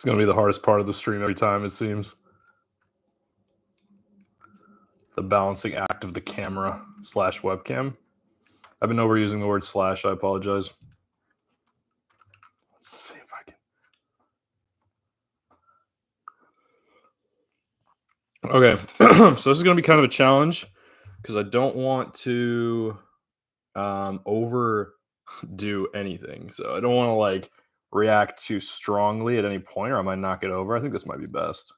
going to be the hardest part of the stream every time, it seems. The balancing act of the camera / webcam. I've been overusing the word slash. I apologize. Let's see if I can. Okay, so this is going to be kind of a challenge because I don't want to overdo anything. So I don't want to like react too strongly at any point, or I might knock it over. I think this might be best.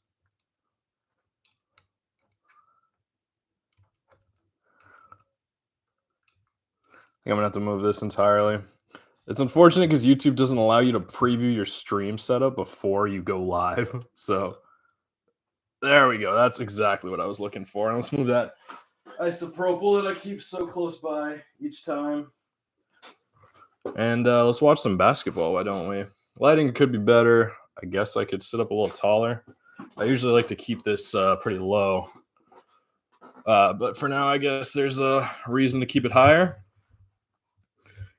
I think I'm gonna have to move this entirely. It's unfortunate because YouTube doesn't allow you to preview your stream setup before you go live. So there we go. That's exactly what I was looking for. And let's move that isopropyl that I keep so close by each time. And let's watch some basketball, why don't we? Lighting could be better. I guess I could sit up a little taller. I usually like to keep this pretty low. But for now, I guess there's a reason to keep it higher.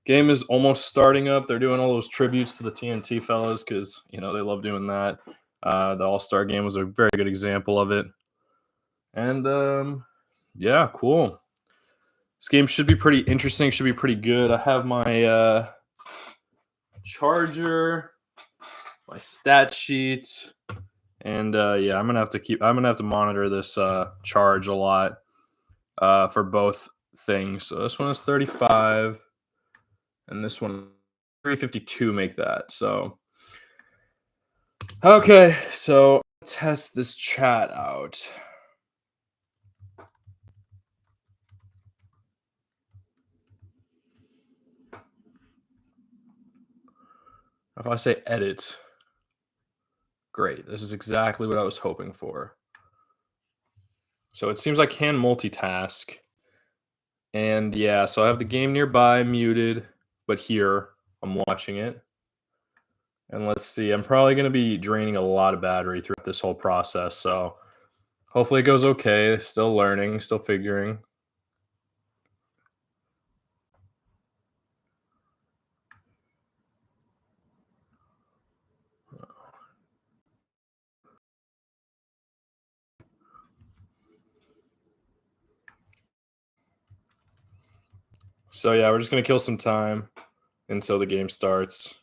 Game is almost starting up. They're doing all those tributes to the TNT fellas because, you know, they love doing that. The All-Star game was a very good example of it. And, yeah, cool. This game should be pretty interesting, should be pretty good. I have my charger, my stat sheet, and yeah, I'm gonna have to monitor this charge a lot for both things. So this one is 35, and this one 352 make that. So okay, so test this chat out. If I say edit, great. This is exactly what I was hoping for. So it seems I can multitask. And yeah, so I have the game nearby muted, but here I'm watching it. And let's see, I'm probably going to be draining a lot of battery throughout this whole process. So hopefully it goes okay. Still learning, still figuring. So yeah, we're just going to kill some time until the game starts.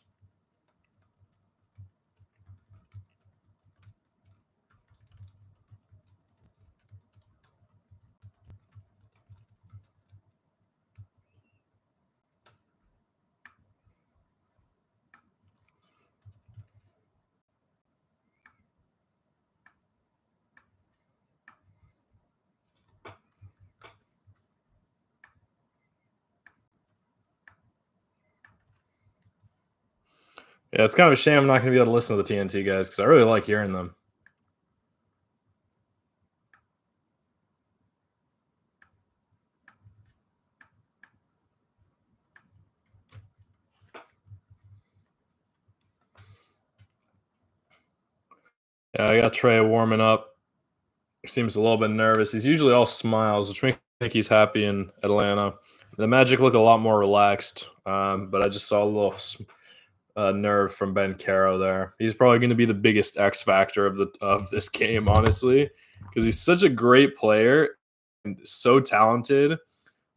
Yeah, it's kind of a shame I'm not going to be able to listen to the TNT guys because I really like hearing them. Yeah, I got Trey warming up. He seems a little bit nervous. He's usually all smiles, which makes me think he's happy in Atlanta. The Magic look a lot more relaxed, but I just saw a little nerve from Ben Caro there. He's probably going to be the biggest X factor of this game, honestly, because he's such a great player and so talented.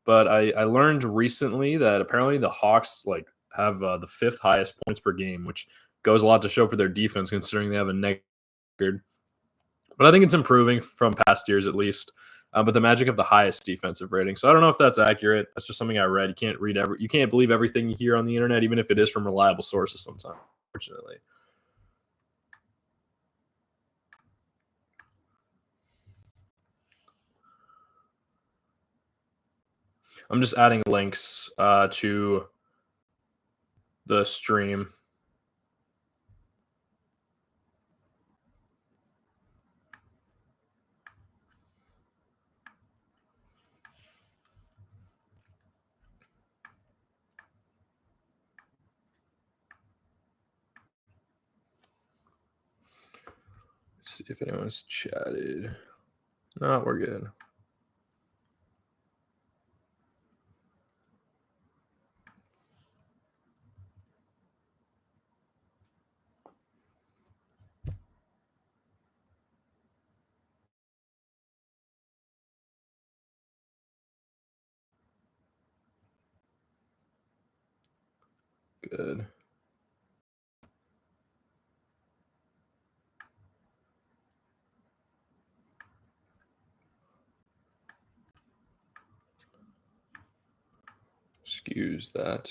But I learned recently that apparently the Hawks have the 5th highest points per game, which goes a lot to show for their defense, considering they have a negative record. But I think it's improving from past years at least. But the Magic have the highest defensive rating, so I don't know if that's accurate. That's just something I read. You can't believe everything you hear on the internet, even if it is from reliable sources. Sometimes, unfortunately. I'm just adding links to the stream. Let's see if anyone's chatted. No, we're good. good. Excuse that.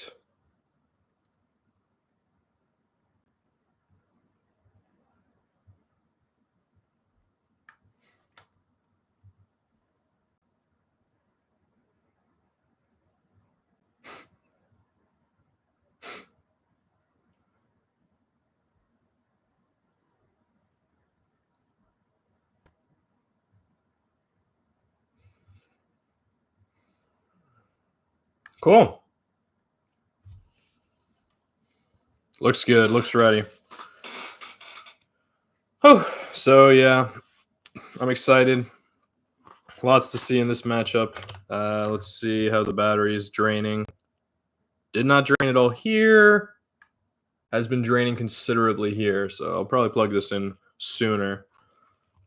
Cool. Looks good. Looks ready. Oh, so yeah, I'm excited. Lots to see in this matchup. Let's see how the battery is draining. Did not drain at all here. Has been draining considerably here, so I'll probably plug this in sooner.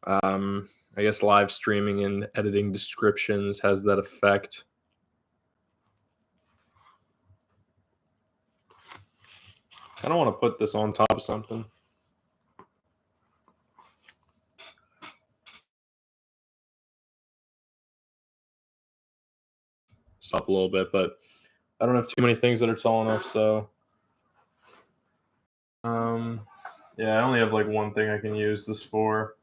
I guess live streaming and editing descriptions has that effect. I don't want to put this on top of something. Stop a little bit, but I don't have too many things that are tall enough, so yeah, I only have like one thing I can use this for,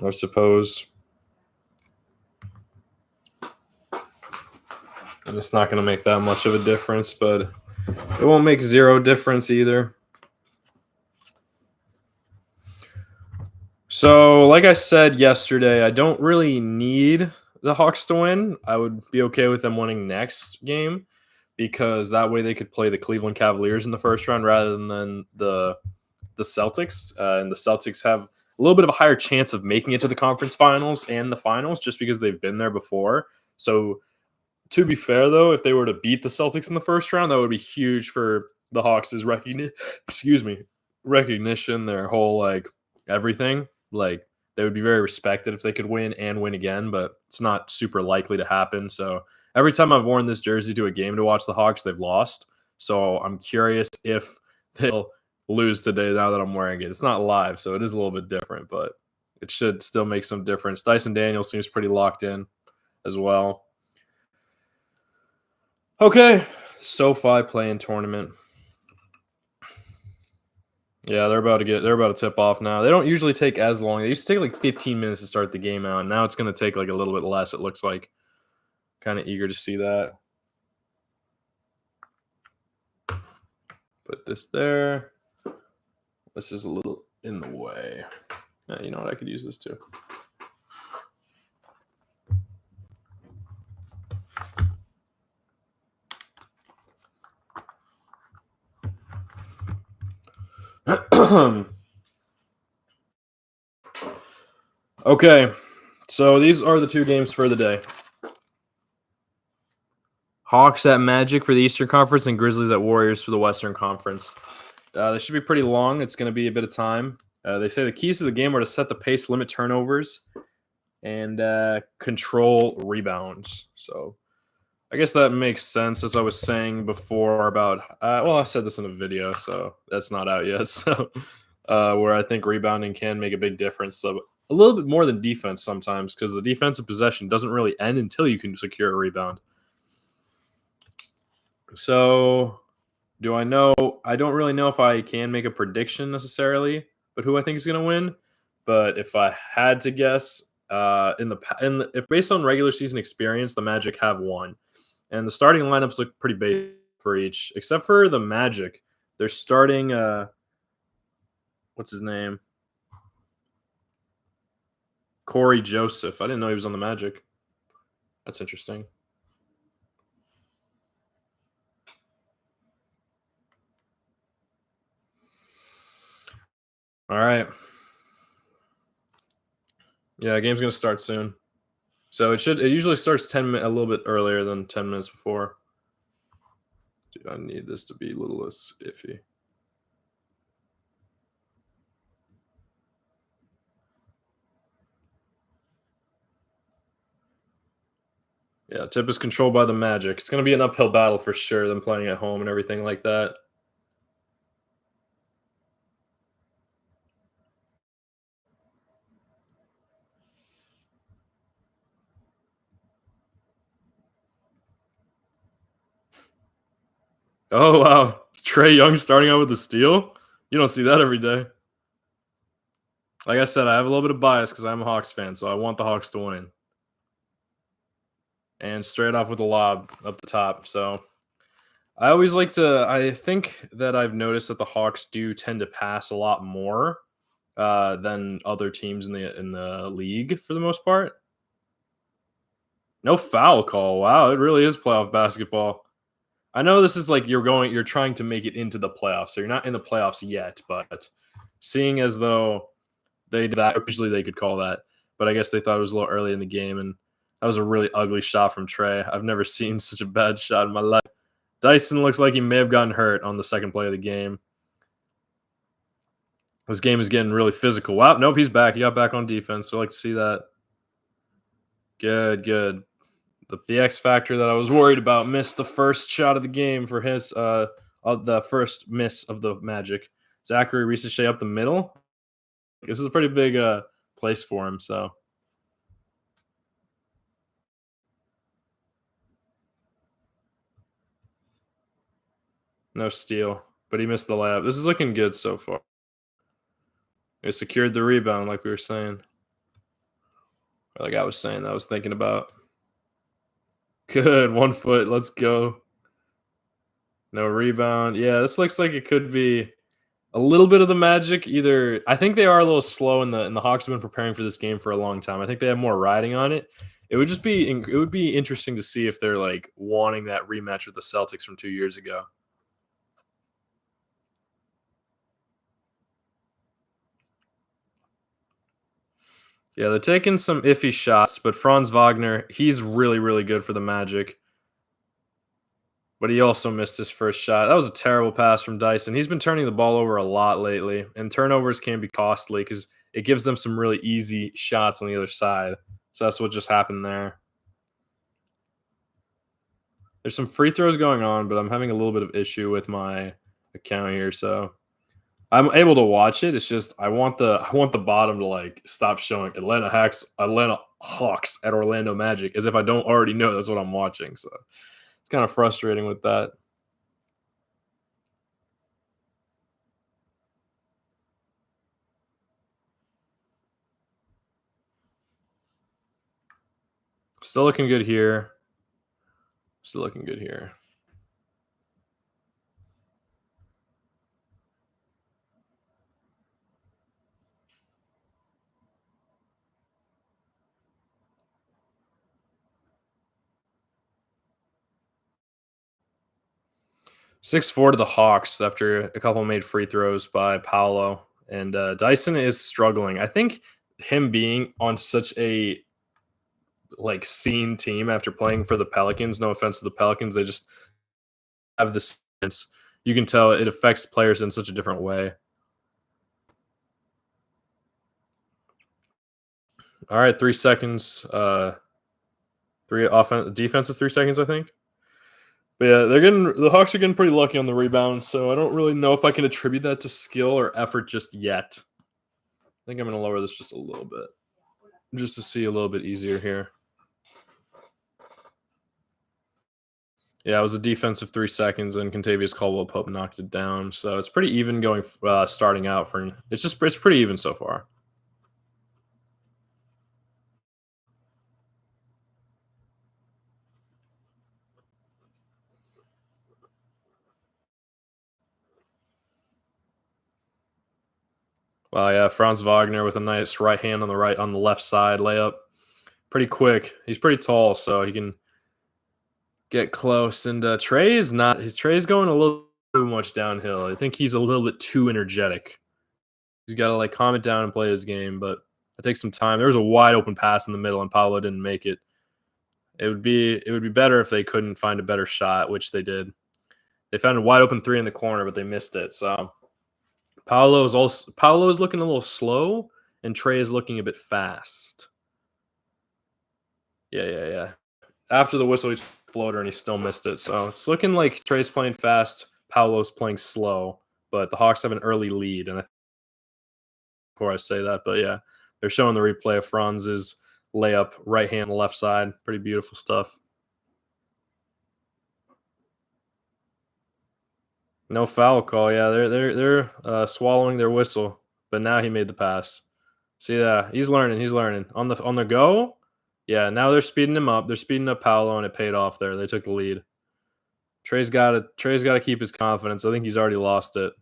I suppose. And it's not going to make that much of a difference, but it won't make zero difference either. So, like I said yesterday, I don't really need the Hawks to win. I would be okay with them winning next game because that way they could play the Cleveland Cavaliers in the first round rather than the Celtics. And the Celtics have a little bit of a higher chance of making it to the conference finals and the finals just because they've been there before. So, to be fair, though, if they were to beat the Celtics in the first round, that would be huge for the Hawks' recognition, their whole like everything. Like they would be very respected if they could win and win again, but it's not super likely to happen. So every time I've worn this jersey to a game to watch the Hawks, they've lost. So I'm curious if they'll lose today now that I'm wearing it. It's not live, so it is a little bit different, but it should still make some difference. Dyson Daniels seems pretty locked in as well. Okay, SoFi playing tournament. Yeah, they're about to tip off now. They don't usually take as long. They used to take like 15 minutes to start the game out. Now it's going to take like a little bit less. It looks like. Kind of eager to see that. Put this there. This is a little in the way. You know what? I could use this too. Okay, so these are the two games for the day. Hawks at Magic for the Eastern Conference and Grizzlies at Warriors for the Western Conference. They should be pretty long. It's going to be a bit of time. They say the keys to the game are to set the pace, limit turnovers, and control rebounds. So I guess that makes sense, as I was saying before about I said this in a video, so that's not out yet. So where I think rebounding can make a big difference. So a little bit more than defense sometimes, because the defensive possession doesn't really end until you can secure a rebound. So do I know? I don't really know if I can make a prediction necessarily, but who I think is going to win. But if I had to guess, if based on regular season experience, the Magic have won, and the starting lineups look pretty basic for each, except for the Magic. They're starting. What's his name? Corey Joseph. I didn't know he was on the Magic. That's interesting. All right. Yeah, game's gonna start soon. So it usually starts a little bit earlier than 10 minutes before. Dude, I need this to be a little less iffy. Yeah, tip is controlled by the Magic. It's going to be an uphill battle for sure, them playing at home and everything like that. Oh, wow. Trey Young starting out with a steal? You don't see that every day. Like I said, I have a little bit of bias because I'm a Hawks fan, so I want the Hawks to win. And straight off with a lob up the top. So I always like to. I think that I've noticed that the Hawks do tend to pass a lot more than other teams in the league for the most part. No foul call. Wow, it really is playoff basketball. I know this is like you're trying to make it into the playoffs, so you're not in the playoffs yet. But seeing as though they did that, usually they could call that, but I guess they thought it was a little early in the game, and that was a really ugly shot from Trey. I've never seen such a bad shot in my life. Dyson looks like he may have gotten hurt on the second play of the game. This game is getting really physical. Wow, nope, he's back. He got back on defense. So I like to see that. Good, good. The X factor that I was worried about missed the first shot of the game for his the first miss of the Magic. Zachary Ricochet up the middle. This is a pretty big place for him. So no steal, but he missed the layup. This is looking good so far. They secured the rebound, like we were saying. Or like I was saying, I was thinking about. Good, 1 foot. Let's go. No rebound. Yeah, this looks like it could be a little bit of the Magic. Either I think they are a little slow, and the Hawks have been preparing for this game for a long time. I think they have more riding on it. It would be interesting to see if they're like wanting that rematch with the Celtics from 2 years ago. Yeah, they're taking some iffy shots, but Franz Wagner, he's really, really good for the Magic. But he also missed his first shot. That was a terrible pass from Dyson. He's been turning the ball over a lot lately, and turnovers can be costly because it gives them some really easy shots on the other side. So that's what just happened there. There's some free throws going on, but I'm having a little bit of issue with my account here, so I'm able to watch it. It's just I want the bottom to like stop showing Atlanta Hawks at Orlando Magic as if I don't already know that's what I'm watching. So it's kind of frustrating with that. Still looking good here. Still looking good here. 6-4 to the Hawks after a couple made free throws by Paolo. And Dyson is struggling. I think him being on such a like seen team after playing for the Pelicans, no offense to the Pelicans, they just have this sense. You can tell it affects players in such a different way. All right, 3 seconds. Defensive 3 seconds, I think. But yeah, the Hawks are getting pretty lucky on the rebound, so I don't really know if I can attribute that to skill or effort just yet. I think I'm gonna lower this just a little bit. Just to see a little bit easier here. Yeah, it was a defensive 3 seconds, and Contavious Caldwell Pope knocked it down. So it's pretty even going starting out for. It's pretty even so far. Well, yeah, Franz Wagner with a nice right hand on the left side layup. Pretty quick. He's pretty tall, so he can get close. And Trey is not. His Trey's going a little too much downhill. I think he's a little bit too energetic. He's got to like calm it down and play his game, but it takes some time. There was a wide open pass in the middle, and Paolo didn't make it. It would be better if they couldn't find a better shot, which they did. They found a wide open three in the corner, but they missed it. So Paolo is looking a little slow, and Trey is looking a bit fast. Yeah, yeah, yeah. after the whistle, he's floater, and he still missed it. So it's looking like Trey's playing fast, Paolo's playing slow, but the Hawks have an early lead. And before I say that, but yeah, they're showing the replay of Franz's layup, right hand, left side. Pretty beautiful stuff. No foul call. Yeah, they're swallowing their whistle, but now he made the pass. See that he's learning. He's learning on the go. Yeah, now they're speeding him up. They're speeding up Paolo, and it paid off there. They took the lead. Trey's got to keep his confidence. I think he's already lost it.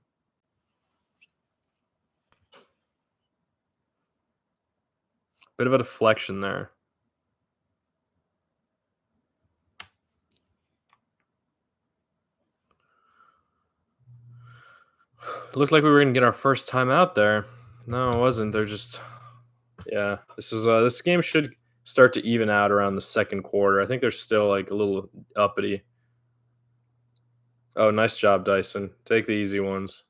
Bit of a deflection there. It looked like we were gonna get our first time out there. No, it wasn't. They're just yeah. This game should start to even out around the second quarter. I think they're still like a little uppity. Oh, nice job, Dyson. Take the easy ones.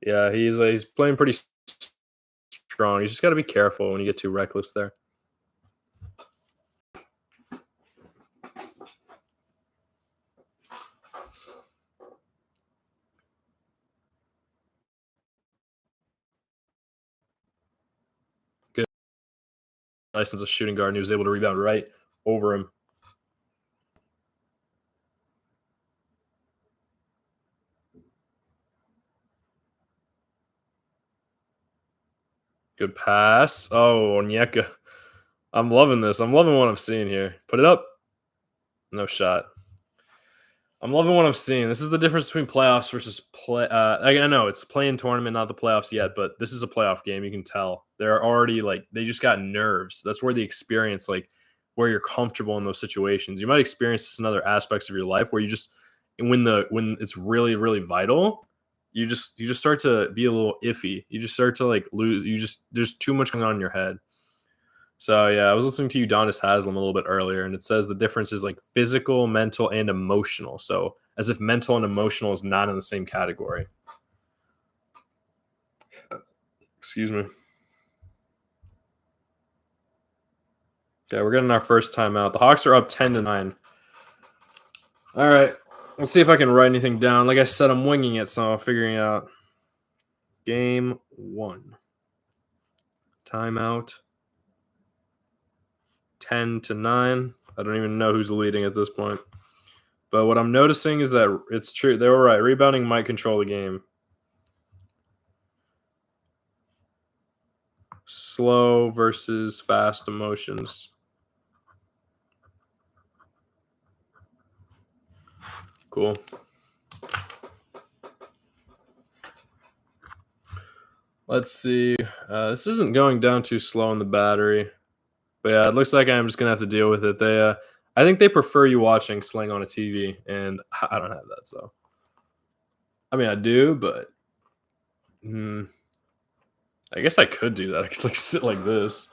Yeah, he's playing pretty strong. You just got to be careful when you get too reckless there. Good. Dyson's a shooting guard, and he was able to rebound right over him. Good pass. Oh, Onyeka. I'm loving this. I'm loving what I'm seeing here. Put it up. No shot. I'm loving what I'm seeing. This is the difference between playoffs versus play. I know it's playing tournament, not the playoffs yet, but this is a playoff game. You can tell they're already like they just got nerves. That's where the experience, like where you're comfortable in those situations. You might experience this in other aspects of your life where you just when it's really vital, you just start to be a little iffy. You just start to like lose. There's too much going on in your head. So yeah, I was listening to Udonis Haslam a little bit earlier, and it says the difference is like physical, mental, and emotional. So as if mental and emotional is not in the same category. Excuse me. Yeah, we're getting our first timeout. The Hawks are up 10-9. All right, let's see if I can write anything down. Like I said, I'm winging it, so I'm figuring out. Game 1. Timeout. 10-9. I don't even know who's leading at this point. But what I'm noticing is that it's true. They were right. Rebounding might control the game. Slow versus fast emotions. Cool. Let's see. This isn't going down too slow on the battery. But yeah, it looks like I'm just going to have to deal with it. I think they prefer you watching Sling on a TV, and I don't have that, so. I mean, I do, but I guess I could do that. I could like sit like this.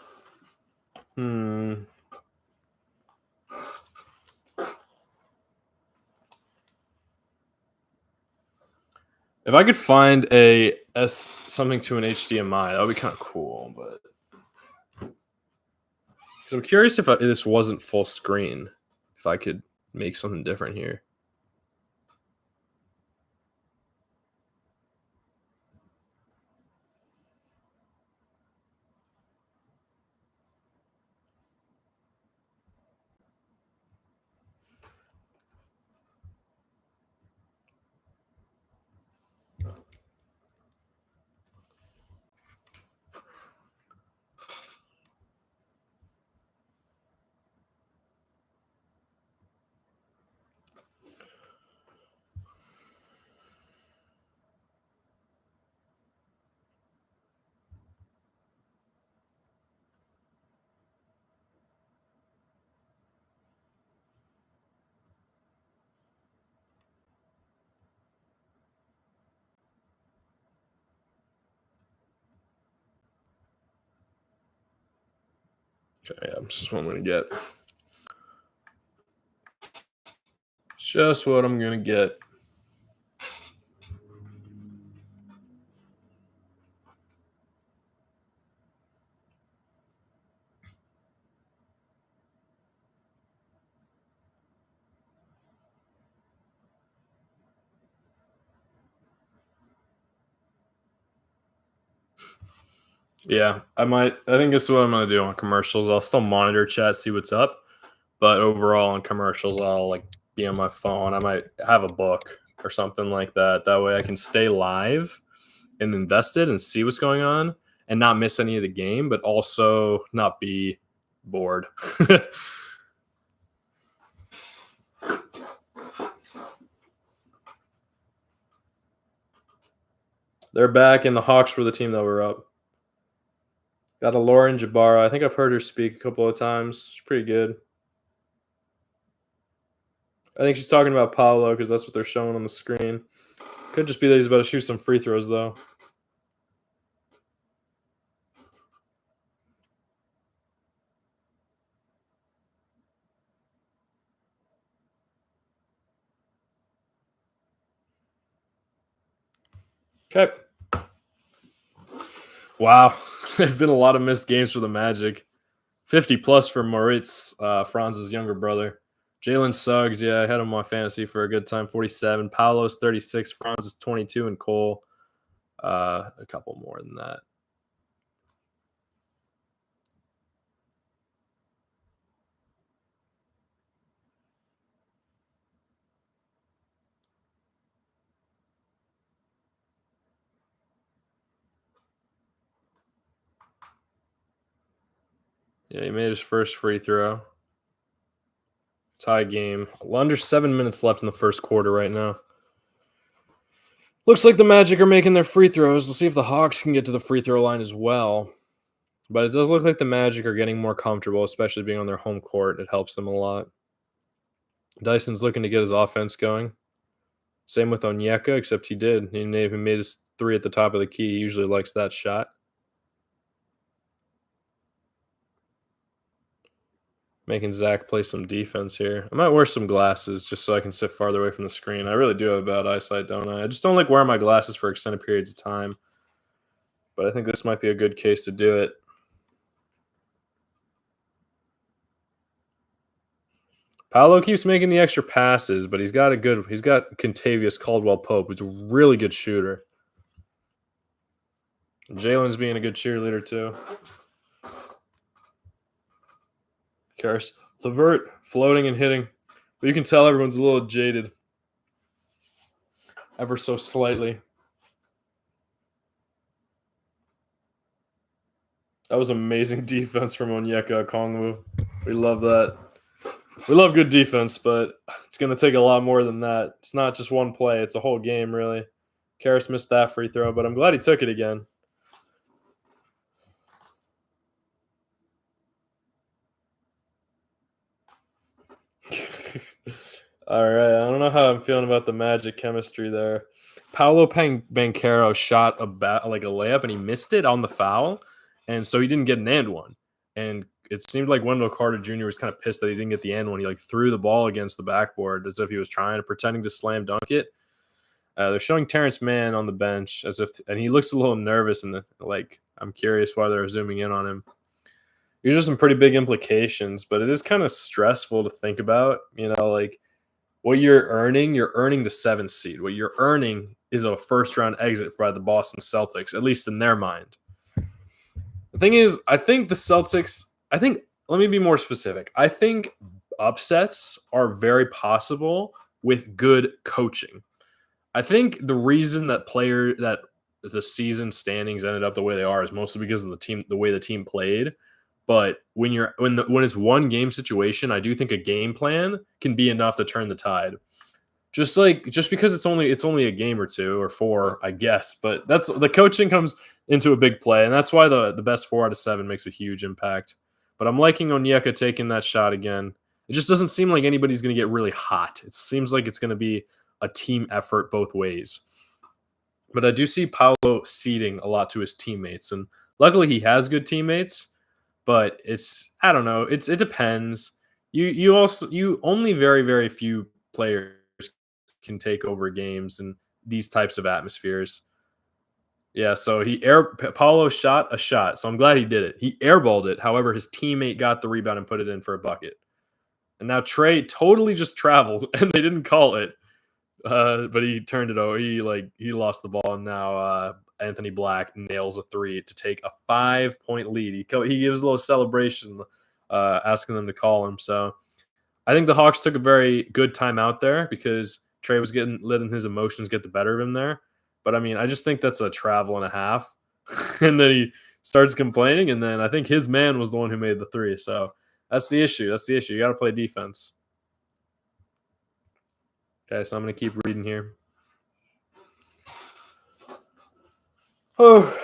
If I could find something to an HDMI, that would be kind of cool. But because I'm curious if this wasn't full screen, if I could make something different here. Okay, yeah, this is what I'm going to get. Just what I'm going to get. Yeah, I might. I think this is what I'm gonna do on commercials. I'll still monitor chat, see what's up, but overall on commercials, I'll like be on my phone. I might have a book or something like that. That way, I can stay live and invested and see what's going on and not miss any of the game, but also not be bored. They're back, and the Hawks were the team that were up. Got a Lauren Jabara. I think I've heard her speak a couple of times. She's pretty good. I think she's talking about Paolo because that's what they're showing on the screen. Could just be that he's about to shoot some free throws, though. Okay. Wow. There've been a lot of missed games for the Magic. 50 plus for Moritz, Franz's younger brother. Jalen Suggs, yeah, I had him on fantasy for a good time. 47. Paolo's 36. Franz is 22, and Cole, a couple more than that. Yeah, he made his first free throw. Tie game. Under 7 minutes left in the first quarter right now. Looks like the Magic are making their free throws. We'll see if the Hawks can get to the free throw line as well. But it does look like the Magic are getting more comfortable, especially being on their home court. It helps them a lot. Dyson's looking to get his offense going. Same with Onyeka, except he did. He made his three at the top of the key. He usually likes that shot. Making Zach play some defense here. I might wear some glasses just so I can sit farther away from the screen. I really do have bad eyesight, don't I? I just don't like wearing my glasses for extended periods of time. But I think this might be a good case to do it. Paolo keeps making the extra passes, but he's got Contavious Caldwell Pope, who's a really good shooter. Jalen's being a good cheerleader too. Karis LeVert floating and hitting. But you can tell everyone's a little jaded. Ever so slightly. That was amazing defense from Onyeka Okongwu. We love that. We love good defense, but it's going to take a lot more than that. It's not just one play. It's a whole game, really. Karis missed that free throw, but I'm glad he took it again. All right. I don't know how I'm feeling about the Magic chemistry there. Paolo Banchero shot a layup, and he missed it on the foul, and so he didn't get an and one. And it seemed like Wendell Carter Jr. was kind of pissed that he didn't get the and one. He threw the ball against the backboard as if he was pretending to slam dunk it. They're showing Terrence Mann on the bench and he looks a little nervous, and I'm curious why they're zooming in on him. These are some pretty big implications, but it is kind of stressful to think about. What you're earning the 7th seed. What you're earning is a first round exit by the Boston Celtics, at least in their mind. The thing is, I think the Celtics, let me be more specific. I think upsets are very possible with good coaching. I think the reason that the season standings ended up the way they are is mostly because of the way the team played. But when it's one game situation, I do think a game plan can be enough to turn the tide. Just because it's only a game or two or four, I guess. But that's the coaching comes into a big play, and that's why the best 4 out of 7 makes a huge impact. But I'm liking Onyeka taking that shot again. It just doesn't seem like anybody's going to get really hot. It seems like it's going to be a team effort both ways. But I do see Paolo ceding a lot to his teammates, and luckily he has good teammates. But I don't know. It depends. You only very, very few players can take over games in these types of atmospheres. Yeah, so Paulo shot a shot, so I'm glad he did it. He airballed it. However, his teammate got the rebound and put it in for a bucket. And now Trey totally just traveled, and they didn't call it. But he turned it over. He lost the ball, and now Anthony Black nails a three to take a 5-point lead. He gives a little celebration, asking them to call him. So I think the Hawks took a very good time out there because Trey was letting his emotions get the better of him there. But I mean, I just think that's a travel and a half. And then he starts complaining, and then I think his man was the one who made the three. So that's the issue. That's the issue. You got to play defense. Okay, so I'm going to keep reading here. Oh.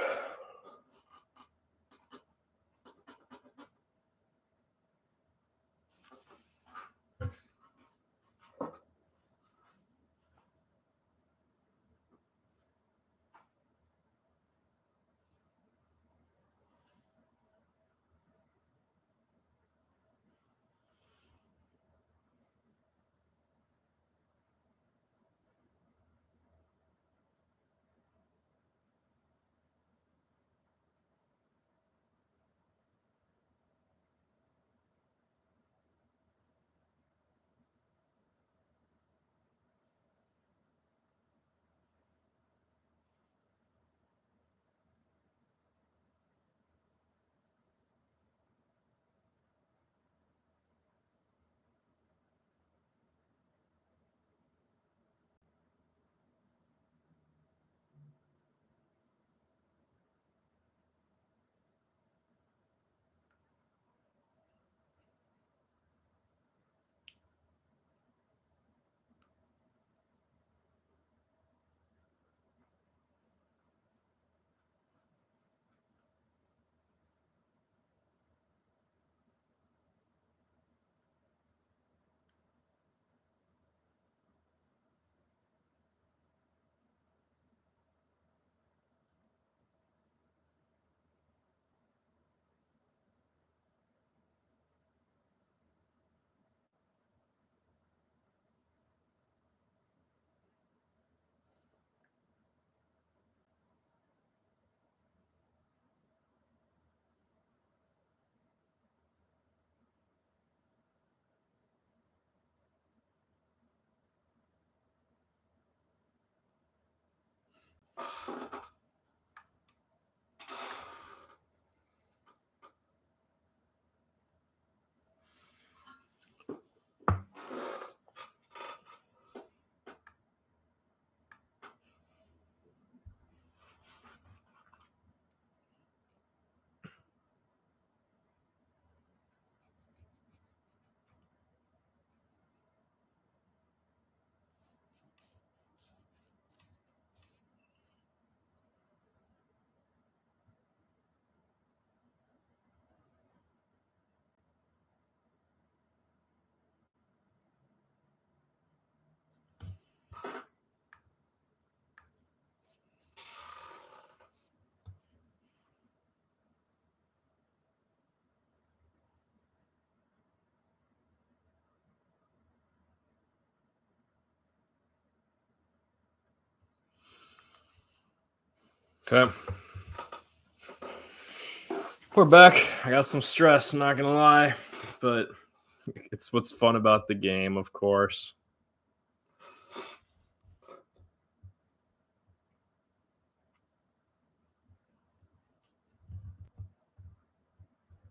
Okay. We're back. I got some stress, not going to lie. But it's what's fun about the game, of course.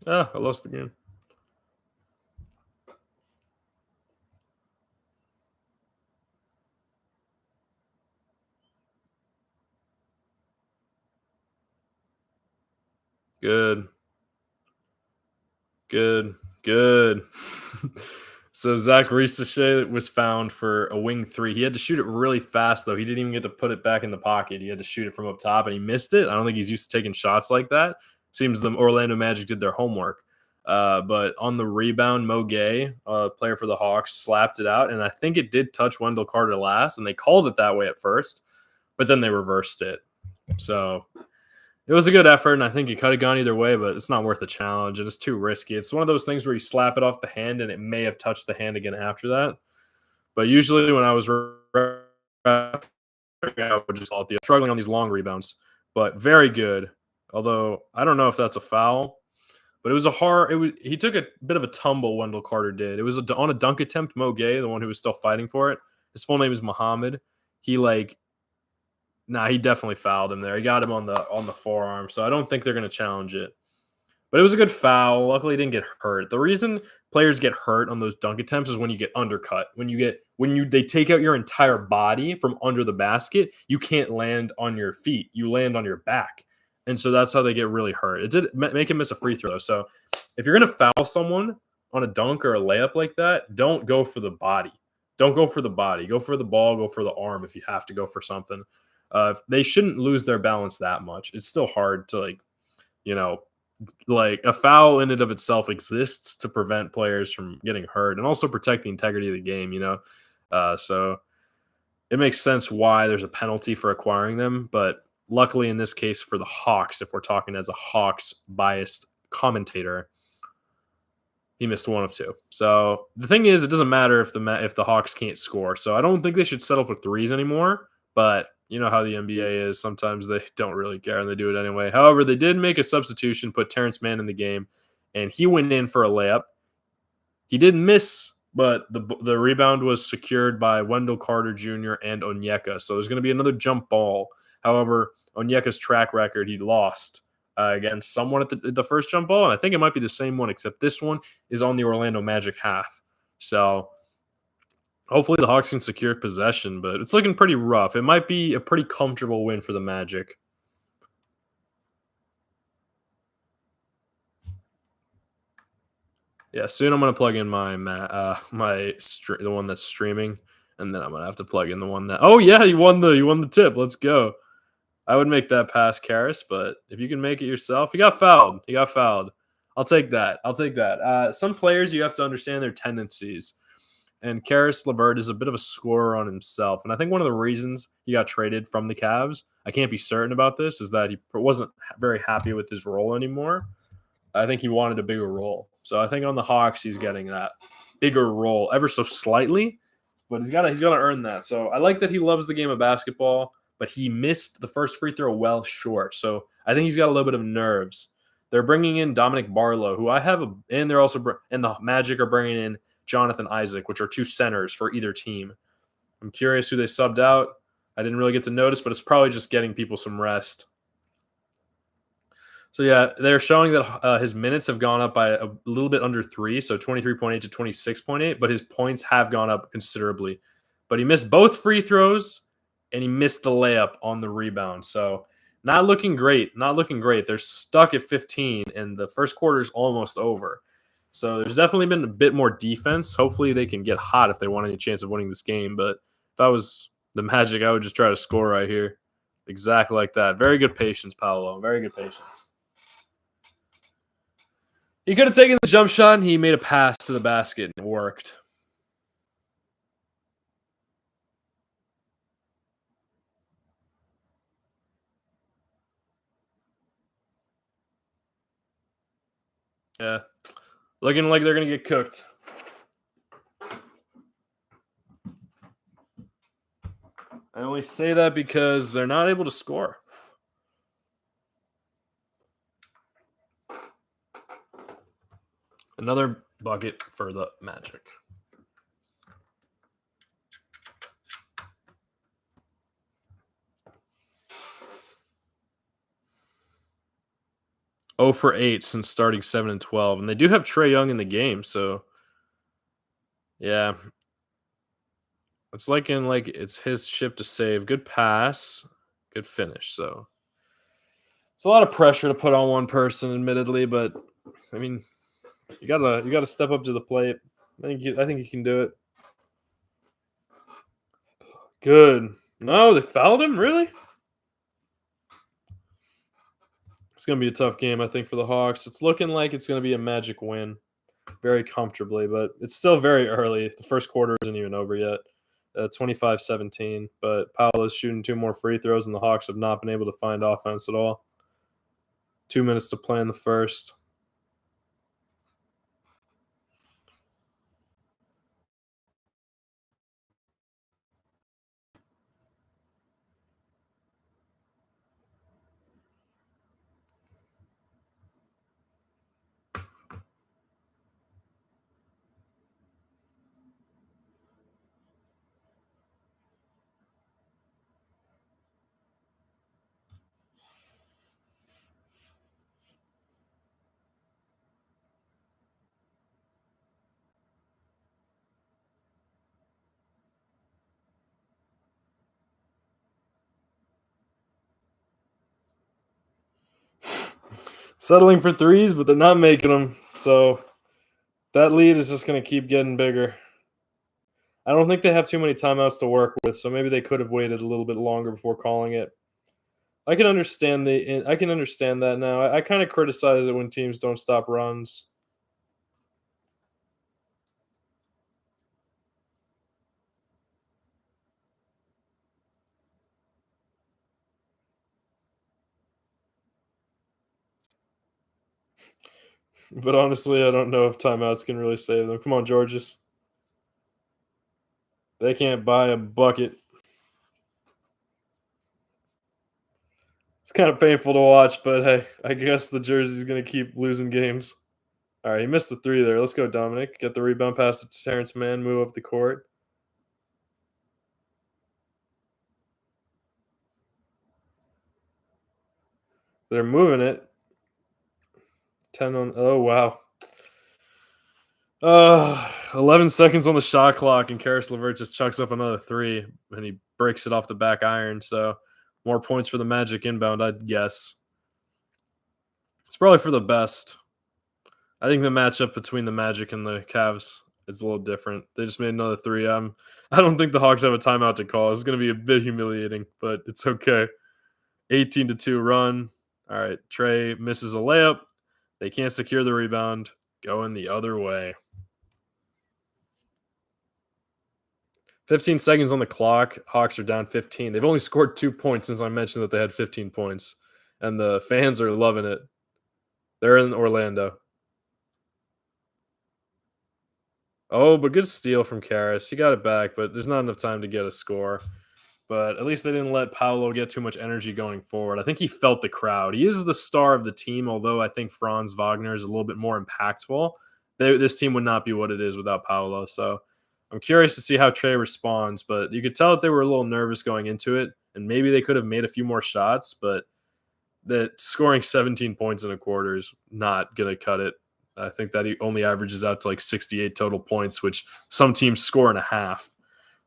Ah, I lost the game. Good. Good. Good. So Zach Risache was found for a wing three. He had to shoot it really fast, though. He didn't even get to put it back in the pocket. He had to shoot it from up top, and he missed it. I don't think he's used to taking shots like that. Seems the Orlando Magic did their homework. But on the rebound, Mo Gay, player for the Hawks, slapped it out, and I think it did touch Wendell Carter last, and they called it that way at first, but then they reversed it. So it was a good effort, and I think it could have gone either way, but it's not worth the challenge, and it's too risky. It's one of those things where you slap it off the hand, and it may have touched the hand again after that. But usually when I was I would just call it struggling on these long rebounds, but very good. Although I don't know if that's a foul, but it was a hard. He took a bit of a tumble. Wendell Carter did. It was on a dunk attempt. Mo Gay, the one who was still fighting for it. His full name is Muhammad. He Nah, he definitely fouled him there. He got him on the forearm, so I don't think they're gonna challenge it. But it was a good foul. Luckily, he didn't get hurt. The reason players get hurt on those dunk attempts is when you get undercut. When they take out your entire body from under the basket, you can't land on your feet. You land on your back, and so that's how they get really hurt. It did make him miss a free throw. So if you're gonna foul someone on a dunk or a layup like that, don't go for the body. Don't go for the body. Go for the ball. Go for the arm if you have to go for something. They shouldn't lose their balance that much. It's still hard to you know like a foul in and of itself exists to prevent players from getting hurt and also protect the integrity of the game. So it makes sense why there's a penalty for acquiring them, but luckily in this case for the Hawks, if we're talking as a Hawks biased commentator, he missed one of two. So the thing is, it doesn't matter if the Hawks can't score. So I don't think they should settle for threes anymore. But you know how the NBA is. Sometimes they don't really care and they do it anyway. However, they did make a substitution, put Terrence Mann in the game, and he went in for a layup. He didn't miss, but the rebound was secured by Wendell Carter Jr. and Onyeka. So there's going to be another jump ball. However, Onyeka's track record, he lost against someone at the first jump ball, and I think it might be the same one, except this one is on the Orlando Magic half. So hopefully the Hawks can secure possession, but it's looking pretty rough. It might be a pretty comfortable win for the Magic. Yeah, soon I'm gonna plug in the one that's streaming, and then I'm gonna have to plug in the one that. Oh yeah, you won the tip. Let's go. I would make that pass, Karras, but if you can make it yourself, he got fouled. He got fouled. I'll take that. I'll take that. Some players you have to understand their tendencies, and Karis LeVert is a bit of a scorer on himself. And I think one of the reasons he got traded from the Cavs, I can't be certain about this, is that he wasn't very happy with his role anymore. I think he wanted a bigger role. So I think on the Hawks, he's getting that bigger role ever so slightly, but he's got to earn that. So I like that he loves the game of basketball, but he missed the first free throw well short. So I think he's got a little bit of nerves. They're bringing in Dominic Barlow, who I have, and they're also and the Magic are bringing in Jonathan Isaac, which are two centers for either team. I'm curious who they subbed out. I didn't really get to notice, but it's probably just getting people some rest. So yeah, they're showing that his minutes have gone up by a little bit under 3, so 23.8 to 26.8, but his points have gone up considerably. But he missed both free throws, and he missed the layup on the rebound. So not looking great. Not looking great. They're stuck at 15, and the first quarter is almost over. So there's definitely been a bit more defense. Hopefully they can get hot if they want any chance of winning this game. But if I was the Magic, I would just try to score right here. Exactly like that. Very good patience, Paolo. Very good patience. He could have taken the jump shot, and he made a pass to the basket, and it worked. Yeah. Looking like they're going to get cooked. I only say that because they're not able to score. Another bucket for the Magic. Oh for 8 since starting 7 and 12. And they do have Trae Young in the game, so yeah. It's like it's his ship to save. Good pass, good finish. So it's a lot of pressure to put on one person, admittedly, but I mean, you gotta step up to the plate. I think you can do it. Good. No, they fouled him? Really? It's going to be a tough game, I think, for the Hawks. It's looking like it's going to be a Magic win very comfortably, but it's still very early. The first quarter isn't even over yet. 25-17, but Powell is shooting 2 more free throws, and the Hawks have not been able to find offense at all. 2 minutes to play in the first. Settling for threes, but they're not making them. So that lead is just going to keep getting bigger. I don't think they have too many timeouts to work with, so maybe they could have waited a little bit longer before calling it. I can understand that now. I kind of criticize it when teams don't stop runs. But honestly, I don't know if timeouts can really save them. Come on, Georges. They can't buy a bucket. It's kind of painful to watch, but hey, I guess the jersey's going to keep losing games. All right, he missed the three there. Let's go, Dominic. Get the rebound pass to Terrence Mann. Move up the court. They're moving it. 10 on. Oh, wow. 11 seconds on the shot clock, and Karis LeVert just chucks up another three, and he breaks it off the back iron. So more points for the Magic inbound, I'd guess. It's probably for the best. I think the matchup between the Magic and the Cavs is a little different. They just made another three. I don't think the Hawks have a timeout to call. It's going to be a bit humiliating, but it's okay. 18-2 run. All right, Trey misses a layup. They can't secure the rebound. Going the other way. 15 seconds on the clock. Hawks are down 15. They've only scored 2 points since I mentioned that they had 15 points. And the fans are loving it. They're in Orlando. Oh, but good steal from Karras. He got it back, but there's not enough time to get a score. But at least they didn't let Paolo get too much energy going forward. I think he felt the crowd. He is the star of the team, although I think Franz Wagner is a little bit more impactful. This team would not be what it is without Paolo. So I'm curious to see how Trey responds, but you could tell that they were a little nervous going into it, and maybe they could have made a few more shots, but that scoring 17 points in a quarter is not going to cut it. I think that he only averages out to like 68 total points, which some teams score in a half.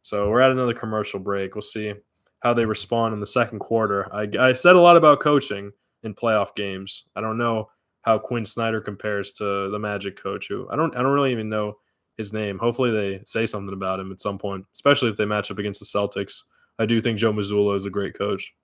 So we're at another commercial break. We'll see how they respond in the second quarter. I said a lot about coaching in playoff games. I don't know how Quinn Snyder compares to the Magic coach, who I don't really even know his name. Hopefully they say something about him at some point, especially if they match up against the Celtics. I do think Joe Mazzulla is a great coach.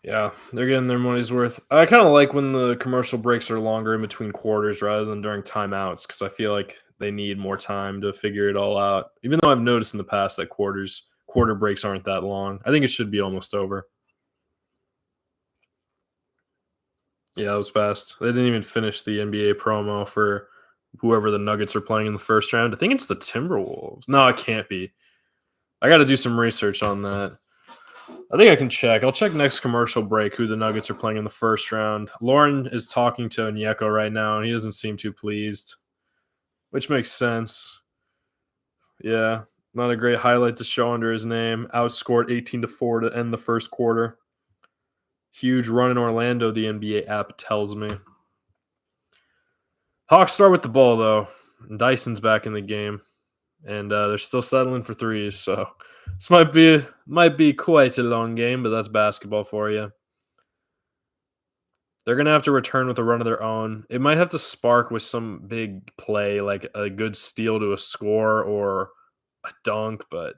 Yeah, they're getting their money's worth. I kind of like when the commercial breaks are longer in between quarters rather than during timeouts because I feel like they need more time to figure it all out. Even though I've noticed in the past that quarter breaks aren't that long. I think it should be almost over. Yeah, that was fast. They didn't even finish the NBA promo for whoever the Nuggets are playing in the first round. I think it's the Timberwolves. No, it can't be. I got to do some research on that. I think I can check. I'll check next commercial break who the Nuggets are playing in the first round. Lauren is talking to Onyeko right now, and he doesn't seem too pleased, which makes sense. Yeah, not a great highlight to show under his name. Outscored 18-4 to end the first quarter. Huge run in Orlando, the NBA app tells me. Hawks start with the ball, though. Dyson's back in the game, and they're still settling for threes, so this might be quite a long game, but that's basketball for you. They're gonna have to return with a run of their own. It might have to spark with some big play, like a good steal to a score or a dunk, but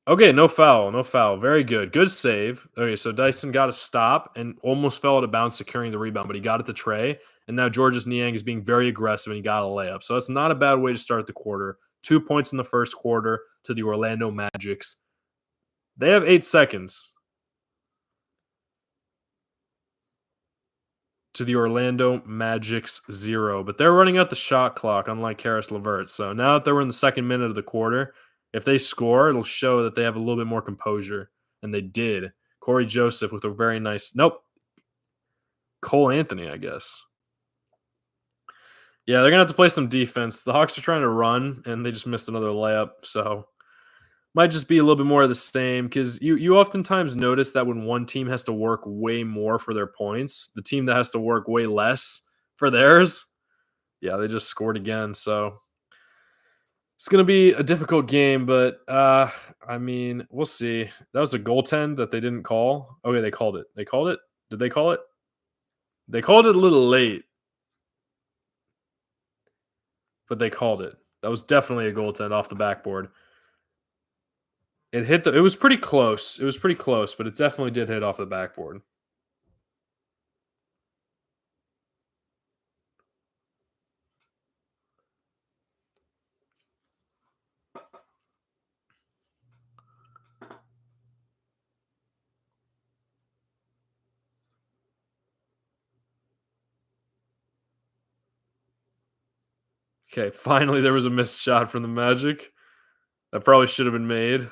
okay, no foul, no foul. Very good. Good save. Okay, so Dyson got a stop and almost fell out of bounds securing the rebound, but he got it to Trey. And now Georges Niang is being very aggressive and he got a layup. So that's not a bad way to start the quarter. 2 points in the first quarter to the Orlando Magics. They have 8 seconds. To the Orlando Magic's 0. But they're running out the shot clock, unlike Karis LeVert. So now that they're in the second minute of the quarter, if they score, it'll show that they have a little bit more composure. And they did. Corey Joseph with a very nice. Nope. Cole Anthony, I guess. Yeah, they're going to have to play some defense. The Hawks are trying to run, and they just missed another layup. So might just be a little bit more of the same because you oftentimes notice that when one team has to work way more for their points, the team that has to work way less for theirs, yeah, they just scored again. So it's gonna be a difficult game, but I mean, we'll see. That was a goaltend that they didn't call. Okay, they called it. They called it. Did they call it? They called it a little late, but they called it. That was definitely a goaltend off the backboard. It hit the. It was pretty close. It was pretty close, but it definitely did hit off the backboard. Okay, finally there was a missed shot from the Magic. That probably should have been made.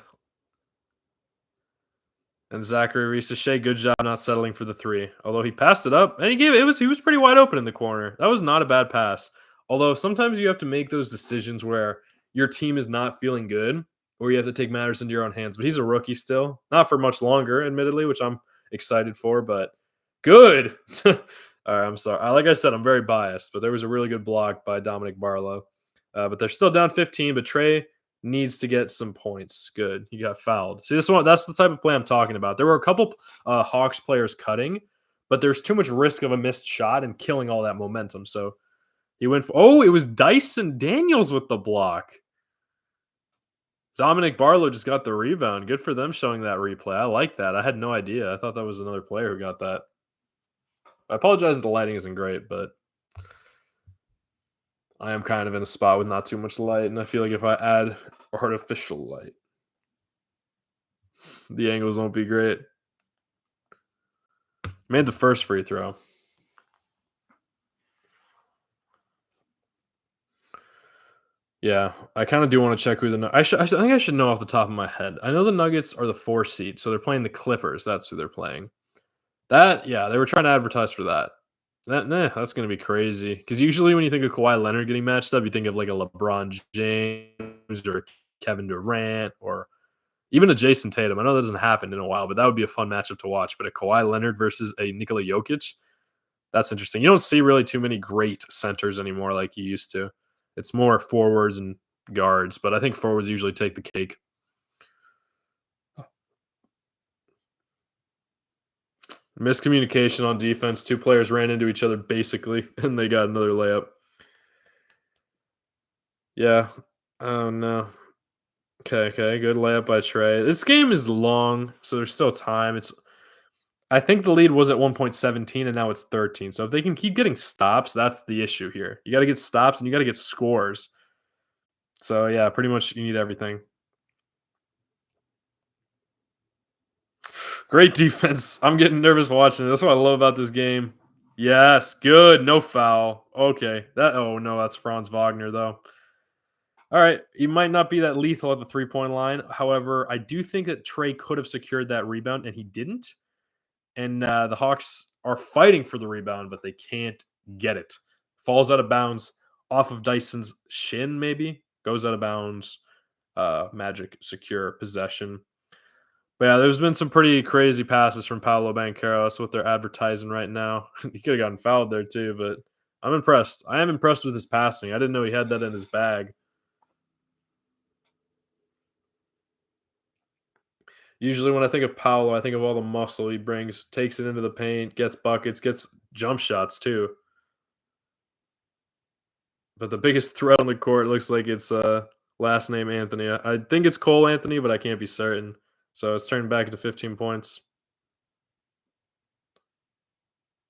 And Zachary Risache, good job not settling for the three. Although he passed it up and he was pretty wide open in the corner. That was not a bad pass. Although sometimes you have to make those decisions where your team is not feeling good or you have to take matters into your own hands. But he's a rookie still. Not for much longer, admittedly, which I'm excited for, but good. All right, I'm sorry. Like I said, I'm very biased, but there was a really good block by Dominic Barlow. But they're still down 15, but Trey needs to get some points. Good. He got fouled. See, this one, that's the type of play I'm talking about. There were a couple Hawks players cutting, but there's too much risk of a missed shot and killing all that momentum. So he went it was Dyson Daniels with the block. Dominic Barlow just got the rebound. Good for them showing that replay. I like that. I had no idea. I thought that was another player who got that. I apologize if the lighting isn't great, but I am kind of in a spot with not too much light, and I feel like if I add artificial light, the angles won't be great. Made the first free throw. Yeah, I kind of do want to check who the. I think I should know off the top of my head. I know the Nuggets are the 4 seed, so they're playing the Clippers. That's who they're playing. Yeah, they were trying to advertise for that. That's gonna be crazy. Because usually when you think of Kawhi Leonard getting matched up, you think of like a LeBron James or Kevin Durant or even a Jason Tatum. I know that doesn't happen in a while, but that would be a fun matchup to watch. But a Kawhi Leonard versus a Nikola Jokic, that's interesting. You don't see really too many great centers anymore like you used to. It's more forwards and guards, but I think forwards usually take the cake. Miscommunication on defense. Two players ran into each other basically, and they got another layup. Yeah. Oh no. Okay. Good layup by Trey. This game is long, so there's still time. I think the lead was at 1.17 and now it's 13. So if they can keep getting stops, that's the issue here. You got to get stops and you got to get scores. So yeah, pretty much you need everything. Great defense. I'm getting nervous watching it. That's what I love about this game. Yes, good. No foul. Okay. Oh no, that's Franz Wagner though. All right, he might not be that lethal at the 3-point line. However, I do think that Trey could have secured that rebound and he didn't. And the Hawks are fighting for the rebound, but they can't get it. Falls out of bounds off of Dyson's shin, maybe goes out of bounds. Magic secure possession. But yeah, there's been some pretty crazy passes from Paolo Banchero. That's what they're advertising right now. He could have gotten fouled there too, but I'm impressed. I am impressed with his passing. I didn't know he had that in his bag. Usually when I think of Paolo, I think of all the muscle he brings, takes it into the paint, gets buckets, gets jump shots too. But the biggest threat on the court looks like it's last name Anthony. I think it's Cole Anthony, but I can't be certain. So it's turned back to 15 points.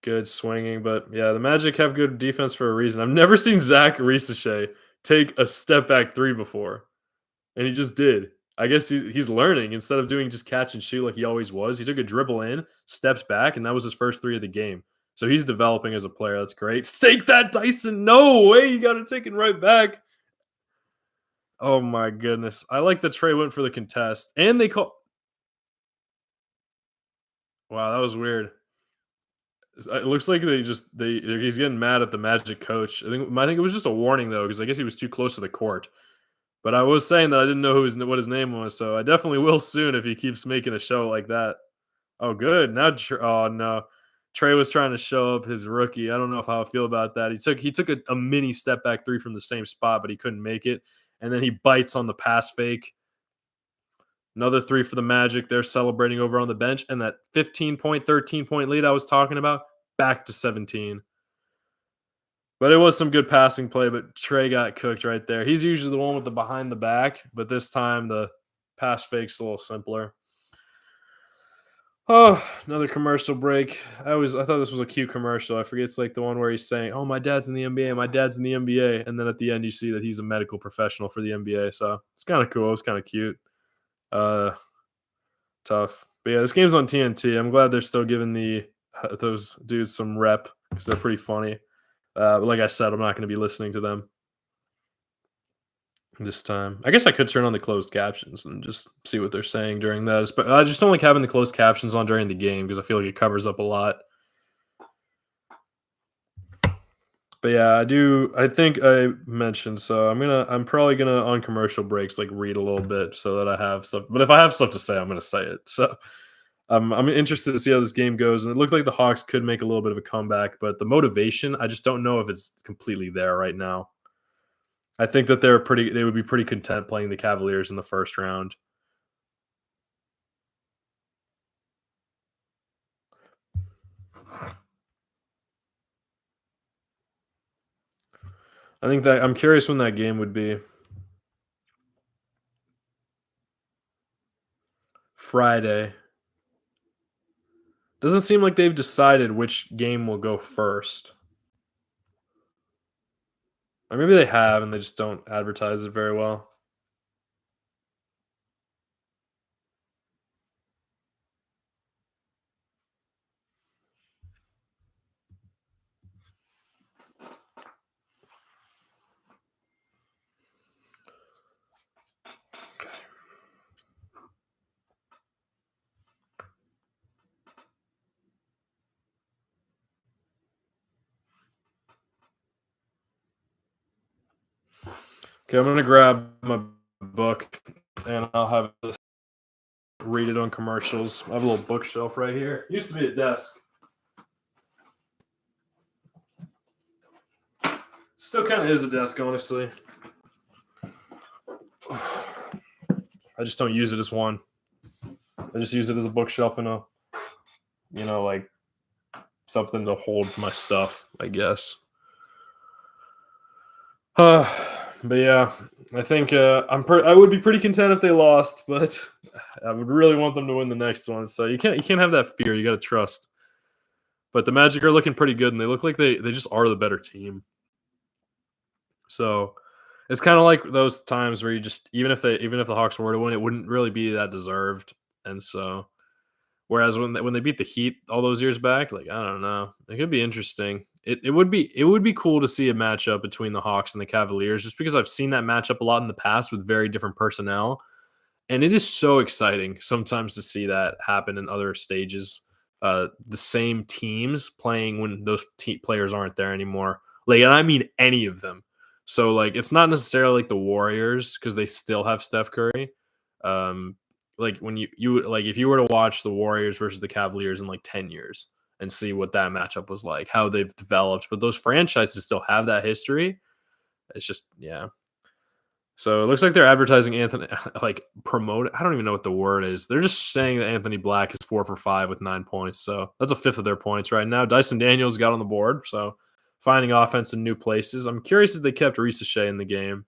Good swinging, but yeah, the Magic have good defense for a reason. I've never seen Zach Risachet take a step back three before, and he just did. I guess he's learning instead of doing just catch and shoot like he always was. He took a dribble in, steps back, and that was his first three of the game. So he's developing as a player. That's great. Take that, Dyson. No way. You got to take it right back. Oh my goodness. I like that Trey went for the contest. And they call. Wow, that was weird. It looks like he's getting mad at the Magic coach. I think it was just a warning though, because I guess he was too close to the court. But I was saying that I didn't know what his name was, so I definitely will soon if he keeps making a show like that. Oh, good. Now, oh no, Trey was trying to show up his rookie. I don't know how I feel about that. He took a mini step back three from the same spot, but he couldn't make it, and then he bites on the pass fake. Another three for the Magic. They're celebrating over on the bench, and that 15-point, 13-point lead I was talking about back to 17. But it was some good passing play, but Trey got cooked right there. He's usually the one with the behind the back, but this time the pass fake's a little simpler. Oh, another commercial break. I thought this was a cute commercial. I forget it's like the one where he's saying, "Oh, my dad's in the NBA. My dad's in the NBA," and then at the end you see that he's a medical professional for the NBA. So it's kind of cool. It's kind of cute. Uh, Tough, but yeah, this game's on TNT. I'm glad they're still giving those dudes some rep because they're pretty funny. But like I said, I'm not going to be listening to them this time. I guess I could turn on the closed captions and just see what they're saying during that. But I just don't like having the closed captions on during the game because I feel like it covers up a lot. But yeah, I do. I think I mentioned so. I'm probably gonna on commercial breaks like read a little bit so that I have stuff. But if I have stuff to say, I'm gonna say it. So I'm interested to see how this game goes. And it looked like the Hawks could make a little bit of a comeback, but the motivation, I just don't know if it's completely there right now. I think that they would be pretty content playing the Cavaliers in the first round. I think that I'm curious when that game would be. Friday. Doesn't seem like they've decided which game will go first. Or maybe they have and they just don't advertise it very well. Okay, I'm gonna grab my book and I'll have this read it on commercials. I have a little bookshelf right here. Used to be a desk. Still kind of is a desk, honestly. I just don't use it as one. I just use it as a bookshelf and like something to hold my stuff, I guess. But yeah, I think I would be pretty content if they lost, but I would really want them to win the next one. So you can't have that fear. You got to trust. But the Magic are looking pretty good, and they look like they just are the better team. So it's kind of like those times where you just even if the Hawks were to win, it wouldn't really be that deserved. And so whereas when they beat the Heat all those years back, like I don't know, it could be interesting. It would be cool to see a matchup between the Hawks and the Cavaliers, just because I've seen that matchup a lot in the past with very different personnel, and it is so exciting sometimes to see that happen in other stages. The same teams playing when those players aren't there anymore. Like, and I mean any of them. So like, it's not necessarily like the Warriors because they still have Steph Curry. Um, like when you like if you were to watch the Warriors versus the Cavaliers in like 10 years and see what that matchup was like, how they've developed, but those franchises still have that history. It's just yeah. So it looks like they're advertising Anthony, like promote. I don't even know what the word is. They're just saying that Anthony Black is 4 for 5 with 9 points. So that's a fifth of their points right now. Dyson Daniels got on the board. So finding offense in new places. I'm curious if they kept Shea in the game.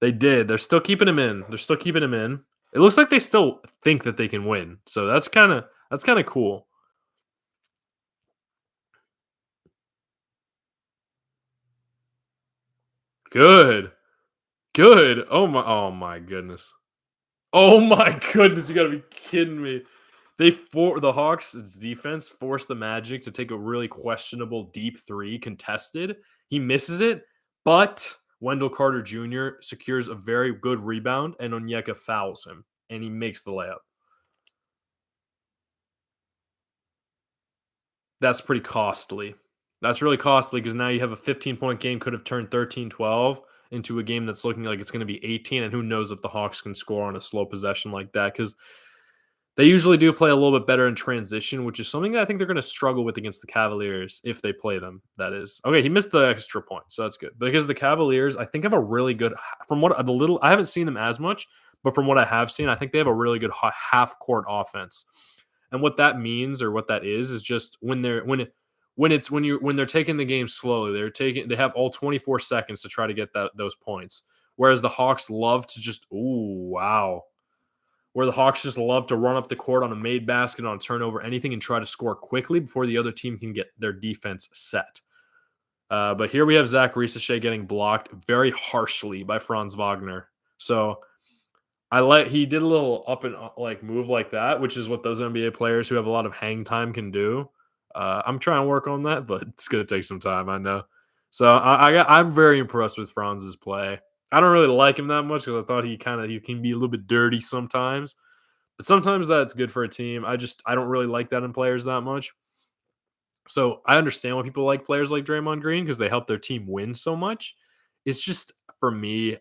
They did. They're still keeping him in. They're still keeping him in. It looks like they still think that they can win. So that's kind of cool. Good. Good. Oh my goodness. Oh my goodness, you gotta be kidding me. The Hawks' defense forced the Magic to take a really questionable deep three contested. He misses it, but Wendell Carter Jr. secures a very good rebound, and Onyeka fouls him, and he makes the layup. That's pretty costly. That's really costly because now you have a 15-point game could have turned 13-12 into a game that's looking like it's going to be 18, and who knows if the Hawks can score on a slow possession like that because they usually do play a little bit better in transition, which is something that I think they're going to struggle with against the Cavaliers if they play them. That is okay. He missed the extra point, so that's good because the Cavaliers, I think, have a really good. From what the little I haven't seen them as much, but from what I have seen, I think they have a really good half court offense. And what that means or what that is just when they're taking the game slowly, they have all 24 seconds to try to get those points. Whereas the Hawks love to just wow, where the Hawks just love to run up the court on a made basket, on a turnover, anything, and try to score quickly before the other team can get their defense set. But here we have Zach Risache getting blocked very harshly by Franz Wagner. So he did a little up and like move like that, which is what those NBA players who have a lot of hang time can do. I'm trying to work on that, but it's gonna take some time, I know. So I'm very impressed with Franz's play. I don't really like him that much because I thought he can be a little bit dirty sometimes, but sometimes that's good for a team. I don't really like that in players that much. So I understand why people like players like Draymond Green because they help their team win so much. It's just for me,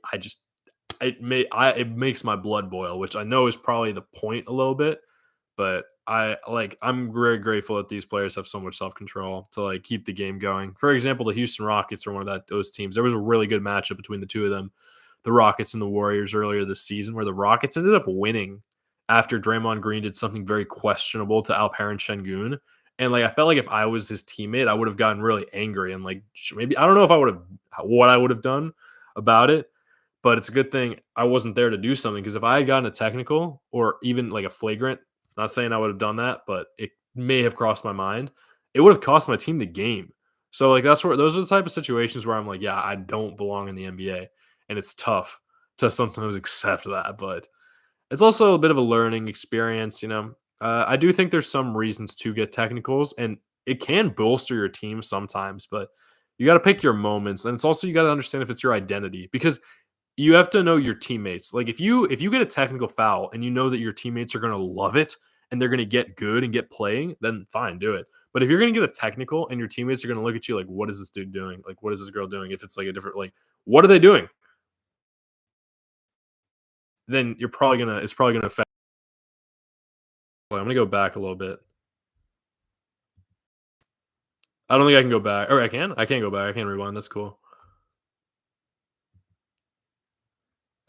it makes my blood boil, which I know is probably the point a little bit, but I'm very grateful that these players have so much self control to like keep the game going. For example, the Houston Rockets are one of those teams. There was a really good matchup between the two of them, the Rockets and the Warriors earlier this season, where the Rockets ended up winning after Draymond Green did something very questionable to Alperen Şengün. And like I felt like if I was his teammate, I would have gotten really angry and like maybe I don't know if I would have what I would have done about it, but it's a good thing I wasn't there to do something because if I had gotten a technical or even like a flagrant, not saying I would have done that, but it may have crossed my mind. It would have cost my team the game. So like those are the type of situations where I'm like, yeah, I don't belong in the NBA, and it's tough to sometimes accept that, but it's also a bit of a learning experience. I do think there's some reasons to get technicals, and it can bolster your team sometimes, but you got to pick your moments, and it's also you got to understand if it's your identity because you have to know your teammates. Like if you get a technical foul and you know that your teammates are going to love it and they're going to get good and get playing, then fine, do it. But if you're going to get a technical and your teammates are going to look at you like, what is this dude doing? Like, what is this girl doing? If it's like a different, like, what are they doing? Then it's probably gonna affect. I'm gonna go back a little bit. I don't think I can go back. Or I can. I can't go back. I can't rewind. That's cool.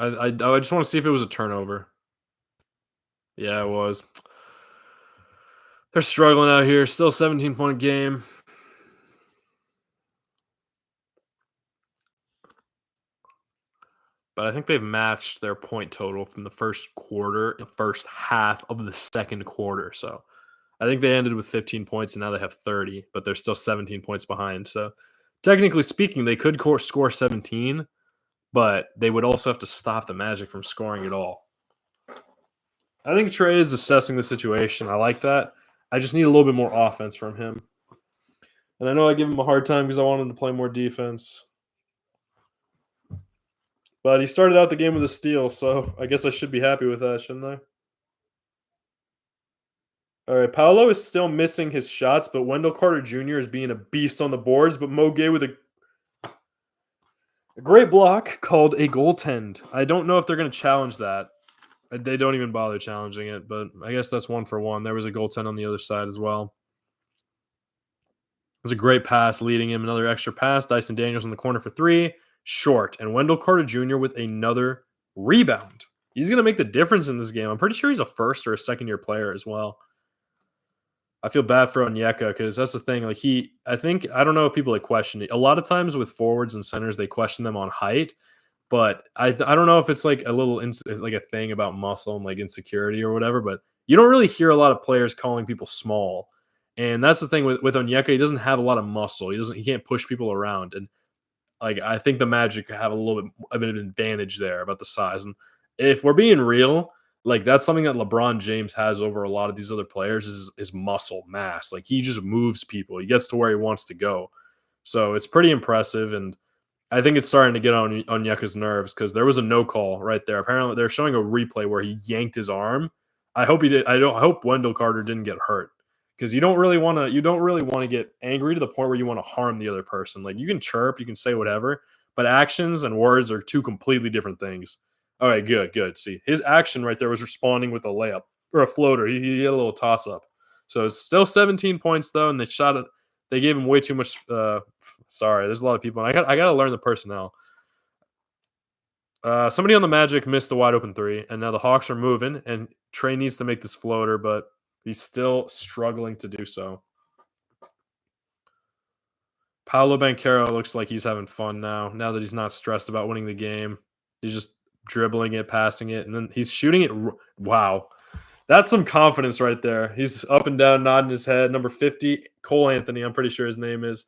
I just want to see if it was a turnover. Yeah, it was. They're struggling out here. Still 17-point game. but I think they've matched their point total from the the first half of the second quarter. So I think they ended with 15 points and now they have 30, but they're still 17 points behind. So technically speaking, they could score 17, but they would also have to stop the Magic from scoring at all. I think Trey is assessing the situation. I like that. I just need a little bit more offense from him. And I know I give him a hard time because I want him to play more defense. But he started out the game with a steal, so I guess I should be happy with that, shouldn't I? All right, Paolo is still missing his shots, but Wendell Carter Jr. is being a beast on the boards. But Mo Gay with a great block called a goaltend. I don't know if they're going to challenge that. They don't even bother challenging it, but I guess that's 1-for-1. There was a goaltend on the other side as well. It was a great pass leading him. Another extra pass. Dyson Daniels in the corner for 3. Short. And Wendell Carter Jr. with another rebound. He's going to make the difference in this game. I'm pretty sure he's a first or a second-year player as well. I feel bad for Onyeka because that's the thing. Like I don't know if people question it. A lot of times with forwards and centers, they question them on height, but I don't know if it's like a little like a thing about muscle and like insecurity or whatever. But you don't really hear a lot of players calling people small, and that's the thing with Onyeka. He doesn't have a lot of muscle. He can't push people around, and like I think the Magic have a little bit of an advantage there about the size. And if we're being real, like that's something that LeBron James has over a lot of these other players is muscle mass. Like he just moves people. He gets to where he wants to go. So it's pretty impressive. And I think it's starting to get on Onyeka's nerves because there was a no call right there. Apparently they're showing a replay where he yanked his arm. I hope he did. I hope Wendell Carter didn't get hurt because you don't really want to get angry to the point where you want to harm the other person. Like you can chirp, you can say whatever, but actions and words are two completely different things. All right, good. See, his action right there was responding with a layup or a floater. He had a little toss up. So it's still 17 points though, and they shot it. They gave him way too much. Sorry, there's a lot of people. I got to learn the personnel. Somebody on the Magic missed the wide open 3, and now the Hawks are moving, and Trey needs to make this floater, but he's still struggling to do so. Paolo Banchero looks like he's having fun now that he's not stressed about winning the game. He's just dribbling it, passing it, and then he's shooting it. Wow. That's some confidence right there. He's up and down, nodding his head. Number 50, Cole Anthony, I'm pretty sure his name is.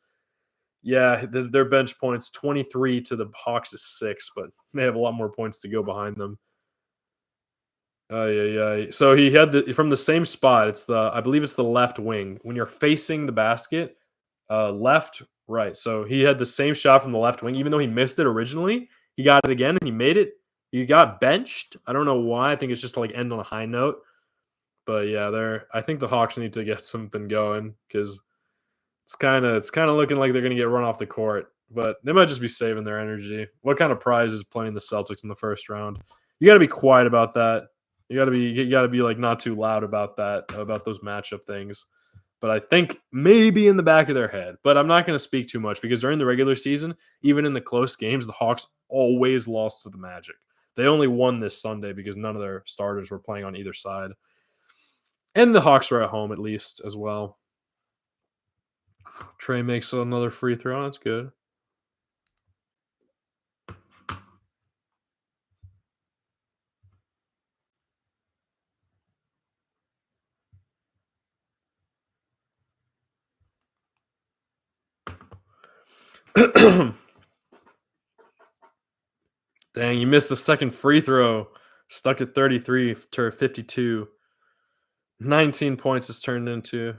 Yeah, their bench points, 23 to the Hawks is 6, but they have a lot more points to go behind them. Yeah. So he had from the same spot. I believe it's the left wing. When you're facing the basket, left, right. So he had the same shot from the left wing, even though he missed it originally. He got it again and he made it. He got benched. I don't know why. I think it's just to like end on a high note. But yeah, I think the Hawks need to get something going because it's kind of looking like they're going to get run off the court. But they might just be saving their energy. What kind of prize is playing the Celtics in the first round? You got to be quiet about that. You got to be like not too loud about those matchup things. But I think maybe in the back of their head. But I'm not going to speak too much because during the regular season, even in the close games, the Hawks always lost to the Magic. They only won this Sunday because none of their starters were playing on either side. And the Hawks were at home at least as well. Trey makes another free throw. That's good. Dang, you missed the second free throw. Stuck at 33 to 52. 19 points is turned into.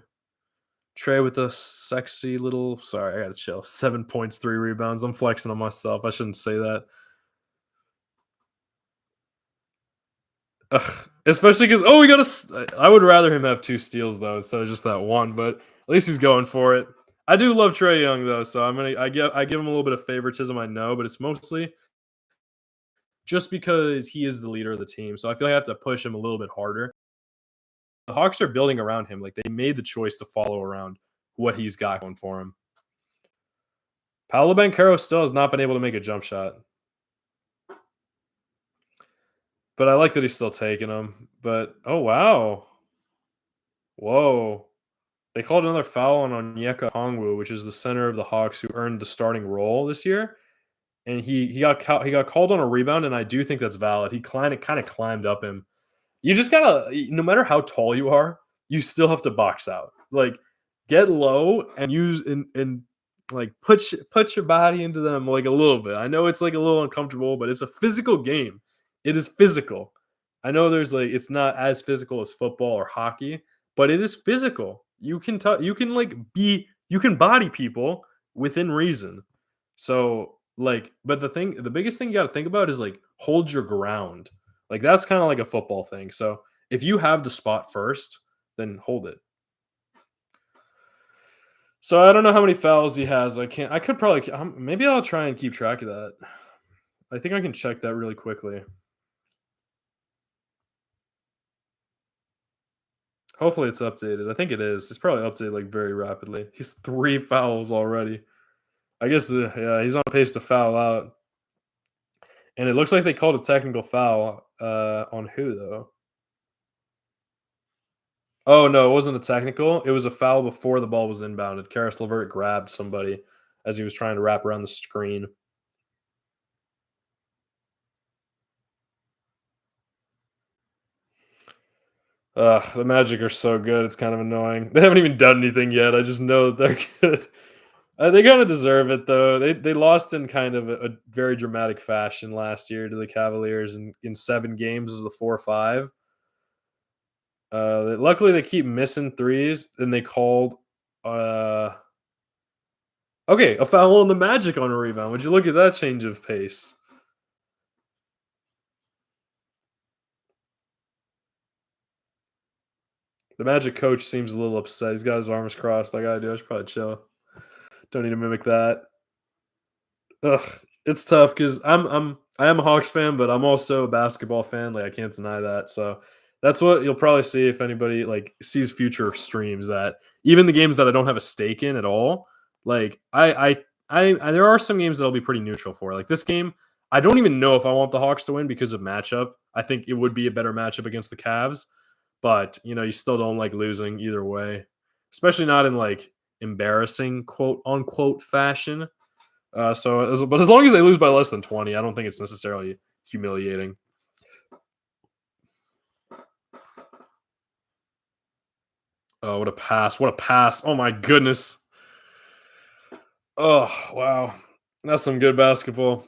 Trey with a sexy little. Sorry, I gotta chill. 7 points, 3 rebounds. I'm flexing on myself. I shouldn't say that. Ugh. Especially because we got a. I would rather him have 2 steals though instead of just that one. But at least he's going for it. I do love Trey Young though, so I give him a little bit of favoritism. I know, but it's mostly just because he is the leader of the team. So I feel like I have to push him a little bit harder. The Hawks are building around him. Like they made the choice to follow around what he's got going for him. Paolo Banchero still has not been able to make a jump shot. But I like that he's still taking them. But, oh, wow. Whoa. They called another foul on Onyeka Okongwu, which is the center of the Hawks who earned the starting role this year. and he got called on a rebound, and I do think that's valid. He kind of climbed up him. You just gotta, no matter how tall you are, you still have to box out. Like, get low and use and like put your body into them like a little bit. I know it's like a little uncomfortable, but it's a physical game. It is physical. I know there's like it's not as physical as football or hockey, but it is physical. You can like be you can body people within reason. So like, but the biggest thing you got to think about is like hold your ground. Like that's kind of like a football thing. So if you have the spot first, then hold it. So I don't know how many fouls he has. I could probably. Maybe I'll try and keep track of that. I think I can check that really quickly. Hopefully it's updated. I think it is. It's probably updated like very rapidly. He's 3 fouls already. I guess yeah, he's on pace to foul out. And it looks like they called a technical foul on who though? Oh no, it wasn't a technical. It was a foul before the ball was inbounded. Karis LeVert grabbed somebody as he was trying to wrap around the screen. Ugh, the Magic are so good. It's kind of annoying. They haven't even done anything yet. I just know they're good. They kind of deserve it though. They lost in kind of a very dramatic fashion last year to the Cavaliers in 7 games of the 4-5. Luckily they keep missing threes. And they called uh okay, a foul on the Magic on a rebound. Would you look at that change of pace? The Magic coach seems a little upset. He's got his arms crossed like I do. I should probably chill. Don't need to mimic that. Ugh, it's tough because I am a Hawks fan, but I'm also a basketball fan. Like I can't deny that. So that's what you'll probably see if anybody like sees future streams that even the games that I don't have a stake in at all. Like there are some games that I'll be pretty neutral for. Like this game, I don't even know if I want the Hawks to win because of matchup. I think it would be a better matchup against the Cavs, but you still don't like losing either way, especially not in like embarrassing quote unquote fashion. But as long as they lose by less than 20, I don't think it's necessarily humiliating. Oh, what a pass! What a pass! Oh my goodness! Oh wow, that's some good basketball.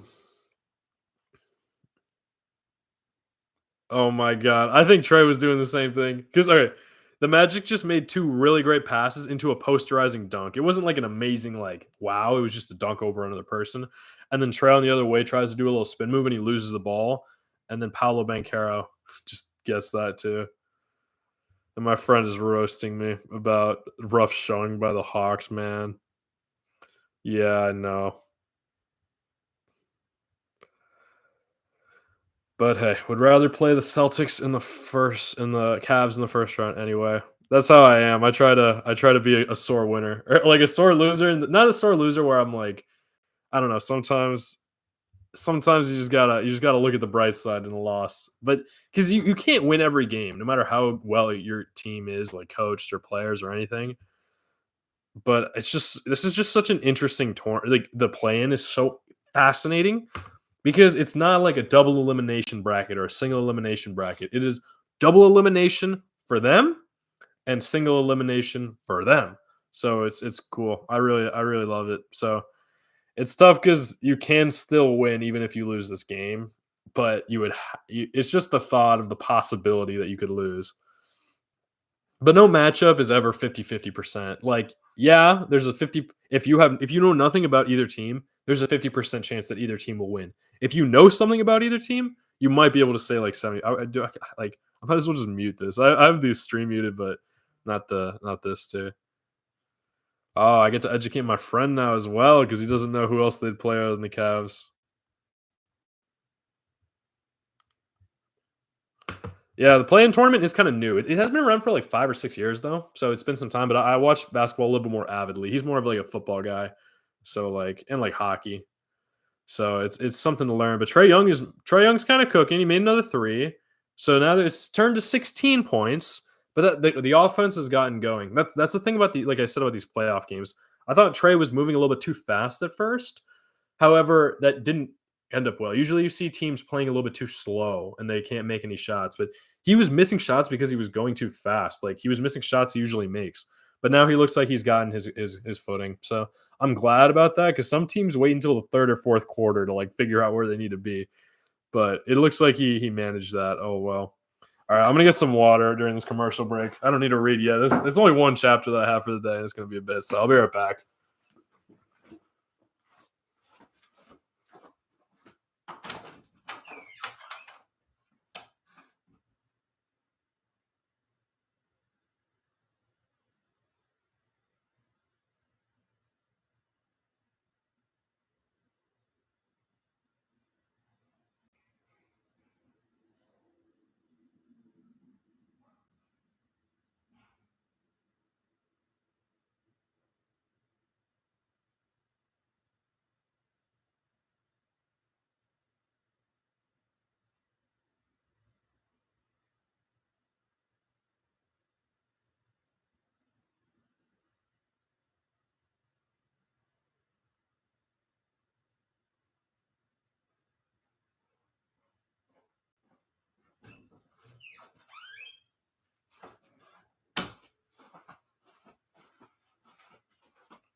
Oh my god, I think Trey was doing the same thing because okay, the Magic just made 2 really great passes into a posterizing dunk. It wasn't like an amazing like wow, it was just a dunk over another person, and then Trey on the other way tries to do a little spin move and he loses the ball, and then Paolo Banchero just gets that too. And my friend is roasting me about rough showing by the Hawks, man. Yeah, I know. But hey, would rather play the Celtics in the Cavs in the first round anyway. That's how I am. I try to be a sore winner. Or like a sore loser, and not a sore loser where I'm like, I don't know, sometimes you just gotta look at the bright side in the loss. But because you can't win every game, no matter how well your team is, like coached or players or anything. But this is just such an interesting tournament. Like the play-in is so fascinating because it's not like a double elimination bracket or a single elimination bracket. It is double elimination for them and single elimination for them. So it's cool. I really love it. So it's tough because you can still win even if you lose this game, but it's just the thought of the possibility that you could lose. But no matchup is ever 50-50%. Like, yeah, there's a 50 if you know nothing about either team, there's a 50% chance that either team will win. If you know something about either team, you might be able to say like 70. Like I might as well just mute this. I have the stream muted, but not this too. Oh, I get to educate my friend now as well because he doesn't know who else they'd play other than the Cavs. Yeah, the play-in tournament is kind of new. It has been around for like 5 or 6 years though, so it's been some time. But I watch basketball a little bit more avidly. He's more of like a football guy, so like and like hockey. So it's something to learn. But Trey Young's kind of cooking. He made another three, so now that it's turned to 16 points. But the offense has gotten going. That's the thing about the like I said about these playoff games. I thought Trey was moving a little bit too fast at first. However, that didn't end up well. Usually you see teams playing a little bit too slow and they can't make any shots, but he was missing shots because he was going too fast. Like he was missing shots he usually makes. But now he looks like he's gotten his footing. So I'm glad about that because some teams wait until the third or fourth quarter to like figure out where they need to be. But it looks like he managed that. Oh well. All right, I'm gonna get some water during this commercial break. I don't need to read yet. There's only one chapter that I have for the day. And it's gonna be a bit, so I'll be right back.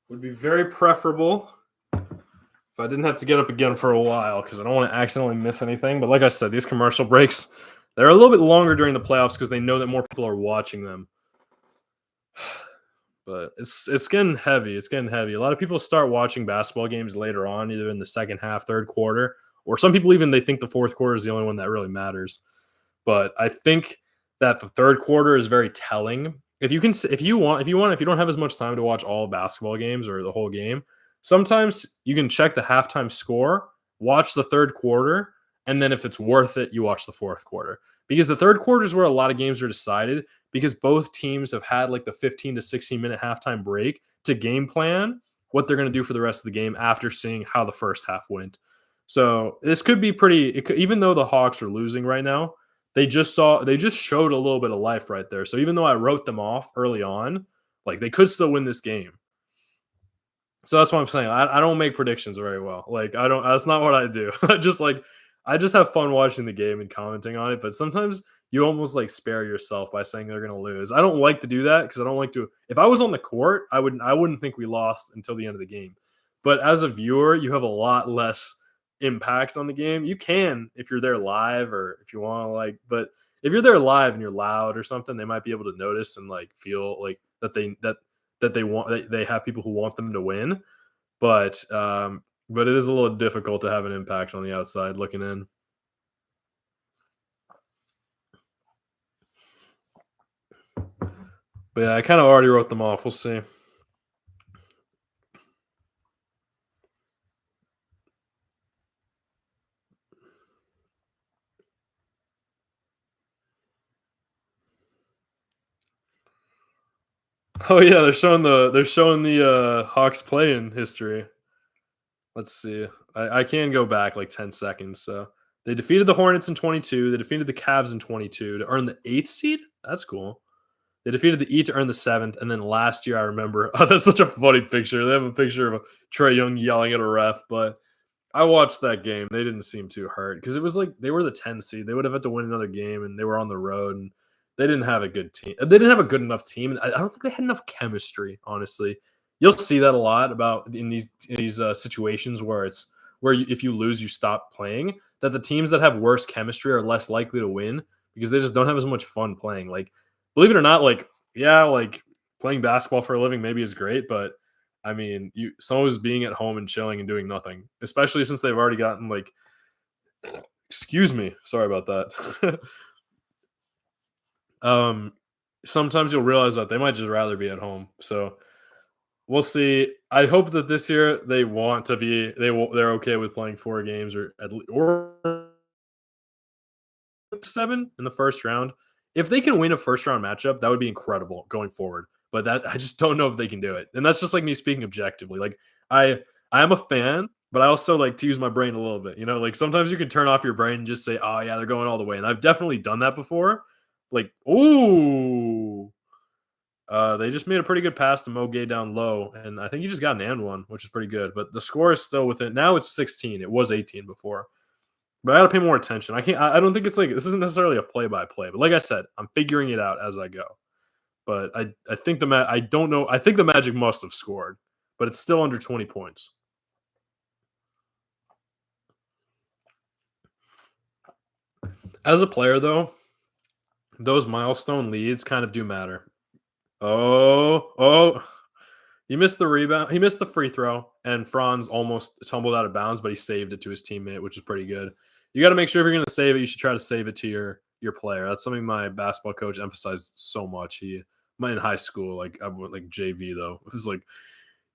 Would be very preferable if I didn't have to get up again for a while because I don't want to accidentally miss anything. But like I said, these commercial breaks, they're a little bit longer during the playoffs because they know that more people are watching them. But it's getting heavy. It's getting heavy. A lot of people start watching basketball games later on, either in the second half, third quarter, or some people even they think the fourth quarter is the only one that really matters. But I think that the third quarter is very telling. If you don't have as much time to watch all basketball games or the whole game, sometimes you can check the halftime score, watch the third quarter, and then if it's worth it, you watch the fourth quarter. Because the third quarter is where a lot of games are decided because both teams have had like the 15 to 16 minute halftime break to game plan what they're going to do for the rest of the game after seeing how the first half went. So this could be even though the Hawks are losing right now, they just showed a little bit of life right there. So even though I wrote them off early on, like they could still win this game. So that's what I'm saying. I don't make predictions very well. Like I don't. That's not what I do. I just have fun watching the game and commenting on it. But sometimes you almost like spare yourself by saying they're going to lose. I don't like to do that because I don't like to. If I was on the court, I wouldn't think we lost until the end of the game. But as a viewer, you have a lot less impact on the game. You can if you're there live or if you want to like. But if you're there live and you're loud or something, they might be able to notice and like feel like that they have people who want them to win, but it is a little difficult to have an impact on the outside looking in. But yeah, I kind of already wrote them off. We'll see. Oh yeah, they're showing the Hawks play in history. Let's see. I can go back like 10 seconds. So they defeated the Hornets in 22. They defeated the Cavs in 22 to earn the eighth seed. That's cool. They defeated the E to earn the seventh, and then last year I remember. Oh, that's such a funny picture. They have a picture of Trey Young yelling at a ref, but I watched that game. They didn't seem too hurt because it was like they were the 10 seed. They would have had to win another game, and they were on the road, and they didn't have a good team. They didn't have a good enough team. And I don't think they had enough chemistry. Honestly, you'll see that a lot about in these situations where if you lose, you stop playing. That the teams that have worse chemistry are less likely to win because they just don't have as much fun playing. Like, believe it or not, like yeah, like playing basketball for a living maybe is great, but I mean, someone was being at home and chilling and doing nothing, especially since they've already gotten like, excuse me, sorry about that. um, Sometimes you'll realize that they might just rather be at home. So we'll see. I hope that this year they want to be they're okay with playing 4 games or 7 in the first round. If they can win a first round matchup, that would be incredible going forward. But that I just don't know if they can do it. And that's just like me speaking objectively. Like I I am a fan, but I also like to use my brain a little bit. You know, like sometimes you can turn off your brain and just say, "Oh yeah, they're going all the way." And I've definitely done that before. Like, ooh, They just made a pretty good pass to Mo Gay down low, and I think he just got an and one, which is pretty good. But the score is still within. Now it's 16. It was 18 before. But I gotta pay more attention. I can't. I don't think it's like this isn't necessarily a play by play. But like I said, I'm figuring it out as I go. But I think I don't know. I think the Magic must have scored, but it's still under 20 points. As a player, though, those milestone leads kind of do matter. Oh, he missed the rebound. He missed the free throw, and Franz almost tumbled out of bounds, but he saved it to his teammate, which is pretty good. You got to make sure if you're going to save it, you should try to save it to your player. That's something my basketball coach emphasized so much. He in high school, like I went like JV though, it was like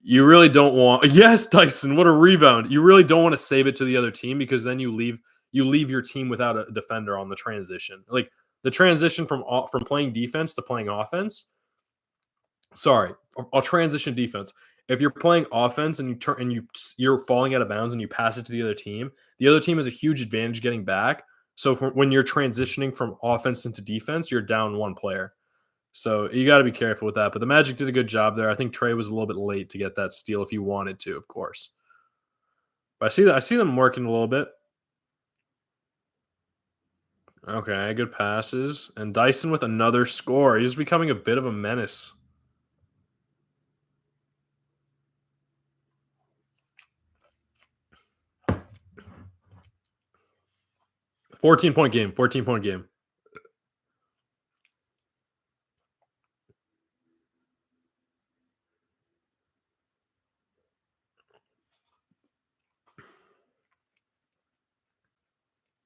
you really don't want. Yes, Dyson, what a rebound! You really don't want to save it to the other team because then you leave your team without a defender on the transition. Like the transition from playing defense to playing offense. Sorry, I'll transition defense. If you're playing offense and you're falling out of bounds and you pass it to the other team has a huge advantage getting back. So when you're transitioning from offense into defense, you're down one player. So you got to be careful with that. But the Magic did a good job there. I think Trey was a little bit late to get that steal if he wanted to, of course. But I see them working a little bit. Okay, good passes. And Dyson with another score. He's becoming a bit of a menace. 14-point game. 14-point game.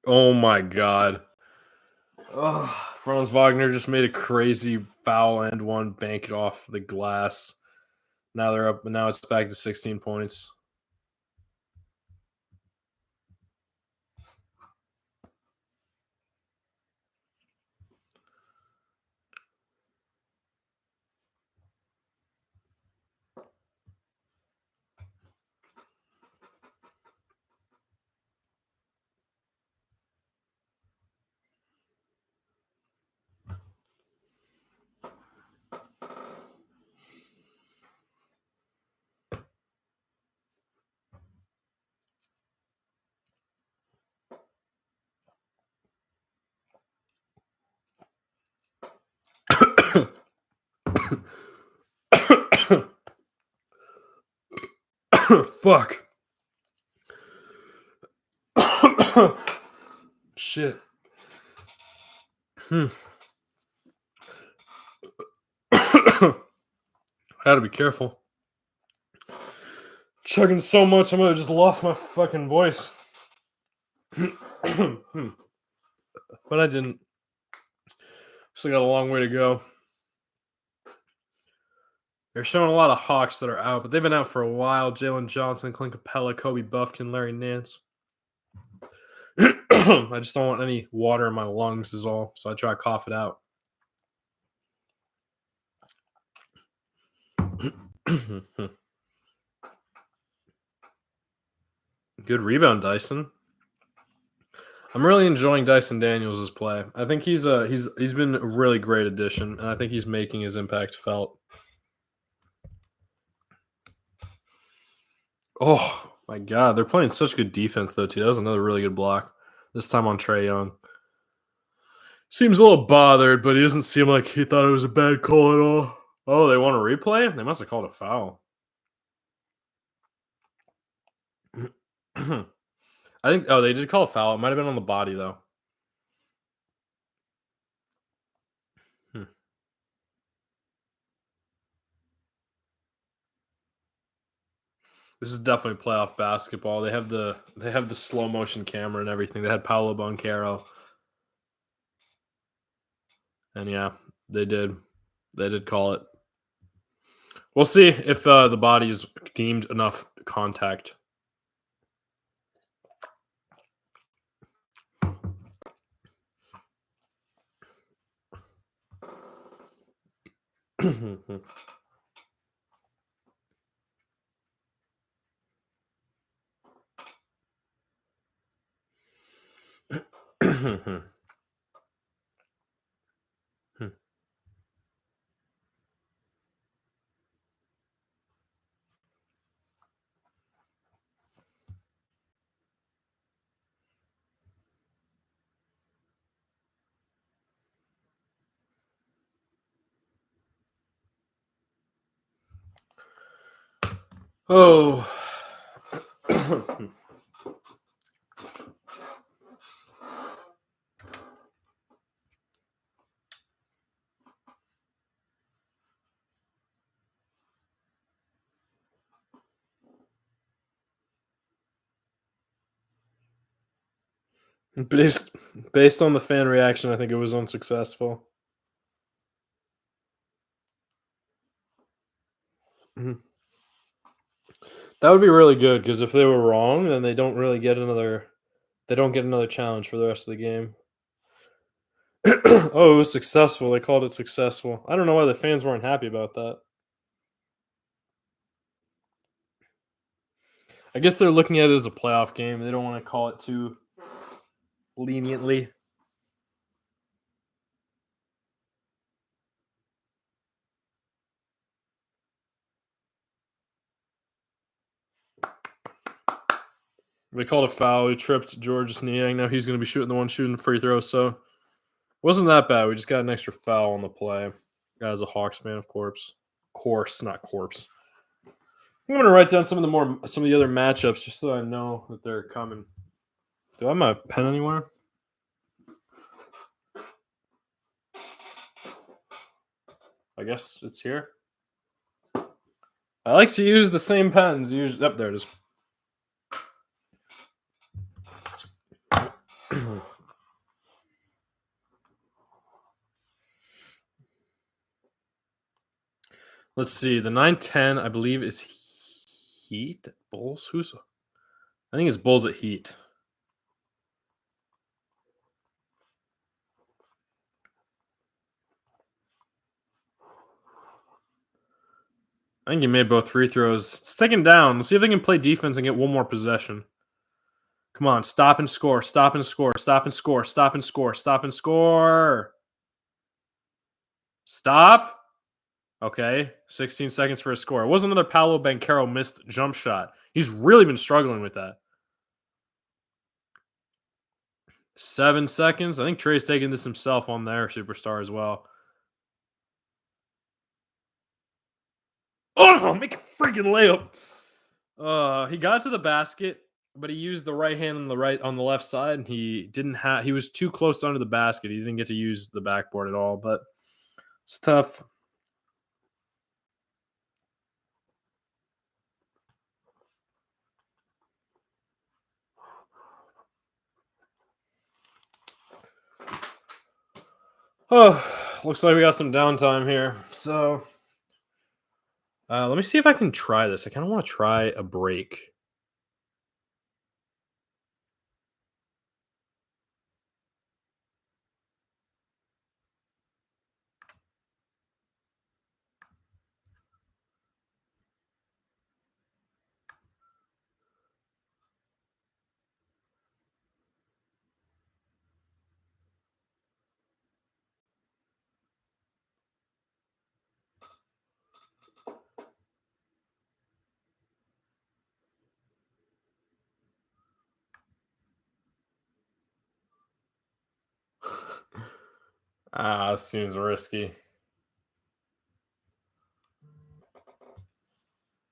Oh my god. Oh, Franz Wagner just made a crazy foul and one, bank it off the glass. Now they're up. Now it's back to 16 points. Fuck. Shit. I had to be careful. Chugging so much, I might have just lost my fucking voice. But I didn't. Still got a long way to go. They're showing a lot of Hawks that are out, but they've been out for a while. Jalen Johnson, Clint Capella, Kobe Buffkin, Larry Nance. I just don't want any water in my lungs is all, so I try to cough it out. Good rebound, Dyson. I'm really enjoying Dyson Daniels' play. I think he's been a really great addition, and I think he's making his impact felt. Oh my god, they're playing such good defense though too. That was another really good block. This time on Trae Young. Seems a little bothered, but he doesn't seem like he thought it was a bad call at all. Oh, they want to replay? They must have called a foul. I think. Oh, they did call a foul. It might have been on the body though. This is definitely playoff basketball. They have the slow motion camera and everything. They had Paolo Banchero, and yeah, they did call it. We'll see if the body's deemed enough contact. Oh. Based based on the fan reaction, I think it was unsuccessful. Mhm. That would be really good because if they were wrong, then they don't get another challenge for the rest of the game. Oh, it was successful. They called it successful. I don't know why the fans weren't happy about that. I guess they're looking at it as a playoff game. They don't want to call it too leniently. They called a foul. He tripped George's knee. Now he's going to be shooting the one shooting free throw. So wasn't that bad. We just got an extra foul on the play. As a Hawks fan, of course, not corpse. I'm going to write down some of the other matchups just so I know that they're coming. Do I have my pen anywhere? I guess it's here. I like to use the same pens. Usually, up there it is. Let's see. The 9-10, I believe, is Heat. Bulls. I think it's Bulls at Heat. I think he made both free throws. It's taken down. Let's see if they can play defense and get one more possession. Come on, stop and score, stop and score, stop and score, stop and score, stop and score. Stop. Okay, 16 seconds for a score. It was another Paolo Banchero missed jump shot. He's really been struggling with that. 7 seconds. I think Trey's taking this himself on their superstar as well. Oh, make a freaking layup. He got to the basket, but he used the right hand on the left side, and he was too close under the basket. He didn't get to use the backboard at all, but it's tough. Oh, looks like we got some downtime here. So let me see if I can try this. I kind of want to try a break. It seems risky.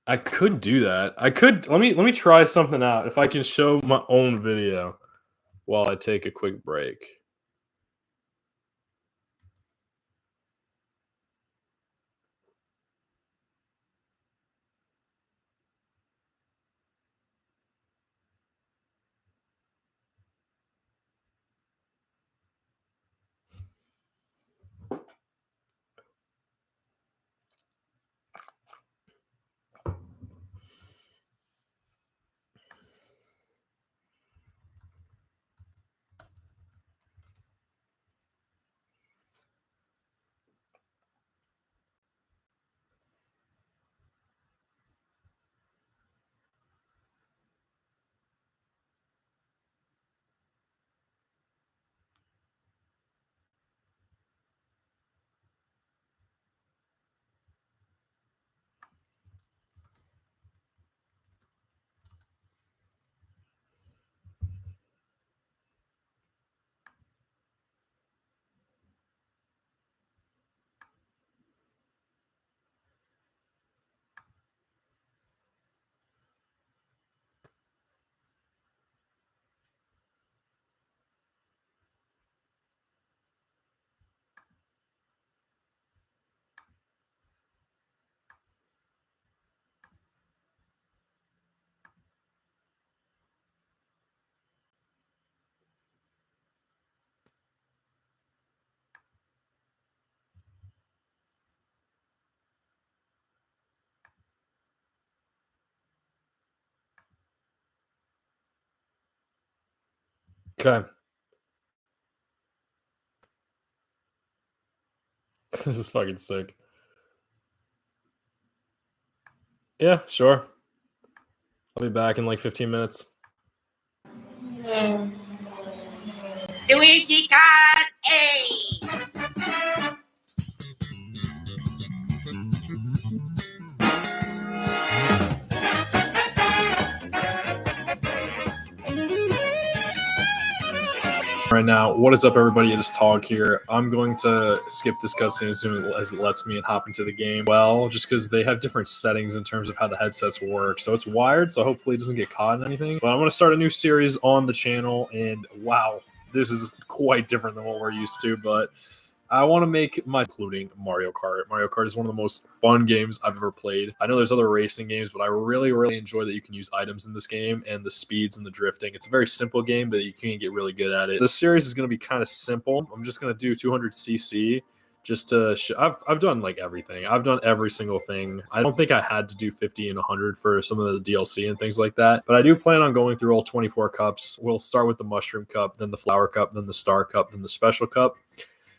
I could do that. Let me try something out. If I can show my own video while I take a quick break. Okay. This is fucking sick. Yeah, sure. I'll be back in like 15 minutes. Luigi got A. Right now, what is up, everybody? It is Tog here. I'm going to skip this cutscene as soon as it lets me and hop into the game. Well, just because they have different settings in terms of how the headsets work. So it's wired, so hopefully it doesn't get caught in anything. But I'm going to start a new series on the channel, and wow, this is quite different than what we're used to, but I want to make my including Mario Kart. Mario Kart is one of the most fun games I've ever played. I know there's other racing games, but I really, really enjoy that you can use items in this game and the speeds and the drifting. It's a very simple game, but you can get really good at it. This series is going to be kind of simple. I'm just going to do 200cc just to I've done like everything. I've done every single thing. I don't think I had to do 50 and 100 for some of the DLC and things like that, but I do plan on going through all 24 cups. We'll start with the Mushroom Cup, then the Flower Cup, then the Star Cup, then the Special Cup,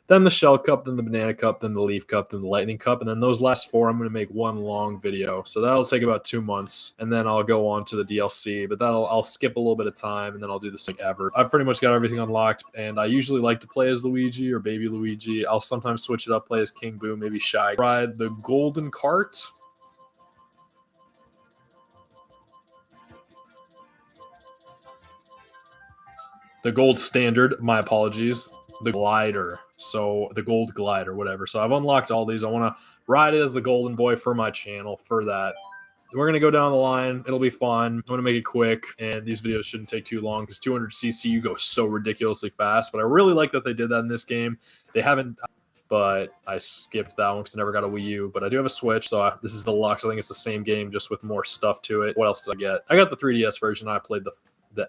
then the Shell Cup, then the Banana Cup, then the Leaf Cup, then the Lightning Cup, and then those last four, I'm going to make one long video. So that'll take about 2 months, and then I'll go on to the DLC, but I'll skip a little bit of time, and then I'll do this like ever. I've pretty much got everything unlocked, and I usually like to play as Luigi or Baby Luigi. I'll sometimes switch it up, play as King Boo, maybe Shy. Ride the Golden Cart. The Gold Standard, my apologies. The glider, so the gold glider, whatever. So I've unlocked all these. I want to ride it as the golden boy for my channel for that. We're gonna go down the line. It'll be fun. I'm gonna make it quick, and these videos shouldn't take too long because 200cc you go so ridiculously fast. But I really like that they did that in this game. They haven't, but I skipped that one because I never got a Wii U. But I do have a Switch, so this is deluxe. I think it's the same game just with more stuff to it. What else did I get? I got the 3DS version. I played the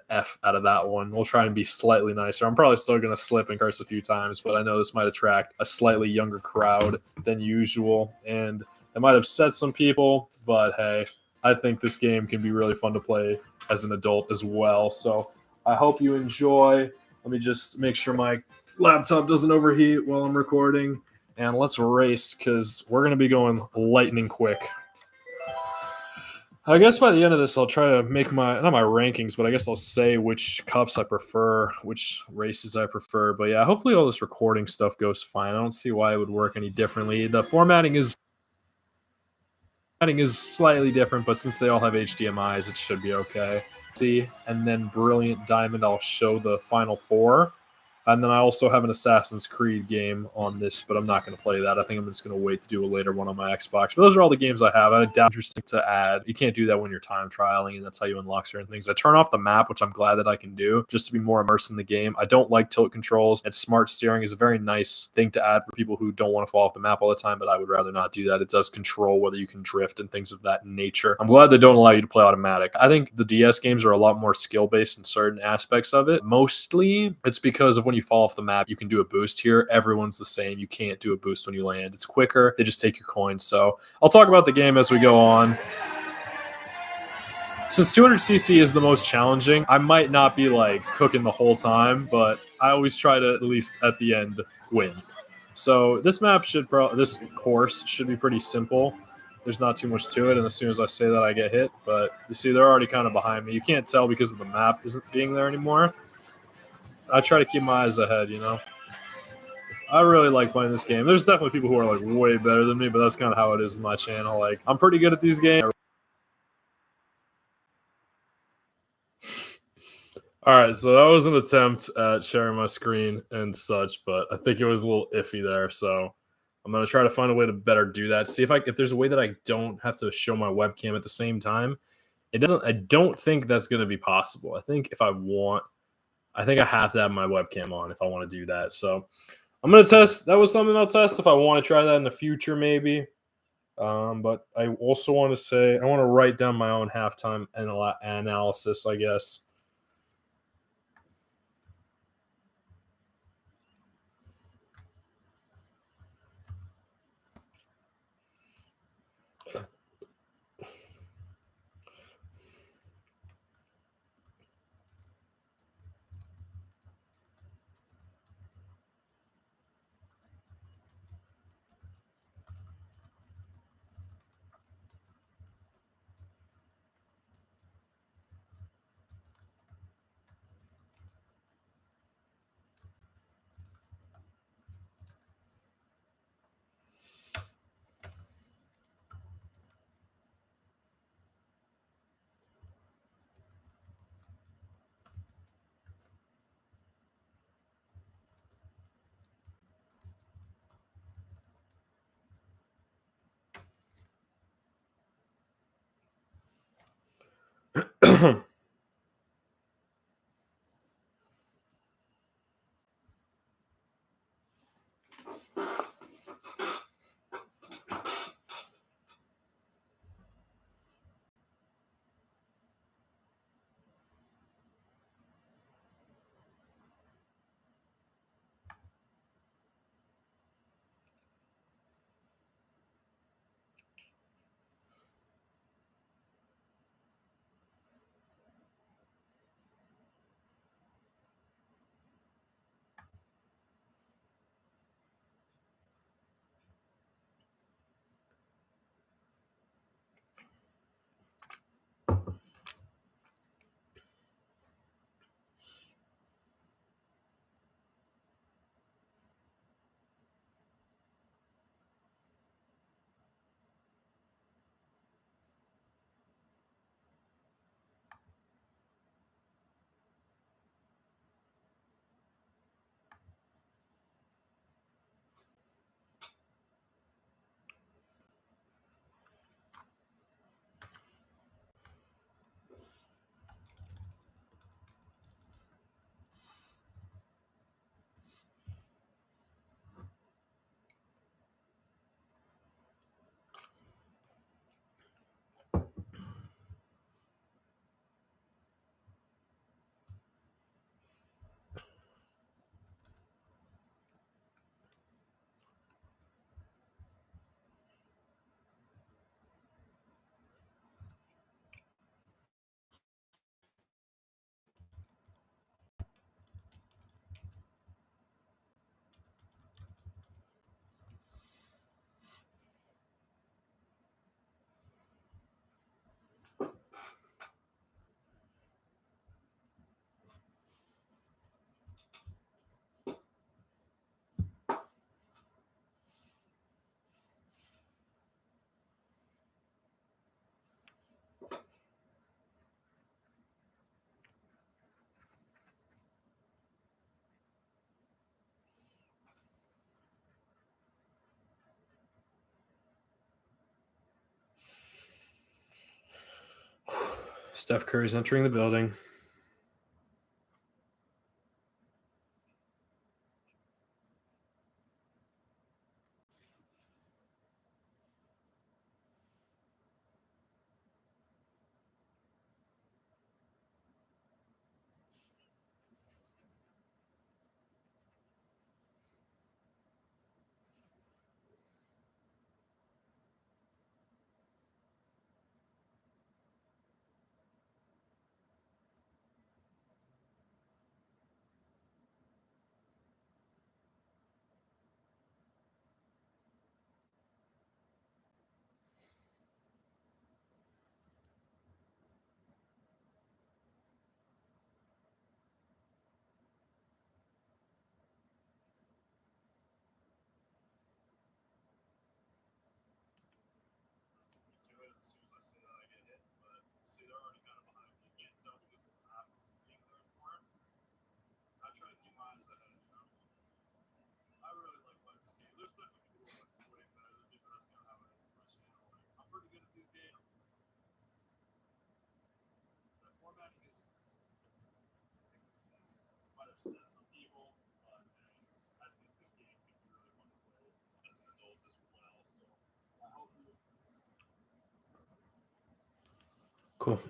F out of that one. We'll try and be slightly nicer. I'm probably still going to slip and curse a few times, but I know this might attract a slightly younger crowd than usual, and it might upset some people, but hey, I think this game can be really fun to play as an adult as well. So I hope you enjoy. Let me just make sure my laptop doesn't overheat while I'm recording, and let's race because we're going to be going lightning quick. I guess by the end of this, I'll try to make not my rankings, but I guess I'll say which cups I prefer, which races I prefer. But yeah, hopefully all this recording stuff goes fine. I don't see why it would work any differently. The formatting is slightly different, but since they all have HDMIs, it should be okay. See, and then Brilliant Diamond, I'll show the final four. And then I also have an Assassin's Creed game on this, but I'm not going to play that. I think I'm just going to wait to do a later one on my Xbox. But those are all the games I have. I doubt interesting to add. You can't do that when you're time trialing, and that's how you unlock certain things. I turn off the map, which I'm glad that I can do, just to be more immersed in the game. I don't like tilt controls, and smart steering is a very nice thing to add for people who don't want to fall off the map all the time, but I would rather not do that. It does control whether you can drift and things of that nature. I'm glad they don't allow you to play automatic. I think the DS games are a lot more skill-based in certain aspects of it. Mostly, it's because of when you fall off the map, you can do a boost here. Everyone's the same. You can't do a boost when you land. It's quicker. They just take your coins. So I'll talk about the game as we go on. Since 200cc is the most challenging, I might not be like cooking the whole time, but I always try to at least at the end win. So this map this course should be pretty simple. There's not too much to it, and as soon as I say that, I get hit. But you see, they're already kind of behind me. You can't tell because of the map isn't being there anymore. I try to keep my eyes ahead, you know. I really like playing this game. There's definitely people who are like way better than me, but that's kind of how it is in my channel. Like, I'm pretty good at these games. All right, so that was an attempt at sharing my screen and such, but I think it was a little iffy there. So I'm gonna try to find a way to better do that. See if there's a way that I don't have to show my webcam at the same time. I don't think that's gonna be possible. I think I have to have my webcam on if I want to do that. So I'm going to test. That was something I'll test if I want to try that in the future, maybe. But I also want to say I want to write down my own halftime analysis, I guess. Steph Curry's entering the building. Cool.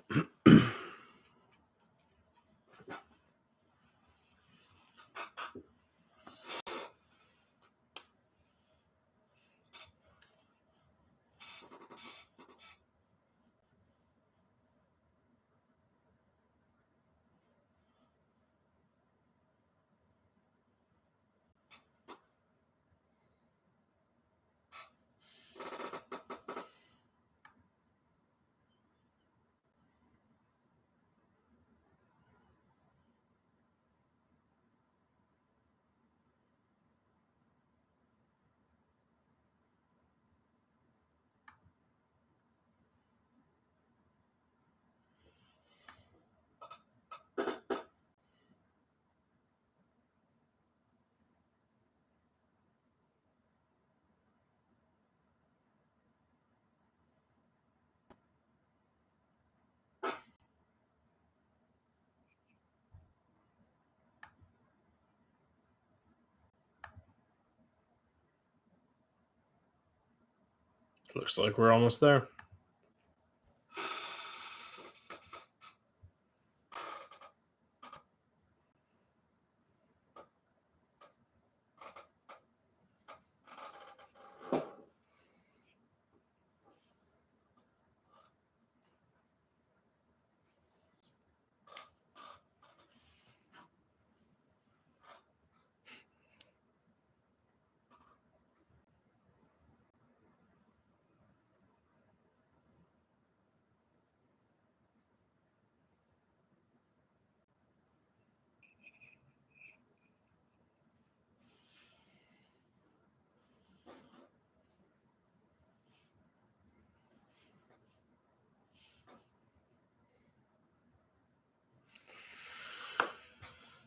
Looks like we're almost there.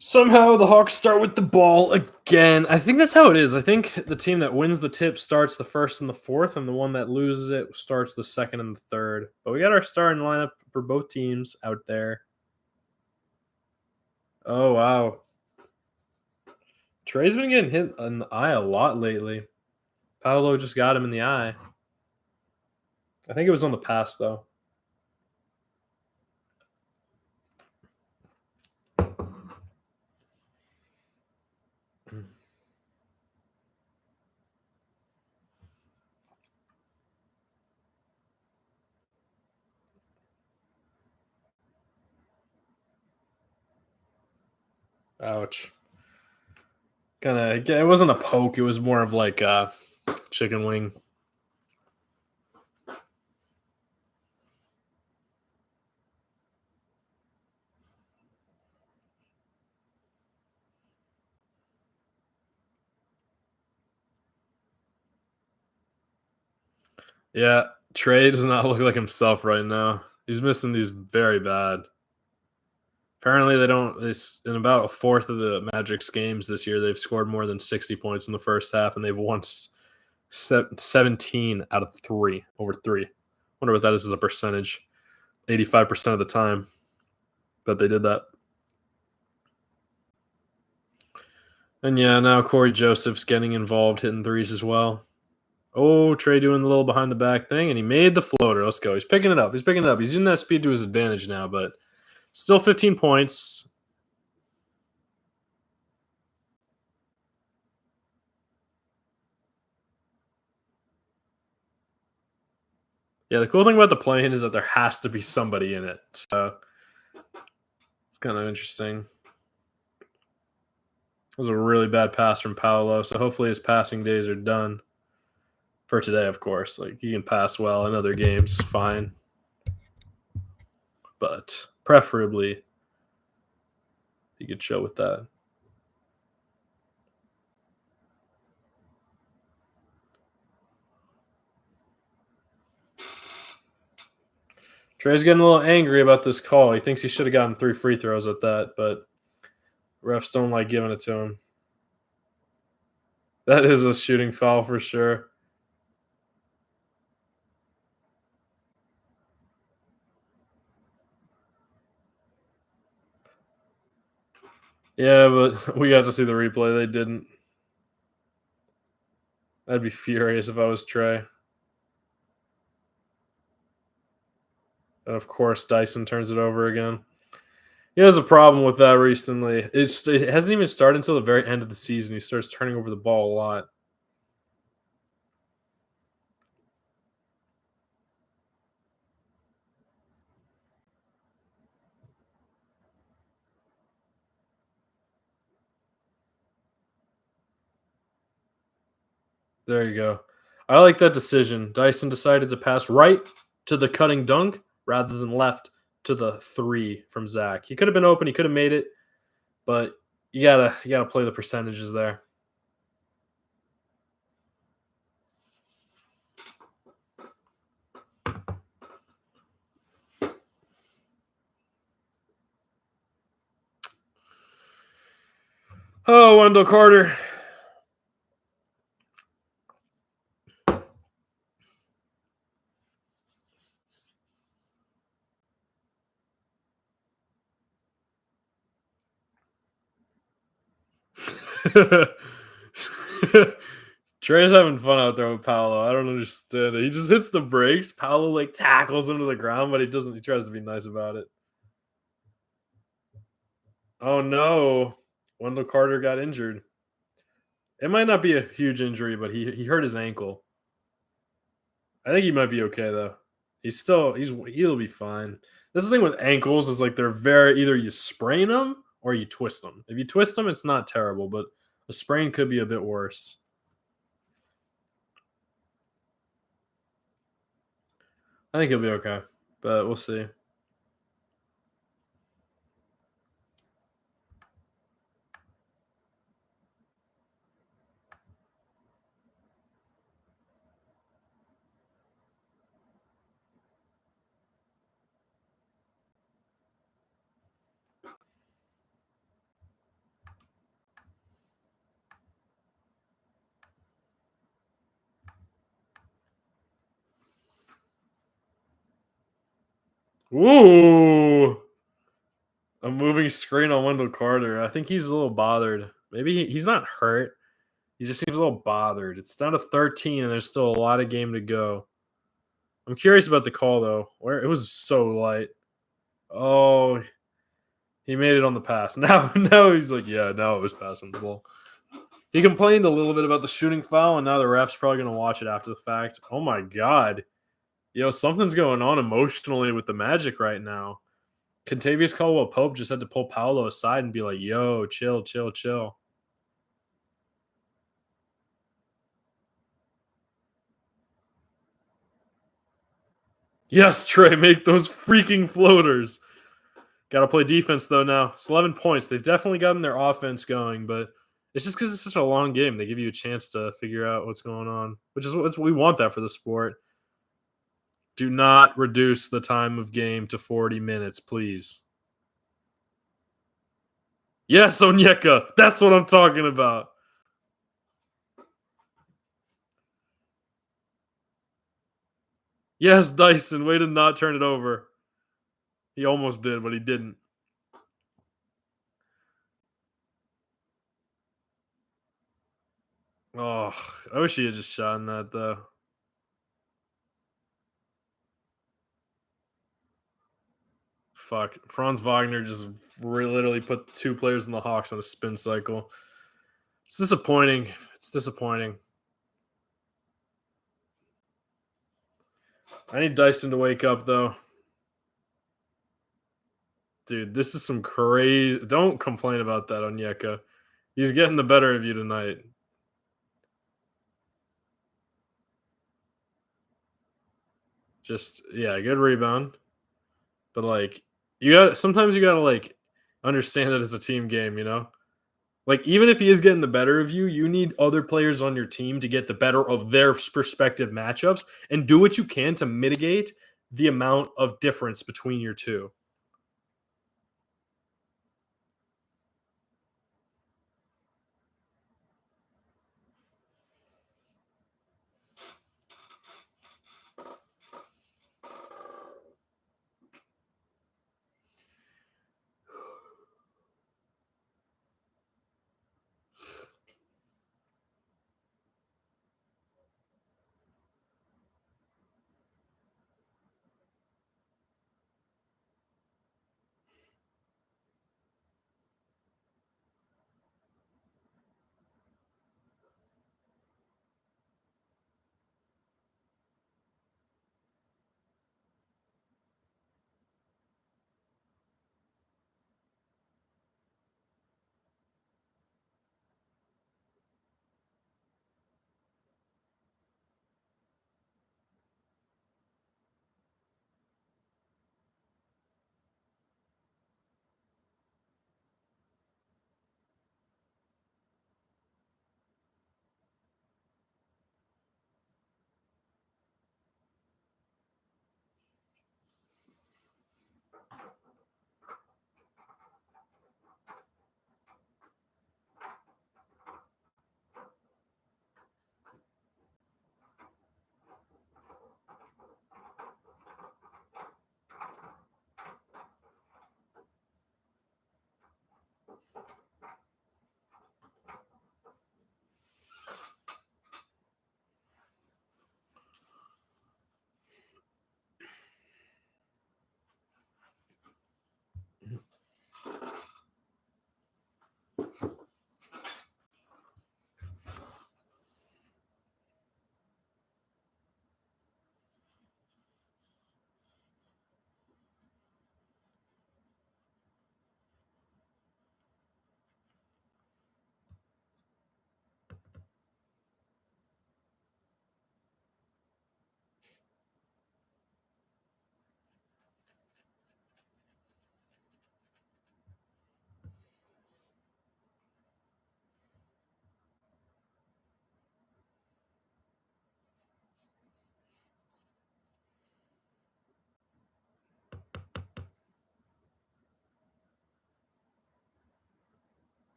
Somehow the Hawks start with the ball again. I think that's how it is. I think the team that wins the tip starts the first and the fourth, and the one that loses it starts the second and the third. But we got our starting lineup for both teams out there. Oh, wow. Trey's been getting hit in the eye a lot lately. Paolo just got him in the eye. I think it was on the pass, though. Ouch. It wasn't a poke. It was more of like a chicken wing. Yeah, Trey does not look like himself right now. He's missing these very bad. Apparently, in about a fourth of the Magic's games this year, they've scored more than 60 points in the first half, and they've won 17 out of 3, over 3. Wonder what that is as a percentage. 85% of the time that they did that. And yeah, now Corey Joseph's getting involved, hitting threes as well. Oh, Trey doing the little behind the back thing, and he made the floater. Let's go. He's picking it up. He's using that speed to his advantage now, but still 15 points. Yeah, the cool thing about the play-in is that there has to be somebody in it. So it's kind of interesting. It was a really bad pass from Paolo, so hopefully his passing days are done for today, of course. Like, he can pass well in other games, fine. But preferably he could show with that. Trey's getting a little angry about this call. He thinks he should have gotten 3 free throws at that, but refs don't like giving it to him. That is a shooting foul for sure. Yeah, but we got to see the replay. They didn't. I'd be furious if I was Trey. And of course, Dyson turns it over again. He has a problem with that recently. It hasn't even started until the very end of the season. He starts turning over the ball a lot. There you go. I like that decision. Dyson decided to pass right to the cutting dunk rather than left to the 3 from Zach. He could have been open. He could have made it, but you gotta play the percentages there. Oh, Wendell Carter. Trey's having fun out there with Paolo. I don't understand it. He just hits the brakes. Paolo like tackles him to the ground, but he doesn't. He tries to be nice about it. Oh no, Wendell Carter got injured. It might not be a huge injury, but he hurt his ankle. I think he might be okay though. He'll be fine. This is the thing with ankles is like they're very either you sprain them or you twist them. If you twist them, it's not terrible, but a sprain could be a bit worse. I think he'll be okay, but we'll see. Ooh, a moving screen on Wendell Carter. I think he's a little bothered. Maybe he's not hurt. He just seems a little bothered. It's down to 13, and there's still a lot of game to go. I'm curious about the call though. Where it was so light. Oh, he made it on the pass. Now he's like, yeah, now it was passing the ball. He complained a little bit about the shooting foul, and now the ref's probably going to watch it after the fact. Oh my god. Yo, something's going on emotionally with the Magic right now. Contavious Caldwell-Pope just had to pull Paolo aside and be like, yo, chill, chill, chill. Yes, Trey, make those freaking floaters. Got to play defense, though, now. It's 11 points. They've definitely gotten their offense going, but it's just because it's such a long game. They give you a chance to figure out what's going on, which is what we want that for the sport. Do not reduce the time of game to 40 minutes, please. Yes, Onyeka. That's what I'm talking about. Yes, Dyson. Way to not turn it over. He almost did, but he didn't. Oh, I wish he had just shot in that, though. Fuck. Franz Wagner just literally put two players in the Hawks on a spin cycle. It's disappointing. It's disappointing. I need Dyson to wake up, though. Dude, this is some crazy. Don't complain about that, Onyeka. He's getting the better of you tonight. Just, yeah, good rebound. But, like, sometimes you got to, like, understand that it's a team game, you know? Like, even if he is getting the better of you, you need other players on your team to get the better of their prospective matchups and do what you can to mitigate the amount of difference between your two.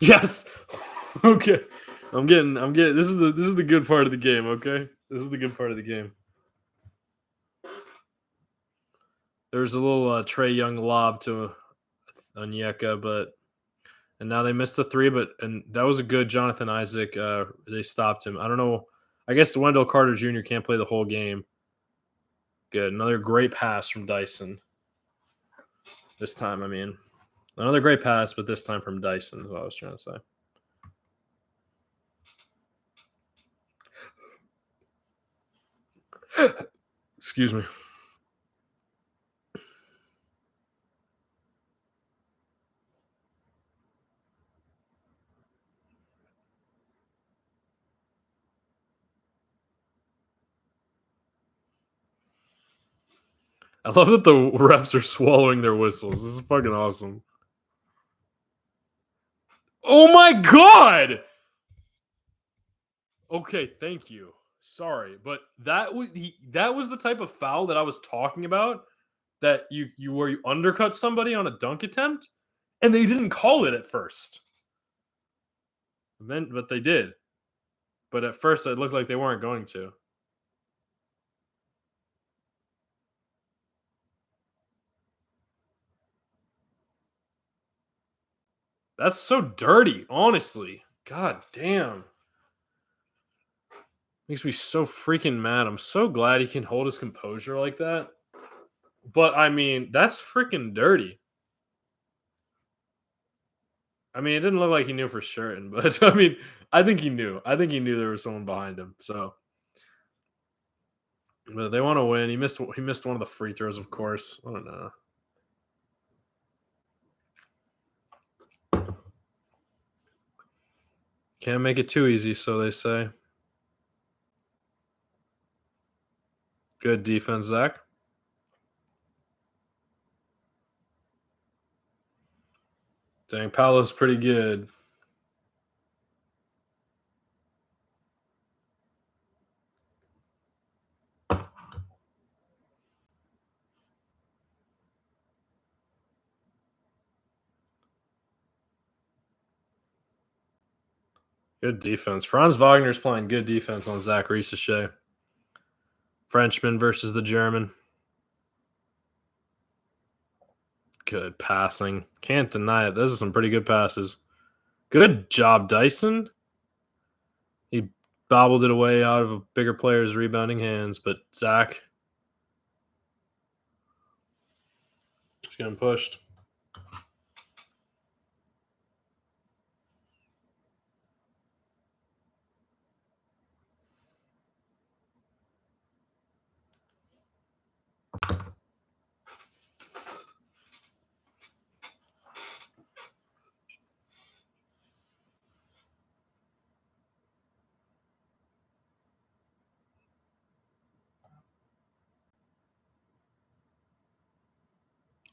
Yes. Okay. I'm getting this is the good part of the game, okay? This is the good part of the game. There's a little Trey Young lob to Onyeka, and now they missed a three, and that was a good Jonathan Isaac. They stopped him. I don't know. I guess Wendell Carter Jr. can't play the whole game. Good. Another great pass from Dyson. This time, I mean. Another great pass, but this time from Dyson is what I was trying to say. Excuse me. I love that the refs are swallowing their whistles. This is fucking awesome. Oh my god! Okay, thank you. Sorry, but that was the type of foul that I was talking about. That where you undercut somebody on a dunk attempt, and they didn't call it at first. But they did. But at first, it looked like they weren't going to. That's so dirty, honestly. God damn. Makes me so freaking mad. I'm so glad he can hold his composure like that. But I mean, that's freaking dirty. I mean, it didn't look like he knew for certain, but I mean, I think he knew. I think he knew there was someone behind him. So, but they want to win. He missed one of the free throws, of course. I don't know. Can't make it too easy, so they say. Good defense, Zach. Dang, Paolo's pretty good. Good defense. Franz Wagner's playing good defense on Zach Risache. Frenchman versus the German. Good passing. Can't deny it. Those are some pretty good passes. Good job, Dyson. He bobbled it away out of a bigger player's rebounding hands, but Zach is getting pushed.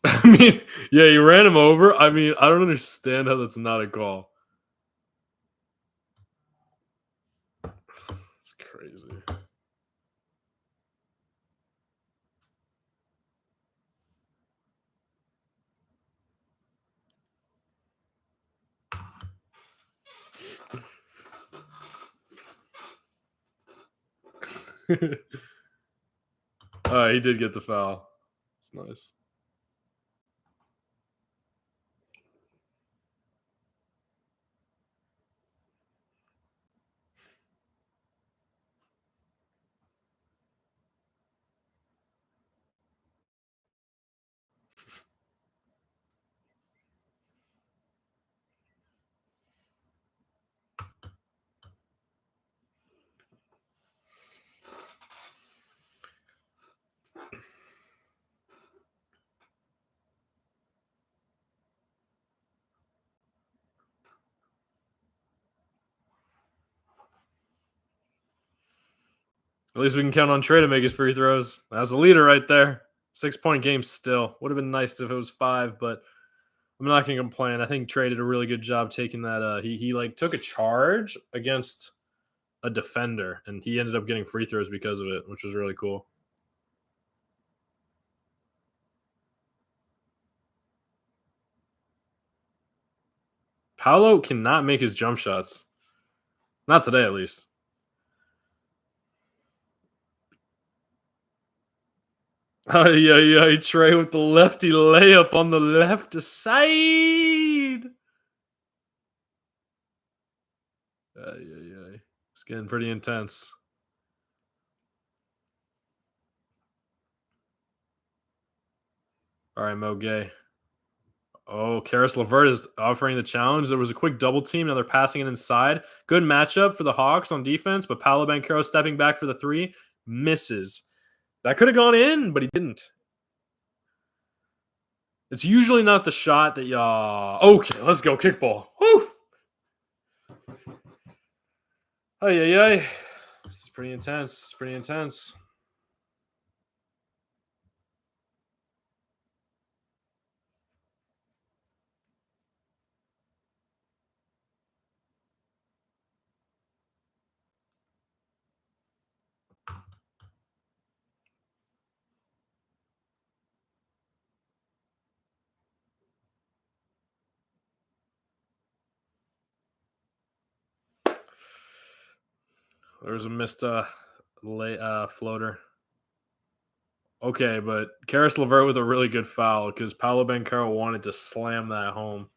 I mean, yeah, he ran him over. I mean, I don't understand how that's not a call. It's crazy. He did get the foul. It's nice. At least we can count on Trey to make his free throws. As a leader right there. 6-point game still. Would have been nice if it was 5, but I'm not going to complain. I think Trey did a really good job taking that. He like took a charge against a defender, and he ended up getting free throws because of it, which was really cool. Paolo cannot make his jump shots. Not today, at least. Yeah, Trey with the lefty layup on the left side. Yeah. It's getting pretty intense. All right, Mo Gay. Oh, Karis LeVert is offering the challenge. There was a quick double team. Now they're passing it inside. Good matchup for the Hawks on defense, but Paolo Banchero stepping back for the three. Misses. That could have gone in, but he didn't. It's usually not the shot that y'all. Okay, let's go. Kickball. Woo! Ay. This is pretty intense. There's a missed floater. Okay, but Karis LeVert with a really good foul because Paolo Banchero wanted to slam that home.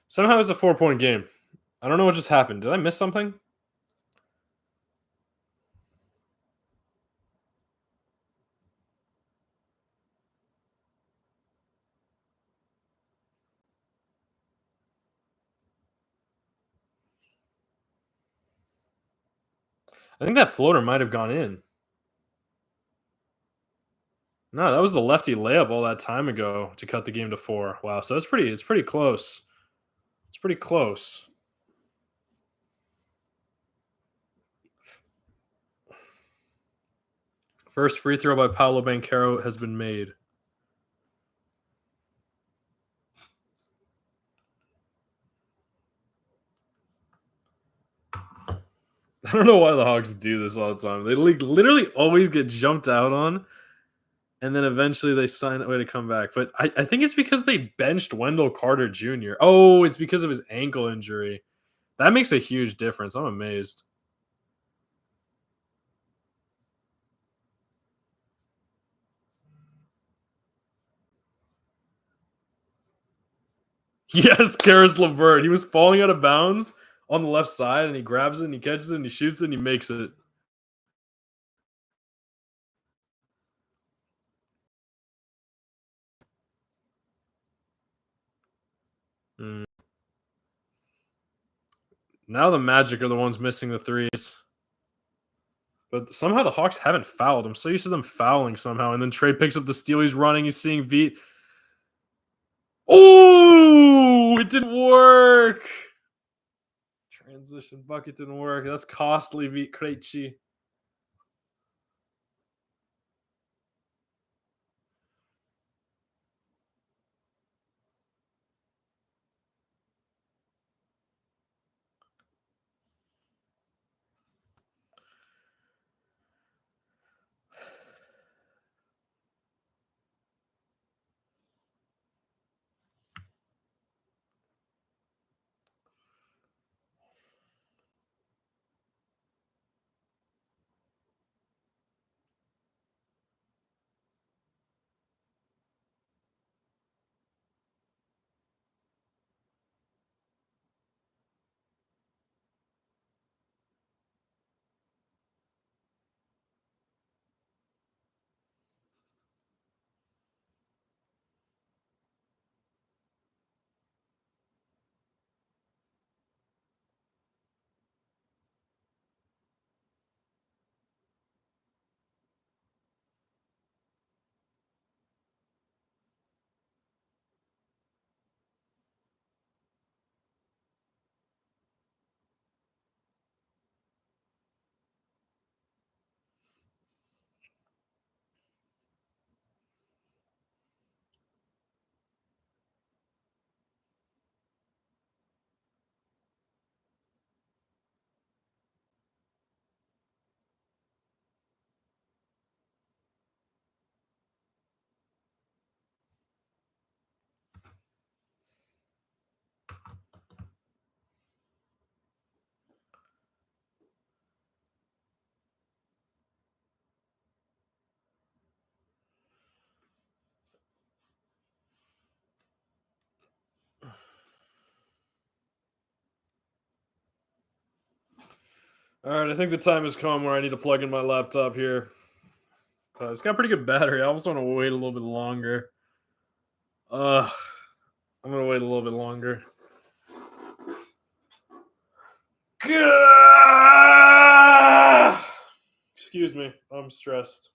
Somehow it's a 4-point game. I don't know what just happened. Did I miss something? I think that floater might have gone in. No, that was the lefty layup all that time ago to cut the game to 4. Wow, so it's pretty close. It's pretty close. First free throw by Paolo Banchero has been made. I don't know why the Hawks do this all the time. They literally always get jumped out on, and then eventually they sign a way to come back. But I think it's because they benched Wendell Carter Jr. Oh, it's because of his ankle injury. That makes a huge difference. I'm amazed. Yes, Karis LeVert. He was falling out of bounds on the left side, and he grabs it, and he catches it, and he shoots it, and he makes it. Mm. Now the Magic are the ones missing the threes. But somehow the Hawks haven't fouled. I'm so used to them fouling somehow. And then Trey picks up the steal. He's running. He's seeing Veet. Oh, it didn't work. Transition bucket didn't work. That's costly, Veet Krejci. All right, I think the time has come where I need to plug in my laptop here. It's got pretty good battery. I almost want to wait a little bit longer. I'm gonna wait a little bit longer. Gah! Excuse me, I'm stressed.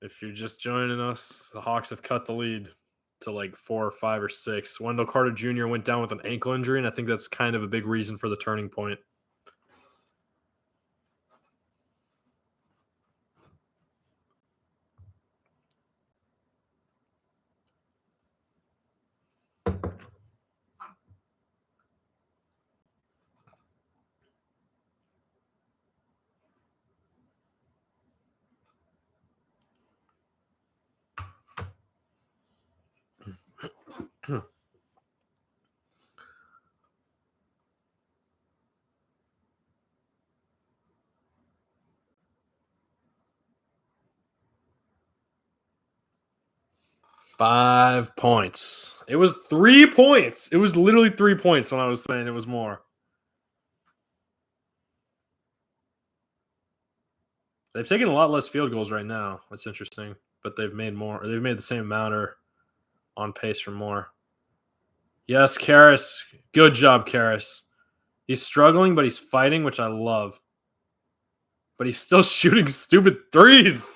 If you're just joining us, the Hawks have cut the lead to like 4 or 5 or 6. Wendell Carter Jr. went down with an ankle injury, and I think that's kind of a big reason for the turning point. Five points. It was 3 points. It was literally 3 points when I was saying it was more. They've taken a lot less field goals right now. That's interesting. But they've made more. Or they've made the same amount or on pace for more. Yes, Karras. Good job, Karras. He's struggling, but he's fighting, which I love. But he's still shooting stupid threes.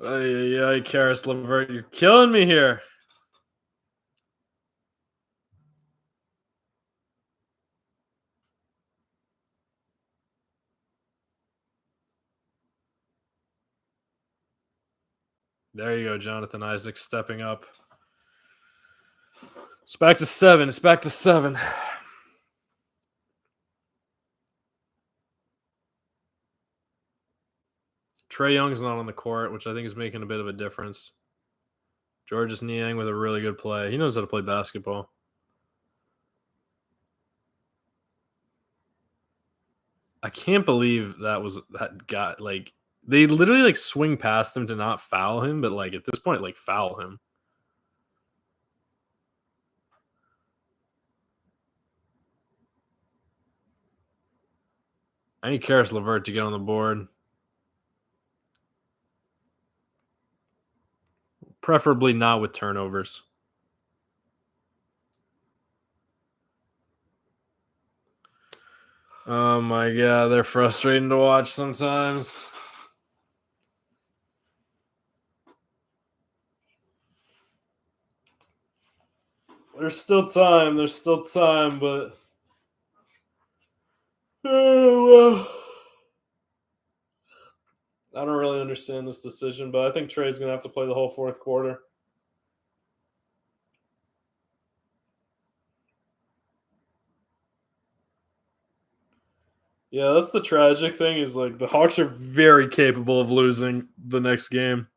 Yeah, Karras LeVert, you're killing me here. There you go, Jonathan Isaac stepping up. It's back to 7. It's back to 7. Trae Young's not on the court, which I think is making a bit of a difference. Georges Niang with a really good play. He knows how to play basketball. I can't believe that got like they literally like swing past him to not foul him, but like at this point, like foul him. I need Karras LeVert to get on the board. Preferably not with turnovers. Oh my god, they're frustrating to watch sometimes. There's still time. There's still time, but well, I don't really understand this decision, but I think Trae's gonna have to play the whole fourth quarter. Yeah, that's the tragic thing is like the Hawks are very capable of losing the next game.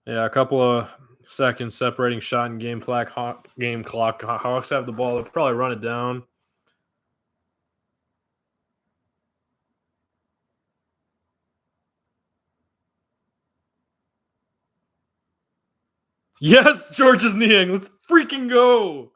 Yeah, a couple of seconds separating shot and game clock. Hawks have the ball. They'll probably run it down. Yes, Georges Niang. Let's freaking go.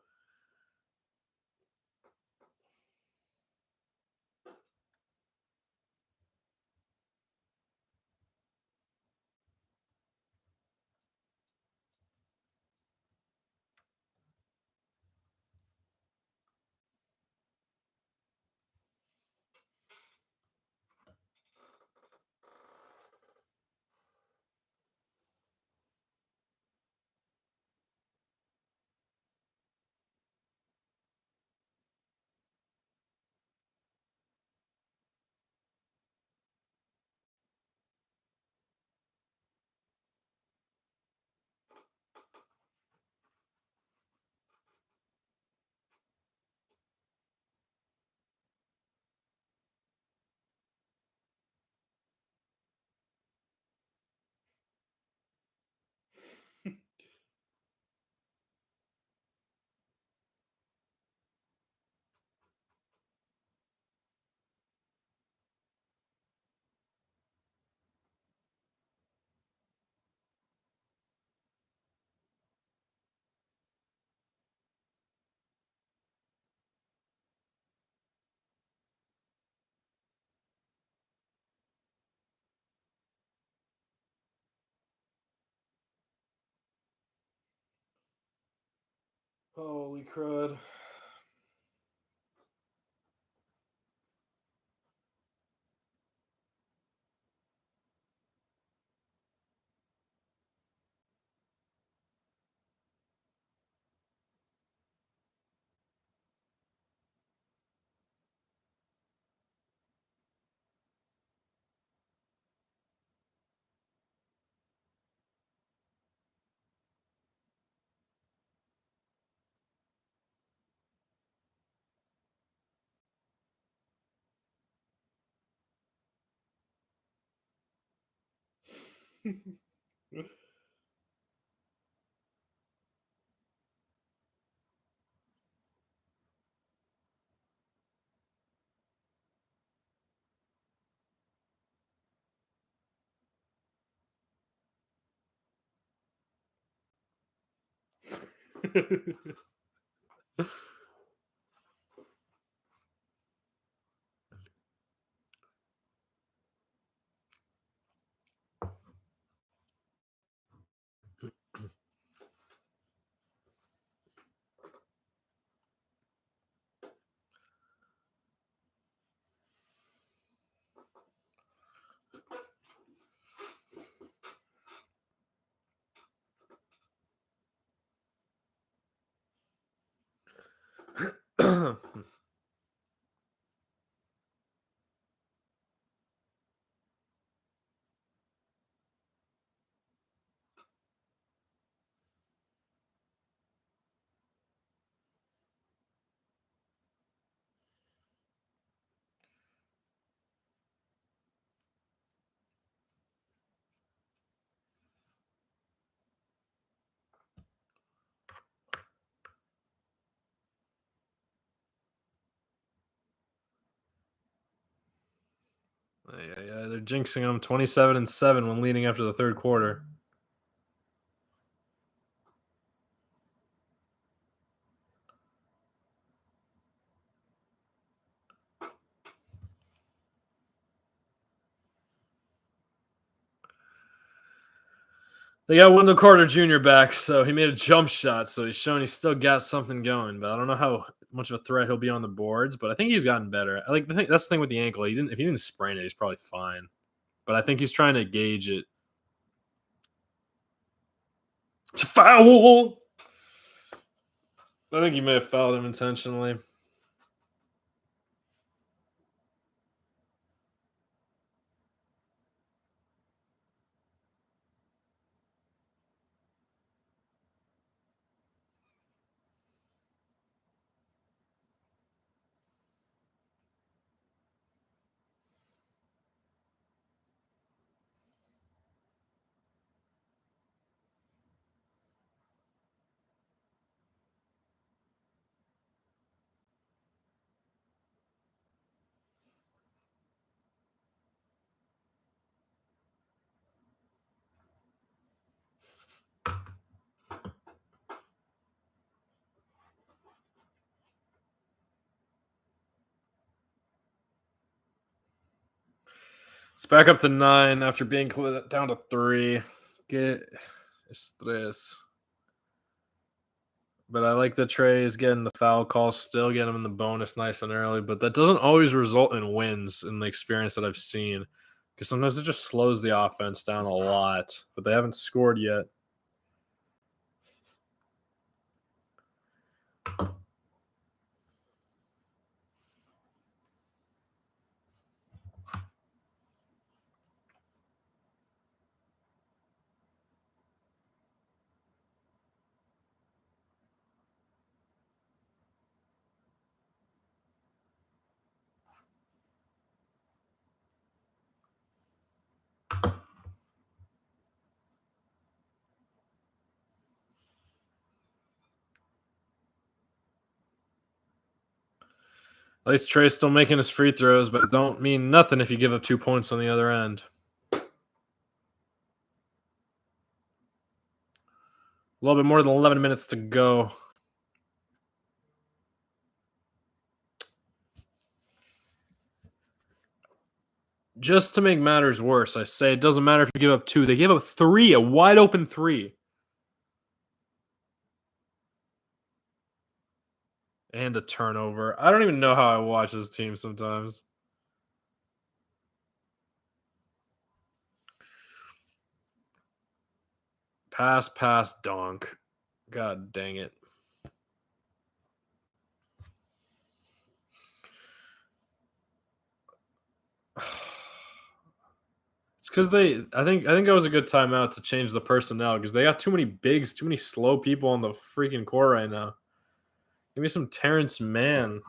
Holy crud. Yeah, they're jinxing them 27-7 when leading after the third quarter. They got Wendell Carter Jr. back, so he made a jump shot, so he's showing he's still got something going. But I don't know how much of a threat he'll be on the boards. But I think he's gotten better. I like that's the thing with the ankle. If he didn't sprain it, he's probably fine. But I think he's trying to gauge it. Foul! I think he may have fouled him intentionally. It's back up to 9 after being down to 3. Get stress. But I like that Trey is getting the foul call, still getting him in the bonus nice and early. But that doesn't always result in wins in the experience that I've seen. Because sometimes it just slows the offense down a lot. But they haven't scored yet. At least Trey's still making his free throws, but it don't mean nothing if you give up 2 points on the other end. A little bit more than 11 minutes to go. Just to make matters worse, I say it doesn't matter if you give up 2. They gave up 3, a wide open 3. And a turnover. I don't even know how I watch this team sometimes. Pass, donk. God dang it. It's because I think that was a good timeout to change the personnel because they got too many bigs, too many slow people on the freaking court right now. Give me some Terrence Mann.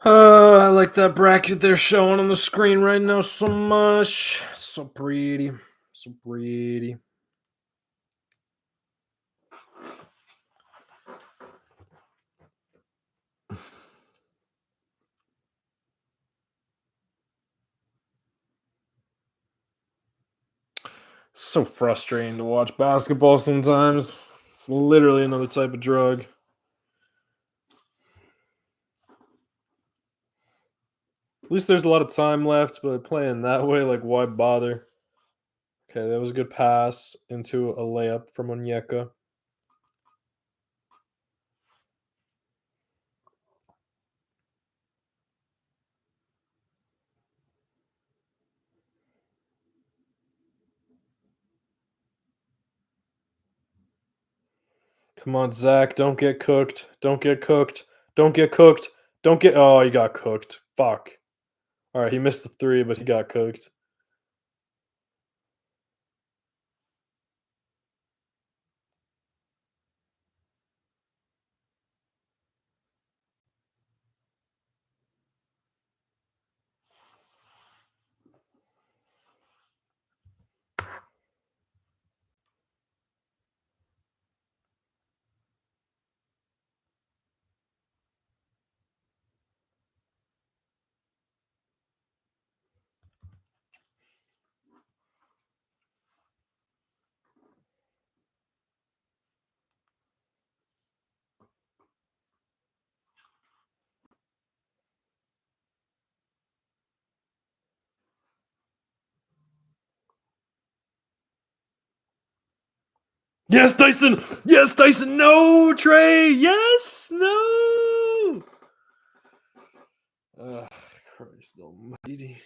I like that bracket they're showing on the screen right now so much. So pretty. So pretty. So frustrating to watch basketball sometimes. It's literally another type of drug. At least there's a lot of time left, but playing that way, like, why bother? Okay, that was a good pass into a layup from Onyeka. Come on, Zach. Don't get cooked. Don't get cooked. Don't get cooked. Don't get. Oh, he got cooked. Fuck. All right, he missed the three, but he got cooked. Yes, Dyson! Yes, Dyson! No, Trey! Yes! No! Christ almighty.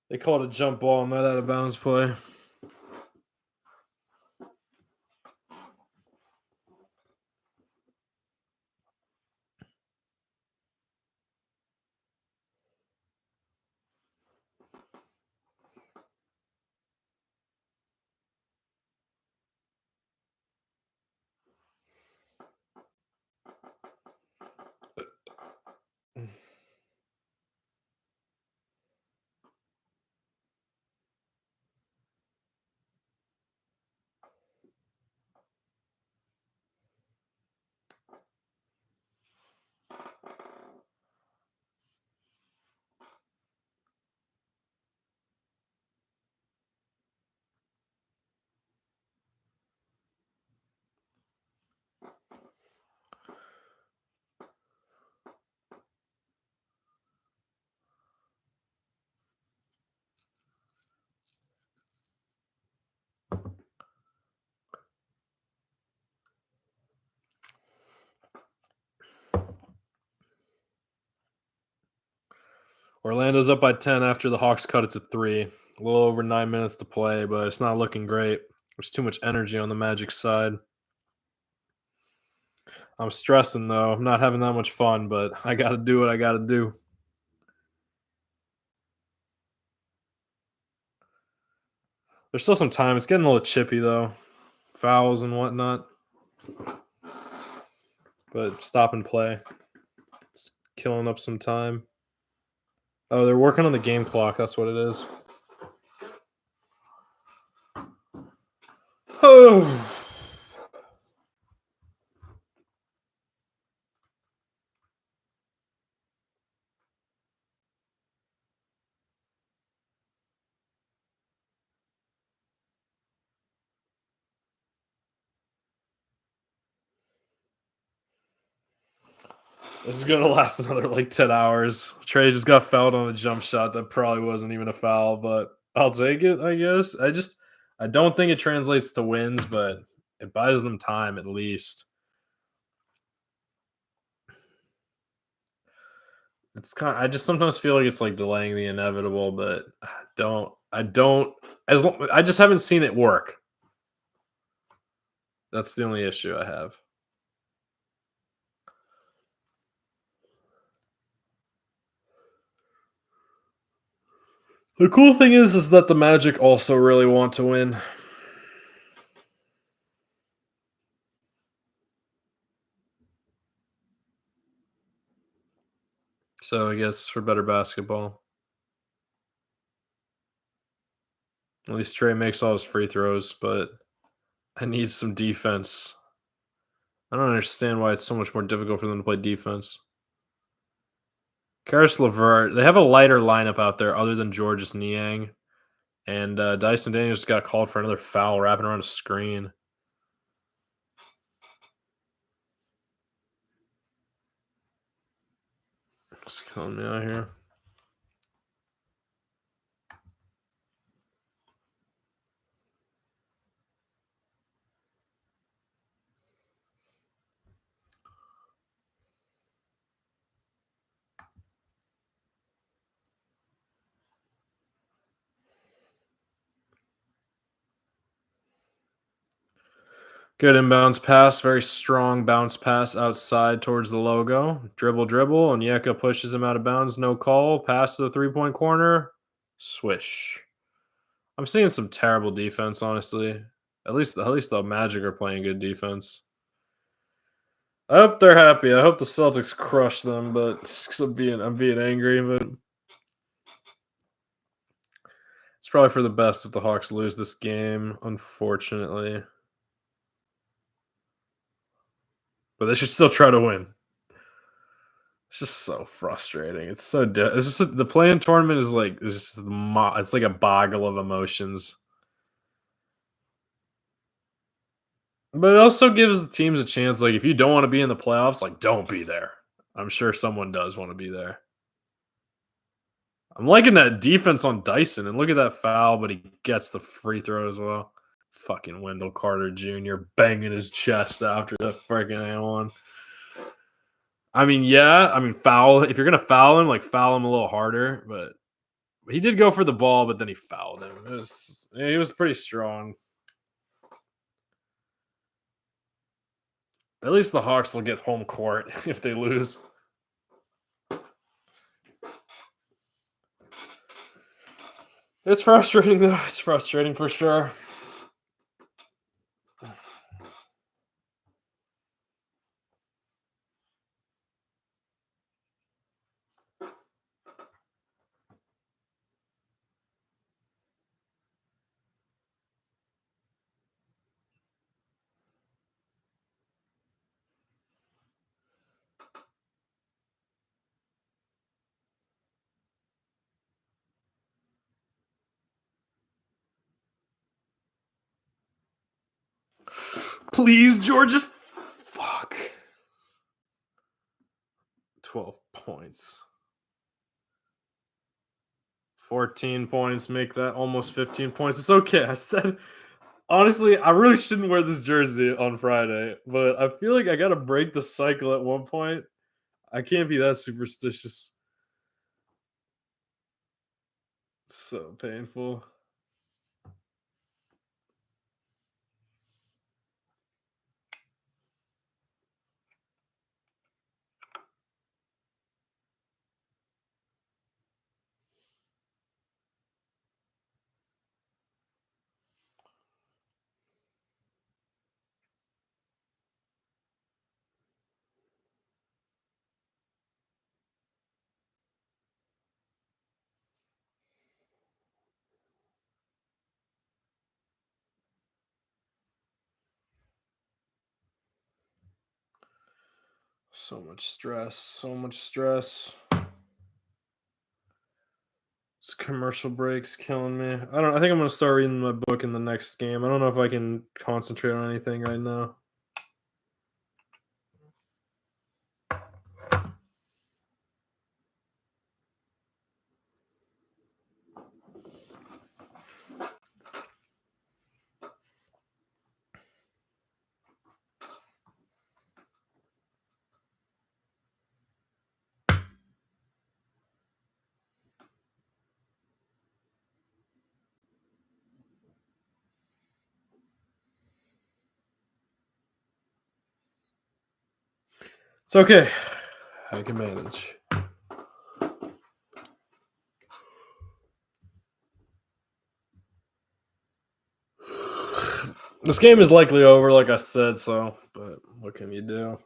They called a jump ball on that out of bounds play. Orlando's up by 10 after the Hawks cut it to 3. A little over 9 minutes to play, but it's not looking great. There's too much energy on the Magic side. I'm stressing, though. I'm not having that much fun, but I got to do what I got to do. There's still some time. It's getting a little chippy, though. Fouls and whatnot. But stop and play. It's killing up some time. Oh, they're working on the game clock. That's what it is. Oh. This is going to last another like 10 hours. Trey just got fouled on a jump shot that probably wasn't even a foul, but I'll take it, I guess. I don't think it translates to wins, but it buys them time at least. I just sometimes feel like it's like delaying the inevitable, but I just haven't seen it work. That's the only issue I have. The cool thing is that the Magic also really want to win. So I guess for better basketball. At least Trey makes all his free throws, but I need some defense. I don't understand why it's so much more difficult for them to play defense. Karis LeVert, they have a lighter lineup out there other than Georges Niang. And Dyson Daniels got called for another foul wrapping around a screen. It's killing me out here. Good inbounds pass, very strong bounce pass outside towards the logo. Dribble, and Yeka pushes him out of bounds. No call. Pass to the three-point corner. Swish. I'm seeing some terrible defense, honestly. At least the Magic are playing good defense. I hope they're happy. I hope the Celtics crush them, but 'cause I'm being angry. But It's probably for the best if the Hawks lose this game, unfortunately. But they should still try to win. It's just so frustrating. It's so it's just the play-in tournament is like it's like a boggle of emotions. But it also gives the teams a chance. Like if you don't want to be in the playoffs, like don't be there. I'm sure someone does want to be there. I'm liking that defense on Dyson, and look at that foul, but he gets the free throw as well. Fucking Wendell Carter Jr. banging his chest after the freaking one. I mean, yeah, I mean foul. If you're gonna foul him, like foul him a little harder. But he did go for the ball, but then he fouled him. He was pretty strong. At least the Hawks will get home court if they lose. It's frustrating though. It's frustrating for sure. Please, George, fuck. 12 points. 14 points, make that almost 15 points. It's okay. I said, honestly, I really shouldn't wear this jersey on Friday, but I feel like I got to break the cycle at one point. I can't be that superstitious. It's so painful. So much stress. So much stress. This commercial break's killing me. I think I'm gonna start reading my book in the next game. I don't know if I can concentrate on anything right now. It's okay. I can manage. This game is likely over, like I said, but what can you do?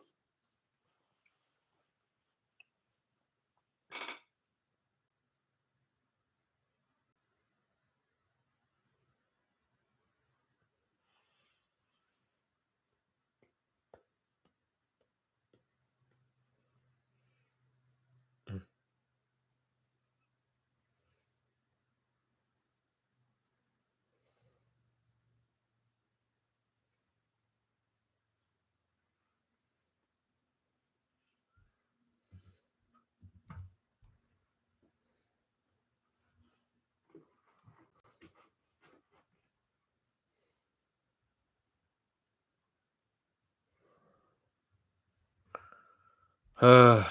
All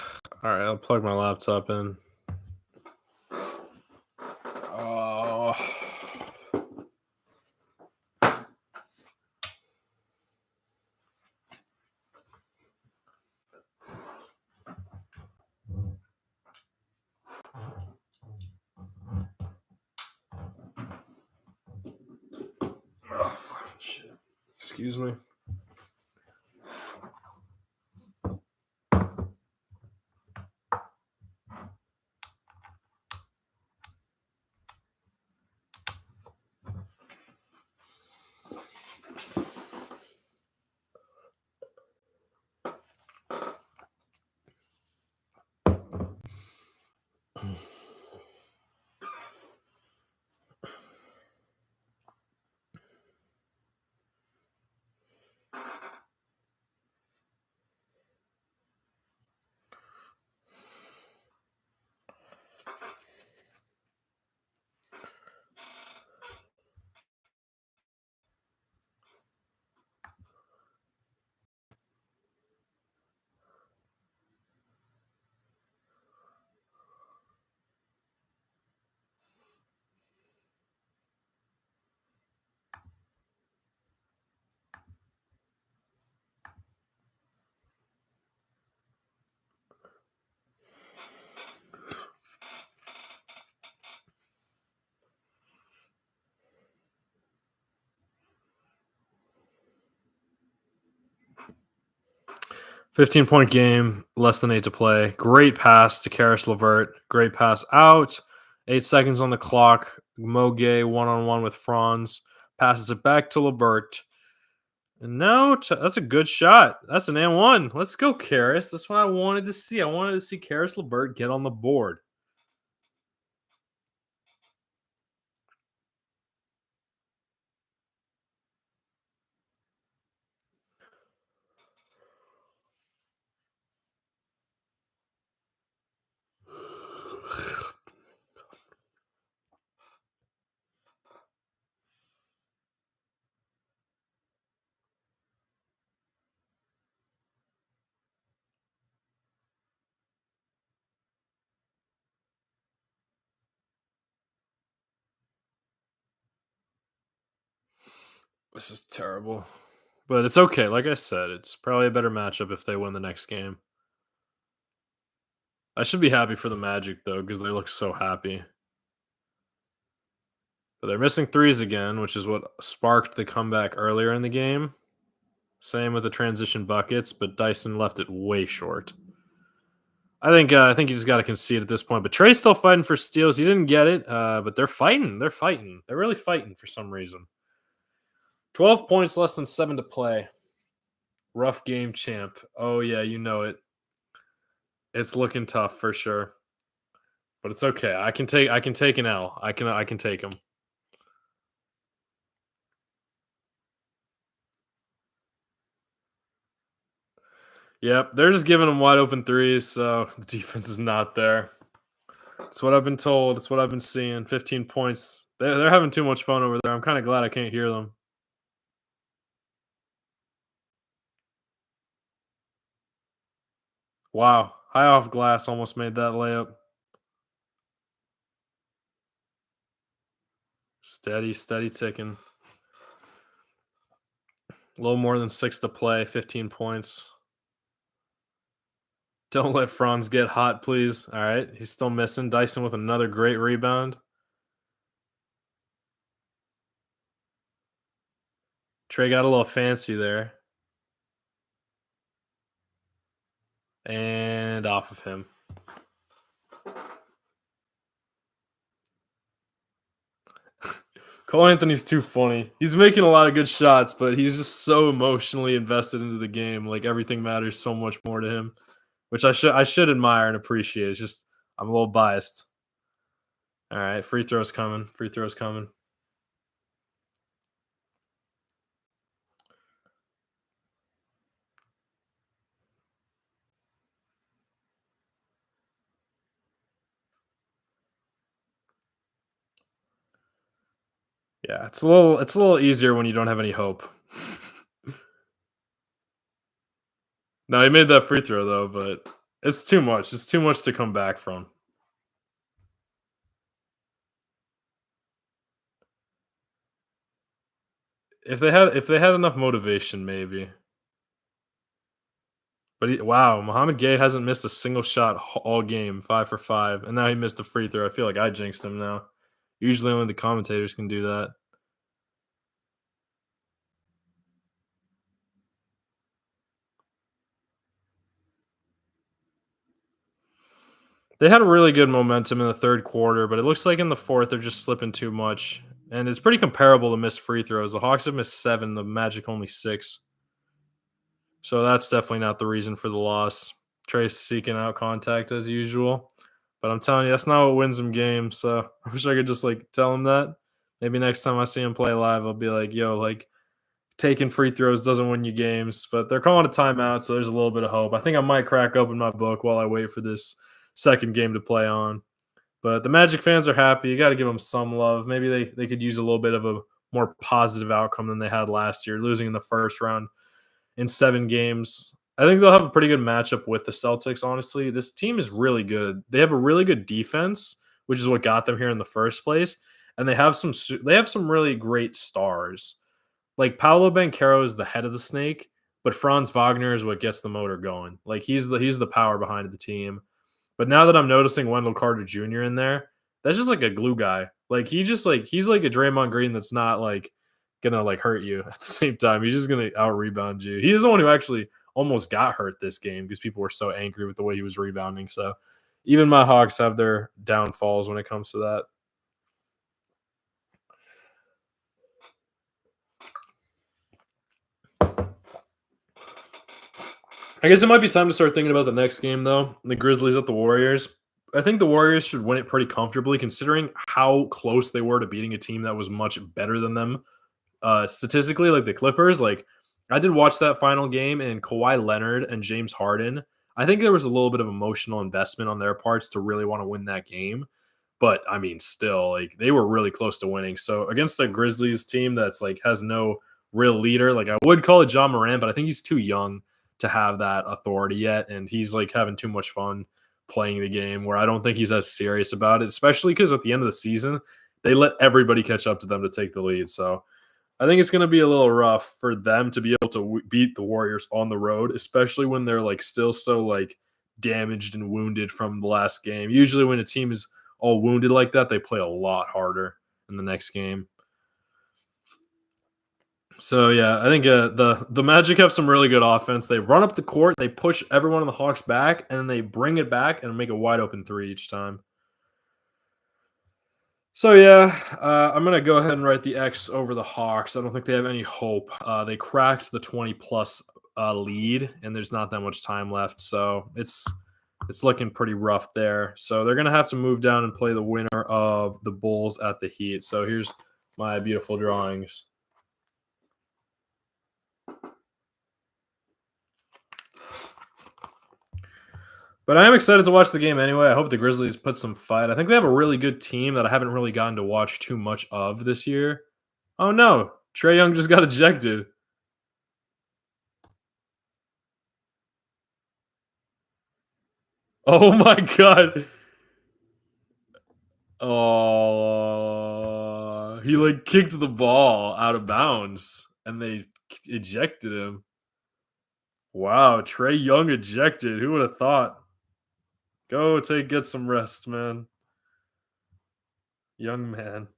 right, I'll plug my laptop in. Oh. Oh, fucking shit. Excuse me. 15-point game, less than 8 to play. Great pass to Karis LeVert. Great pass out. 8 seconds on the clock. Moge one-on-one with Franz. Passes it back to LeVert. And now that's a good shot. That's an and one. Let's go, Karis. That's what I wanted to see. I wanted to see Karis LeVert get on the board. This is terrible. But it's okay. Like I said, it's probably a better matchup if they win the next game. I should be happy for the Magic, though, because they look so happy. But they're missing threes again, which is what sparked the comeback earlier in the game. Same with the transition buckets, but Dyson left it way short. I think you just got to concede at this point. But Trey's still fighting for steals. He didn't get it, but they're fighting. They're fighting. They're really fighting for some reason. 12 points, less than 7 to play. Rough game, champ. Oh yeah, you know it. It's looking tough for sure, but it's okay. I can take an L. I can take him. Yep, they're just giving them wide open threes, so the defense is not there. That's what I've been told. It's what I've been seeing. 15 points. They're having too much fun over there. I'm kind of glad I can't hear them. Wow. High off glass almost made that layup. Steady, steady ticking. A little more than 6 to play. 15 points. Don't let Franz get hot, please. All right. He's still missing. Dyson with another great rebound. Trey got a little fancy there. And off of him. Cole Anthony's too funny. He's making a lot of good shots, but he's just so emotionally invested into the game. Like everything matters so much more to him, which I should admire and appreciate. It's just I'm a little biased. All right, free throws coming. Free throws coming. Yeah, it's a little easier when you don't have any hope. No, he made that free throw though, but it's too much. It's too much to come back from. If they had enough motivation, maybe. But wow, Mohamed Gay hasn't missed a single shot all game, 5 for 5, and now he missed a free throw. I feel like I jinxed him now. Usually only the commentators can do that. They had a really good momentum in the third quarter, but it looks like in the fourth they're just slipping too much. And it's pretty comparable to missed free throws. The Hawks have missed 7, the Magic only 6. So that's definitely not the reason for the loss. Trey's seeking out contact as usual. But I'm telling you, that's not what wins them games. So I wish I could just like tell him that. Maybe next time I see him play live, I'll be like, yo, like taking free throws doesn't win you games. But they're calling a timeout, so there's a little bit of hope. I think I might crack open my book while I wait for this second game to play on. But the Magic fans are happy. You got to give them some love. Maybe they could use a little bit of a more positive outcome than they had last year, losing in the first round in 7 games. I think they'll have a pretty good matchup with the Celtics, honestly. This team is really good. They have a really good defense, which is what got them here in the first place, and they have some really great stars. Like Paolo Banchero is the head of the snake, but Franz Wagner is what gets the motor going. Like he's the power behind the team. But now that I'm noticing Wendell Carter Jr. in there, that's just like a glue guy. Like he's like a Draymond Green that's not like gonna like hurt you at the same time. He's just gonna out rebound you. He is the one who actually almost got hurt this game because people were so angry with the way he was rebounding. So even my Hawks have their downfalls when it comes to that. I guess it might be time to start thinking about the next game, though. The Grizzlies at the Warriors. I think the Warriors should win it pretty comfortably, considering how close they were to beating a team that was much better than them statistically, like the Clippers. Like, I did watch that final game, and Kawhi Leonard and James Harden. I think there was a little bit of emotional investment on their parts to really want to win that game. But I mean, still, like they were really close to winning. So against the Grizzlies team that's like has no real leader, like I would call it John Moran, but I think he's too young to have that authority yet, and he's like having too much fun playing the game. Where I don't think he's as serious about it, especially because at the end of the season they let everybody catch up to them to take the lead. So I think it's going to be a little rough for them to be able to beat the Warriors on the road, especially when they're like still so like damaged and wounded from the last game. Usually when a team is all wounded like that, they play a lot harder in the next game. So yeah, I think the Magic have some really good offense. They run up the court, they push everyone on the Hawks back, and then they bring it back and make a wide open three each time. So yeah, I'm gonna go ahead and write the X over the Hawks. I don't think they have any hope. They cracked the 20+ lead, and there's not that much time left, so it's looking pretty rough there. So they're gonna have to move down and play the winner of the Bulls at the Heat. So here's my beautiful drawings. But I am excited to watch the game anyway. I hope the Grizzlies put some fight. I think they have a really good team that I haven't really gotten to watch too much of this year. Oh no, Trae Young just got ejected. Oh my god. Oh, he like kicked the ball out of bounds and they ejected him. Wow, Trae Young ejected. Who would have thought? Get some rest, man. Young man.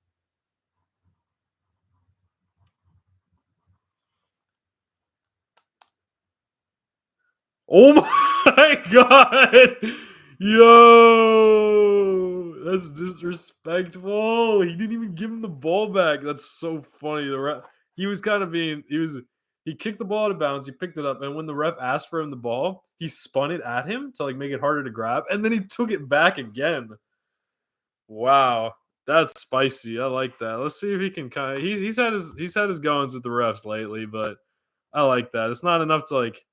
Oh my god! Yo! That's disrespectful. He didn't even give him the ball back. That's so funny. He was kind of being he kicked the ball out of bounds, he picked it up, and when the ref asked for him the ball, he spun it at him to like make it harder to grab, and then he took it back again. Wow. That's spicy. I like that. Let's see if he can kind of he's had his goings with the refs lately, but I like that. It's not enough to like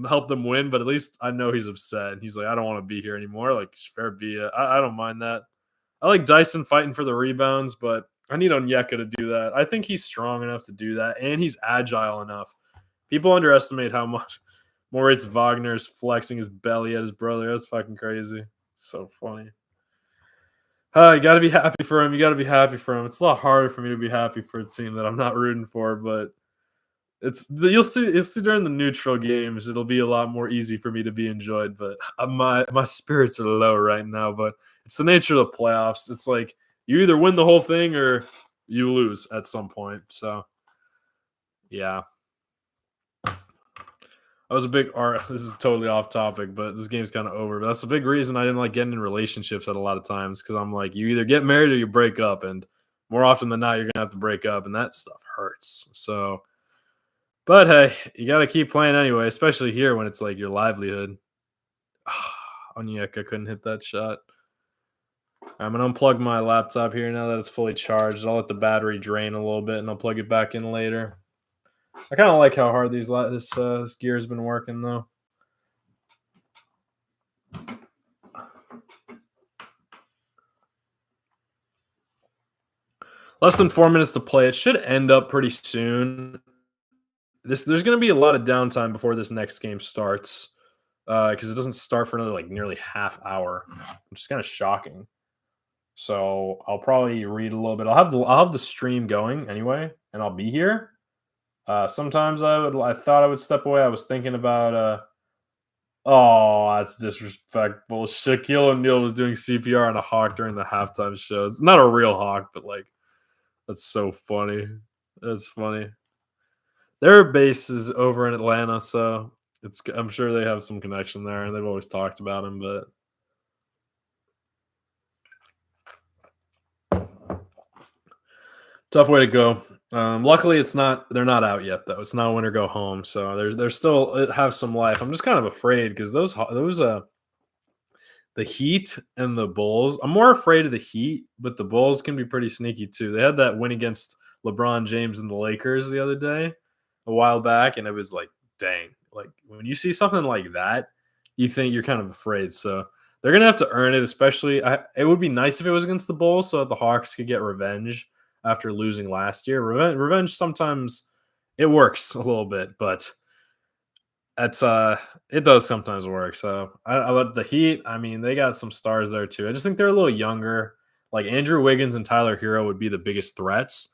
help them win, but at least I know he's upset. He's like, I don't want to be here anymore. Like, fair be it. I don't mind that. I like Dyson fighting for the rebounds, but I need Onyeka to do that. I think he's strong enough to do that, and he's agile enough. People underestimate how much Moritz Wagner is flexing his belly at his brother. That's fucking crazy. So funny. You got to be happy for him. You got to be happy for him. It's a lot harder for me to be happy for a team that I'm not rooting for, but you'll see during the neutral games it'll be a lot more easy for me to be enjoyed, but my spirits are low right now. But it's the nature of the playoffs. It's like you either win the whole thing or you lose at some point. So yeah, I was a big this is totally off topic, but this game's kind of over. But that's a big reason I didn't like getting in relationships at a lot of times, because I'm like, you either get married or you break up, and more often than not you're gonna have to break up, and that stuff hurts. So but hey, you got to keep playing anyway, especially here when it's like your livelihood. Onyeka couldn't hit that shot. I'm going to unplug my laptop here now that it's fully charged. I'll let the battery drain a little bit and I'll plug it back in later. I kind of like how hard this gear has been working, though. Less than 4 minutes to play. It should end up pretty soon. There's going to be a lot of downtime before this next game starts, because it doesn't start for another like nearly half hour, which is kind of shocking. So I'll probably read a little bit. I'll have the stream going anyway, and I'll be here. Sometimes I thought I would step away. I was thinking about oh, that's disrespectful. Shaquille O'Neal was doing CPR on a hawk during the halftime show. It's not a real hawk, but like that's so funny. That's funny. Their base is over in Atlanta, so I'm sure they have some connection there, and they've always talked about him, but tough way to go. Luckily, they're not out yet though. It's not win or go home, so they're still have some life. I'm just kind of afraid because those the Heat and the Bulls. I'm more afraid of the Heat, but the Bulls can be pretty sneaky too. They had that win against LeBron James and the Lakers the other day, a while back, and it was like, dang, like when you see something like that, you think you're kind of afraid. So they're gonna have to earn it. Especially, it would be nice if it was against the Bulls, so that the Hawks could get revenge after losing last year. Revenge sometimes it works a little bit, but it's it does sometimes work. So but the Heat, I mean, they got some stars there too. I just think they're a little younger. Like Andrew Wiggins and Tyler Hero would be the biggest threats.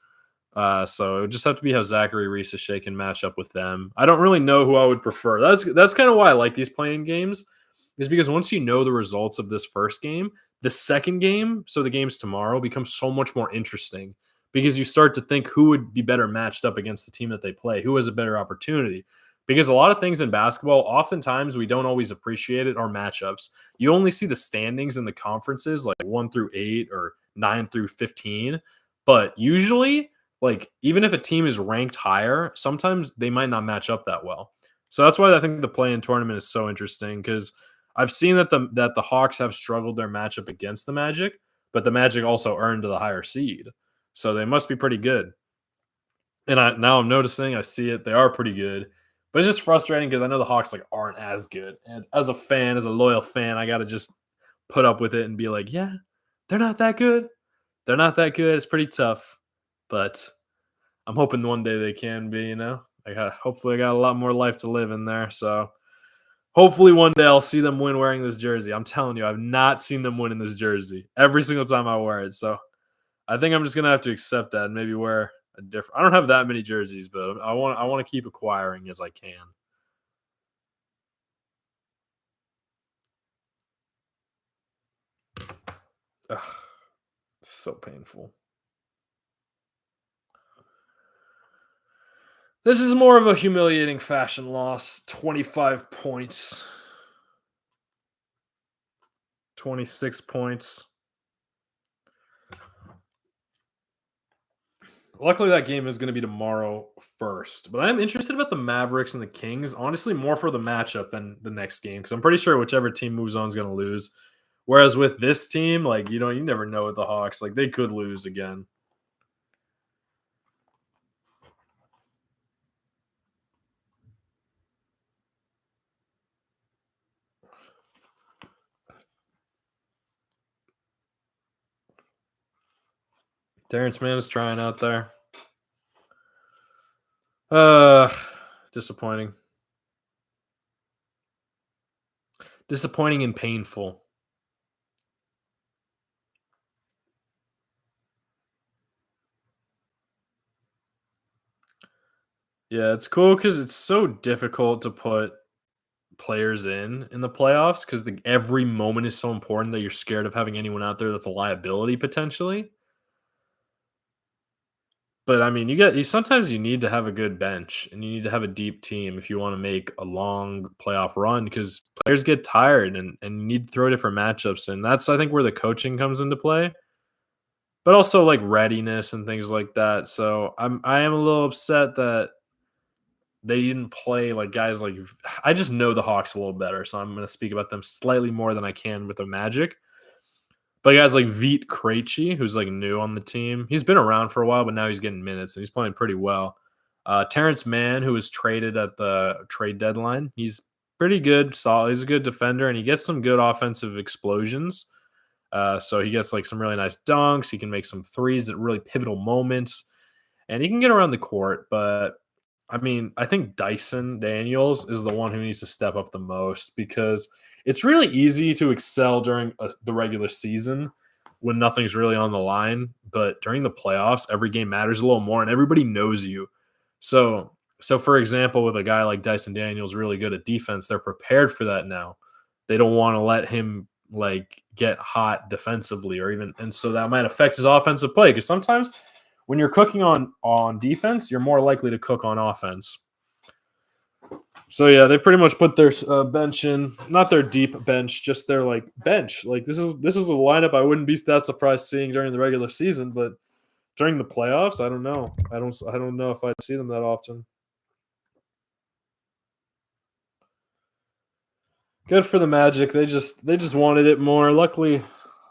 So it would just have to be how Zachary Reese can match up with them. I don't really know who I would prefer. That's kind of why I like these playing games, is because once you know the results of this first game, the second game, so the games tomorrow, becomes so much more interesting because you start to think who would be better matched up against the team that they play, who has a better opportunity. Because a lot of things in basketball, oftentimes we don't always appreciate it, are matchups. You only see the standings in the conferences, like 1 through 8 or 9 through 15. But usually, like even if a team is ranked higher, sometimes they might not match up that well. So that's why I think the play-in tournament is so interesting, because I've seen that the Hawks have struggled their matchup against the Magic, but the Magic also earned the higher seed. So they must be pretty good. And now I'm noticing, I see it, they are pretty good. But it's just frustrating because I know the Hawks like aren't as good. And as a fan, as a loyal fan, I gotta just put up with it and be like, yeah, they're not that good. They're not that good. It's pretty tough. But I'm hoping one day they can be, hopefully I got a lot more life to live in there. So hopefully one day I'll see them win wearing this jersey. I'm telling you, I've not seen them win in this jersey every single time I wear it. So I think I'm just gonna have to accept that and maybe wear a different. I don't have that many jerseys, but I want to keep acquiring as I can. Ugh, so painful. This is more of a humiliating fashion loss. 25 points. 26 points. Luckily, that game is going to be tomorrow first. But I'm interested about the Mavericks and the Kings. Honestly, more for the matchup than the next game, because I'm pretty sure whichever team moves on is going to lose. Whereas with this team, like, you never know with the Hawks. Like, they could lose again. Terrence Mann is trying out there. Disappointing. Disappointing and painful. Yeah, it's cool because it's so difficult to put players in the playoffs because every moment is so important that you're scared of having anyone out there that's a liability potentially. But I mean, sometimes you need to have a good bench and you need to have a deep team if you want to make a long playoff run, because players get tired and you need to throw different matchups. And that's, I think, where the coaching comes into play, but also like readiness and things like that. So I am a little upset that they didn't play like guys like. I just know the Hawks a little better, so I'm going to speak about them slightly more than I can with the Magic. But guys like Vít Krejci, who's like new on the team, he's been around for a while, but now he's getting minutes and he's playing pretty well. Terrence Mann, who was traded at the trade deadline, he's pretty good, solid. He's a good defender and he gets some good offensive explosions. So he gets like some really nice dunks. He can make some threes at really pivotal moments, and he can get around the court. But I mean, I think Dyson Daniels is the one who needs to step up the most, because it's really easy to excel during the regular season when nothing's really on the line. But during the playoffs, every game matters a little more and everybody knows you. So for example, with a guy like Dyson Daniels really good at defense, they're prepared for that now. They don't want to let him like get hot defensively, or even, and so that might affect his offensive play, because sometimes when you're cooking on defense, you're more likely to cook on offense. So yeah, they pretty much put their bench in, not their deep bench, just their like bench. Like this is a lineup I wouldn't be that surprised seeing during the regular season, but during the playoffs, I don't know. I don't know if I'd see them that often. Good for the Magic. They just wanted it more. Luckily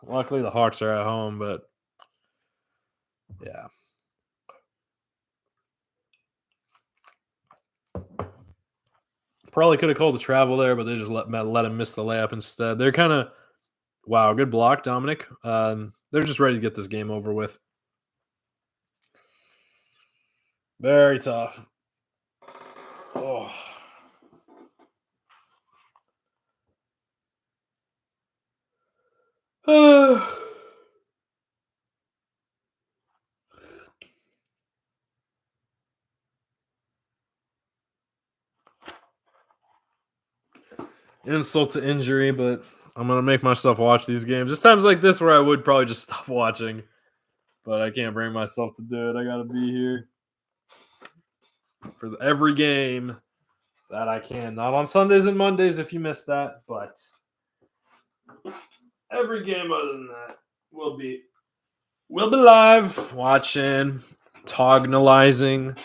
the Hawks are at home, but yeah. Probably could have called the travel there, but they just let him miss the layup instead. They're kind of wow, good block, Dominic. They're just ready to get this game over with. Very tough. Oh. Insult to injury, but I'm gonna make myself watch these games. There's times like this where I would probably just stop watching, but I can't bring myself to do it. I gotta be here for every game that I can. Not on Sundays and Mondays if you missed that, but every game other than that will be live watching, tognalizing,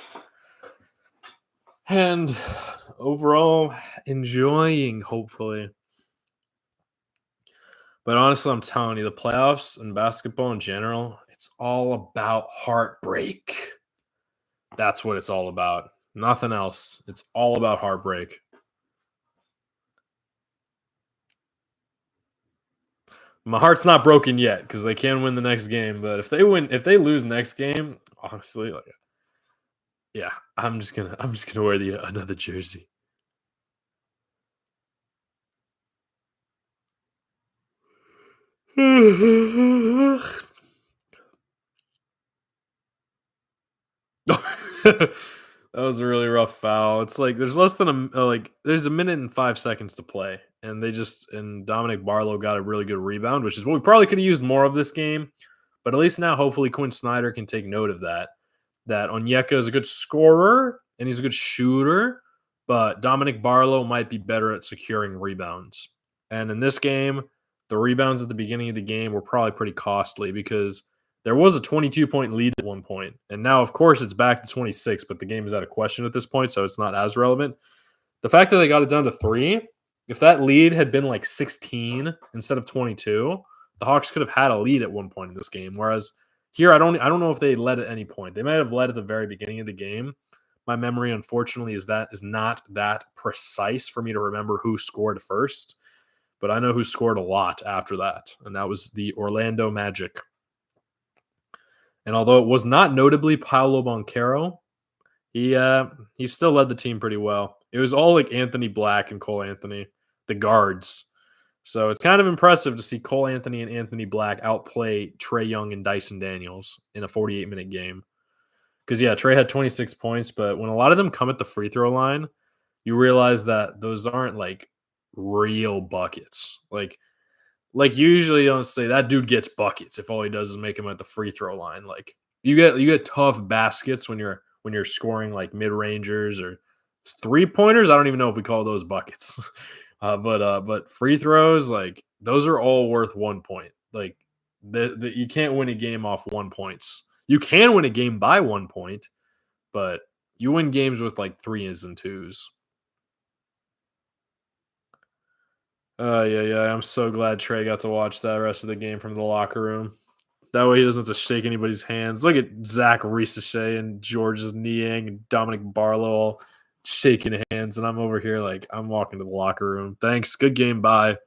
and overall enjoying. Hopefully. But honestly, I'm telling you, the playoffs and basketball in general, it's all about heartbreak. That's what it's all about. Nothing else. It's all about heartbreak. My heart's not broken yet because they can win the next game. But if they lose next game, honestly, like, yeah, I'm just gonna wear the another jersey. That was a really rough foul. It's like there's less than there's a minute and 5 seconds to play, and Dominic Barlow got a really good rebound, which is what we probably could have used more of this game. But at least now, hopefully, Quinn Snyder can take note of that. That Onyeka is a good scorer and he's a good shooter, but Dominic Barlow might be better at securing rebounds. And in this game, the rebounds at the beginning of the game were probably pretty costly because there was a 22-point lead at one point. And now, of course, it's back to 26, but the game is out of question at this point, so it's not as relevant. The fact that they got it down to 3, if that lead had been like 16 instead of 22, the Hawks could have had a lead at one point in this game. Whereas here, I don't know if they led at any point. They might have led at the very beginning of the game. My memory, unfortunately, is not that precise for me to remember who scored first. But I know who scored a lot after that, and that was the Orlando Magic. And although it was not notably Paolo Banchero, he still led the team pretty well. It was all like Anthony Black and Cole Anthony, the guards. So it's kind of impressive to see Cole Anthony and Anthony Black outplay Trae Young and Dyson Daniels in a 48-minute game. Because, yeah, Trae had 26 points, but when a lot of them come at the free throw line, you realize that those aren't like real buckets. Like usually you don't say that dude gets buckets if all he does is make them at the free throw line. Like you get tough baskets when you're scoring like mid rangers or 3-pointers. I don't even know if we call those buckets. But free throws, like those are all worth 1 point. Like you can't win a game off 1 points. You can win a game by 1 point, but you win games with like 3s and 2s. Yeah. I'm so glad Trey got to watch that rest of the game from the locker room. That way he doesn't have to shake anybody's hands. Look at Zach Risachet and George's Niang and Dominic Barlow all shaking hands, and I'm over here like I'm walking to the locker room. Thanks. Good game. Bye.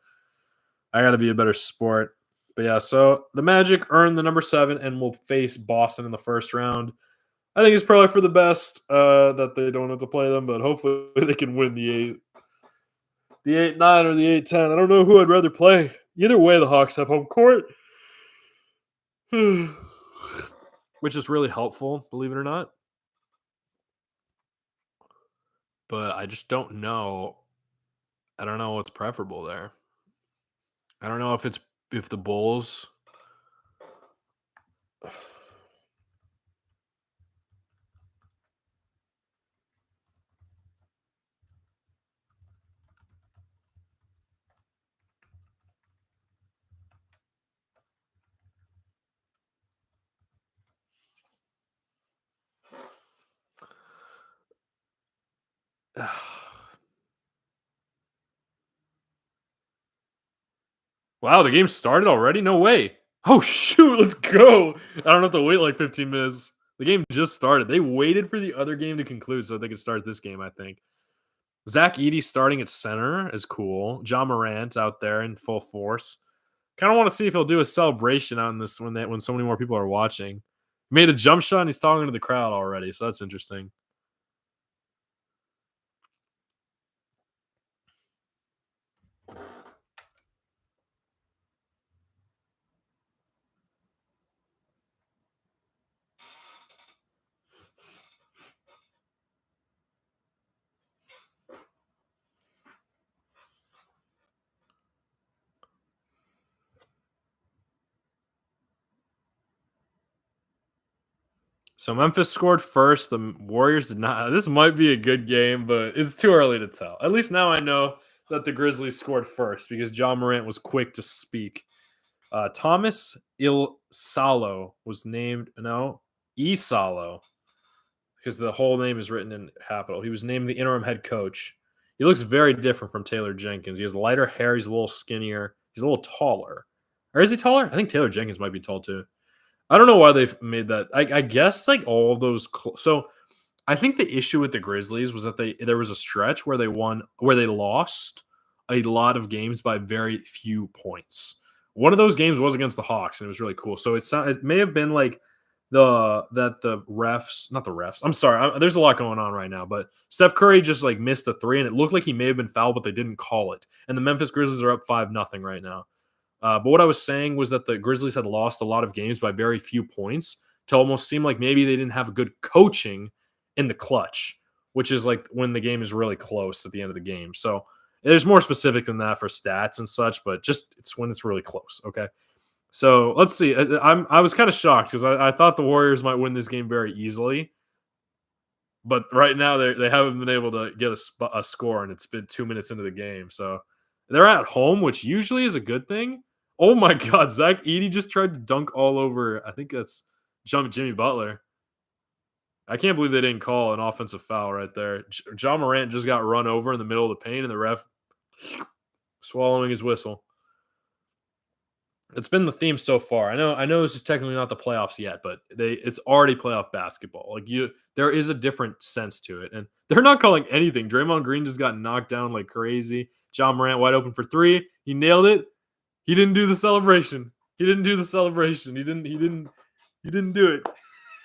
I got to be a better sport. But yeah, so the Magic earned the number 7 and will face Boston in the first round. I think it's probably for the best that they don't have to play them, but hopefully they can win the 8-9 or the 8-10. I don't know who I'd rather play. Either way, the Hawks have home court. Which is really helpful, believe it or not. But I just don't know. I don't know what's preferable there. I don't know if the Bulls. Wow, the game started already? No way. Oh shoot, let's go. I don't have to wait like 15 minutes. The game just started. They waited for the other game to conclude so they could start this game, I think. Zach Edey starting at center is cool. John Morant out there in full force. Kind of want to see if he'll do a celebration on this when so many more people are watching. Made a jump shot and he's talking to the crowd already, so that's interesting. So Memphis scored first. The Warriors did not. This might be a good game, but it's too early to tell. At least now I know that the Grizzlies scored first because John Morant was quick to speak. Thomas Salo was named. No, Salo, because the whole name is written in capital. He was named the interim head coach. He looks very different from Taylor Jenkins. He has lighter hair. He's a little skinnier. He's a little taller. Or is he taller? I think Taylor Jenkins might be tall too. I don't know why they've made that. I guess like all of those. So I think the issue with the Grizzlies was that there was a stretch where they lost a lot of games by very few points. One of those games was against the Hawks, and it was really cool. So it may have been like the refs, not the refs. I'm sorry, there's a lot going on right now, but Steph Curry just like missed a three, and it looked like he may have been fouled, but they didn't call it. And the Memphis Grizzlies are up 5-0 right now. But what I was saying was that the Grizzlies had lost a lot of games by very few points to almost seem like maybe they didn't have good coaching in the clutch, which is like when the game is really close at the end of the game. So there's more specific than that for stats and such, but just it's when it's really close. Okay. So let's see. I was kind of shocked because I thought the Warriors might win this game very easily. But right now they haven't been able to get a score, and it's been 2 minutes into the game. So they're at home, which usually is a good thing. Oh my God, Zach Edey just tried to dunk all over. I think that's Jimmy Butler. I can't believe they didn't call an offensive foul right there. John Morant just got run over in the middle of the paint, and the ref swallowing his whistle. It's been the theme so far. I know this is technically not the playoffs yet, but it's already playoff basketball. There is a different sense to it, and they're not calling anything. Draymond Green just got knocked down like crazy. John Morant wide open for three. He nailed it. He didn't do the celebration. He didn't do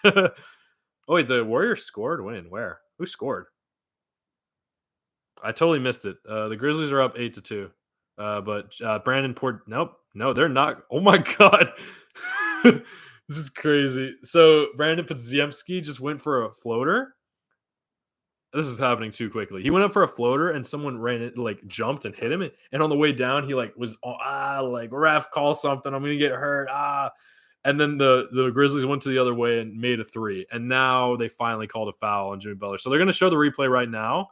it. Oh wait, the Warriors scored. When? Where? Who scored? I totally missed it. The Grizzlies are up 8-2. But Brandon Port. Nope. No, they're not. Oh my God. This is crazy. So Brandon Podziemski just went for a floater. This is happening too quickly. He went up for a floater and someone ran it, like jumped and hit him. And on the way down, he like was like ref, call something. I'm gonna get hurt. And then the Grizzlies went to the other way and made a three. And now they finally called a foul on Jimmy Butler. So they're gonna show the replay right now.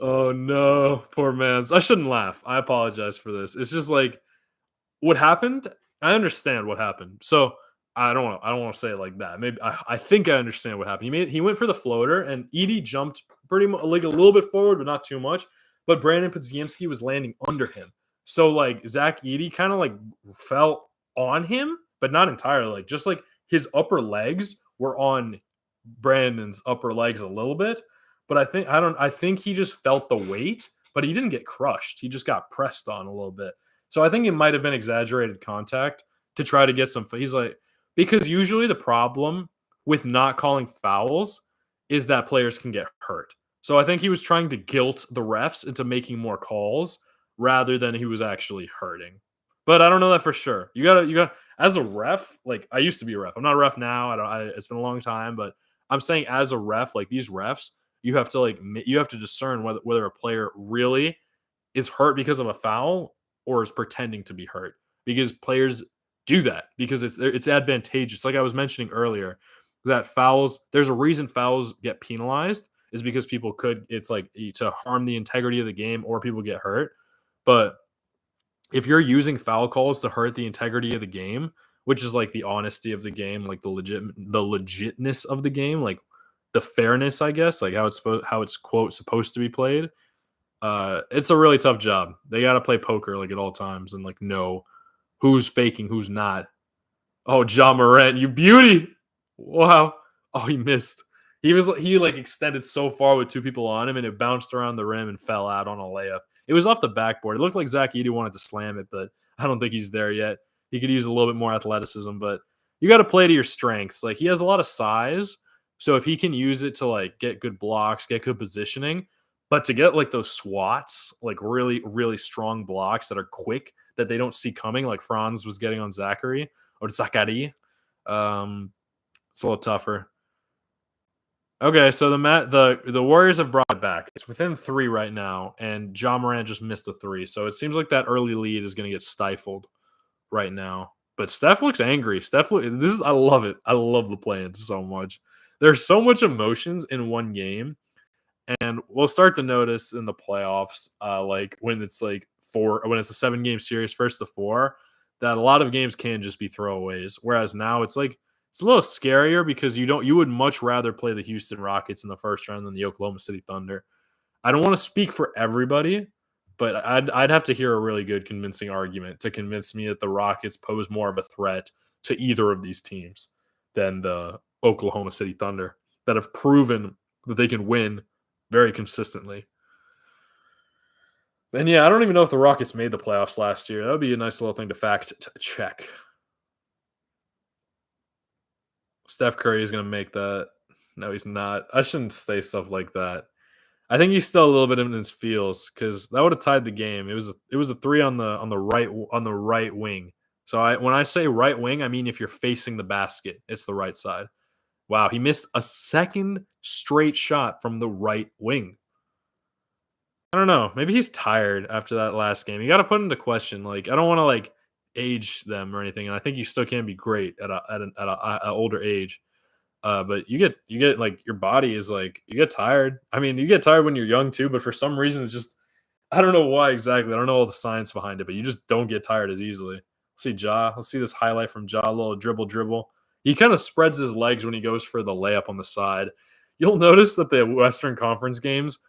Oh no, poor man. I shouldn't laugh. I apologize for this. It's just like what happened. I understand what happened. So I don't want to say it like that. Maybe I think I understand what happened. He went for the floater, and Edey jumped pretty much like a little bit forward, but not too much. But Brandon Podziemski was landing under him. So like Zach Edey kind of like fell on him, but not entirely. Like just like his upper legs were on Brandon's upper legs a little bit. But I think he just felt the weight, but he didn't get crushed. He just got pressed on a little bit. So I think it might have been exaggerated contact to try to get some. He's like, because usually the problem with not calling fouls is that players can get hurt. So I think he was trying to guilt the refs into making more calls rather than he was actually hurting. But I don't know that for sure. You got as a ref, like I used to be a ref. I'm not a ref now. It's been a long time, but I'm saying as a ref, like these refs, you have to discern whether a player really is hurt because of a foul or is pretending to be hurt, because players do that because it's advantageous. Like I was mentioning earlier, that there's a reason fouls get penalized is because it's like to harm the integrity of the game or people get hurt. But if you're using foul calls to hurt the integrity of the game, which is like the honesty of the game, like the legitness of the game, like the fairness, I guess, like how it's quote supposed to be played. It's a really tough job. They got to play poker like at all times and like know who's faking, who's not. Oh, John Morant, you beauty! Wow. Oh, he missed. He like extended so far with two people on him, and it bounced around the rim and fell out on a layup. It was off the backboard. It looked like Zach Edey wanted to slam it, but I don't think he's there yet. He could use a little bit more athleticism, but you got to play to your strengths. Like he has a lot of size, so if he can use it to like get good blocks, get good positioning, but to get like those swats, like really really strong blocks that are quick that they don't see coming, like Franz was getting on Zachary or Zachary, it's a little tougher. Okay, so the Warriors have brought it back. It's within 3 right now, and Ja Morant just missed a 3. So it seems like that early lead is going to get stifled right now. But Steph looks angry. I love it. I love the play-in so much. There's so much emotions in one game, and we'll start to notice in the playoffs, like when it's like when it's a 7-game series, first to 4, that a lot of games can just be throwaways. Whereas now it's like it's a little scarier because you would much rather play the Houston Rockets in the first round than the Oklahoma City Thunder. I don't want to speak for everybody, but I'd have to hear a really good convincing argument to convince me that the Rockets pose more of a threat to either of these teams than the Oklahoma City Thunder that have proven that they can win very consistently. And yeah, I don't even know if the Rockets made the playoffs last year. That would be a nice little thing to fact check. Steph Curry is going to make that. No, he's not. I shouldn't say stuff like that. I think he's still a little bit in his feels because that would have tied the game. It was a 3 on the right wing. So when I say right wing, I mean if you're facing the basket, it's the right side. Wow, he missed a second straight shot from the right wing. I don't know. Maybe he's tired after that last game. You got to put into question. Like I don't want to like age them or anything, and I think you still can be great at a older age. But you get like your body is like you get tired. I mean, you get tired when you're young too, but for some reason it's just I don't know why exactly. I don't know all the science behind it, but you just don't get tired as easily. Let's see this highlight from Ja, a little dribble. He kind of spreads his legs when he goes for the layup on the side. You'll notice that the Western Conference games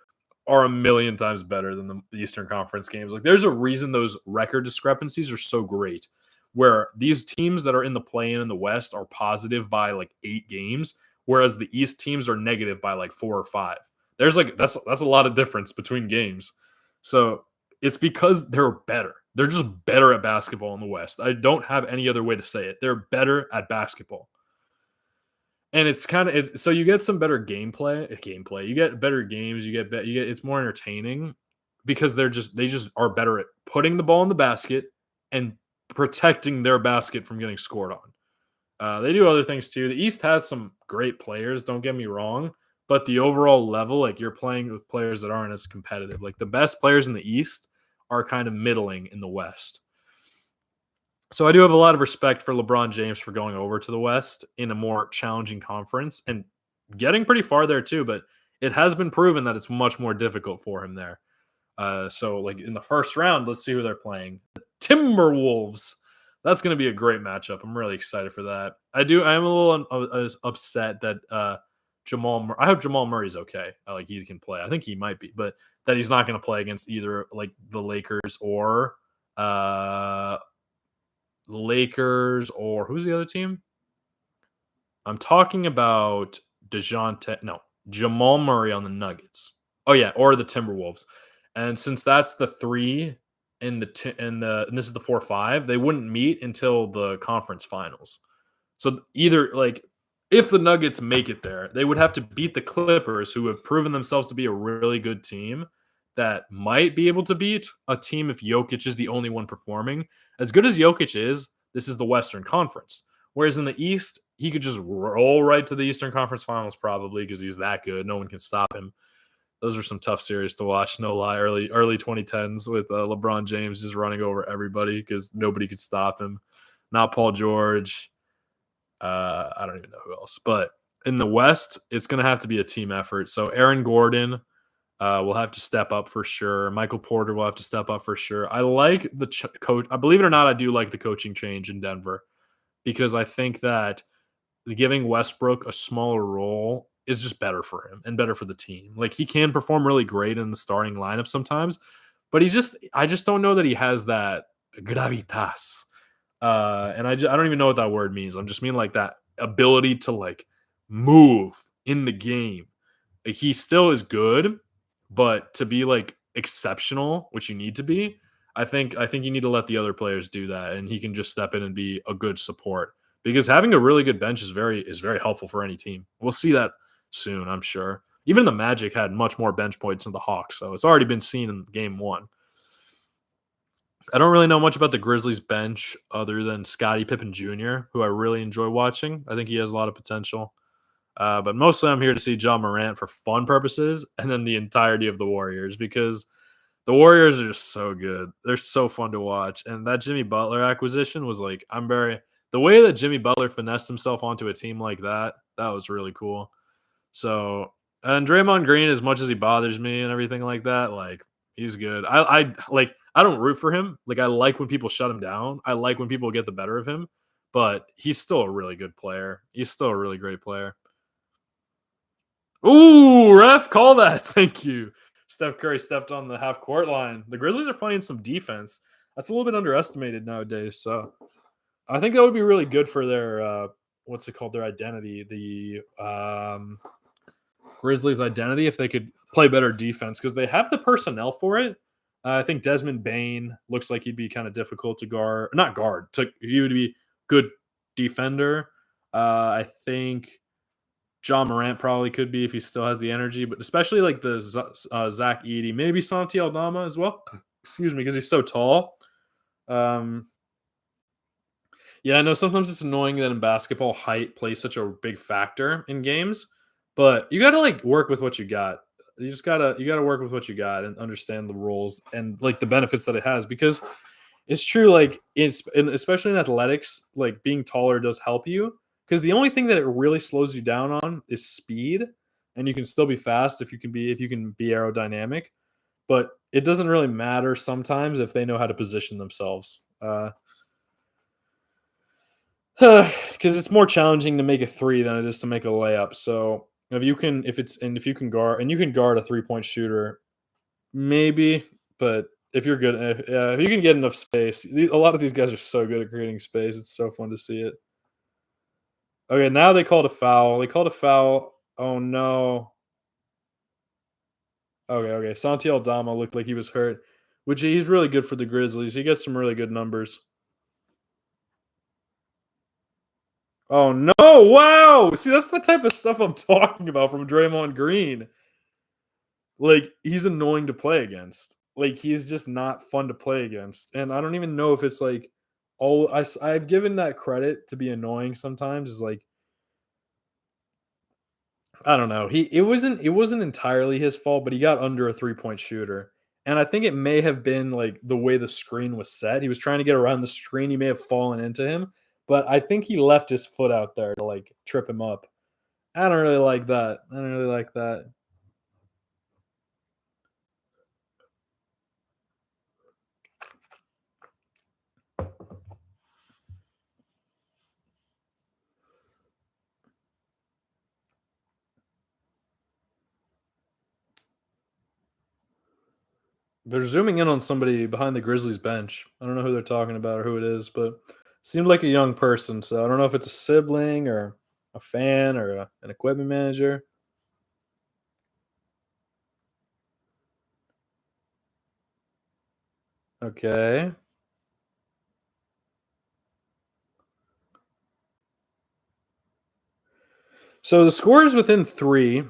are a million times better than the Eastern Conference games. Like there's a reason those record discrepancies are so great where these teams that are in the play-in in the West are positive by like 8 games, whereas the East teams are negative by like 4 or 5. There's like that's a lot of difference between games. So it's because they're better. They're just better at basketball in the West. I don't have any other way to say it. They're better at basketball. And it's kind of so you get some better gameplay. You get better games. You get it's more entertaining because they just are better at putting the ball in the basket and protecting their basket from getting scored on. They do other things too. The East has some great players. Don't get me wrong, but the overall level, like you're playing with players that aren't as competitive. Like the best players in the East are kind of middling in the West. So I do have a lot of respect for LeBron James for going over to the West in a more challenging conference and getting pretty far there too. But it has been proven that it's much more difficult for him there. So like in the first round, let's see who they're playing. The Timberwolves. That's going to be a great matchup. I'm really excited for that. I'm a little upset that I hope Jamal Murray's okay. Like he can play. I think he might be, but that he's not going to play against either like the Lakers or who's the other team? I'm talking about Jamal Murray on the Nuggets. Oh yeah, or the Timberwolves. And since that's the 3 and this is the 4-5, they wouldn't meet until the conference finals. So either like if the Nuggets make it there, they would have to beat the Clippers, who have proven themselves to be a really good team that might be able to beat a team if Jokic is the only one performing. As good as Jokic is, this is the Western Conference. Whereas in the East, he could just roll right to the Eastern Conference Finals probably because he's that good. No one can stop him. Those are some tough series to watch, no lie. Early 2010s with LeBron James just running over everybody because nobody could stop him. Not Paul George. I don't even know who else. But in the West, it's going to have to be a team effort. So Aaron Gordon will have to step up for sure. Michael Porter will have to step up for sure. I like the coach. I believe it or not, I do like the coaching change in Denver because I think that giving Westbrook a smaller role is just better for him and better for the team. Like he can perform really great in the starting lineup sometimes, but I just don't know that he has that gravitas. And I don't even know what that word means. I'm just mean like that ability to like move in the game. Like, he still is good, but to be like exceptional, which you need to be, I think you need to let the other players do that, and he can just step in and be a good support. Because having a really good bench is very helpful for any team. We'll see that soon, I'm sure. Even the Magic had much more bench points than the Hawks, so it's already been seen in game one. I don't really know much about the Grizzlies bench other than Scottie Pippen Jr., who I really enjoy watching. I think he has a lot of potential. But mostly I'm here to see John Morant for fun purposes, and then the entirety of the Warriors, because the Warriors are just so good. They're so fun to watch. And that Jimmy Butler acquisition was like, the way that Jimmy Butler finessed himself onto a team like that was really cool. So, and Draymond Green, as much as he bothers me and everything like that, like, he's good. I don't root for him. Like, I like when people shut him down. I like when people get the better of him, but he's still a really good player. He's still a really great player. Ooh, ref, call that. Thank you. Steph Curry stepped on the half court line. The Grizzlies are playing some defense. That's a little bit underestimated nowadays. So I think that would be really good for their what's it called? Their identity. The Grizzlies' identity, if they could play better defense, because they have the personnel for it. I think Desmond Bane looks like he'd be kind of difficult to guard. Not guard. He would be good defender. I think John Morant probably could be if he still has the energy, but especially like the Zach Edey, maybe Santi Aldama as well. Excuse me, because he's so tall. Yeah, I know sometimes it's annoying that in basketball height plays such a big factor in games, but you got to like work with what you got. You gotta work with what you got and understand the roles and like the benefits that it has, because it's true. Like especially in athletics, like being taller does help you, because the only thing that it really slows you down on is speed, and you can still be fast if you can be aerodynamic, but it doesn't really matter sometimes if they know how to position themselves. Because it's more challenging to make a three than it is to make a layup. So if you can guard, and you can guard a 3-point shooter, maybe, but if you're good, if you can get enough space, a lot of these guys are so good at creating space. It's so fun to see it. Okay, now they called a foul. Oh no. Okay. Santi Aldama looked like he was hurt, which he's really good for the Grizzlies. He gets some really good numbers. Oh no! Wow. See, that's the type of stuff I'm talking about from Draymond Green. Like, he's annoying to play against. Like, he's just not fun to play against. And I don't even know if it's like, I've given that credit to be annoying sometimes. Is like, I don't know. It wasn't entirely his fault, but he got under a 3-point shooter. And I think it may have been like the way the screen was set. He was trying to get around the screen. He may have fallen into him, but I think he left his foot out there to like trip him up. I don't really like that. They're zooming in on somebody behind the Grizzlies bench. I don't know who they're talking about or who it is, but seemed like a young person. So I don't know if it's a sibling or a fan or an equipment manager. Okay. So the score is within 3.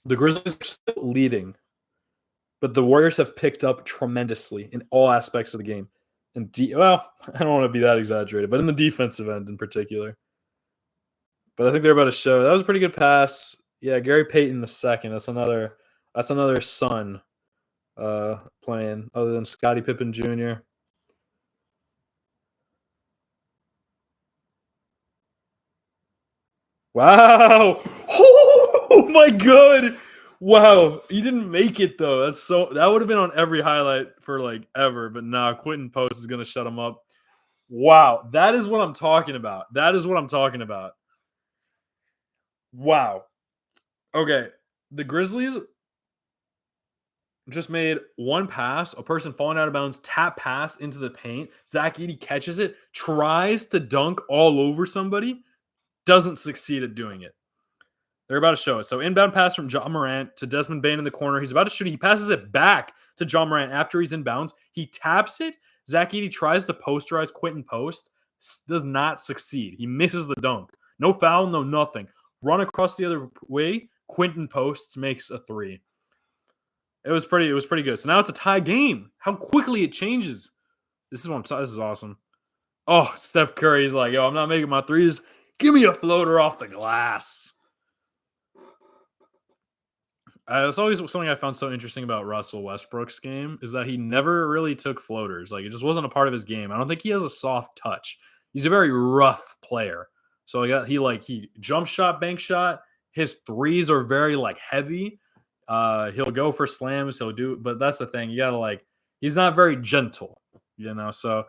The Grizzlies are still leading, but the Warriors have picked up tremendously in all aspects of the game. And well, I don't want to be that exaggerated, but in the defensive end in particular. But I think they're about to show. That was a pretty good pass. Yeah, Gary Payton the second. That's another son playing other than Scottie Pippen Jr. Wow! Oh my god! Wow, he didn't make it though. That would have been on every highlight for like ever, but nah, Quentin Post is gonna shut him up. Wow, that is what I'm talking about. Wow. Okay. The Grizzlies just made one pass, a person falling out of bounds, tap pass into the paint. Zach Edey catches it, tries to dunk all over somebody, doesn't succeed at doing it. They're about to show it. So inbound pass from John Morant to Desmond Bane in the corner. He's about to shoot it. He passes it back to John Morant after he's inbounds. He taps it. Zach Edey tries to posterize Quentin Post. Does not succeed. He misses the dunk. No foul, no nothing. Run across the other way. Quentin Post makes a three. It was pretty good. So now it's a tie game. How quickly it changes. This is awesome. Oh, Steph Curry's like, yo, I'm not making my threes. Give me a floater off the glass. It's always something I found so interesting about Russell Westbrook's game is that he never really took floaters. Like, it just wasn't a part of his game. I don't think he has a soft touch. He's a very rough player. So he jump shot, bank shot. His threes are very heavy. He'll go for slams. But that's the thing. You gotta he's not very gentle, So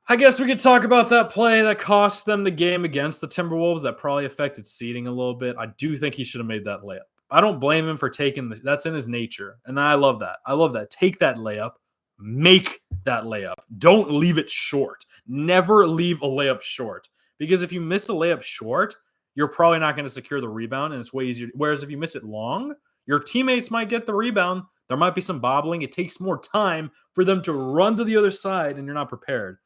I guess we could talk about that play that cost them the game against the Timberwolves. That probably affected seeding a little bit. I do think he should have made that layup. I don't blame him for taking that's in his nature. And I love that. Take that layup. Make that layup. Don't leave it short. Never leave a layup short. Because if you miss a layup short, you're probably not going to secure the rebound, and it's way easier. Whereas if you miss it long, your teammates might get the rebound. There might be some bobbling. It takes more time for them to run to the other side, and you're not prepared.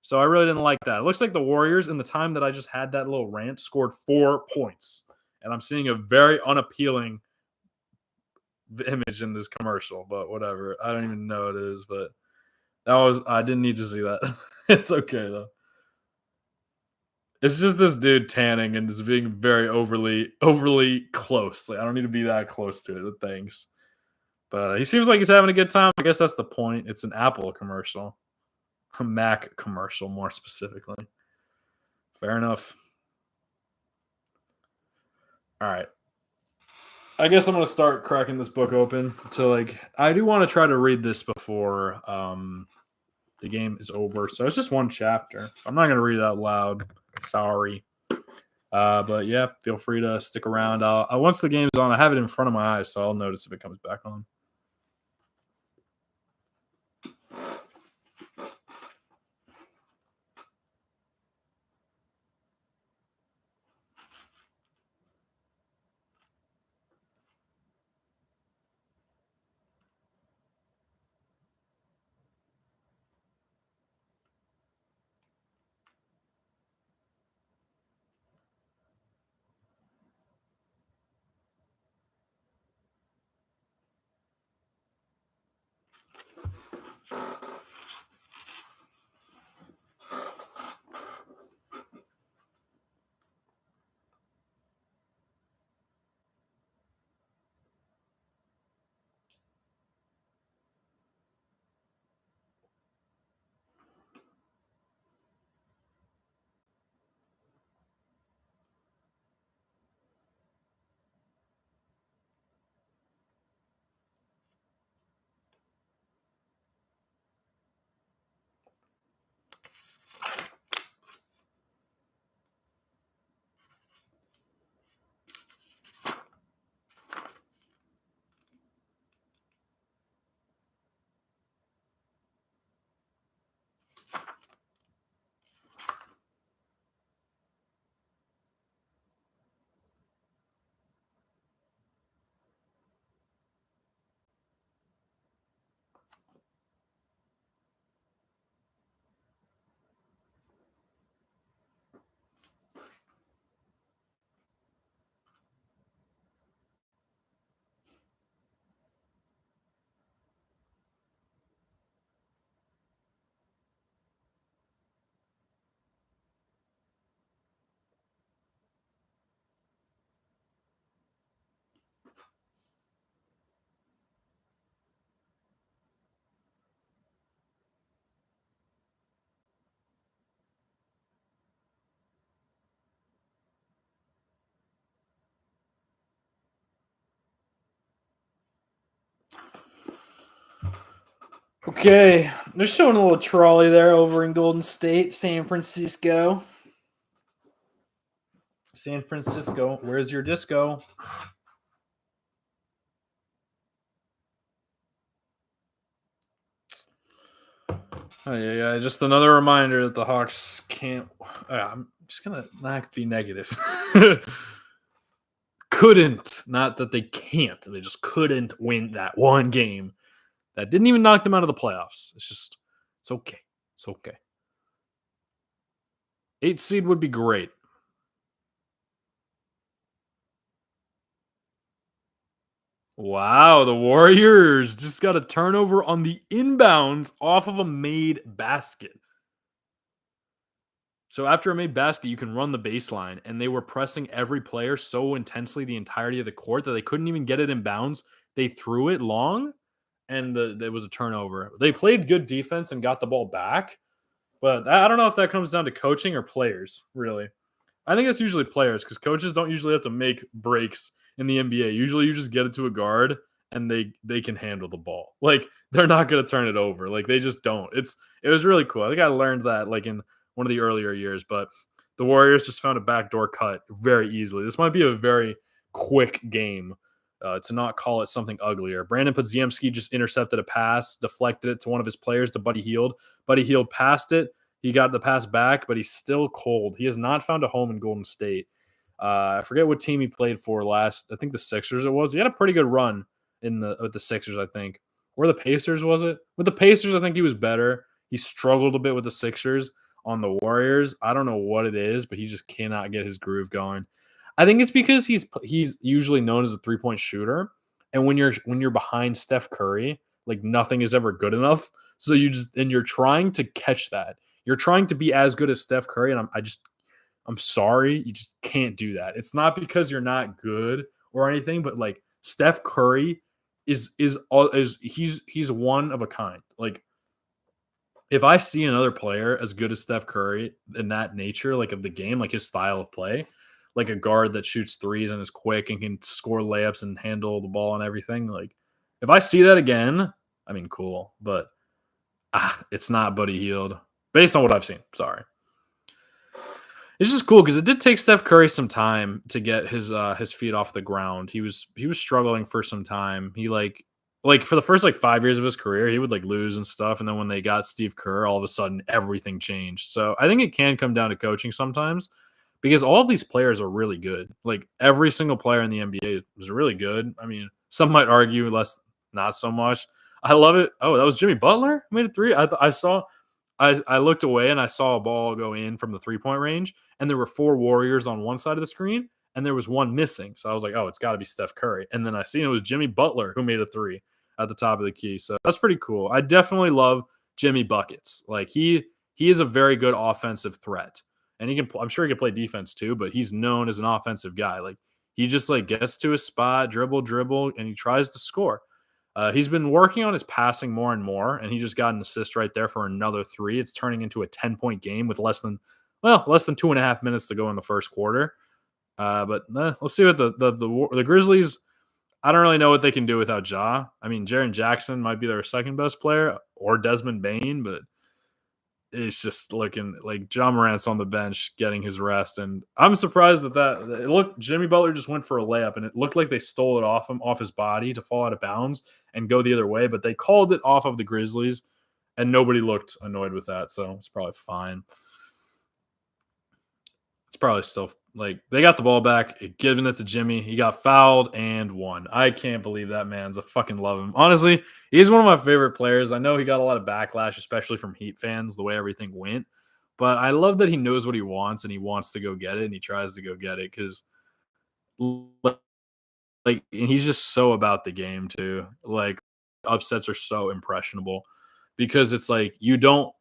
So I really didn't like that. It looks like the Warriors, in the time that I just had that little rant, scored 4 points. And I'm seeing a very unappealing image in this commercial, but whatever. I don't even know what it is, but I didn't need to see that. It's okay, though. It's just this dude tanning and just being very overly close. I don't need to be that close to it. Thanks. But he seems like he's having a good time. I guess that's the point. It's an Apple commercial. A Mac commercial, more specifically. Fair enough. All right. I guess I'm going to start cracking this book open. So, I do want to try to read this before the game is over. So, it's just one chapter. I'm not going to read it out loud. Sorry. But, yeah, feel free to stick around. Once the game's on, I have it in front of my eyes, so I'll notice if it comes back on. Okay, they're showing a little trolley there over in Golden State, San Francisco. San Francisco, where's your disco? Oh, yeah. Just another reminder that the Hawks can't. I'm just gonna not be negative. Couldn't, not that they can't. They just couldn't win that one game. That didn't even knock them out of the playoffs. It's okay. It's okay. 8 seed would be great. Wow, the Warriors just got a turnover on the inbounds off of a made basket. So after a made basket, you can run the baseline, and they were pressing every player so intensely the entirety of the court that they couldn't even get it in bounds. They threw it long, and there was a turnover. They played good defense and got the ball back, but I don't know if that comes down to coaching or players, really. I think it's usually players because coaches don't usually have to make breaks in the NBA. Usually, you just get it to a guard and they can handle the ball. Like they're not going to turn it over. Like they just don't. It was really cool. I think I learned that like in one of the earlier years, but the Warriors just found a backdoor cut very easily. This might be a very quick game. To not call it something uglier. Brandon Podziemski just intercepted a pass, deflected it to one of his players, to Buddy Hield. Buddy Hield passed it. He got the pass back, but he's still cold. He has not found a home in Golden State. I forget what team he played for last. I think the Sixers it was. He had a pretty good run with the Sixers, I think. Or the Pacers, was it? With the Pacers, I think he was better. He struggled a bit with the Sixers. On the Warriors, I don't know what it is, but he just cannot get his groove going. I think it's because he's usually known as a 3-point shooter, and when you're behind Steph Curry, like nothing is ever good enough. So you're trying to catch that. You're trying to be as good as Steph Curry, and I'm sorry, you just can't do that. It's not because you're not good or anything, but like Steph Curry is he's one of a kind. Like if I see another player as good as Steph Curry in that nature, like of the game, like his style of play, like a guard that shoots threes and is quick and can score layups and handle the ball and everything, like if I see that again, I mean, cool, but it's not Buddy Hield based on what I've seen. Sorry. It's just cool because it did take Steph Curry some time to get his feet off the ground. He was struggling for some time. He like for the first like 5 years of his career, he would like lose and stuff. And then when they got Steve Kerr, all of a sudden everything changed. So I think it can come down to coaching sometimes because all of these players are really good. Like every single player in the NBA was really good. I mean, some might argue not so much. I love it. Oh, that was Jimmy Butler who made a three. I looked away and I saw a ball go in from the 3-point range, and there were 4 Warriors on one side of the screen, and there was one missing. So I was like, oh, it's got to be Steph Curry. And then I seen it was Jimmy Butler who made a 3 at the top of the key. So that's pretty cool. I definitely love Jimmy buckets. Like he is a very good offensive threat, and I'm sure he can play defense too, but he's known as an offensive guy. Like he just like gets to his spot, dribble, and he tries to score. He's been working on his passing more and more, and he just got an assist right there for another 3. It's turning into a 10-point game with less than 2.5 minutes to go in the first quarter. But we'll see what the Grizzlies. I don't really know what they can do without Ja. I mean, Jaren Jackson might be their second best player, or Desmond Bane, but it's just looking like Ja Morant's on the bench getting his rest. And I'm surprised that it looked Jimmy Butler just went for a layup, and it looked like they stole it off his body to fall out of bounds and go the other way, but they called it off of the Grizzlies, and nobody looked annoyed with that, so it's probably fine. It's probably still like they got the ball back, giving it to Jimmy. He got fouled and won. I can't believe that, man's. I fucking love him. Honestly, he's one of my favorite players. I know he got a lot of backlash, especially from Heat fans, the way everything went. But I love that he knows what he wants and he wants to go get it and he tries to go get it because like and he's just so about the game too. Like upsets are so impressionable because it's like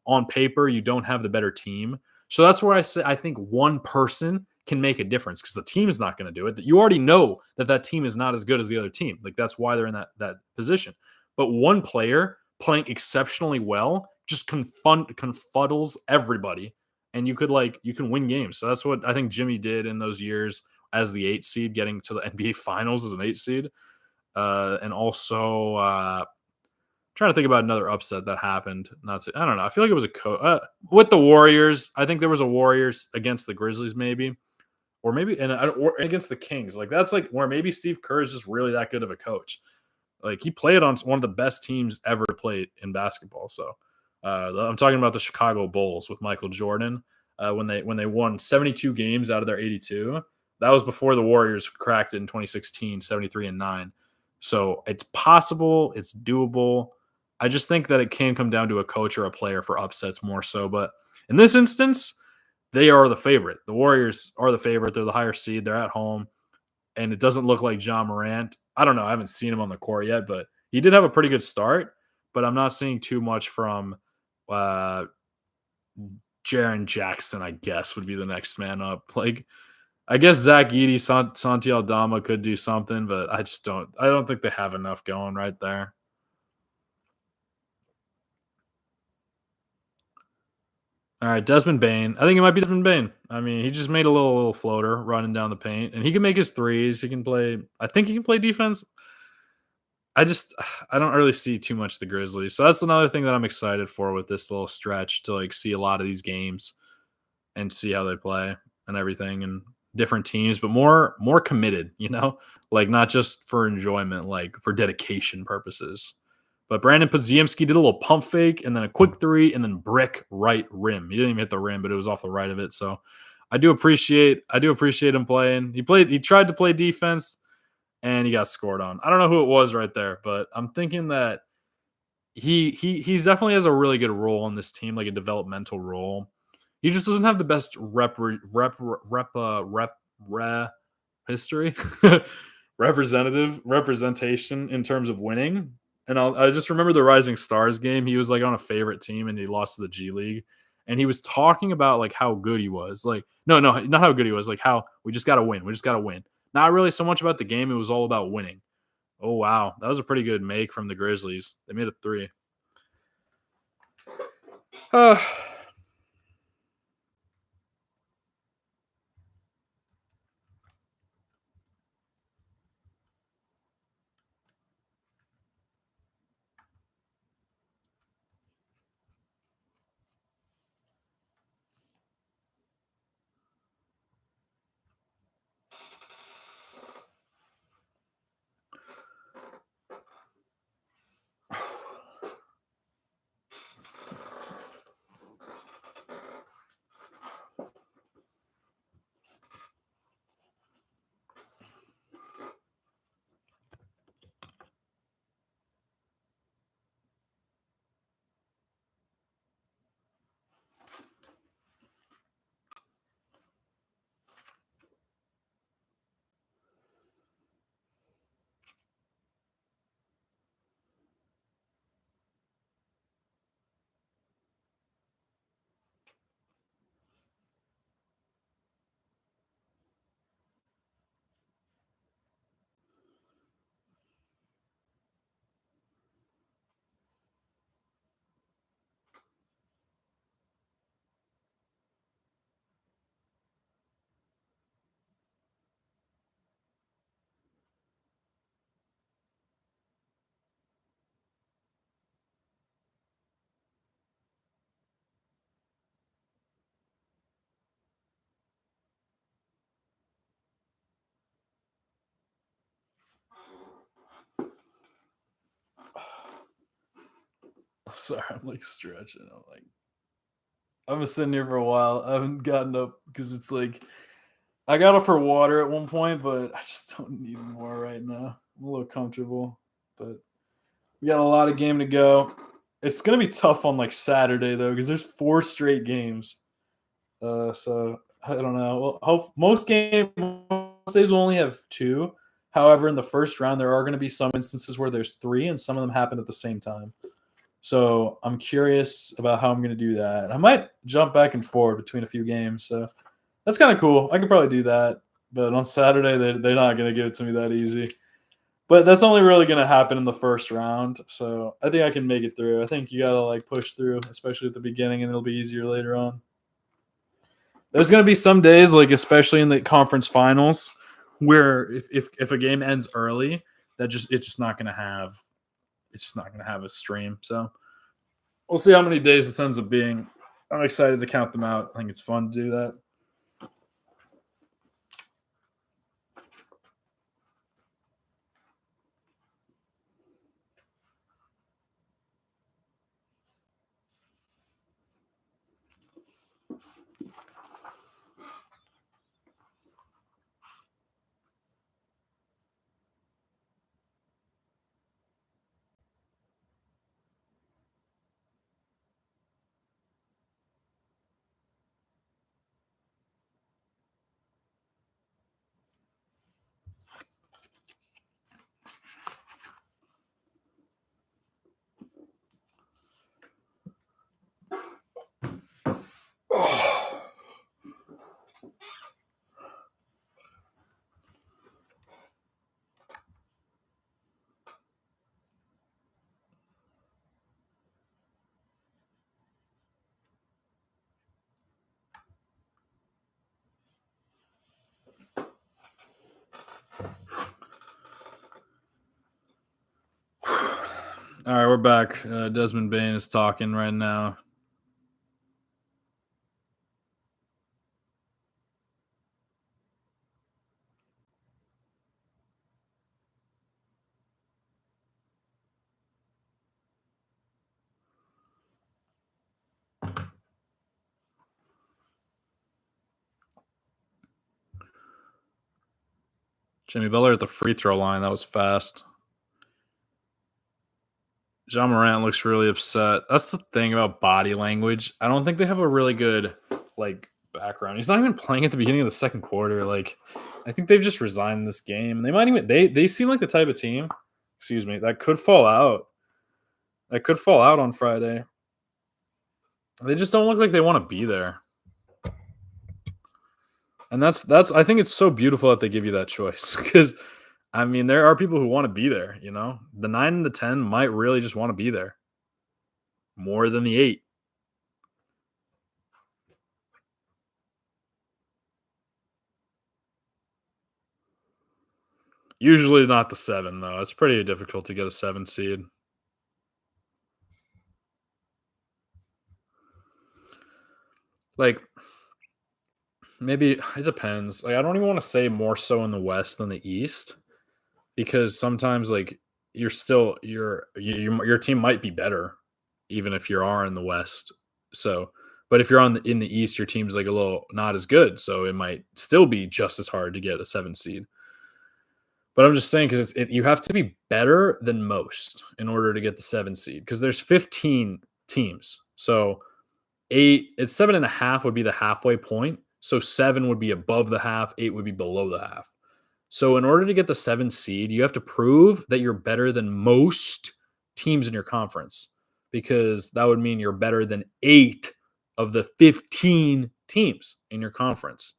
on paper you don't have the better team. So that's where I say I think one person can make a difference because the team is not going to do it. That you already know that team is not as good as the other team. Like that's why they're in that position. But one player playing exceptionally well just confuddles everybody, and you can win games. So that's what I think Jimmy did in those years as the 8 seed, getting to the NBA Finals as an 8 seed, and also trying to think about another upset that happened. I don't know. I feel like it was with the Warriors. I think there was a Warriors against the Grizzlies, maybe, or maybe or against the Kings. Like that's like where maybe Steve Kerr is just really that good of a coach. Like he played on one of the best teams ever played in basketball. So I'm talking about the Chicago Bulls with Michael Jordan when they won 72 games out of their 82. That was before the Warriors cracked it in 2016, 73-9. So it's possible, it's doable. I just think that it can come down to a coach or a player for upsets more so. But in this instance, they are the favorite. The Warriors are the favorite. They're the higher seed. They're at home. And it doesn't look like John Morant. I don't know. I haven't seen him on the court yet, but he did have a pretty good start. But I'm not seeing too much from Jaren Jackson, I guess, would be the next man up. Like, I guess Zach Edey, Santi Aldama could do something, but I don't think they have enough going right there. All right, Desmond Bane. I think it might be Desmond Bane. I mean, he just made a little floater running down the paint, and he can make his threes. He can play. I think he can play defense. I don't really see too much of the Grizzlies, so that's another thing that I'm excited for with this little stretch to like see a lot of these games and see how they play and everything and different teams, but more committed. Like not just for enjoyment, like for dedication purposes. But Brandon Podziemski did a little pump fake and then a quick three and then brick right rim. He didn't even hit the rim, but it was off the right of it. So I do appreciate him playing. He tried to play defense and he got scored on. I don't know who it was right there, but I'm thinking that he's definitely has a really good role on this team, like a developmental role. He just doesn't have the best history, representation in terms of winning. And I just remember the Rising Stars game. He was like on a favorite team and he lost to the G League. And he was talking about like how good he was. Like, no, not how good he was. Like how we just got to win. We just got to win. Not really so much about the game. It was all about winning. Oh, wow. That was a pretty good make from the Grizzlies. They made a three. Sorry, I'm like stretching. I've been sitting here for a while. I haven't gotten up because it's like I got up for water at one point, but I just don't need more right now. I'm a little comfortable, but we got a lot of game to go. It's gonna be tough on like Saturday though, because there's 4 straight games. So I don't know. Well, most days will only have 2. However, in the first round, there are going to be some instances where there's 3, and some of them happen at the same time. So I'm curious about how I'm going to do that. I might jump back and forth between a few games. So that's kind of cool. I could probably do that. But on Saturday, they're not going to give it to me that easy. But that's only really going to happen in the first round. So I think I can make it through. I think you got to like push through, especially at the beginning, and it'll be easier later on. There's going to be some days, like especially in the conference finals, where if a game ends early, it's just not going to have a stream. So we'll see how many days this ends up being. I'm excited to count them out. I think it's fun to do that. All right, we're back. Desmond Bain is talking right now. Jimmy Butler at the free throw line. That was fast. John Morant looks really upset. That's the thing about body language. I don't think they have a really good background. He's not even playing at the beginning of the second quarter. I think they've just resigned this game. They might even they seem like the type of team, excuse me, that could fall out. That could fall out on Friday. They just don't look like they want to be there. And that's I think it's so beautiful that they give you that choice because I mean there are people who want to be there, you know. The 9 and the 10 might really just want to be there more than the 8. Usually not the 7 though. It's pretty difficult to get a 7 seed. Maybe it depends. I don't even want to say more so in the West than the East because sometimes you're still your team might be better even if you are in the West. So, but if you're in the East, your team's a little not as good, so it might still be just as hard to get a 7 seed. But I'm just saying because you have to be better than most in order to get the 7 seed because there's 15 teams. So 7.5 would be the halfway point. So 7 would be above the half, 8 would be below the half. So in order to get the 7 seed, you have to prove that you're better than most teams in your conference because that would mean you're better than 8 of the 15 teams in your conference.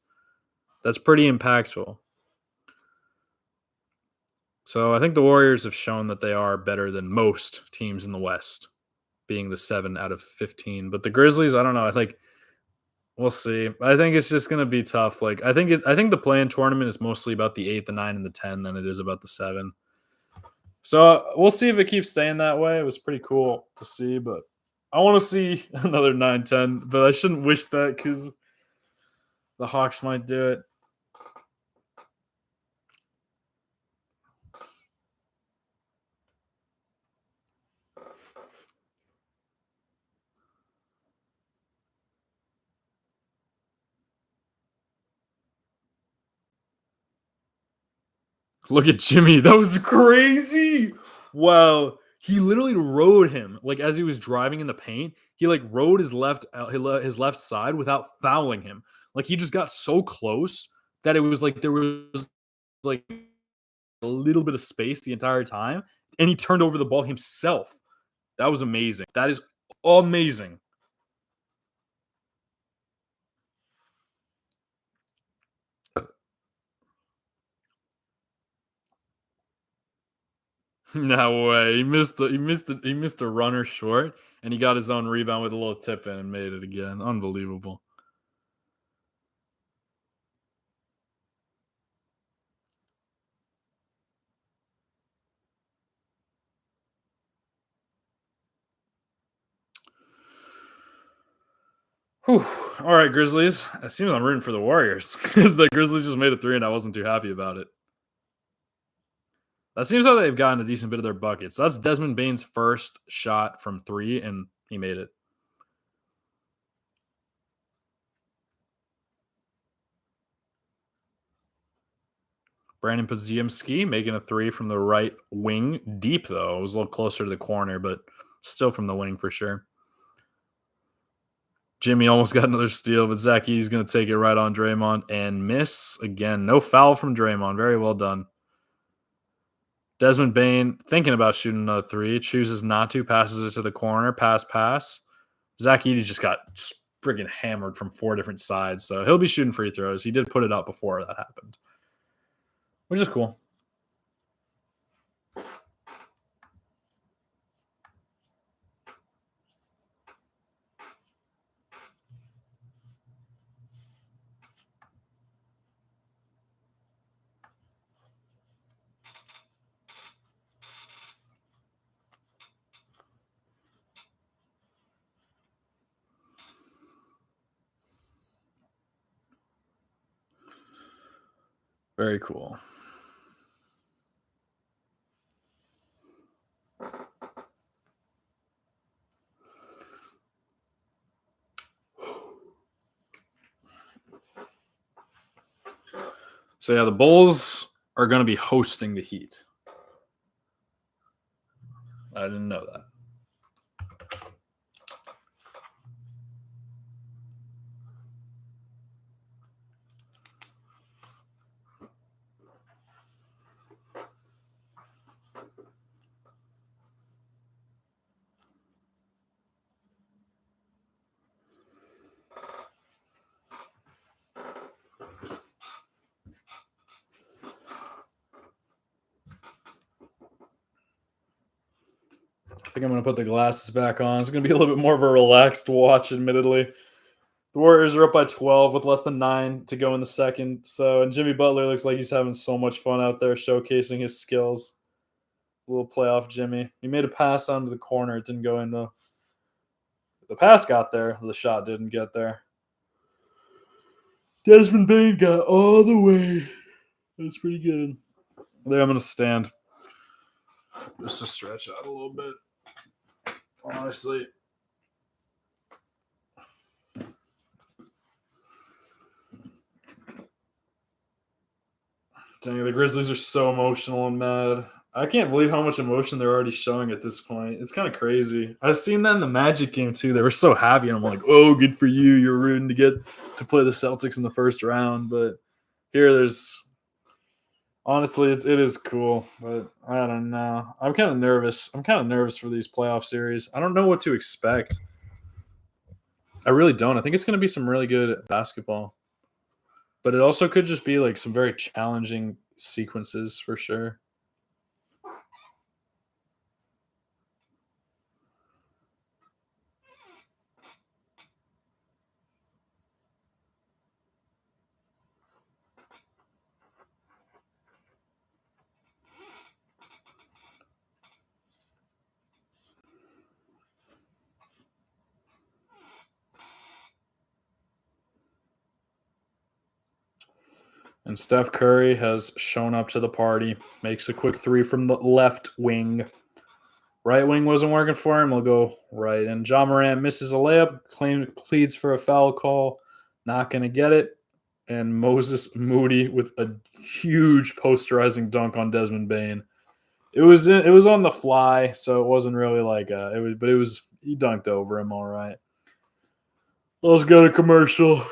That's pretty impactful. So I think the Warriors have shown that they are better than most teams in the West, being the 7 out of 15. But the Grizzlies, I don't know. I think we'll see. I think it's just going to be tough. I think the play-in tournament is mostly about the 8, the 9, and the 10 than it is about the 7. So we'll see if it keeps staying that way. It was pretty cool to see, but I want to see another 9-10. But I shouldn't wish that because the Hawks might do it. Look at Jimmy. That was crazy. Wow. He literally rode him as he was driving in the paint. He rode his left side without fouling him. He just got so close that it was there was a little bit of space the entire time, and he turned over the ball himself. That was amazing. That is amazing. No way. He missed the runner short, and he got his own rebound with a little tip in and made it again. Unbelievable. Whew. All right, Grizzlies. It seems I'm rooting for the Warriors because the Grizzlies just made a 3 and I wasn't too happy about it. That seems like they've gotten a decent bit of their buckets. That's Desmond Bain's first shot from 3, and he made it. Brandon Podziemski making a 3 from the right wing. Deep, though. It was a little closer to the corner, but still from the wing for sure. Jimmy almost got another steal, but Zach Edey's going to take it right on Draymond and miss again. No foul from Draymond. Very well done. Desmond Bain thinking about shooting another 3. Chooses not to. Passes it to the corner. Pass. Zach Edey just got friggin' hammered from 4 different sides, so he'll be shooting free throws. He did put it up before that happened, which is cool. Very cool. So yeah, the Bulls are going to be hosting the Heat. I didn't know that. I think I'm going to put the glasses back on. It's going to be a little bit more of a relaxed watch, admittedly. The Warriors are up by 12 with less than 9 to go in the second. So, and Jimmy Butler looks like he's having so much fun out there showcasing his skills. A little playoff Jimmy. He made a pass onto the corner. It didn't go in though. The pass got there. The shot didn't get there. Desmond Bane got all the way. That's pretty good. There, I'm going to stand just to stretch out a little bit. Honestly. Dang, the Grizzlies are so emotional and mad. I can't believe how much emotion they're already showing at this point. It's kind of crazy. I've seen that in the Magic game too. They were so happy, and I'm like, "Oh, good for you! You're rooting to get to play the Celtics in the first round." But here, there's honestly, it is cool, but I don't know. I'm kind of nervous. I'm kind of nervous for these playoff series. I don't know what to expect. I really don't. I think it's going to be some really good basketball, but it also could just be like some very challenging sequences for sure. And Steph Curry has shown up to the party. Makes a quick three from the left wing. Right wing wasn't working for him. He'll go right. And Ja Morant misses a layup. Pleads for a foul call. Not going to get it. And Moses Moody with a huge posterizing dunk on Desmond Bane. It was on the fly, so it wasn't really like he dunked over him all right. Let's go to commercial.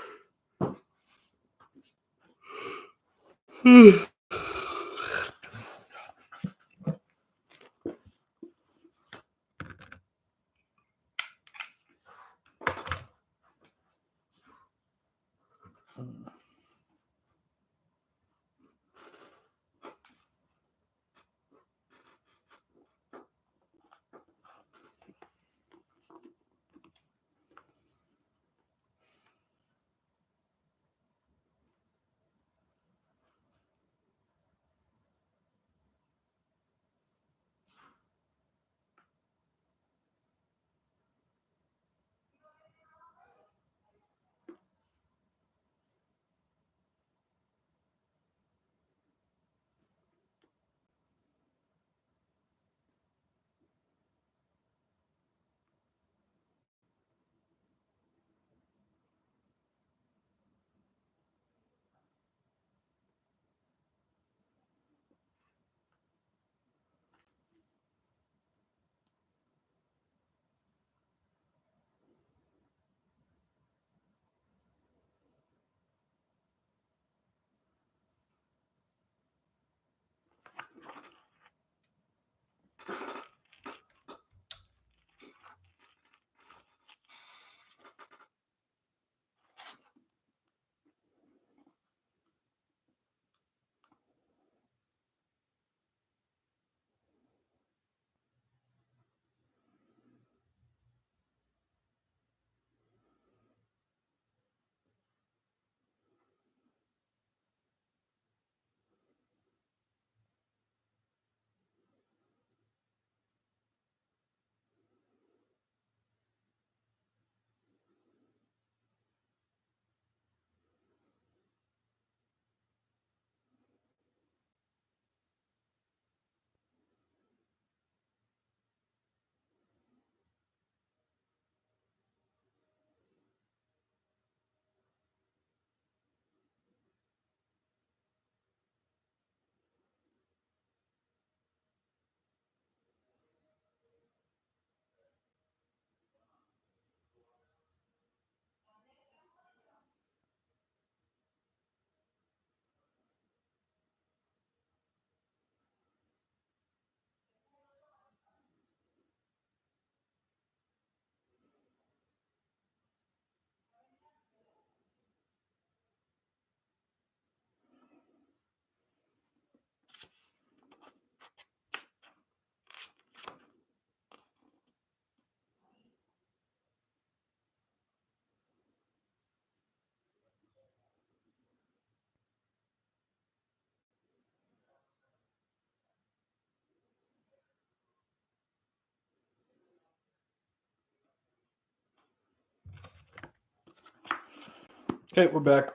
Okay, we're back.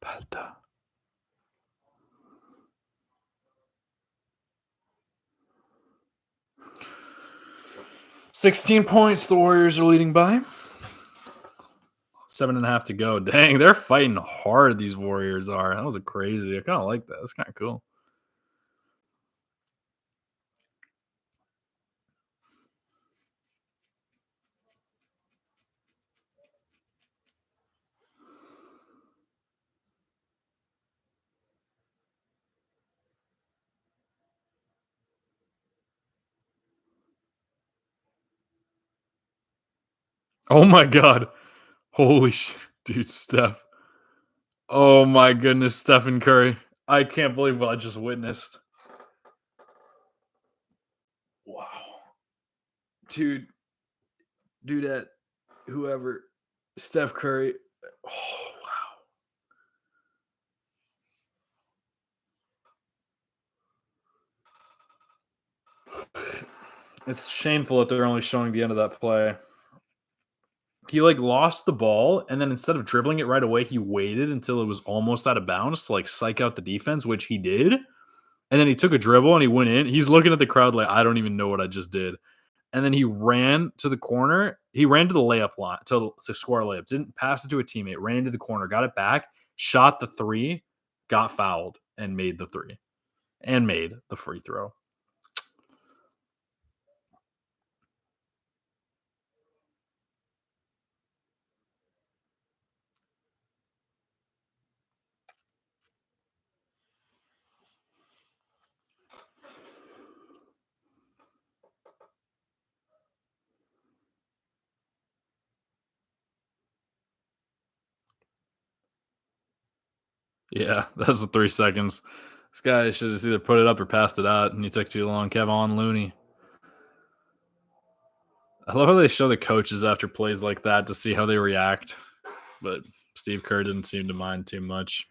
Palta. 16 points the Warriors are leading by. 7.5 to go. Dang, they're fighting hard, these Warriors are. That was crazy. I kind of like that. That's kind of cool. Oh my god. Holy shit. Dude, Steph. Oh my goodness, Stephen Curry. I can't believe what I just witnessed. Wow. Dude, that whoever, Steph Curry. Oh, wow. It's shameful that they're only showing the end of that play. He lost the ball, and then instead of dribbling it right away, he waited until it was almost out of bounds to psych out the defense, which he did. And then he took a dribble and he went in. He's looking at the crowd like, I don't even know what I just did. And then he ran to the corner. He ran to the layup line to score a layup. Didn't pass it to a teammate. Ran into the corner, got it back, shot the three, got fouled, and made the three, and made the free throw. Yeah, that was the 3 seconds. This guy should have either put it up or passed it out, and he took too long. Kevon Looney. I love how they show the coaches after plays like that to see how they react, but Steve Kerr didn't seem to mind too much.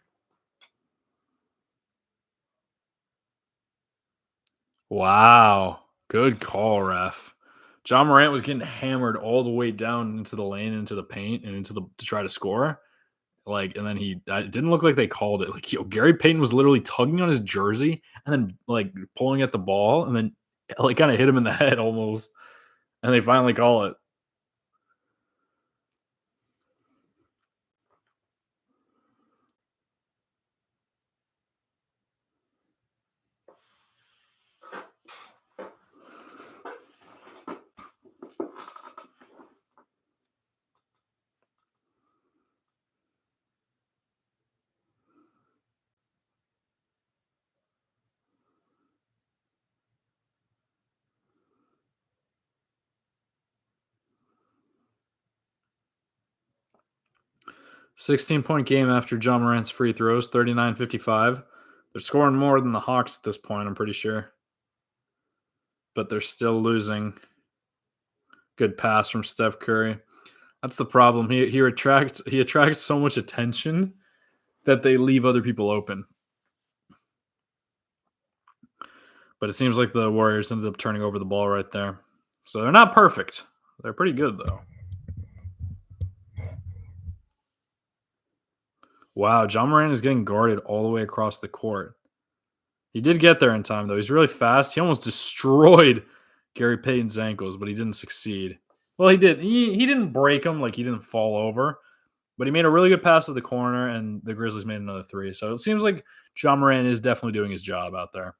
Wow. Good call, ref. John Morant was getting hammered all the way down into the lane, into the paint, and to try to score. And then it didn't look like they called it. Gary Payton was literally tugging on his jersey and then pulling at the ball and then kind of hit him in the head almost. And they finally call it. $16-point game after John Morant's free throws, 39-55. They're scoring more than the Hawks at this point, I'm pretty sure. But they're still losing. Good pass from Steph Curry. That's the problem. He attracts so much attention that they leave other people open. But it seems like the Warriors ended up turning over the ball right there. So they're not perfect. They're pretty good, though. Wow, John Morant is getting guarded all the way across the court. He did get there in time, though. He's really fast. He almost destroyed Gary Payton's ankles, but he didn't succeed. Well, he did. He didn't break them, he didn't fall over. But he made a really good pass to the corner, and the Grizzlies made another three. So it seems like John Morant is definitely doing his job out there.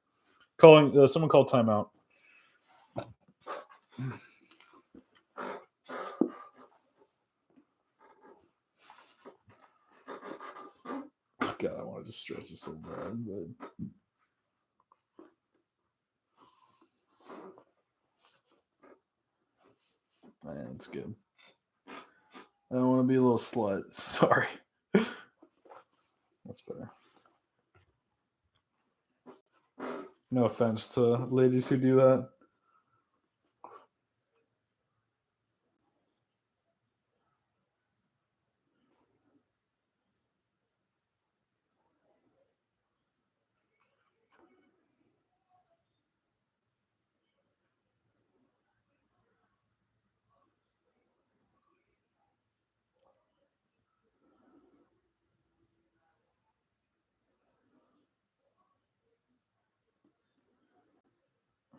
Someone called timeout. God, I wanted to stretch this so bad, but That's good. I don't want to be a little slut. Sorry. That's better. No offense to ladies who do that.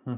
Hmm.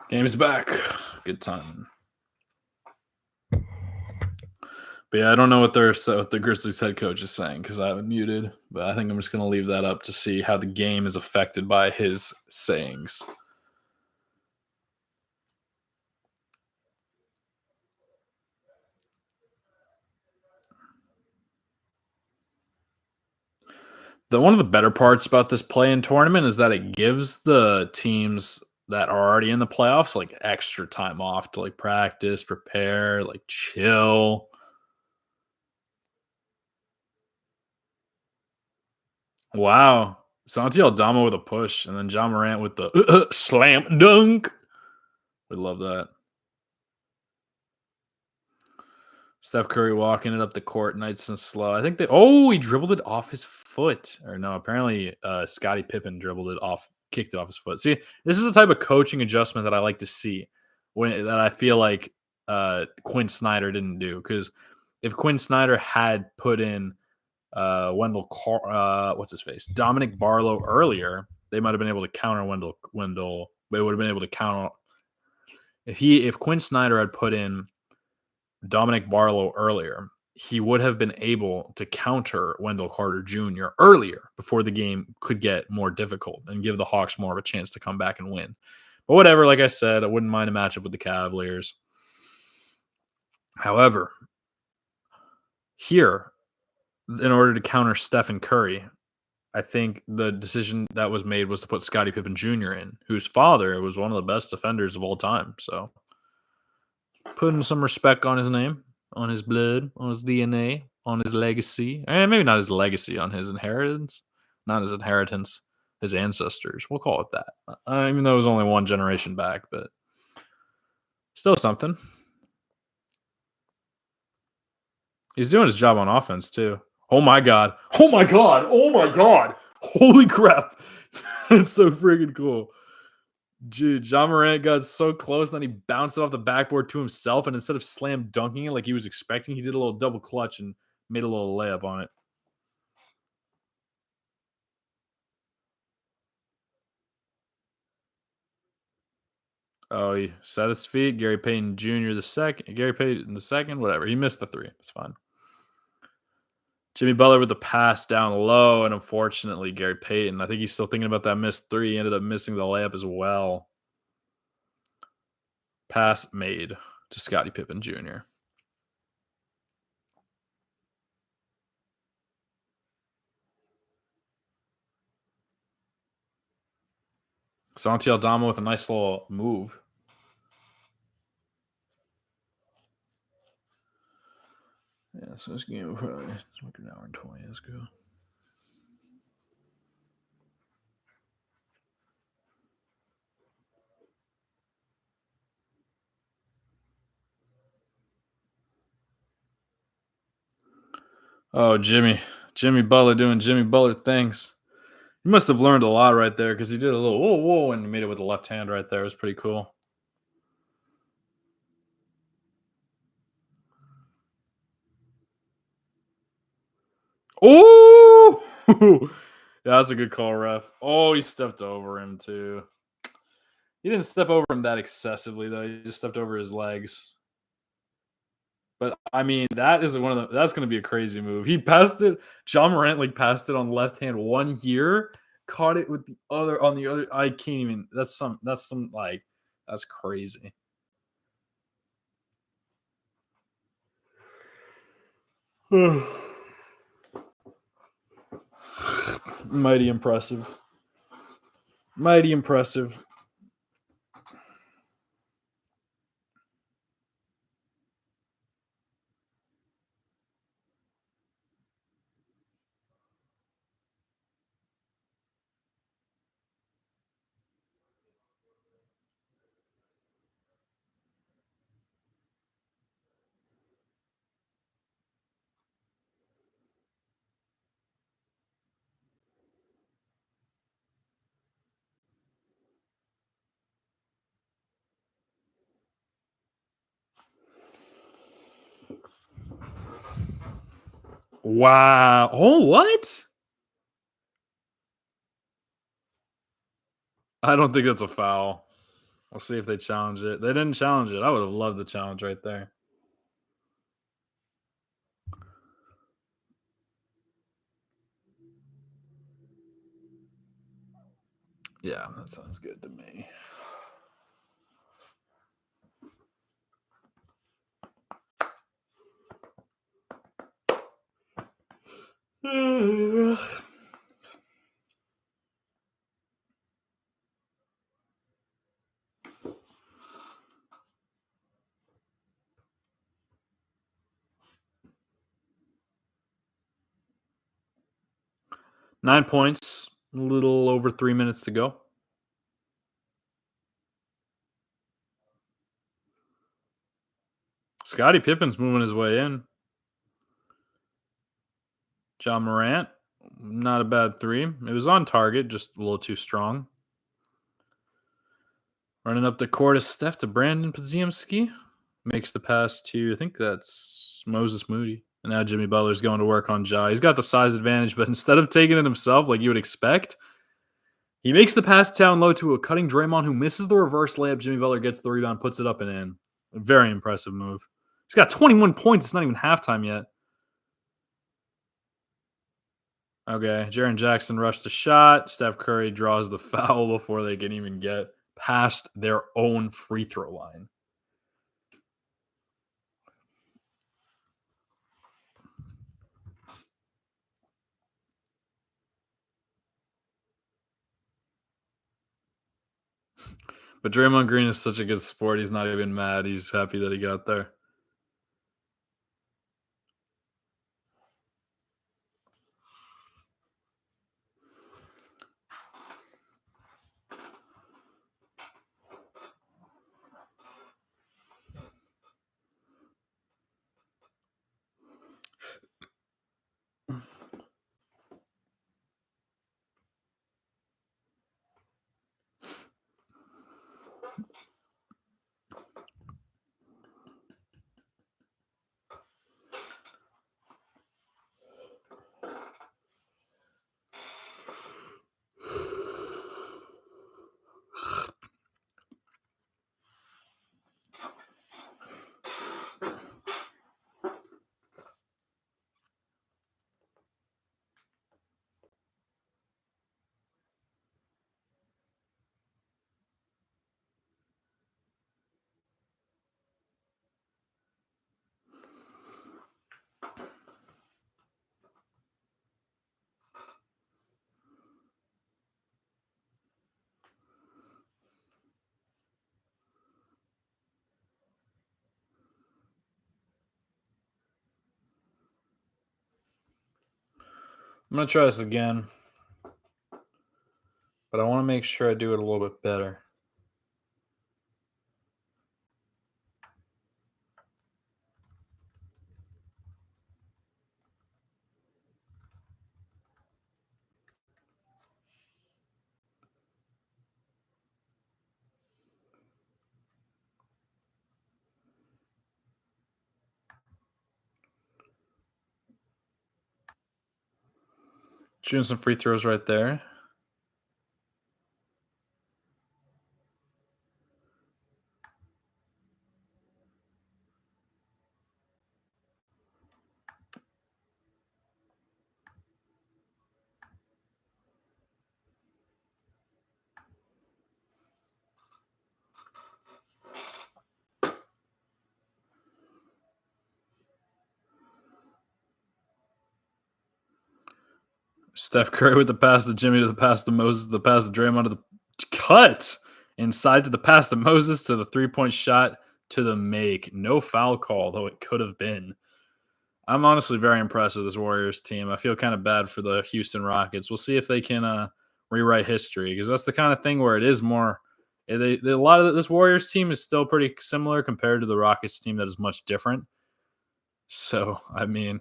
Game's back. Good time. But yeah, I don't know what the Grizzlies head coach is saying because I have it muted. But I think I'm just going to leave that up to see how the game is affected by his sayings. One of the better parts about this play-in tournament is that it gives the teams that are already in the playoffs like extra time off to like practice, prepare, like chill. Wow. Santi Aldama with a push, and then John Morant with the slam dunk. We love that. Steph Curry walking it up the court nice and slow. I think he dribbled it off his foot. Or no, apparently Scottie Pippen kicked it off his foot. See, this is the type of coaching adjustment that I like to see that I feel like Quinn Snyder didn't do. Because if Quinn Snyder had put in Dominic Barlow earlier, they might have been able to counter Wendell. They would have been able to counter if Quinn Snyder had put in Dominic Barlow earlier, he would have been able to counter Wendell Carter Jr. earlier before the game could get more difficult and give the Hawks more of a chance to come back and win. But whatever, like I said, I wouldn't mind a matchup with the Cavaliers. However, here, in order to counter Stephen Curry, I think the decision that was made was to put Scottie Pippen Jr. in, whose father was one of the best defenders of all time. So putting some respect on his name, on his blood, on his DNA, on his legacy. Maybe not his legacy, on his inheritance. Not his inheritance, his ancestors. We'll call it that. Even though it was only one generation back, but still something. He's doing his job on offense too. Oh my god. Oh my god. Oh my god. Holy crap. That's so freaking cool. Dude, John Morant got so close, and then he bounced it off the backboard to himself, and instead of slam dunking it like he was expecting, he did a little double clutch and made a little layup on it. Oh, he set his feet. Gary Payton Jr. the second. Gary Payton the second. Whatever. He missed the three. It's fine. Jimmy Butler with the pass down low, and unfortunately, Gary Payton. I think he's still thinking about that missed three. He ended up missing the layup as well. Pass made to Scottie Pippen Jr. Santi Aldama with a nice little move. Yeah, so this game probably like an hour and 20. Let's go. Oh, Jimmy Butler doing Jimmy Butler things. He must have learned a lot right there because he did a little whoa, and he made it with the left hand right there. It was pretty cool. Oh, yeah, that's a good call, ref. Oh, he stepped over him too. He didn't step over him that excessively though. He just stepped over his legs. But I mean, that is one of the. That's going to be a crazy move. He passed it. John Morant like passed it on left hand one here, caught it with the other on the other. I can't even. That's some. Like that's crazy. Mighty impressive. Mighty impressive. Wow. Oh, what? I don't think that's a foul. We'll see if they challenge it. They didn't challenge it. I would have loved the challenge right there. Yeah, that sounds good to me. Ugh. 9 points, a little over 3 minutes to go. Scottie Pippen's moving his way in. John Morant, not a bad three. It was on target, just a little too strong. Running up the court is Steph to Brandon Podziemski. Makes the pass to, I think that's Moses Moody. And now Jimmy Butler's going to work on Ja. He's got the size advantage, but instead of taking it himself like you would expect, he makes the pass down low to a cutting Draymond who misses the reverse layup. Jimmy Butler gets the rebound, puts it up and in. A very impressive move. He's got 21 points. It's not even halftime yet. Okay, Jaren Jackson rushed the shot. Steph Curry draws the foul before they can even get past their own free throw line. But Draymond Green is such a good sport. He's not even mad. He's happy that he got there. I'm going to try this again. But I want to make sure I do it a little bit better. Shooting some free throws right there. Steph Curry with the pass to Jimmy to the pass to Moses, the pass to Draymond to the cut inside to the pass to Moses to the 3-point shot to the make. No foul call, though it could have been. I'm honestly very impressed with this Warriors team. I feel kind of bad for the Houston Rockets. We'll see if they can rewrite history, because that's the kind of thing where it is more. A lot of this Warriors team is still pretty similar compared to the Rockets team that is much different. So, I mean,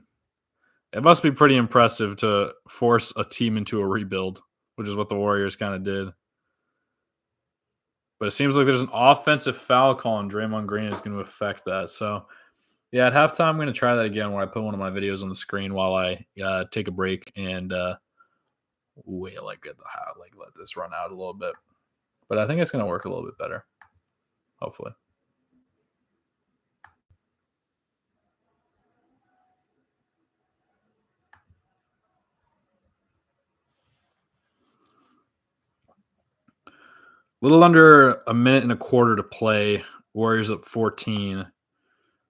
it must be pretty impressive to force a team into a rebuild, which is what the Warriors kind of did. But it seems like there's an offensive foul call on Draymond Green is going to affect that. So, yeah, at halftime, I'm going to try that again where I put one of my videos on the screen while I take a break and wait, let this run out a little bit. But I think it's going to work a little bit better, hopefully. A little under a minute and a quarter to play. Warriors up 14.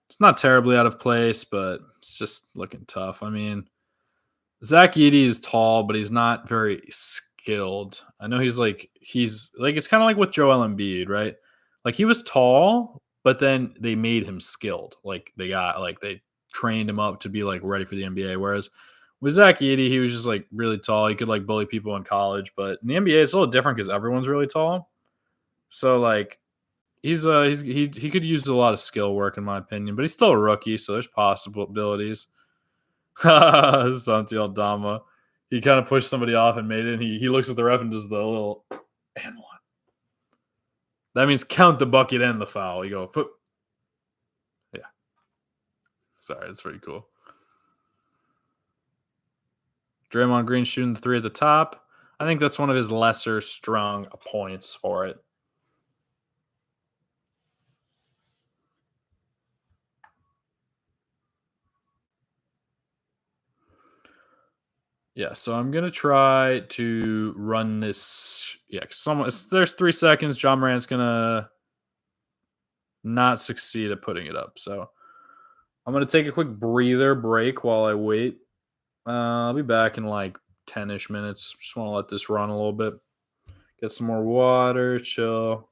It's not terribly out of place, but it's just looking tough. I mean, Zach Edey is tall, but he's not very skilled. I know he's like it's kind of like with Joel Embiid, right? Like he was tall, but then they made him skilled. Like they trained him up to be like ready for the NBA. Whereas with Zach Edey, he was just like really tall. He could like bully people in college, but in the NBA, it's a little different because everyone's really tall. So like he could use a lot of skill work in my opinion, but he's still a rookie, so there's possibilities. Santi Aldama. He kind of pushed somebody off and made it. And he looks at the ref and does the little and one. That means count the bucket and the foul. You go, put. Yeah. Sorry, that's pretty cool. Draymond Green shooting the 3 at the top. I think that's one of his lesser strong points for it. Yeah, so I'm going to try to run this. Yeah, there's 3 seconds. John Morant's going to not succeed at putting it up. So I'm going to take a quick breather break while I wait. I'll be back in like 10-ish minutes. Just want to let this run a little bit. Get some more water, chill.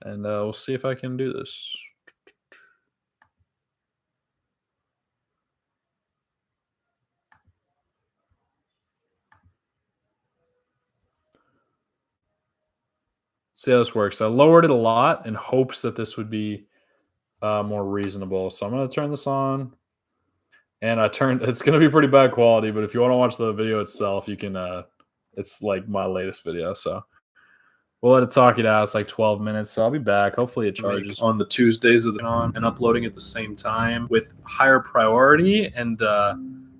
And we'll see if I can do this. See how this works. I lowered it a lot in hopes that this would be more reasonable. So I'm going to turn this on. And it's going to be pretty bad quality, but if you want to watch the video itself, you can, it's like my latest video. So we'll let it talk it out. It's like 12 minutes. So I'll be back. Hopefully it charges on the Tuesdays of the on and uploading at the same time with higher priority and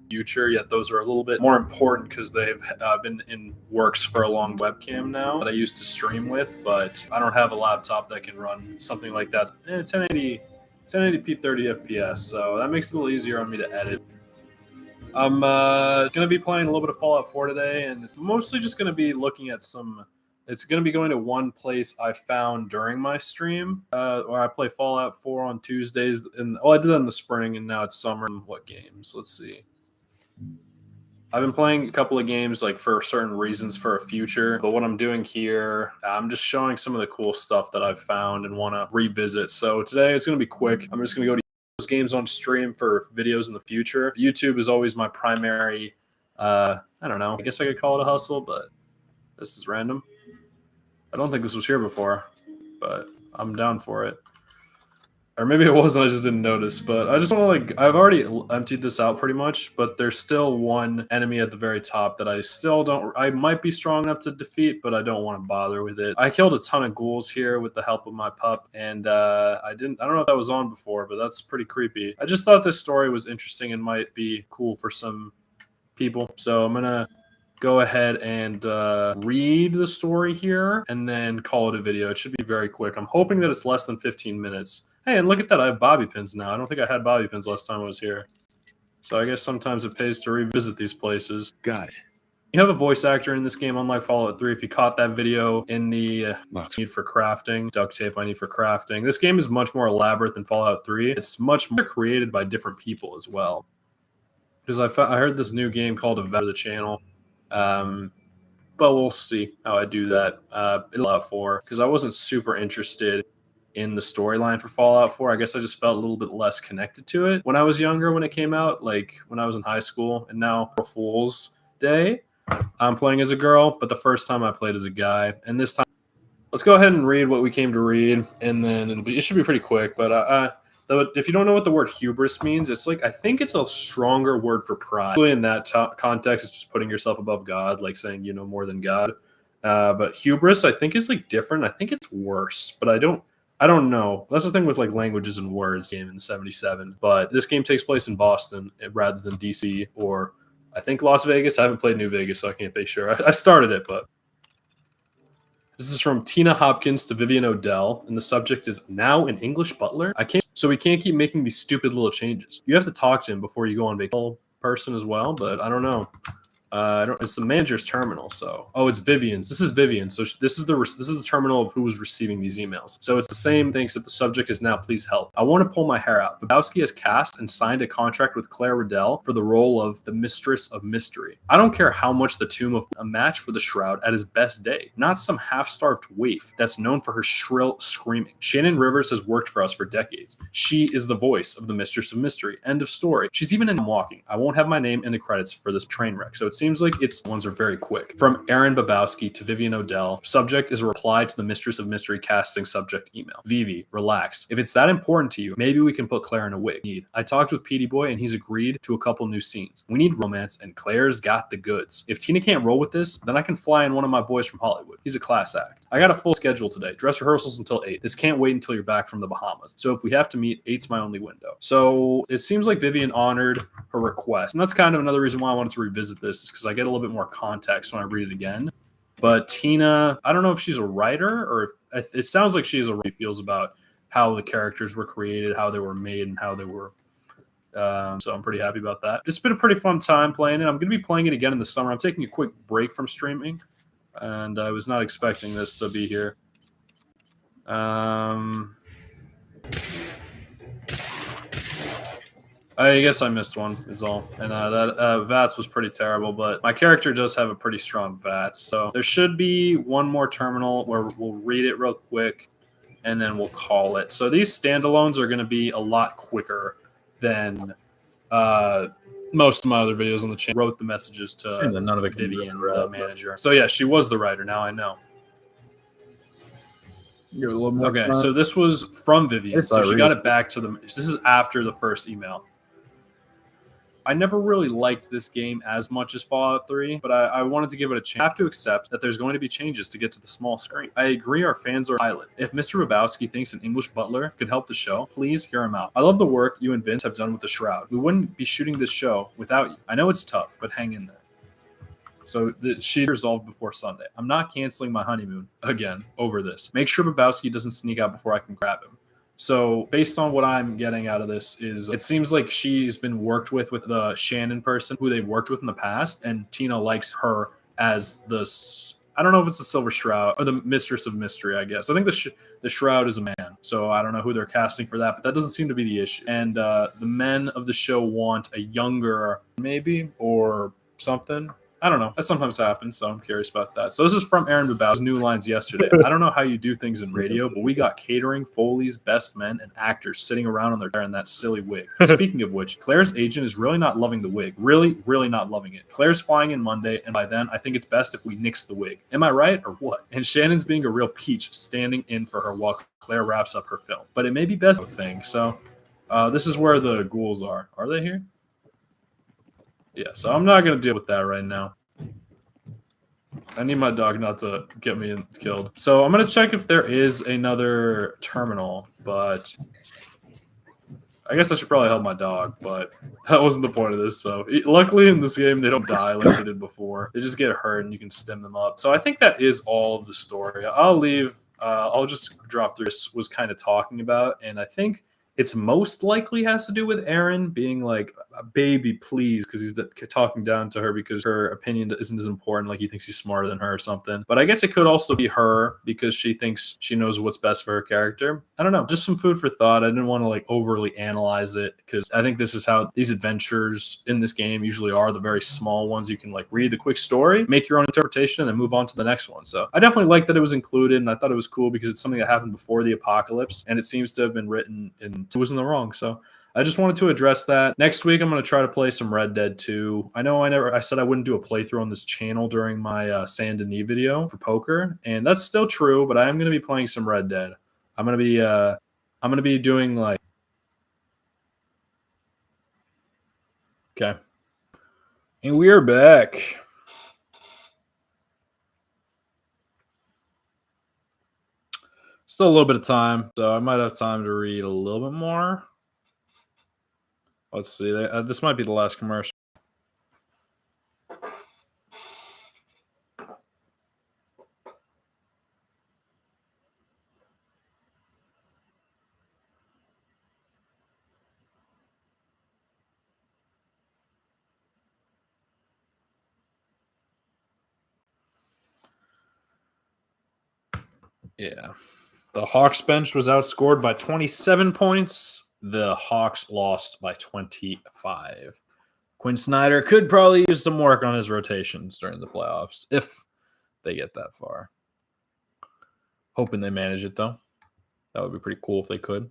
future. Yet those are a little bit more important because they've been in works for a long webcam now that I used to stream with, but I don't have a laptop that can run something like that. 1080p 30 FPS, so that makes it a little easier on me to edit. I'm going to be playing a little bit of Fallout 4 today, and it's mostly just going to be looking at it's going to be going to one place I found during my stream, where I play Fallout 4 on Tuesdays. And I did that in the spring, and now it's summer. What games? Let's see. I've been playing a couple of games like for certain reasons for a future, but what I'm doing here, I'm just showing some of the cool stuff that I've found and want to revisit. So today it's going to be quick. I'm just going to go to those games on stream for videos in the future. YouTube is always my primary I don't know. I guess I could call it a hustle, but this is random. I don't think this was here before, but I'm down for it. Or maybe it wasn't, I just didn't notice. But I just want to, I've already emptied this out pretty much, but there's still one enemy at the very top that I still don't, I might be strong enough to defeat, but I don't want to bother with it. I killed a ton of ghouls here with the help of my pup, and I don't know if that was on before, but that's pretty creepy. I just thought this story was interesting and might be cool for some people. So I'm going to go ahead and read the story here and then call it a video. It should be very quick. I'm hoping that it's less than 15 minutes. Hey, and look at that. I have bobby pins now. I don't think I had bobby pins last time I was here. So I guess sometimes it pays to revisit these places. Got it. You have a voice actor in this game, unlike Fallout 3. If you caught that video in the need for crafting, duct tape I need for crafting. This game is much more elaborate than Fallout 3. It's much more created by different people as well. Because I heard this new game called A Vet of the Channel. But we'll see how I do that. Fallout 4, because I wasn't super interested in the storyline for Fallout 4. I guess I just felt a little bit less connected to it when I was younger, when it came out, like when I was in high school. And now for Fool's Day, I'm playing as a girl, but the first time I played as a guy. And this time, let's go ahead and read what we came to read, and then it should be pretty quick. But if you don't know what the word hubris means, it's like, I think it's a stronger word for pride. In that context, it's just putting yourself above God, like saying you know more than God. But hubris, I think, is like different. I think it's worse, but I don't know. That's the thing with like languages and words. Game in '77, but this game takes place in Boston rather than DC or I think Las Vegas. I haven't played New Vegas, so I can't be sure. I started it, but this is from Tina Hopkins to Vivian Odell, and the subject is now an English butler. So we can't keep making these stupid little changes. You have to talk to him before you go on vacation. Person as well, but I don't know. It's the manager's terminal. So, it's Vivian's. This is Vivian. So this is the terminal of who was receiving these emails. So it's the same thing, except the subject is now please help. I want to pull my hair out. Babowski has cast and signed a contract with Claire Riddell for the role of the Mistress of Mystery. I don't care how much the tomb of a match for the Shroud at his best day. Not some half-starved waif that's known for her shrill screaming. Shannon Rivers has worked for us for decades. She is the voice of the Mistress of Mystery. End of story. She's even in Walking. I won't have my name in the credits for this train wreck. So it seems like its ones are very quick. From Aaron Babowski to Vivian Odell. Subject is a reply to the Mistress of Mystery casting subject email. Vivi, relax. If it's that important to you, maybe we can put Claire in a wig. I talked with Petey Boy and he's agreed to a couple new scenes. We need romance and Claire's got the goods. If Tina can't roll with this, then I can fly in one of my boys from Hollywood. He's a class act. I got a full schedule today. Dress rehearsals until 8. This can't wait until you're back from the Bahamas. So if we have to meet, 8's my only window. So it seems like Vivian honored her request. And that's kind of another reason why I wanted to revisit this, is because I get a little bit more context when I read it again. But Tina, I don't know if she's a writer or if it sounds like she's a writer. Feels about how the characters were created, how they were made, and how they were. So I'm pretty happy about that. It's been a pretty fun time playing it. I'm going to be playing it again in the summer. I'm taking a quick break from streaming, and I was not expecting this to be here. I guess I missed one is all. And that VATS was pretty terrible, but my character does have a pretty strong VATS. So there should be one more terminal where we'll read it real quick and then we'll call it. So these standalones are going to be a lot quicker than most of my other videos on the channel. Wrote the messages to Vivian, the manager. So yeah, she was the writer. Now I know. Okay, so this was from Vivian. So she got it back to them. This is after the first email. I never really liked this game as much as Fallout 3, but I wanted to give it a chance. I have to accept that there's going to be changes to get to the small screen. I agree our fans are pilot. If Mr. Babowski thinks an English butler could help the show, please hear him out. I love the work you and Vince have done with the Shroud. We wouldn't be shooting this show without you. I know it's tough, but hang in there. So she resolved before Sunday. I'm not canceling my honeymoon again over this. Make sure Babowski doesn't sneak out before I can grab him. So based on what I'm getting out of this is it seems like she's been worked with the Shannon person who they've worked with in the past, and Tina likes her as the, I don't know if it's the Silver Shroud or the Mistress of Mystery, I guess. I think the Shroud is a man, so I don't know who they're casting for that, but that doesn't seem to be the issue. And the men of the show want a younger maybe or something. I don't know. That sometimes happens, so I'm curious about that. So this is from Aaron Babow's new lines yesterday. I don't know how you do things in radio, but we got catering, Foley's, best men, and actors sitting around on their chair in that silly wig. Speaking of which, Claire's agent is really not loving the wig. Really, really not loving it. Claire's flying in Monday, and by then, I think it's best if we nix the wig. Am I right, or what? And Shannon's being a real peach, standing in for her while Claire wraps up her film. But it may be best thing, so this is where the ghouls are. Are they here? Yeah, so I'm not going to deal with that right now. I need my dog not to get me killed. So I'm going to check if there is another terminal, but I guess I should probably help my dog, but that wasn't the point of this. So luckily in this game, they don't die like they did before. They just get hurt and you can stem them up. So I think that is all of the story. I'll leave. I'll just drop through this was kind of talking about, and I think it's most likely has to do with Aaron being like, baby, please, because he's talking down to her because her opinion isn't as important. Like he thinks he's smarter than her or something. But I guess it could also be her because she thinks she knows what's best for her character. I don't know. Just some food for thought. I didn't want to like overly analyze it because I think this is how these adventures in this game usually are. The very small ones. You can like read the quick story, make your own interpretation, and then move on to the next one. So I definitely like that it was included, and I thought it was cool because it's something that happened before the apocalypse, and it seems to have been written in it was in the wrong. So I just wanted to address that. Next week, I'm going to try to play some Red Dead 2. I know I said I wouldn't do a playthrough on this channel during my Saint Denis video for poker, and that's still true, but I am going to be playing some Red Dead. I'm going to be doing like, okay. And we are back. Still a little bit of time, so I might have time to read a little bit more. Let's see. This might be the last commercial. Yeah. The Hawks bench was outscored by 27 points. The Hawks lost by 25. Quinn Snyder could probably use some work on his rotations during the playoffs if they get that far. Hoping they manage it, though. That would be pretty cool if they could.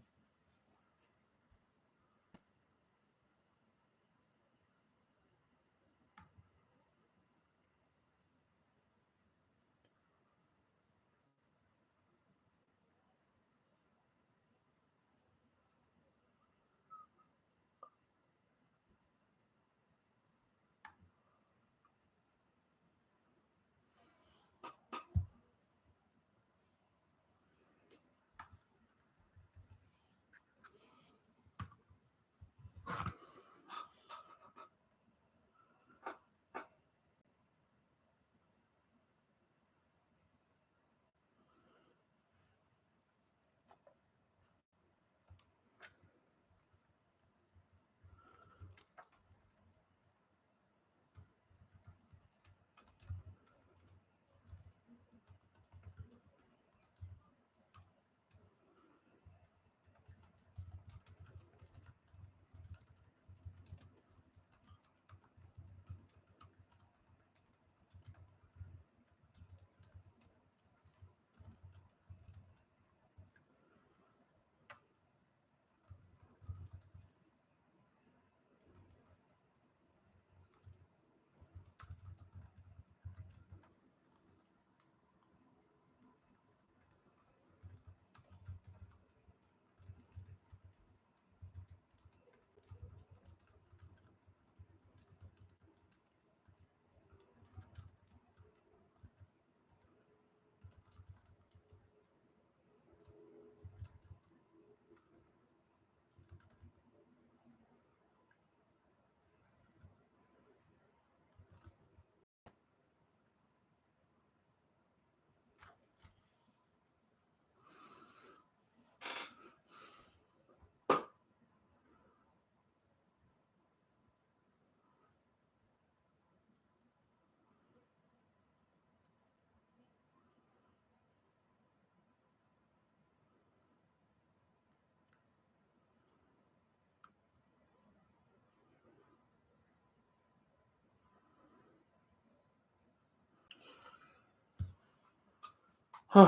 It's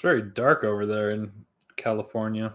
very dark over there in California.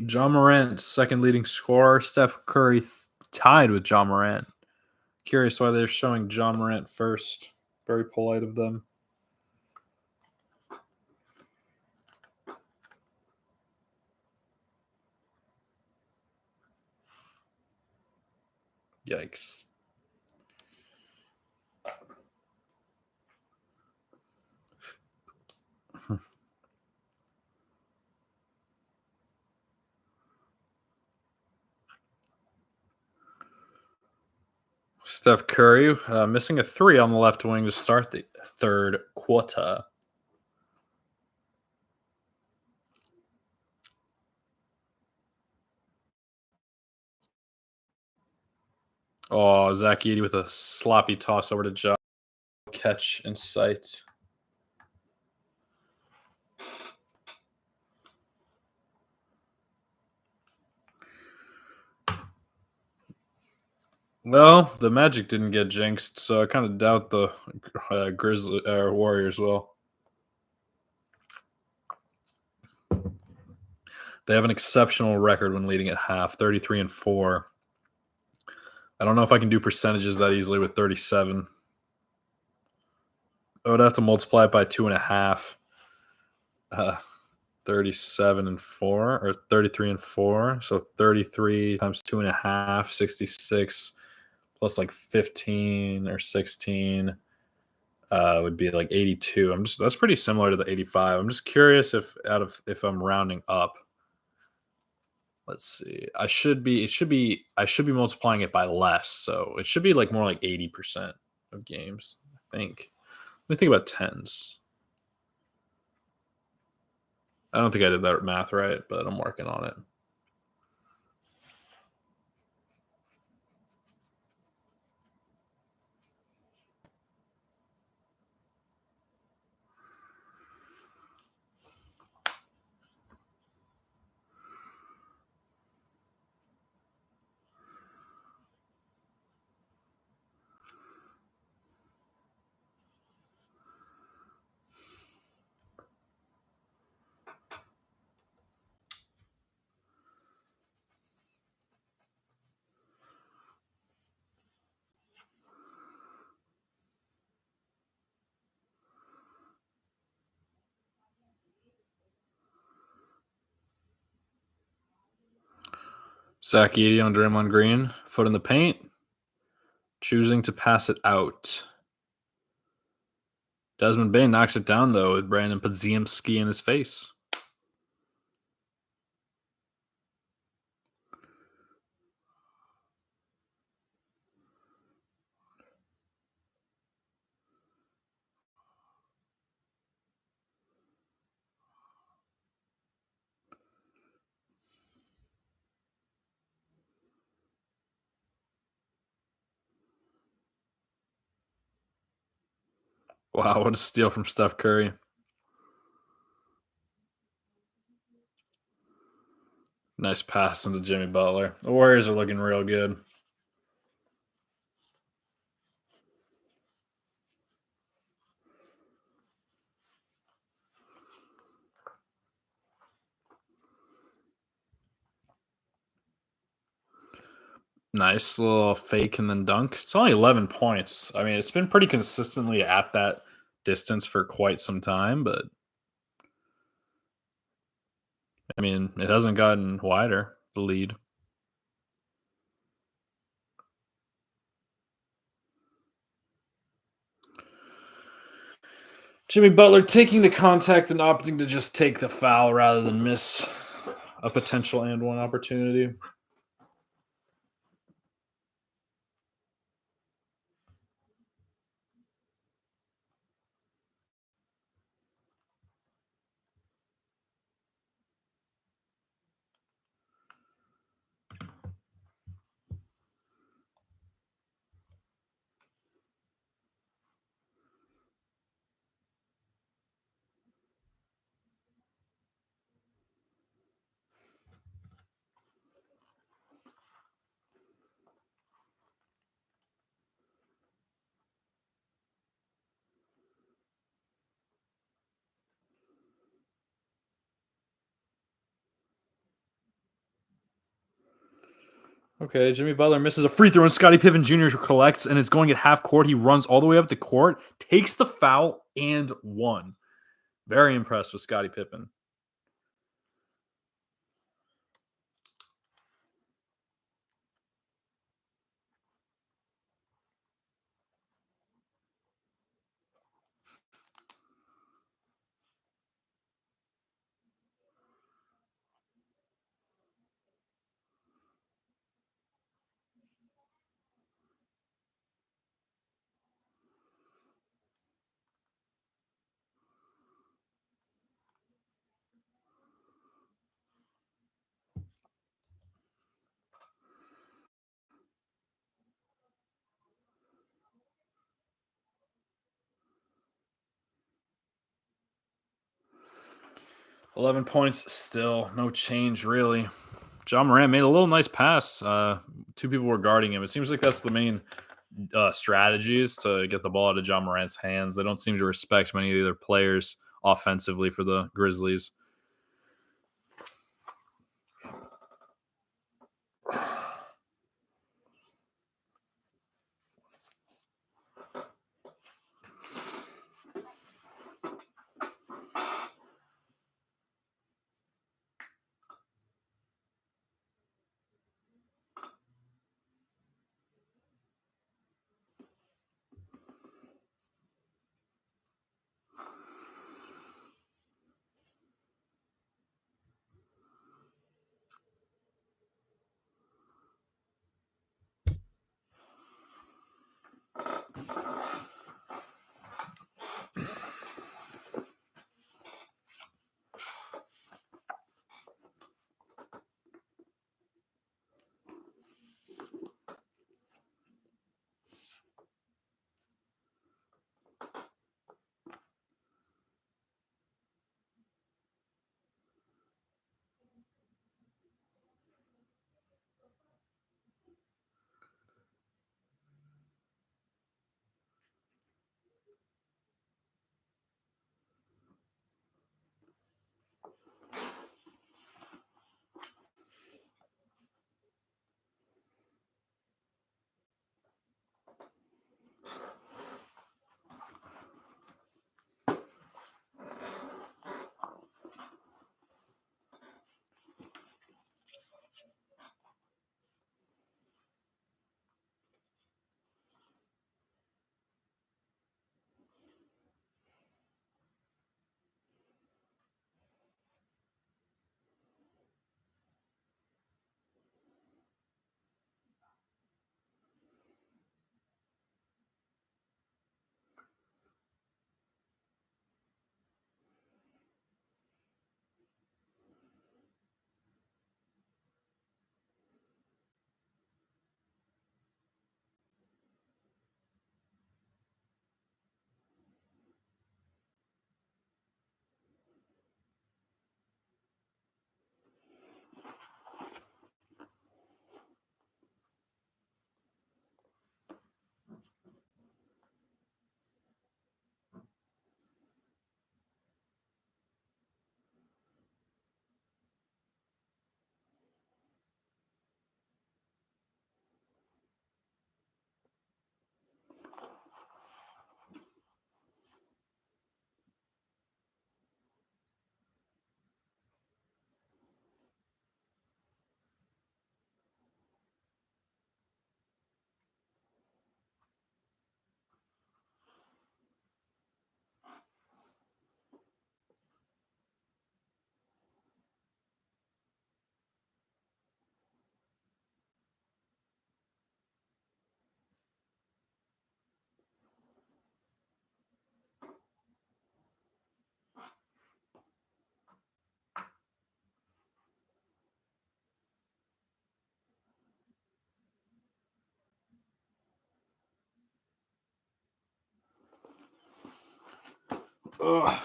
John Morant, second leading scorer. Steph Curry tied with John Morant. Curious why they're showing John Morant first. Very polite of them. Yikes. Steph Curry missing a three on the left wing to start the third quarter. Oh, Zach Edey with a sloppy toss over to Ja. Catch in sight. Well, the Magic didn't get jinxed, so I kind of doubt the Grizzly Warriors will. They have an exceptional record when leading at half, 33-4. I don't know if I can do percentages that easily with 37. I would have to multiply it by 2.5. 37-4 or 33-4. So 33 times 2.5, 66 plus like 15 or 16 would be like 82. That's pretty similar to the 85. I'm just curious if I'm rounding up. Let's see. I should be multiplying it by less. So it should be like more like 80% of games, I think. Let me think about tens. I don't think I did that math right, but I'm working on it. Zach Edey on Draymond Green, foot in the paint, choosing to pass it out. Desmond Bane knocks it down, though, with Brandon Podziemski in his face. Wow, what a steal from Steph Curry. Nice pass into Jimmy Butler. The Warriors are looking real good. Nice little fake and then dunk. It's only 11 points. I mean, it's been pretty consistently at that distance for quite some time, but I mean, it hasn't gotten wider, the lead. Jimmy Butler taking the contact and opting to just take the foul rather than miss a potential and one opportunity. Okay, Jimmy Butler misses a free throw, and Scottie Pippen Jr. collects and is going at half court. He runs all the way up the court, takes the foul, and one. Very impressed with Scottie Pippen. $11 points, still no change really. John Morant made a little nice pass. Two people were guarding him. It seems like that's the main strategy is to get the ball out of John Morant's hands. They don't seem to respect many of the other players offensively for the Grizzlies. Ugh.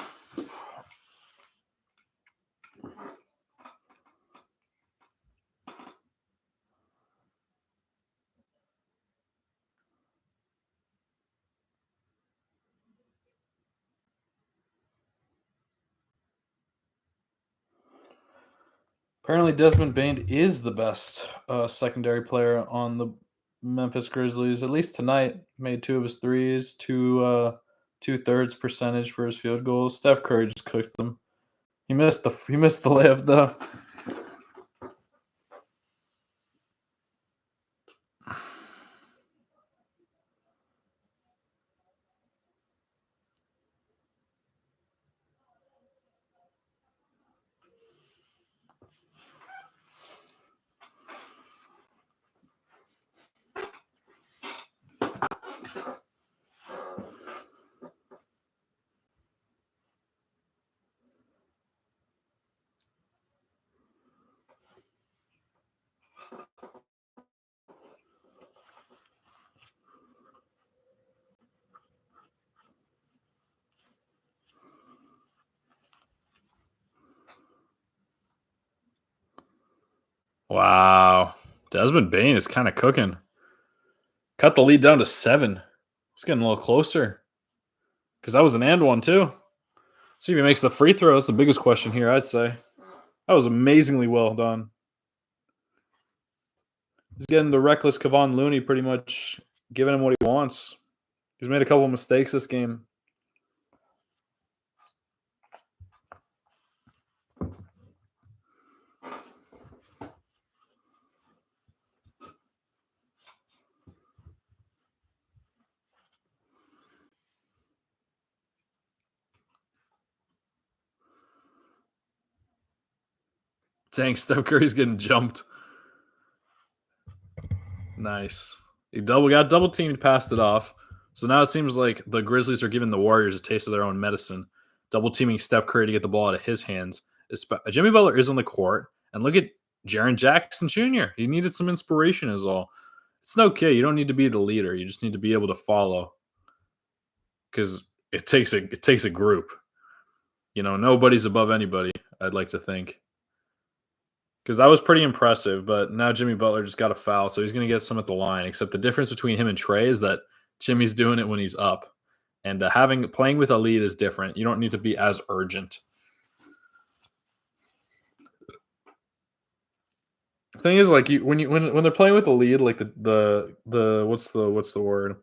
Apparently, Desmond Bain is the best secondary player on the Memphis Grizzlies. At least tonight, made 2 of his threes, 2/3 percentage for his field goals. Steph Curry just cooked them. He missed the layup though. Wow, Desmond Bain is kind of cooking. Cut the lead down to 7. It's getting a little closer because that was an and one too. See if he makes the free throw. That's the biggest question here, I'd say. That was amazingly well done. He's getting the reckless Kevon Looney pretty much giving him what he wants. He's made a couple of mistakes this game. Dang, Steph Curry's getting jumped. Nice. He got double teamed, passed it off. So now it seems like the Grizzlies are giving the Warriors a taste of their own medicine, double teaming Steph Curry to get the ball out of his hands. Jimmy Butler is on the court, and look at Jaren Jackson Jr. He needed some inspiration, is all. It's okay. You don't need to be the leader. You just need to be able to follow, because it takes a group. You know, nobody's above anybody, I'd like to think. Because that was pretty impressive, but now Jimmy Butler just got a foul, so he's going to get some at the line. Except the difference between him and Trey is that Jimmy's doing it when he's up, and playing with a lead is different. You don't need to be as urgent. The thing is, like when they're playing with the lead, like the what's the word?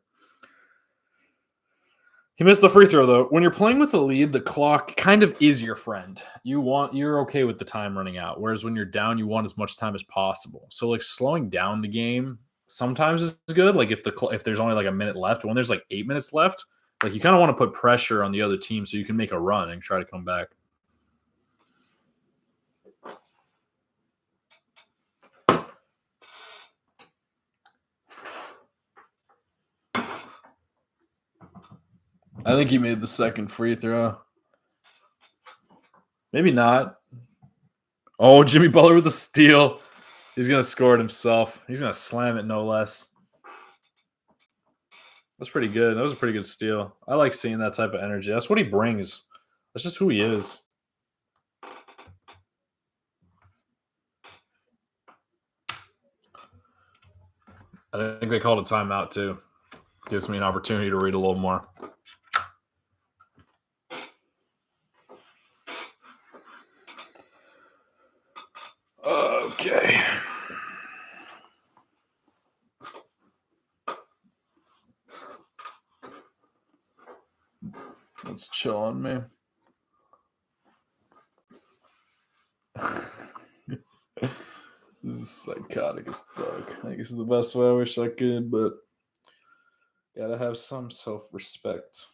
He missed the free throw though. When you're playing with the lead, the clock kind of is your friend. You're okay with the time running out. Whereas when you're down, you want as much time as possible. So like slowing down the game sometimes is good. Like if there's only like a minute left, when there's like 8 minutes left, like you kind of want to put pressure on the other team so you can make a run and try to come back. I think he made the second free throw. Maybe not. Oh, Jimmy Butler with the steal. He's going to score it himself. He's going to slam it no less. That's pretty good. That was a pretty good steal. I like seeing that type of energy. That's what he brings. That's just who he is. I think they called a timeout too. Gives me an opportunity to read a little more. Okay. Let's chill on me. This is psychotic as fuck. I think this is the best way I wish I could, but gotta have some self-respect.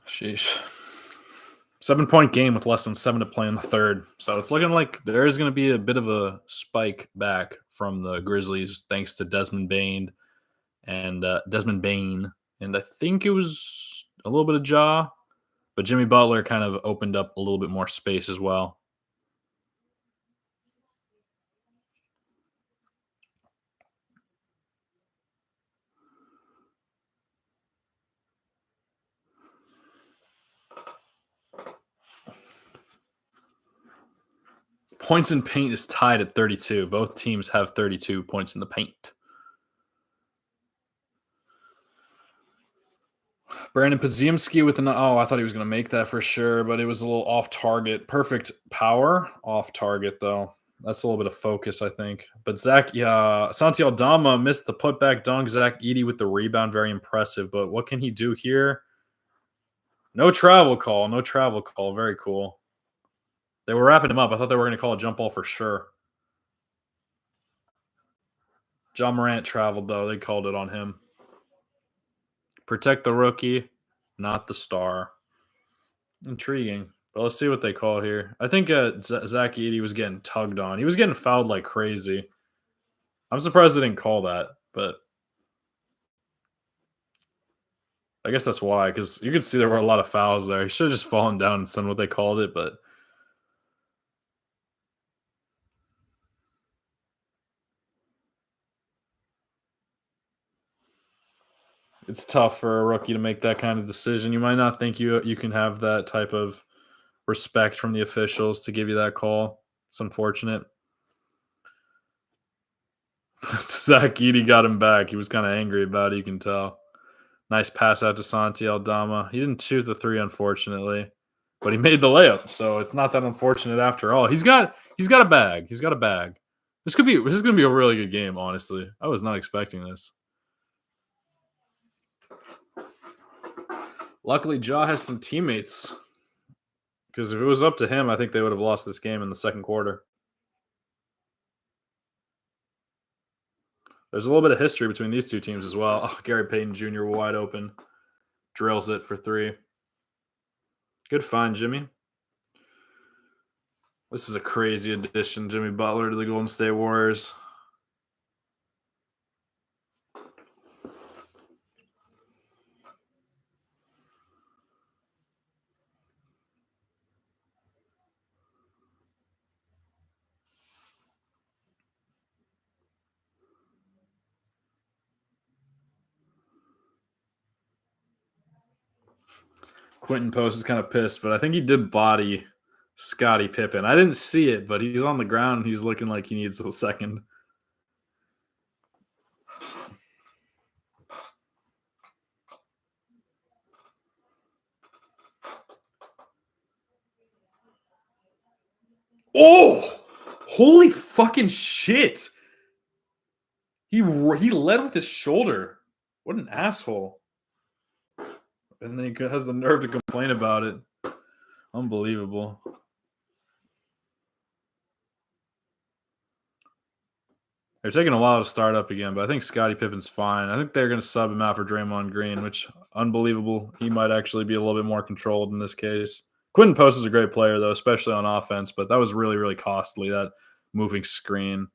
Sheesh. 7-point game with less than 7 to play in the third. So it's looking like there is going to be a bit of a spike back from the Grizzlies thanks to Desmond Bain. And I think it was a little bit of Ja, but Jimmy Butler kind of opened up a little bit more space as well. Points in paint is tied at 32. Both teams have 32 points in the paint. Brandon Podziemski with I thought he was going to make that for sure, but it was a little off target. Perfect power, off target though. That's a little bit of focus, I think. But Santi Aldama missed the putback dunk. Zach Edey with the rebound, very impressive. But what can he do here? No travel call. Very cool. They were wrapping him up. I thought they were going to call a jump ball for sure. John Morant traveled, though. They called it on him. Protect the rookie, not the star. Intriguing. But let's see what they call here. I think Zach Edey was getting tugged on. He was getting fouled like crazy. I'm surprised they didn't call that, but I guess that's why, because you could see there were a lot of fouls there. He should have just fallen down and done what they called it, but it's tough for a rookie to make that kind of decision. You might not think you can have that type of respect from the officials to give you that call. It's unfortunate. Zach Edey got him back. He was kind of angry about it, you can tell. Nice pass out to Santi Aldama. He didn't shoot the three, unfortunately, but he made the layup, so it's not that unfortunate after all. He's got a bag. This is gonna be a really good game, honestly. I was not expecting this. Luckily, Ja has some teammates, because if it was up to him, I think they would have lost this game in the second quarter. There's a little bit of history between these two teams as well. Oh, Gary Payton Jr. wide open. Drills it for three. Good find, Jimmy. This is a crazy addition, Jimmy Butler to the Golden State Warriors. Quentin Post is kind of pissed, but I think he did body Scottie Pippen. I didn't see it, but he's on the ground and he's looking like he needs a second. Oh, holy fucking shit. He led with his shoulder. What an asshole. And then he has the nerve to complain about it. Unbelievable. They're taking a while to start up again, but I think Scottie Pippen's fine. I think they're going to sub him out for Draymond Green, which, unbelievable. He might actually be a little bit more controlled in this case. Quentin Post is a great player, though, especially on offense, but that was really, really costly, that moving screen.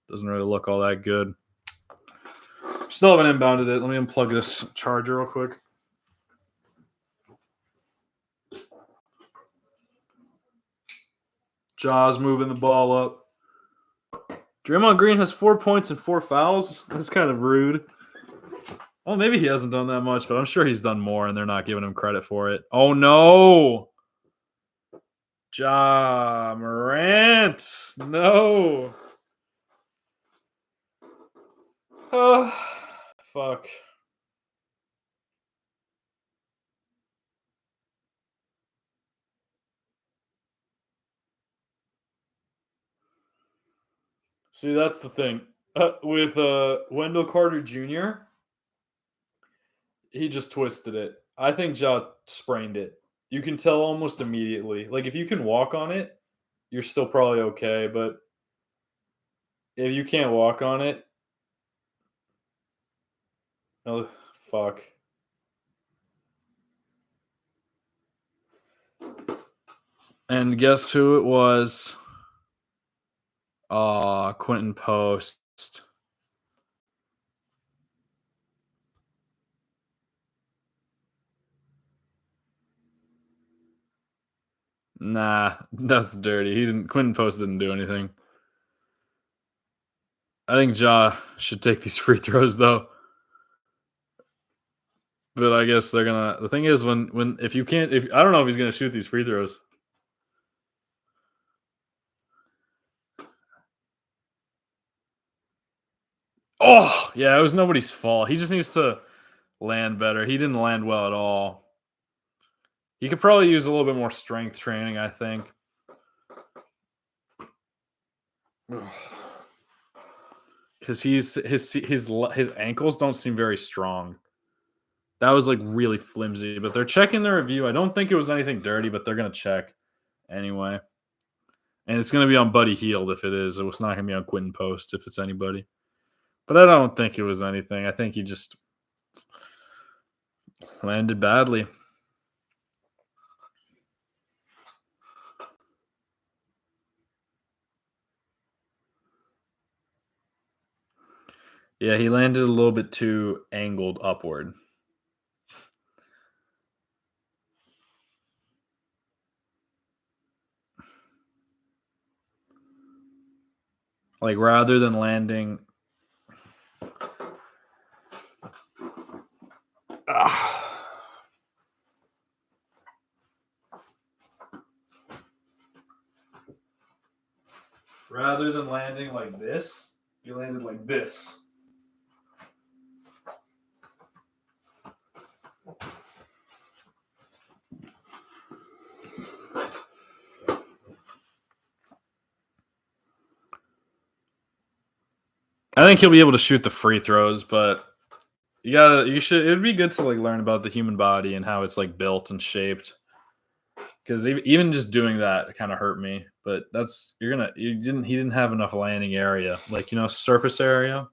Doesn't really look all that good. Still haven't inbounded it. Let me unplug this charger real quick. Jaws moving the ball up. Draymond Green has 4 points and 4 fouls. That's kind of rude. Well, maybe he hasn't done that much, but I'm sure he's done more, and they're not giving him credit for it. Oh, no. Ja Morant. No. Oh, fuck. See, that's the thing. With Wendell Carter Jr., he just twisted it. I think Ja sprained it. You can tell almost immediately. Like, if you can walk on it, you're still probably okay, but If you can't walk on it, oh fuck. And guess who it was? Quentin Post. Nah, that's dirty. Quentin Post didn't do anything. I think Ja should take these free throws though. But I guess they're gonna. The thing is, if you can't, if I don't know if he's gonna shoot these free throws. Oh yeah, it was nobody's fault. He just needs to land better. He didn't land well at all. He could probably use a little bit more strength training, I think. Because his ankles don't seem very strong. That was like really flimsy, but they're checking the review. I don't think it was anything dirty, but they're gonna check anyway. And it's gonna be on Buddy Hield if it is. It's not gonna be on Quentin Post if it's anybody. But I don't think it was anything. I think he just landed badly. Yeah, he landed a little bit too angled upward. Like rather than landing rather than landing like this, he landed like this. I think he'll be able to shoot the free throws, but it'd be good to like learn about the human body and how it's like built and shaped. Because even just doing that kind of hurt me. But he didn't have enough landing area, like surface area.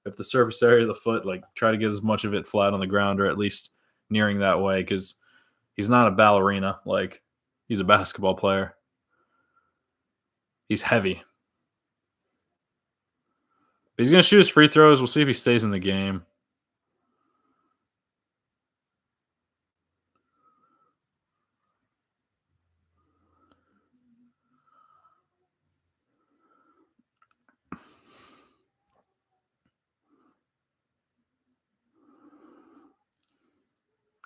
If the surface area of the foot, like try to get as much of it flat on the ground or at least nearing that way, because he's not a ballerina, like he's a basketball player. He's heavy. But he's gonna shoot his free throws. We'll see if he stays in the game.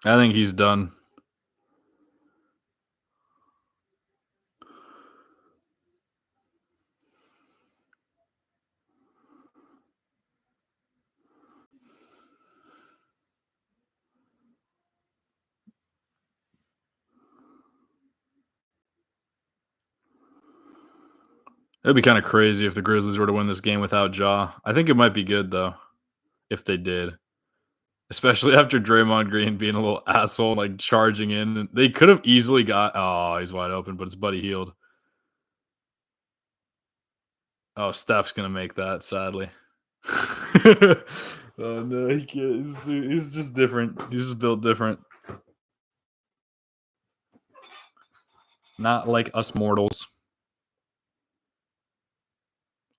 I think he's done. It'd be kind of crazy if the Grizzlies were to win this game without Ja. I think it might be good though, if they did. Especially after Draymond Green being a little asshole, like charging in. They could have easily got. Oh, he's wide open, but it's Buddy Hield. Oh, Steph's gonna make that. Sadly. Oh no, he can't. He's just different. He's just built different. Not like us mortals.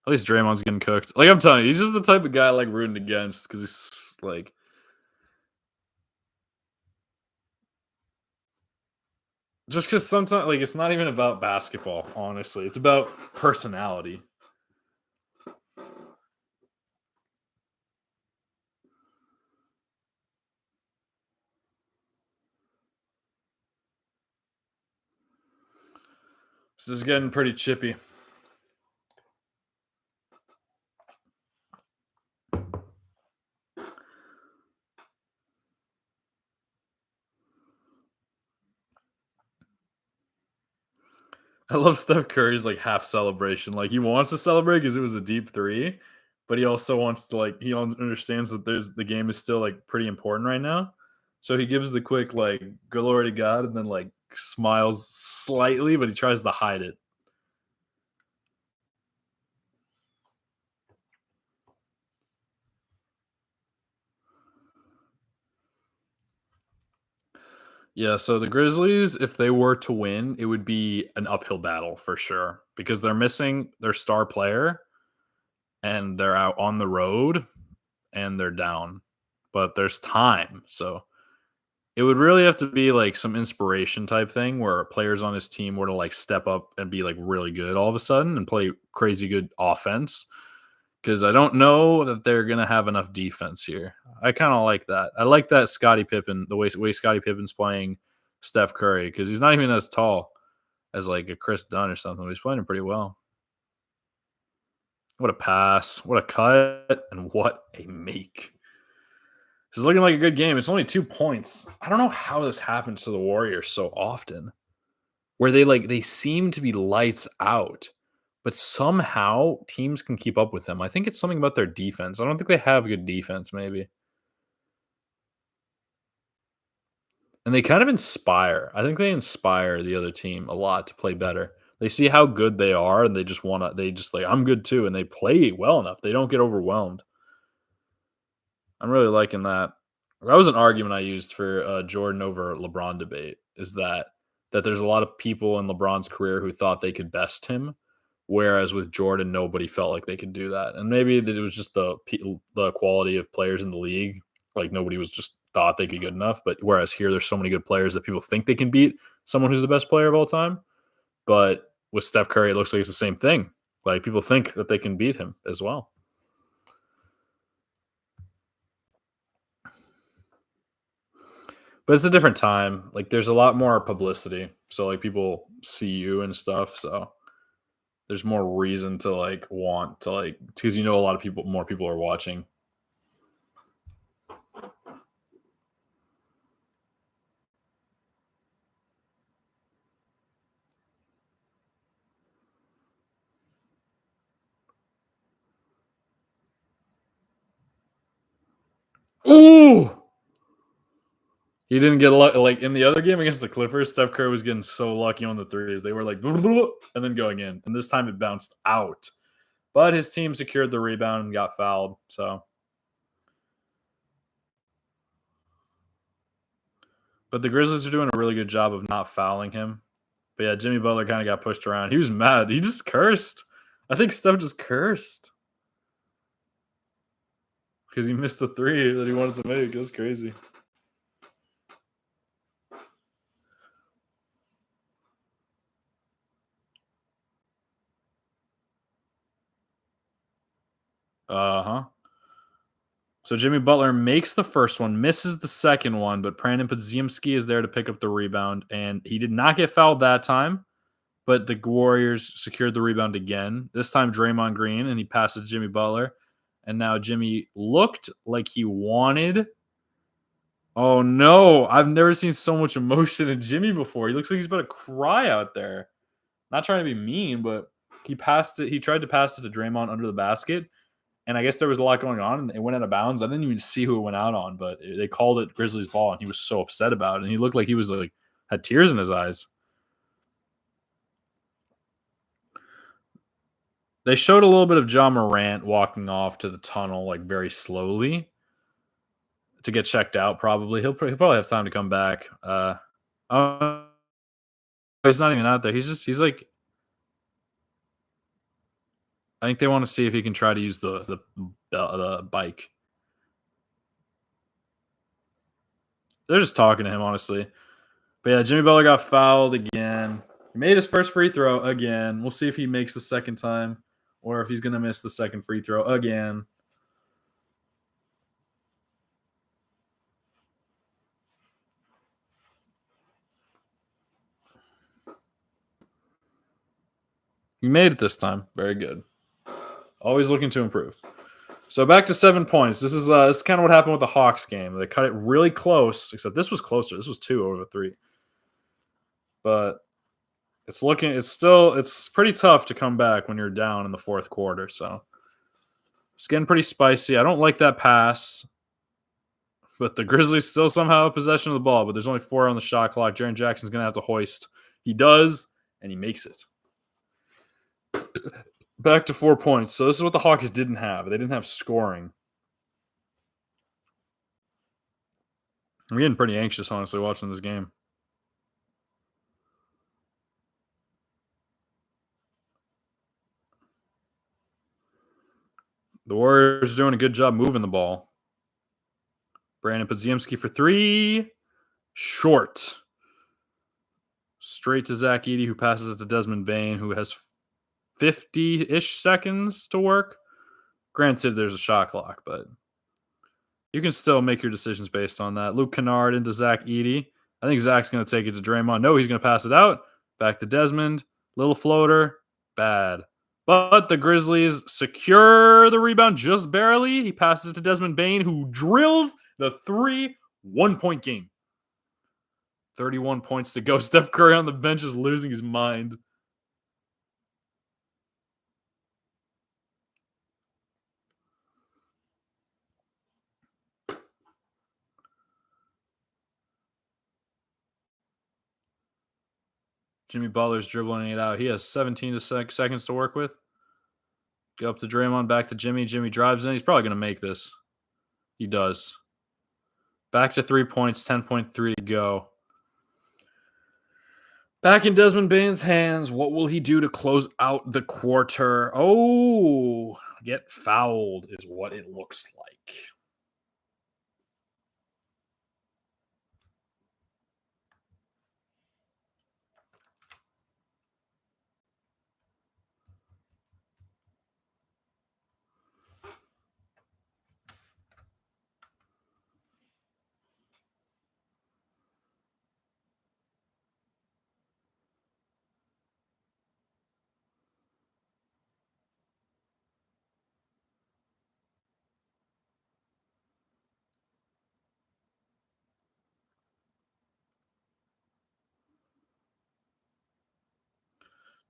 At least Draymond's getting cooked. Like I'm telling you, he's just the type of guy I like rooting against because he's like. Just because sometimes, like, it's not even about basketball, honestly. It's about personality. This is getting pretty chippy. I love Steph Curry's like half celebration. Like he wants to celebrate because it was a deep three, but he also wants to like he understands that the game is still like pretty important right now. So he gives the quick like glory to God and then like smiles slightly, but he tries to hide it. Yeah, so the Grizzlies, if they were to win, it would be an uphill battle for sure because they're missing their star player and they're out on the road and they're down. But there's time. So it would really have to be like some inspiration type thing where players on his team were to like step up and be like really good all of a sudden and play crazy good offense. Because I don't know that they're gonna have enough defense here. I kind of like that. I like that Scottie Pippen, the way Scottie Pippen's playing Steph Curry, because he's not even as tall as like a Chris Dunn or something. But he's playing pretty well. What a pass! What a cut! And what a make! This is looking like a good game. It's only 2 points. I don't know how this happens to the Warriors so often, where they seem to be lights out, but somehow teams can keep up with them. I think it's something about their defense. I don't think they have good defense, maybe. And they kind of inspire. I think they inspire the other team a lot to play better. They see how good they are and they just want to, they just like, I'm good too. And they play well enough. They don't get overwhelmed. I'm really liking that. That was an argument I used for Jordan over LeBron debate is that there's a lot of people in LeBron's career who thought they could best him, whereas with Jordan, nobody felt like they could do that. And maybe that it was just the quality of players in the league. Like nobody was just thought they could good enough. But whereas here, there's so many good players that people think they can beat someone who's the best player of all time. But with Steph Curry, it looks like it's the same thing. Like people think that they can beat him as well. But it's a different time. Like there's a lot more publicity. So like people see you and stuff. So there's more reason to like want to like because a lot of people more people are watching. Ooh! He didn't get like in the other game against the Clippers. Steph Curry was getting so lucky on the threes. They were like and then going in, and this time it bounced out. But his team secured the rebound and got fouled. So, but the Grizzlies are doing a really good job of not fouling him. But yeah, Jimmy Butler kind of got pushed around. He was mad. He just cursed. I think Steph just cursed because he missed the three that he wanted to make. It was crazy. Uh-huh. So Jimmy Butler makes the first one, misses the second one, but Brandon Podziemski is there to pick up the rebound, and he did not get fouled that time, but the Warriors secured the rebound again. This time Draymond Green, and he passes Jimmy Butler, and now Jimmy looked like he wanted. Oh no, I've never seen so much emotion in Jimmy before. He looks like he's about to cry out there. Not trying to be mean, but he passed it. He tried to pass it to Draymond under the basket, and I guess there was a lot going on, and it went out of bounds. I didn't even see who it went out on, but they called it Grizzlies ball, and he was so upset about it. And he looked like he was like had tears in his eyes. They showed a little bit of Ja Morant walking off to the tunnel like very slowly to get checked out. Probably he'll probably have time to come back. Oh, he's not even out there. He's like. I think they want to see if he can try to use the bike. They're just talking to him, honestly. But yeah, Jimmy Butler got fouled again. He made his first free throw again. We'll see if he makes the second time or if he's going to miss the second free throw again. He made it this time. Very good. Always looking to improve. So back to 7 points. This is kind of what happened with the Hawks game. They cut it really close, except this was closer. This was 2 over 3. But it's pretty tough to come back when you're down in the fourth quarter. So it's getting pretty spicy. I don't like that pass, but the Grizzlies still somehow have possession of the ball. But there's only 4 on the shot clock. Jaren Jackson's going to have to hoist. He does, and he makes it. Back to 4 points. So this is what the Hawks didn't have. They didn't have scoring. I'm getting pretty anxious, honestly, watching this game. The Warriors are doing a good job moving the ball. Brandon Podziemski for 3. Short. Straight to Zach Edey, who passes it to Desmond Bain, who has 50-ish seconds to work. Granted, there's a shot clock, but you can still make your decisions based on that. Luke Kennard into Zach Edey. I think Zach's going to take it to Draymond. No, he's going to pass it out. Back to Desmond. Little floater. Bad. But the Grizzlies secure the rebound just barely. He passes it to Desmond Bain, who drills the 3. 1-point game. 31 points to go. Steph Curry on the bench is losing his mind. Jimmy Butler's dribbling it out. He has 17 seconds to work with. Go up to Draymond, back to Jimmy. Jimmy drives in. He's probably going to make this. He does. Back to 3 points, 10.3 to go. Back in Desmond Bain's hands. What will he do to close out the quarter? Oh, get fouled is what it looks like.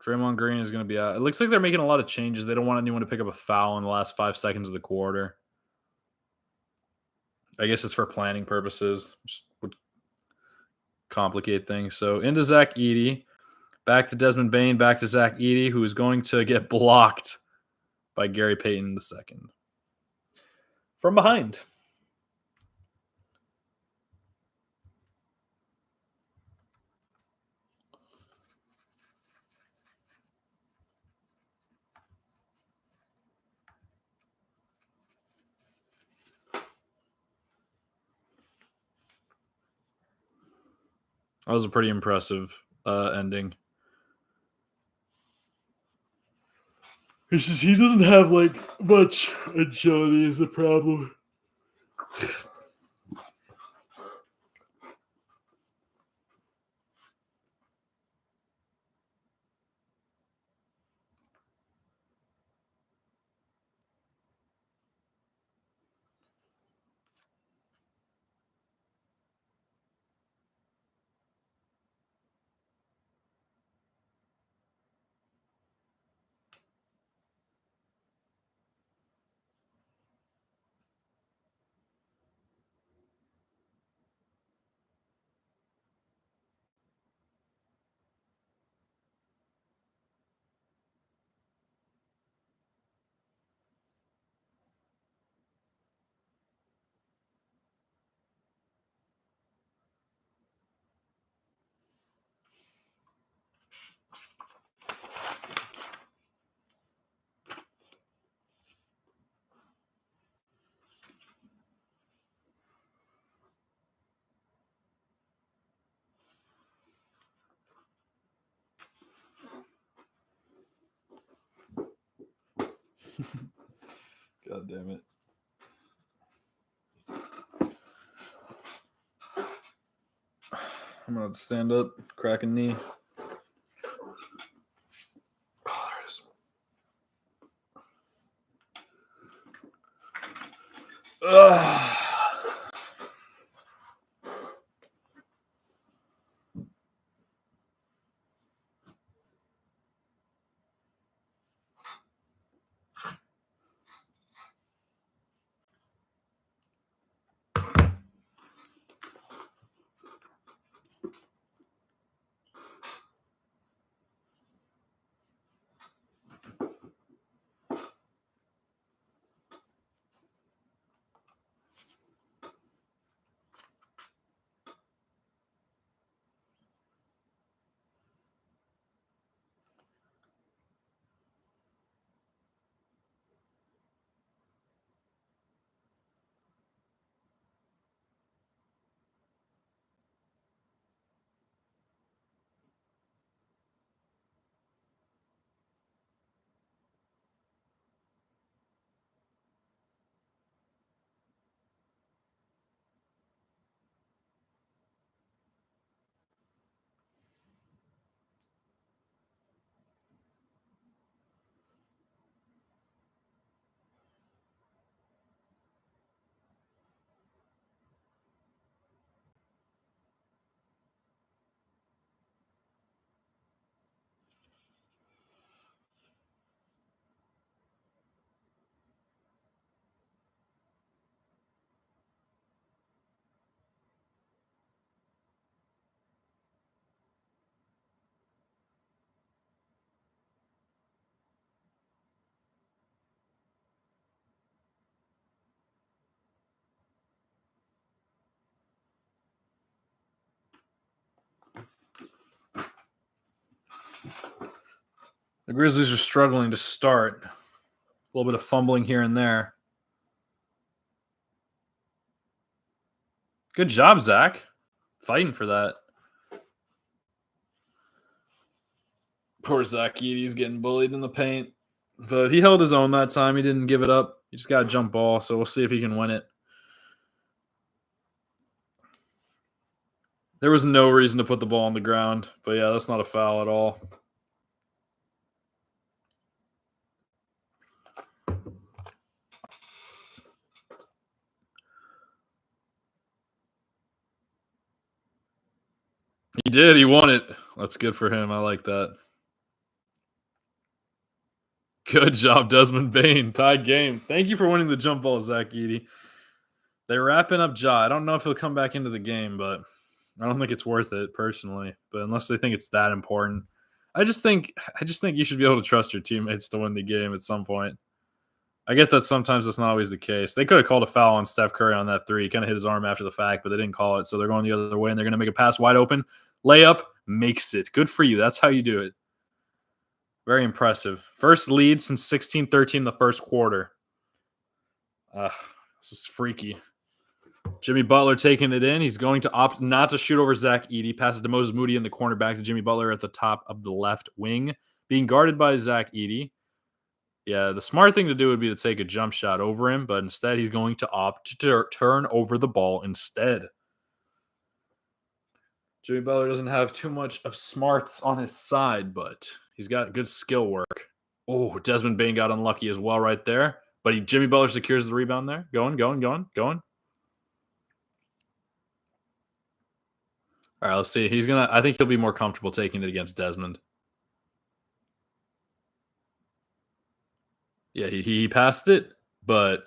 Draymond Green is going to be out. It looks like they're making a lot of changes. They don't want anyone to pick up a foul in the last 5 seconds of the quarter. I guess it's for planning purposes. Just would complicate things. So into Zach Edey. Back to Desmond Bain. Back to Zach Edey, who is going to get blocked by Gary Payton II. From behind. That was a pretty impressive ending. It's just he doesn't have like much agility is the problem. God damn it. I'm going to stand up, crack a knee. Oh, there it is. Ugh. The Grizzlies are struggling to start. A little bit of fumbling here and there. Good job, Zach. Fighting for that. Poor Zach Edey's getting bullied in the paint. But he held his own that time. He didn't give it up. He just got a jump ball, so we'll see if he can win it. There was no reason to put the ball on the ground. But yeah, that's not a foul at all. He did. He won it. That's good for him. I like that. Good job, Desmond Bain. Tied game. Thank you for winning the jump ball, Zach Edey. They're wrapping up Ja. I don't know if he'll come back into the game, but I don't think it's worth it personally. But unless they think it's that important, I just think you should be able to trust your teammates to win the game at some point. I get that sometimes that's not always the case. They could have called a foul on Steph Curry on that three. He kind of hit his arm after the fact, but they didn't call it. So they're going the other way, and they're going to make a pass wide open. Layup, makes it. Good for you. That's how you do it. Very impressive. First lead since 16-13 in the first quarter. This is freaky. Jimmy Butler taking it in. He's going to opt not to shoot over Zach Edey. Passes to Moses Moody in the corner, back to Jimmy Butler at the top of the left wing. Being guarded by Zach Edey. Yeah, the smart thing to do would be to take a jump shot over him, but instead he's going to opt to turn over the ball instead. Jimmy Butler doesn't have too much of smarts on his side, but he's got good skill work. Oh, Desmond Bain got unlucky as well right there. But Jimmy Butler secures the rebound there. Going. All right, let's see. I think he'll be more comfortable taking it against Desmond. Yeah, he passed it, but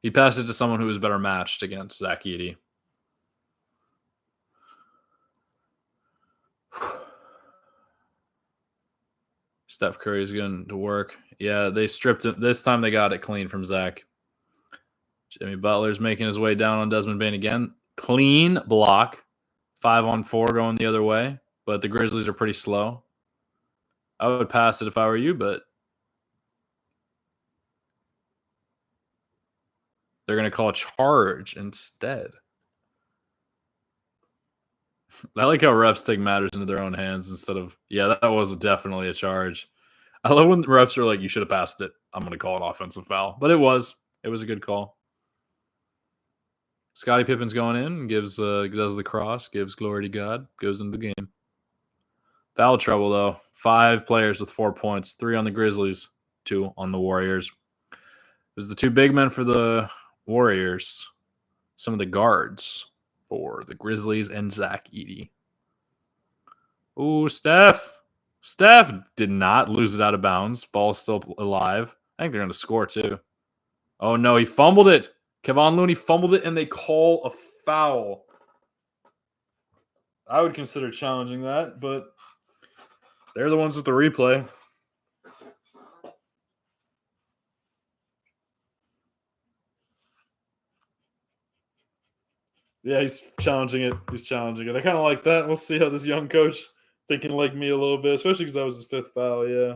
he passed it to someone who was better matched against Zach Edey. Steph Curry is going to work. Yeah, they stripped it. This time they got it clean from Zach. Jimmy Butler's making his way down on Desmond Bain again. Clean block. 5-on-4 going the other way, but the Grizzlies are pretty slow. I would pass it if I were you, but they're going to call a charge instead. I like how refs take matters into their own hands instead of, yeah, that was definitely a charge. I love when refs are like, you should have passed it. I'm going to call an offensive foul. But it was a good call. Scottie Pippen's going in, does the cross, gives glory to God, goes into the game. Foul trouble, though. 5 players with 4 points, 3 on the Grizzlies, 2 on the Warriors. It was the 2 big men for the Warriors, some of the guards for the Grizzlies, and Zach Edey. Ooh, Steph. Steph did not lose it out of bounds. Ball's still alive. I think they're going to score, too. Oh, no, he fumbled it. Kevon Looney fumbled it, and they call a foul. I would consider challenging that, but they're the ones with the replay. Yeah, he's challenging it. I kind of like that. We'll see how this young coach thinking like me a little bit, especially because that was his 5th foul, yeah.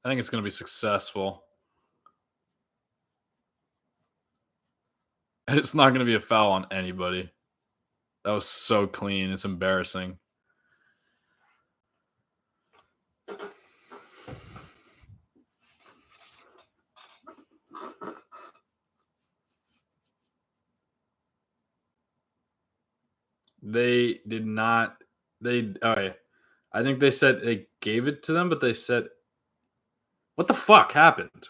I think it's going to be successful. It's not going to be a foul on anybody. That was so clean. It's embarrassing. They did not. Okay. I think they said they gave it to them, but they said, what the fuck happened?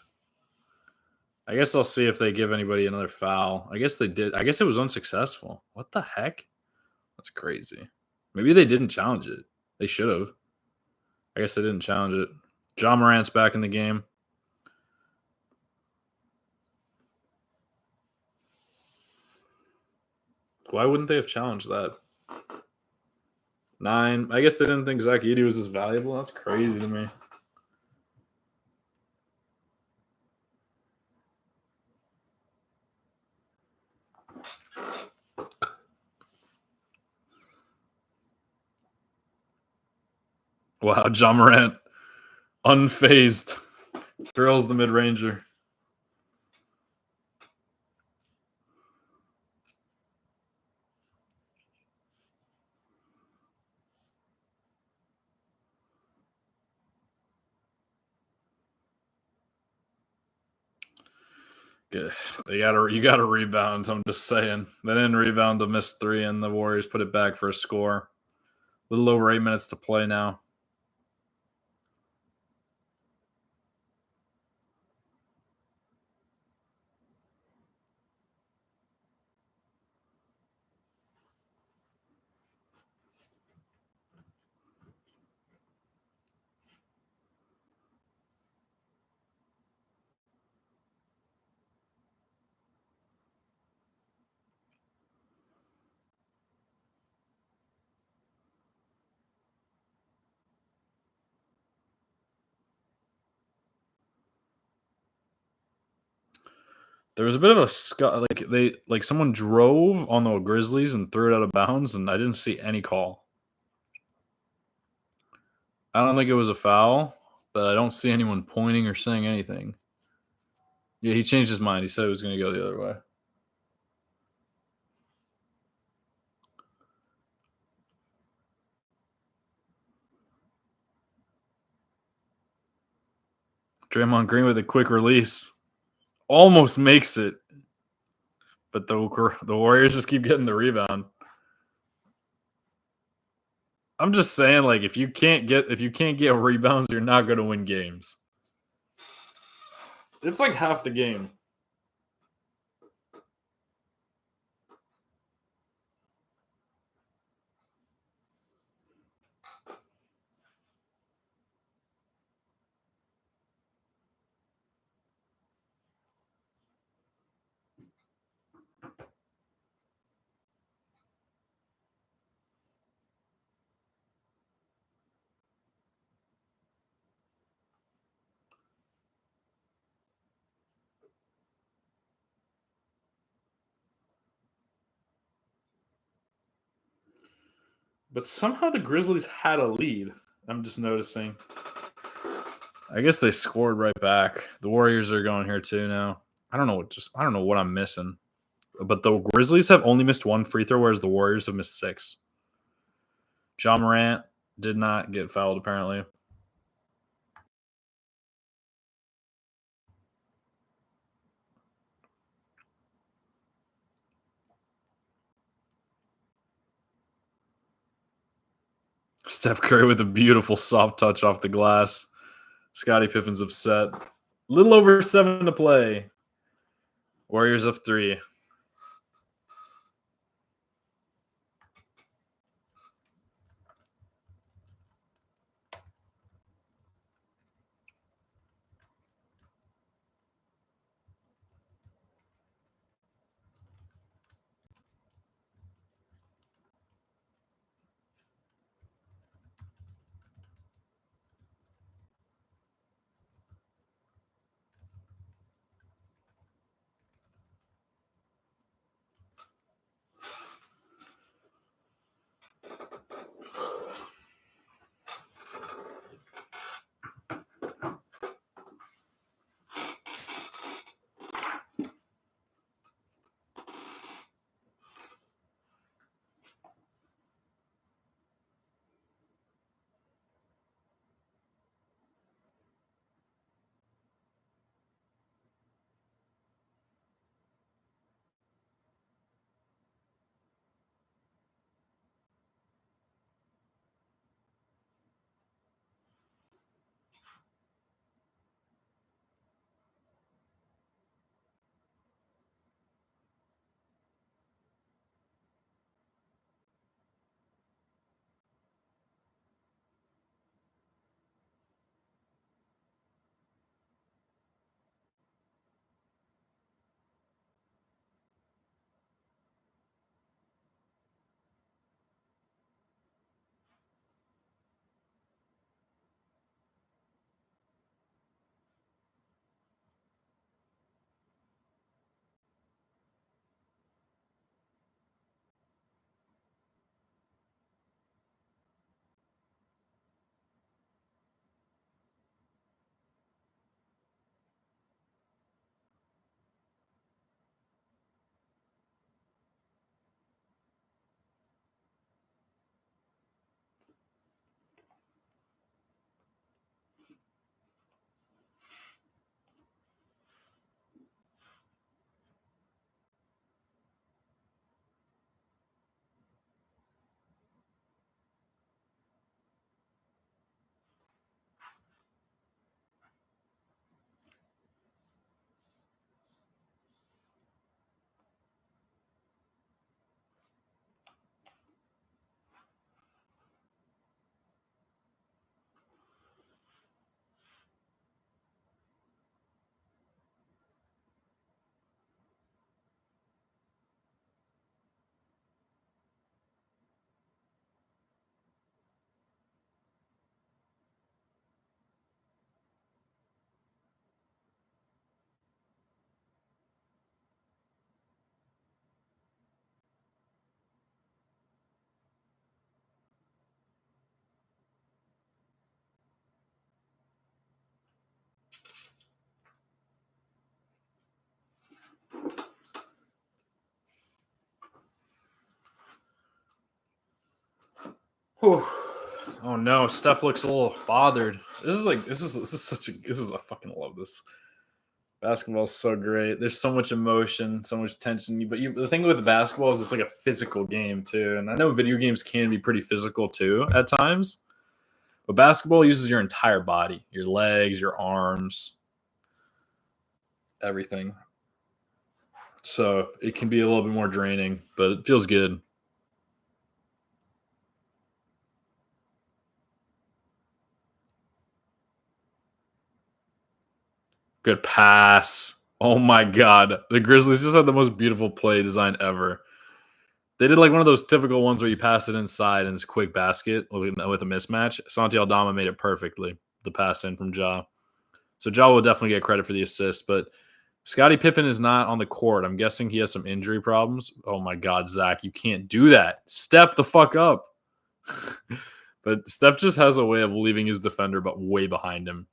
I guess I'll see if they give anybody another foul. I guess they did. I guess it was unsuccessful. What the heck? That's crazy. Maybe they didn't challenge it. They should have. I guess they didn't challenge it. John Morant's back in the game. Why wouldn't they have challenged that? 9. I guess they didn't think Zach Edey was as valuable. That's crazy to me. Wow, John Morant, unfazed, drills the mid-ranger. Good. You gotta rebound. I'm just saying. They didn't rebound to miss 3, and the Warriors put it back for a score. A little over 8 minutes to play now. There was a bit of a someone drove on the Grizzlies and threw it out of bounds, and I didn't see any call. I don't think it was a foul, but I don't see anyone pointing or saying anything. Yeah, he changed his mind. He said it was going to go the other way. Draymond Green with a quick release. Almost makes it. But the Warriors just keep getting the rebound. I'm just saying, like, if you can't get rebounds, you're not going to win games. It's like half the game. But somehow the Grizzlies had a lead. I'm just noticing. I guess they scored right back. The Warriors are going here too now. I don't know what I'm missing. But the Grizzlies have only missed 1 free throw, whereas the Warriors have missed 6. John Morant did not get fouled, apparently. Steph Curry with a beautiful soft touch off the glass. Scottie Pippen's upset. Little over 7 to play. Warriors up 3. Oh no, Steph looks a little bothered. This is I fucking love this. Basketball's so great. There's so much emotion, so much tension. But the thing with basketball is it's like a physical game too. And I know video games can be pretty physical too at times. But basketball uses your entire body, your legs, your arms, everything. So it can be a little bit more draining, but it feels good. Good pass. Oh my God. The Grizzlies just had the most beautiful play design ever. They did like one of those typical ones where you pass it inside and it's a quick basket with a mismatch. Santi Aldama made it perfectly, the pass in from Ja. So Ja will definitely get credit for the assist, but Scottie Pippen is not on the court. I'm guessing he has some injury problems. Oh my God, Zach, you can't do that. Step the fuck up. But Steph just has a way of leaving his defender but way behind him.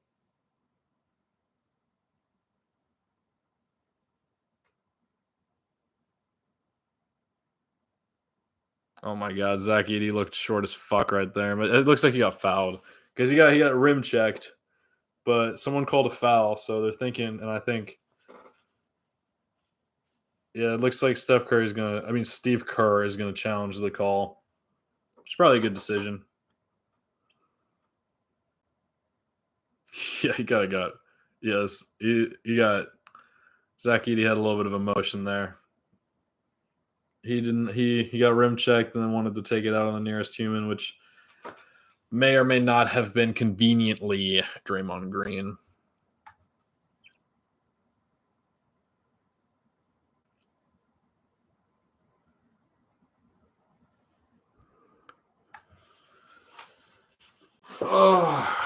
Oh my God, Zach Edey looked short as fuck right there, but it looks like he got fouled because he got rim checked, but someone called a foul, so they're thinking, and I think, yeah, it looks like Steve Kerr is gonna challenge the call. It's probably a good decision. Yeah, he got yes, he got Zach Edey had a little bit of emotion there. He got rim checked and then wanted to take it out on the nearest human, which may or may not have been conveniently Draymond Green. Oh.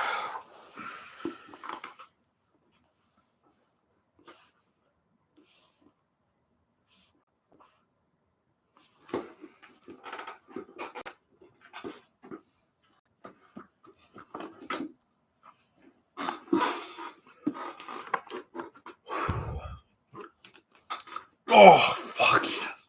Oh, fuck yes.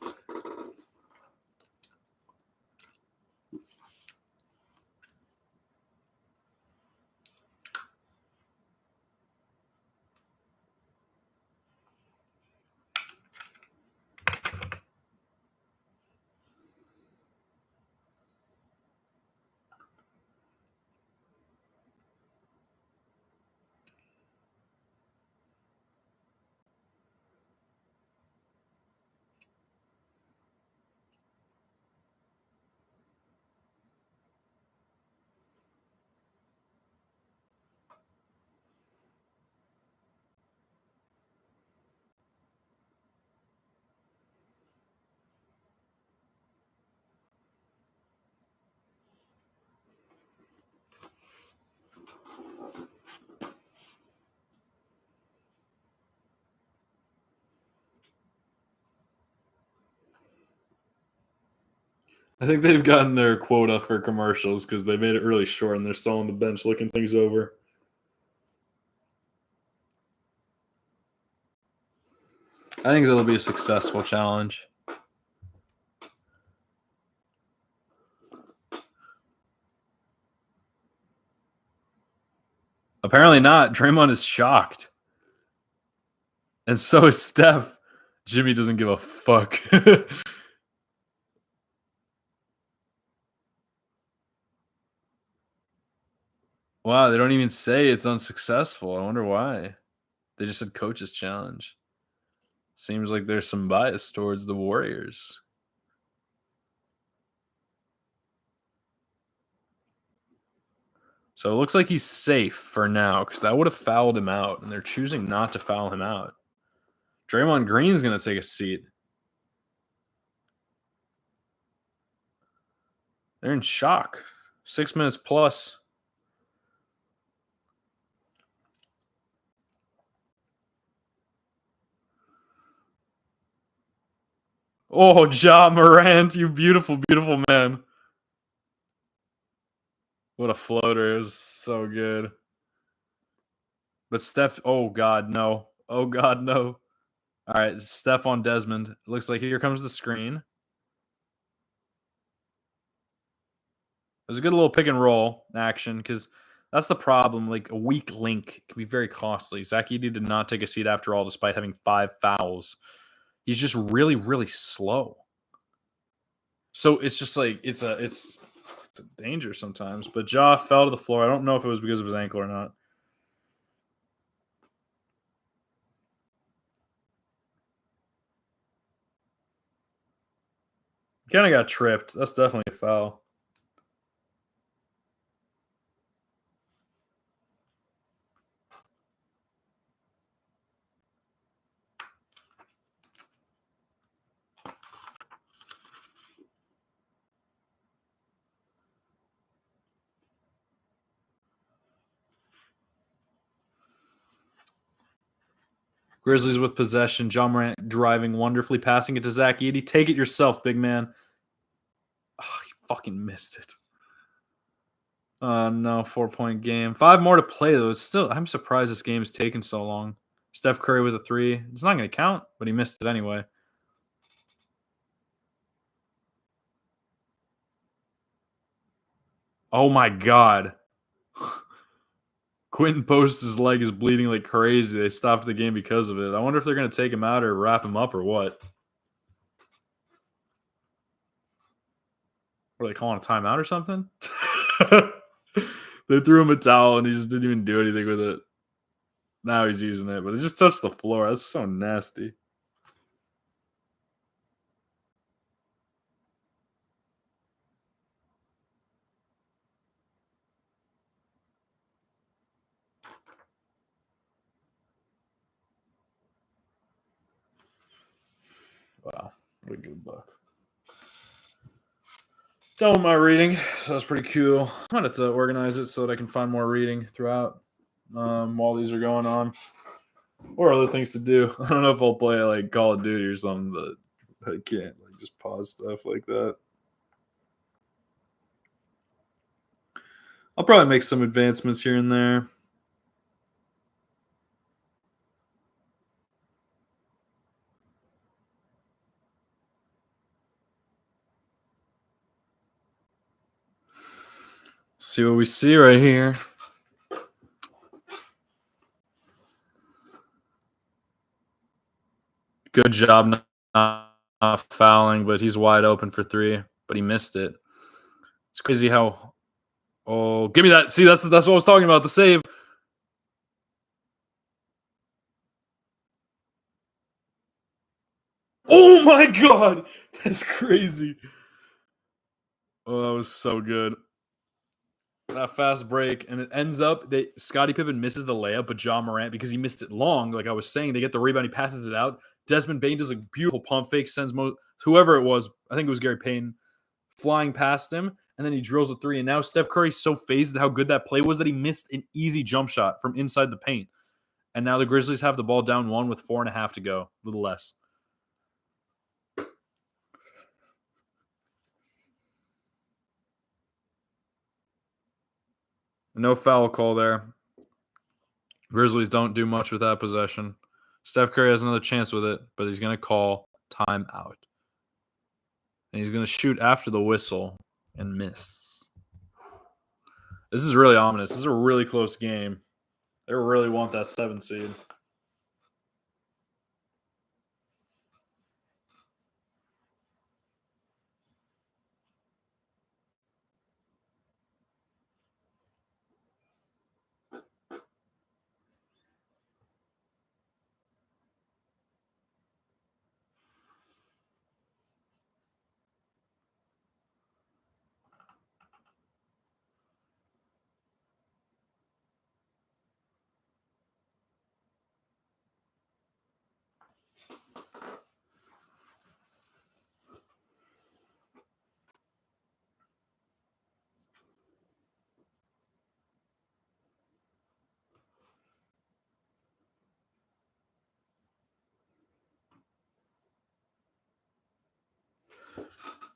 I think they've gotten their quota for commercials because they made it really short and they're still on the bench looking things over. I think that'll be a successful challenge. Apparently not. Draymond is shocked. And so is Steph. Jimmy doesn't give a fuck. Wow, they don't even say it's unsuccessful. I wonder why. They just said coach's challenge. Seems like there's some bias towards the Warriors. So it looks like he's safe for now because that would have fouled him out, and they're choosing not to foul him out. Draymond Green's going to take a seat. They're in shock. 6 minutes plus. Oh, Ja Morant, you beautiful, beautiful man. What a floater. It was so good. But Steph, oh, God, no. Oh, God, no. All right, Steph on Desmond. It looks like here comes the screen. was a good little pick and roll action because that's the problem. Like a weak link can be very costly. Zach Edey did not take a seat after all, despite having 5 fouls. He's just really, really slow. So it's just like it's a danger sometimes. But Ja fell to the floor. I don't know if it was because of his ankle or not. Kind of got tripped. That's definitely a foul. Grizzlies with possession. John Morant driving wonderfully, passing it to Zach Edey. Take it yourself, big man. Oh, he fucking missed it. Oh, no, 4-point game. 5 more to play, though. It's still, I'm surprised this game is taking so long. Steph Curry with a 3. It's not going to count, but he missed it anyway. Oh, my God. Quentin Post's leg is bleeding like crazy. They stopped the game because of it. I wonder if they're going to take him out or wrap him up or what. Were they calling a timeout or something? They threw him a towel and he just didn't even do anything with it. Now he's using it, but it just touched the floor. That's so nasty. Wow, what a good buck. Done with my reading, so that's pretty cool. I'm gonna have to organize it so that I can find more reading throughout while these are going on, or other things to do. I don't know if I'll play like Call of Duty or something, but I can't like just pause stuff like that. I'll probably make some advancements here and there. See what we see right here. Good job not fouling, but he's wide open for 3, but he missed it. It's crazy how. Oh, give me that! See, that's what I was talking about. The save. Oh my God, that's crazy. Oh, that was so good. That fast break, and it ends up that Scottie Pippen misses the layup, but John Morant, because he missed it long, like I was saying, they get the rebound, he passes it out. Desmond Bane does a beautiful pump fake, sends whoever it was, I think it was Gary Payton, flying past him, and then he drills a 3. And now Steph Curry's so phased at how good that play was that he missed an easy jump shot from inside the paint. And now the Grizzlies have the ball down 1 with 4.5 to go, a little less. No foul call there. Grizzlies don't do much with that possession. Steph Curry has another chance with it, but he's going to call timeout. And he's going to shoot after the whistle and miss. This is really ominous. This is a really close game. They really want that 7 seed.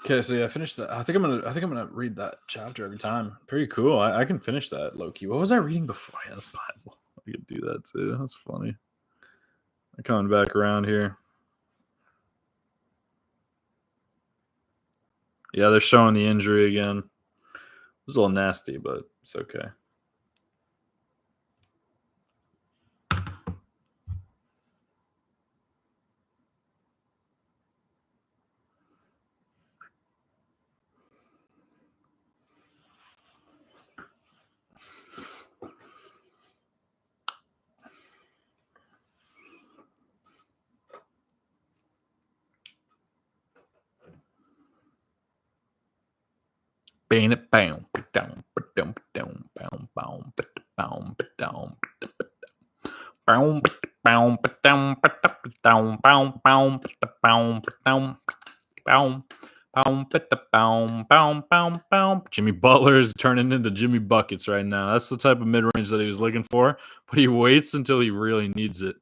Okay, so yeah, I finished that. I think I'm gonna read that chapter every time. Pretty cool. I can finish that low key. What was I reading before I had a Bible? I could do that too. That's funny. I'm coming back around here. Yeah, they're showing the injury again. was a little nasty, but it's okay. Jimmy Butler is turning into Jimmy Buckets right now. That's the type of mid-range that he was looking for, but he waits until he really needs it.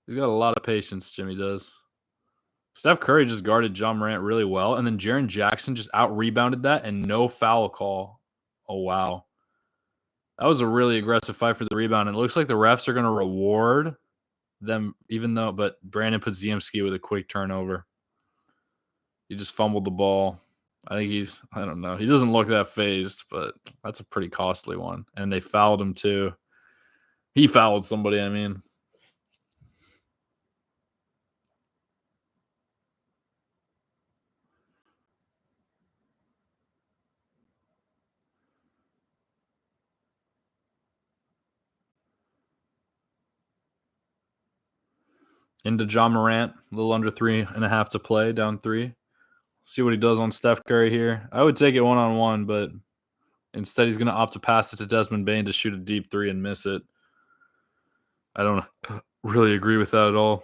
He's got a lot of patience, Jimmy does. Steph Curry just guarded Ja Morant really well, and then Jaren Jackson just out-rebounded that and no foul call. Oh, wow. That was a really aggressive fight for the rebound. And it looks like the refs are going to reward them, but Brandon Podziemski with a quick turnover. He just fumbled the ball. I think I don't know. He doesn't look that phased, but that's a pretty costly one. And they fouled him too. He fouled somebody, I mean. Into Ja Morant, a little under 3.5 to play, down 3. See what he does on Steph Curry here. I would take it one-on-one, but instead he's going to opt to pass it to Desmond Bane to shoot a deep 3 and miss it. I don't really agree with that at all.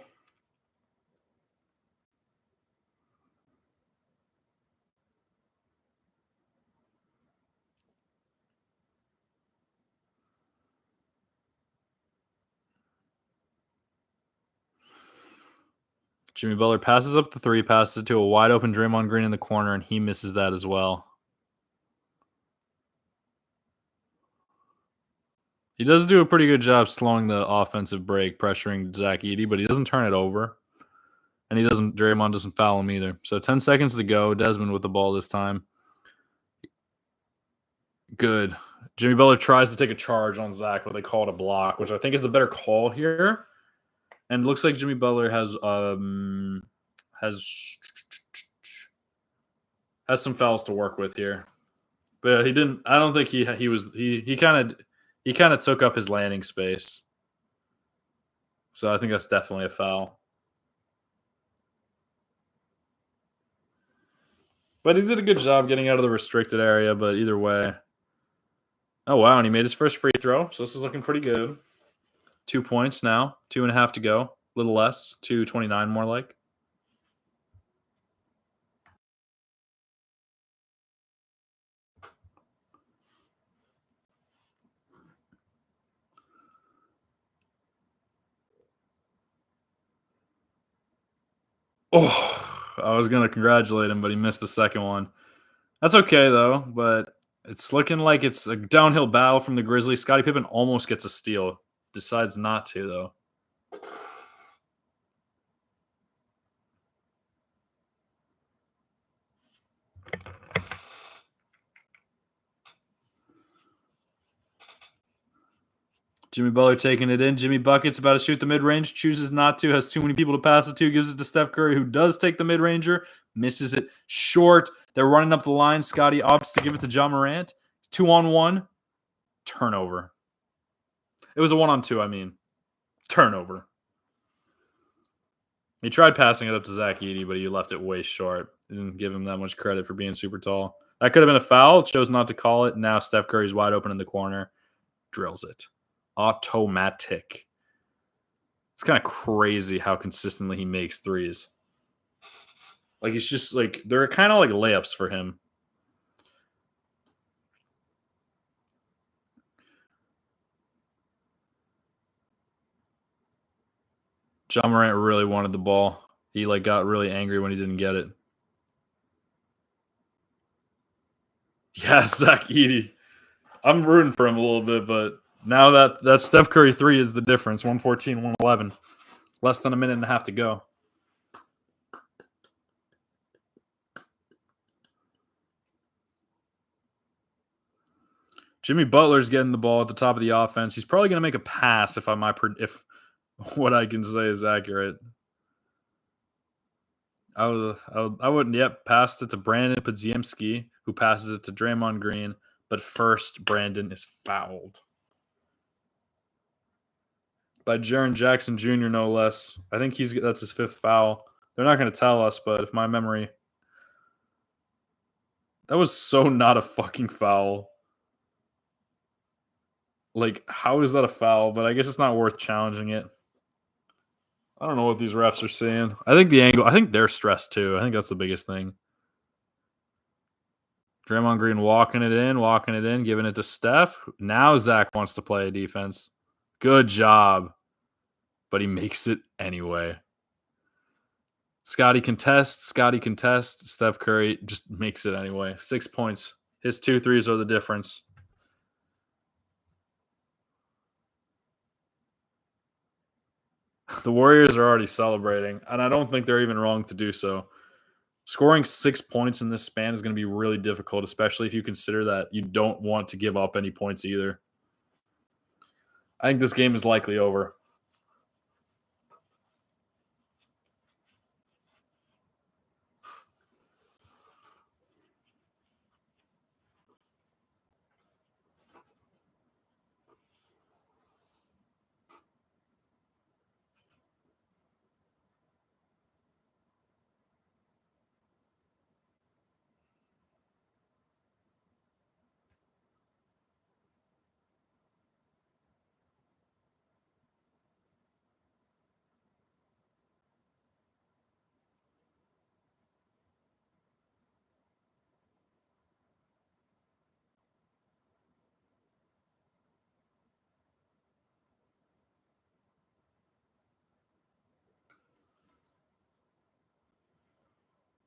Jimmy Butler passes up the 3, passes it to a wide-open Draymond Green in the corner, and he misses that as well. He does do a pretty good job slowing the offensive break, pressuring Zach Edey, but he doesn't turn it over. And Draymond doesn't foul him either. So 10 seconds to go. Desmond with the ball this time. Good. Jimmy Butler tries to take a charge on Zach, but they call it a block, which I think is the better call here. And it looks like Jimmy Butler has some fouls to work with here. But he didn't. I don't think he kind of took up his landing space. So I think that's definitely a foul. But he did a good job getting out of the restricted area, but either way. Oh, wow, and he made his first free throw, so this is looking pretty good. 2 points now, 2.5 to go. A little less, 2:29 more like. Oh, I was going to congratulate him, but he missed the second one. That's okay, though, but it's looking like it's a downhill battle from the Grizzlies. Scottie Pippen almost gets a steal. Decides not to, though. Jimmy Butler taking it in. Jimmy Buckets about to shoot the mid-range. Chooses not to. Has too many people to pass it to. Gives it to Steph Curry, who does take the mid-ranger. Misses it short. They're running up the line. Scottie opts to give it to Ja Morant. 2-on-1. Turnover. It was a 1-on-2, I mean. Turnover. He tried passing it up to Zach Edey, but he left it way short. He didn't give him that much credit for being super tall. That could have been a foul. Chose not to call it. Now Steph Curry's wide open in the corner. Drills it. Automatic. It's kind of crazy how consistently he makes threes. Like, it's just like, they're kind of like layups for him. Ja Morant really wanted the ball. He got really angry when he didn't get it. Yeah, Zach Edey. I'm rooting for him a little bit, but now that Steph Curry 3 is the difference. 114, 111. Less than a minute and a half to go. Jimmy Butler's getting the ball at the top of the offense. He's probably going to make a pass if what I can say is accurate. I wouldn't. Yep, passed it to Brandon Podziemski, who passes it to Draymond Green. But first, Brandon is fouled by Jaren Jackson Jr. No less. I think that's his 5th foul. They're not going to tell us, but if my memory, that was so not a fucking foul. Like, how is that a foul? But I guess it's not worth challenging it. I don't know what these refs are seeing. I think they're stressed too. I think that's the biggest thing. Draymond Green walking it in, giving it to Steph. Now Zach wants to play defense. Good job. But he makes it anyway. Scotty contests. Steph Curry just makes it anyway. 6 points. His 2 threes are the difference. The Warriors are already celebrating, and I don't think they're even wrong to do so. Scoring 6 points in this span is going to be really difficult, especially if you consider that you don't want to give up any points either. I think this game is likely over.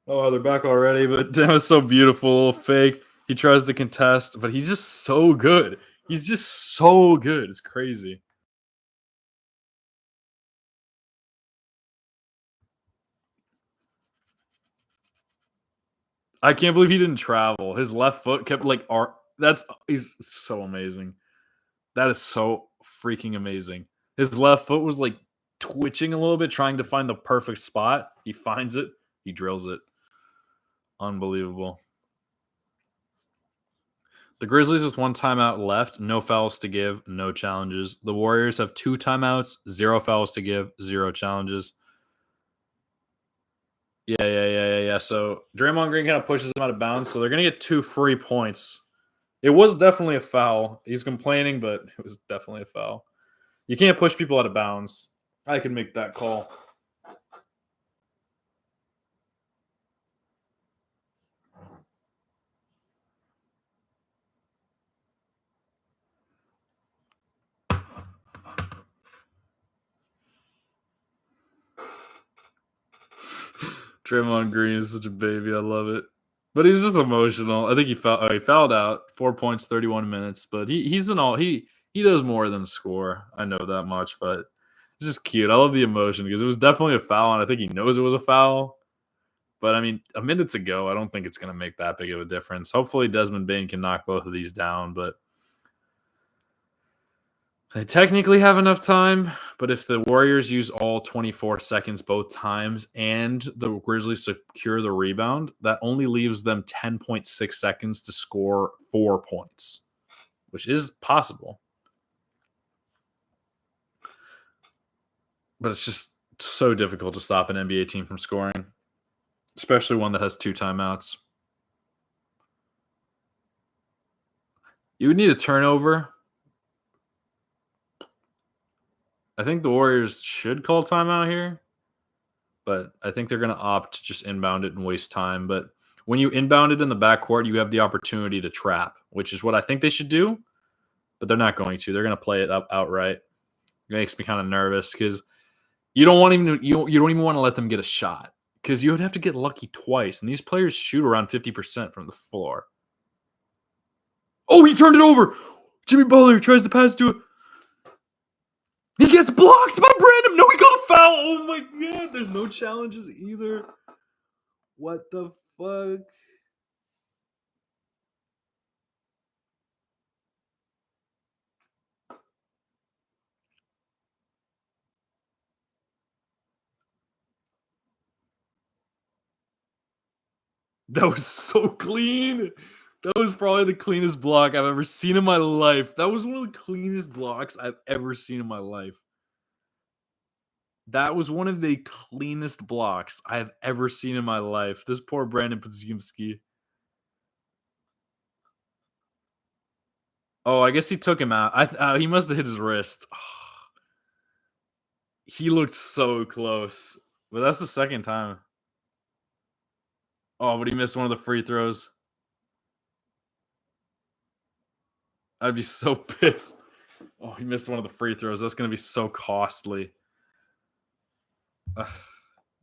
Oh, they're back already, but that was so beautiful. Fake. He tries to contest, but he's just so good. He's just so good. It's crazy. I can't believe he didn't travel. His left foot kept he's so amazing. That is so freaking amazing. His left foot was like twitching a little bit, trying to find the perfect spot. He finds it. He drills it. Unbelievable. The Grizzlies with 1 timeout left, no fouls to give, no challenges. The Warriors have 2 timeouts, 0 fouls to give, 0 challenges. Yeah. So Draymond Green kind of pushes him out of bounds, so they're going to get 2 free points. It was definitely a foul. He's complaining, but it was definitely a foul. You can't push people out of bounds. I can make that call. Draymond Green is such a baby. I love it. But he's just emotional. I think he fouled out. 4 points, 31 minutes. But he's an all he does more than score. I know that much, but it's just cute. I love the emotion because it was definitely a foul, and I think he knows it was a foul. But I mean, a minute to go, I don't think it's going to make that big of a difference. Hopefully, Desmond Bane can knock both of these down, but they technically have enough time. But if the Warriors use all 24 seconds both times and the Grizzlies secure the rebound, that only leaves them 10.6 seconds to score 4 points, which is possible. But it's just so difficult to stop an NBA team from scoring, especially one that has 2 timeouts. You would need a turnover. I think the Warriors should call timeout here, but I think they're going to opt to just inbound it and waste time. But when you inbound it in the backcourt, you have the opportunity to trap, which is what I think they should do, but they're not going to. They're going to play it up outright. It makes me kind of nervous because you don't even want to let them get a shot because you would have to get lucky twice, and these players shoot around 50% from the floor. Oh, he turned it over. Jimmy Butler tries to pass to it. He gets blocked by Brandon. No, he got a foul. Oh, my God. There's no challenges either. What the fuck? That was so clean. That was probably the cleanest block I've ever seen in my life. That was one of the cleanest blocks I've ever seen in my life. That was one of the cleanest blocks I have ever seen in my life. This poor Brandon Podziemski. Oh, I guess he took him out. He must have hit his wrist. He looked so close. But that's the second time. Oh, but he missed one of the free throws. I'd be so pissed. Oh, he missed one of the free throws. That's going to be so costly.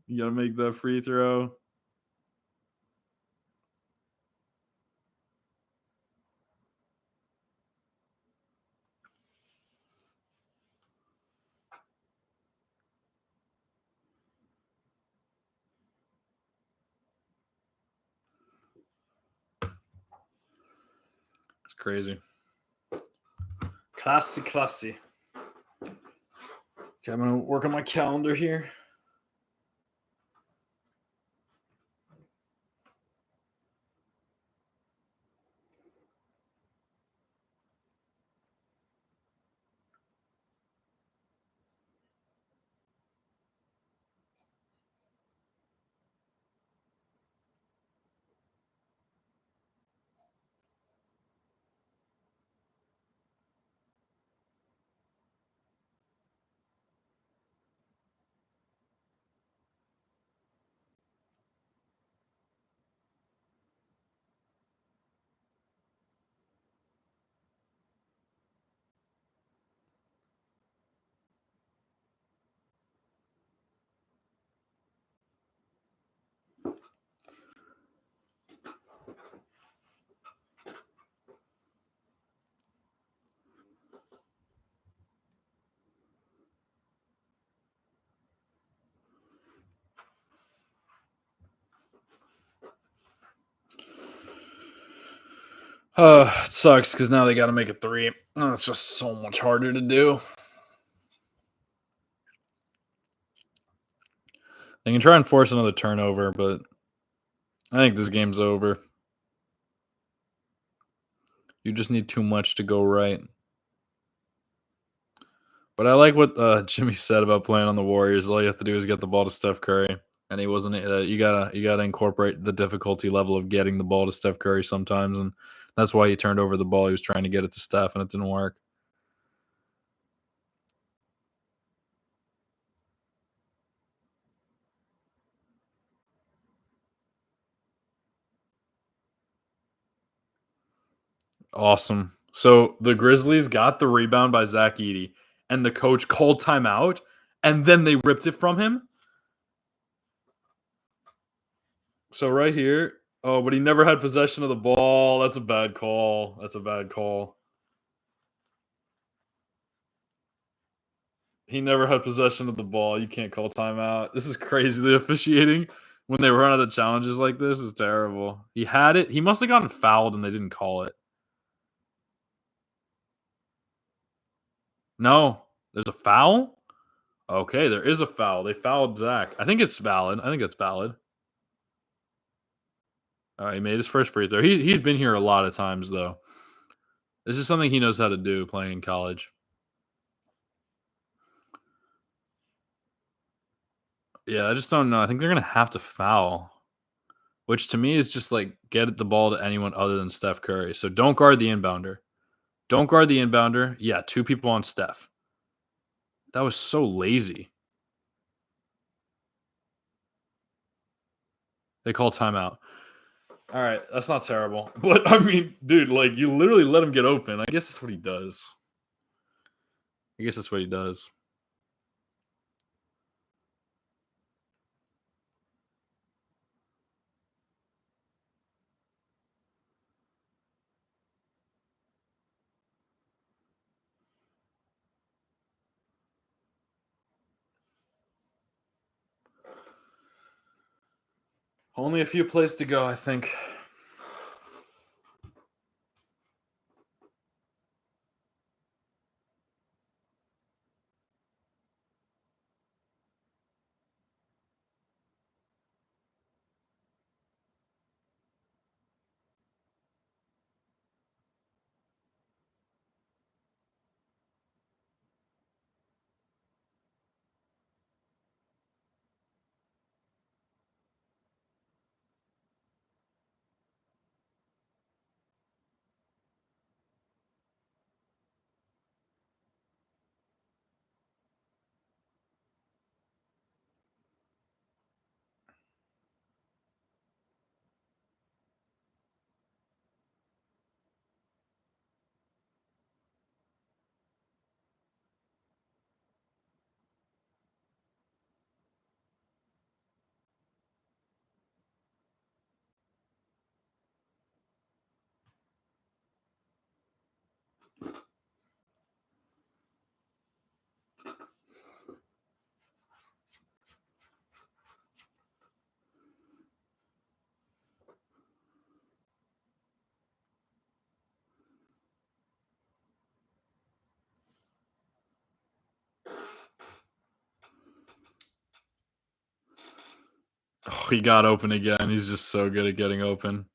You got to make that free throw. It's crazy. Classy. Okay, I'm going to work on my calendar here. It sucks because now they got to make a three. Oh, it's just so much harder to do. They can try and force another turnover, but I think this game's over. You just need too much to go right. But I like what Jimmy said about playing on the Warriors. All you have to do is get the ball to Steph Curry, and he wasn't. You gotta incorporate the difficulty level of getting the ball to Steph Curry sometimes, and that's why he turned over the ball. He was trying to get it to Steph, and it didn't work. Awesome. So the Grizzlies got the rebound by Zach Edey, and the coach called timeout, and then they ripped it from him. So right here, oh, but he never had possession of the ball. That's a bad call. He never had possession of the ball. You can't call timeout. This is crazy. The officiating when they run out of challenges like this is terrible. He had it. He must have gotten fouled and they didn't call it. No, there's a foul? Okay, there is a foul. They fouled Zach. I think it's valid. He made his first free throw. He's been here a lot of times, though. This is something he knows how to do playing in college. Yeah, I just don't know. I think they're going to have to foul, which to me is just like get the ball to anyone other than Steph Curry. So don't guard the inbounder. Yeah, two people on Steph. That was so lazy. They call timeout. All right, that's not terrible. But I mean, dude, like you literally let him get open. I guess that's what he does. Only a few plays to go, I think. Oh, he got open again. He's just so good at getting open.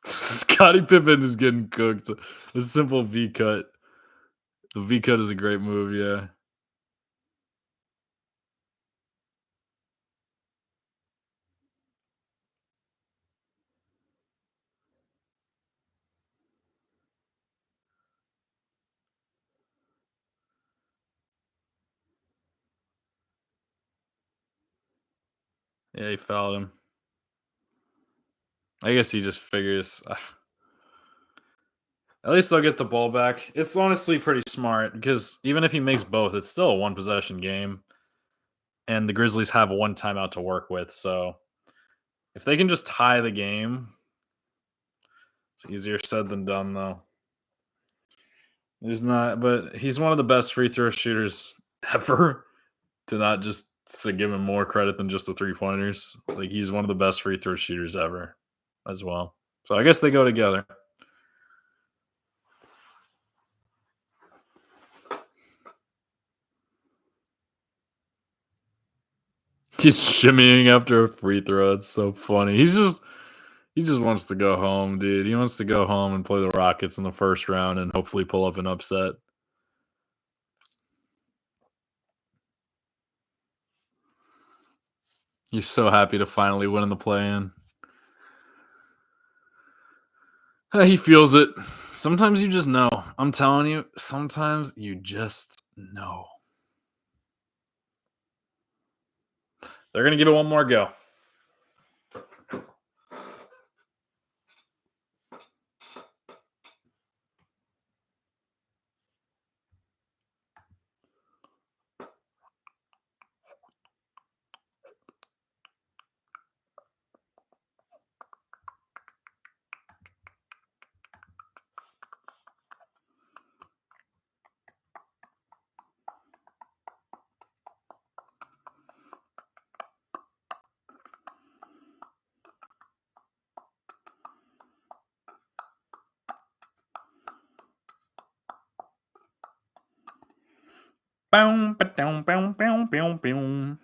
Scottie Pippen is getting cooked. A simple V cut. The V cut is a great move, yeah. Yeah, he fouled him. I guess he just figures. At least they'll get the ball back. It's honestly pretty smart because even if he makes both, it's still a one possession game. And the Grizzlies have one timeout to work with. So if they can just tie the game, it's easier said than done, though. He's not, but he's one of the best free throw shooters ever. To not just to give him more credit than just the 3-pointers. Like, he's one of the best free throw shooters ever as well. So I guess they go together. He's shimmying after a free throw. It's so funny. He just wants to go home, dude. He wants to go home and play the Rockets in the first round and hopefully pull up an upset. He's so happy to finally win in the play-in. He feels it. Sometimes you just know. I'm telling you, sometimes you just know. They're going to give it one more go. Boom, ba-dum, boom, boom, boom, boom.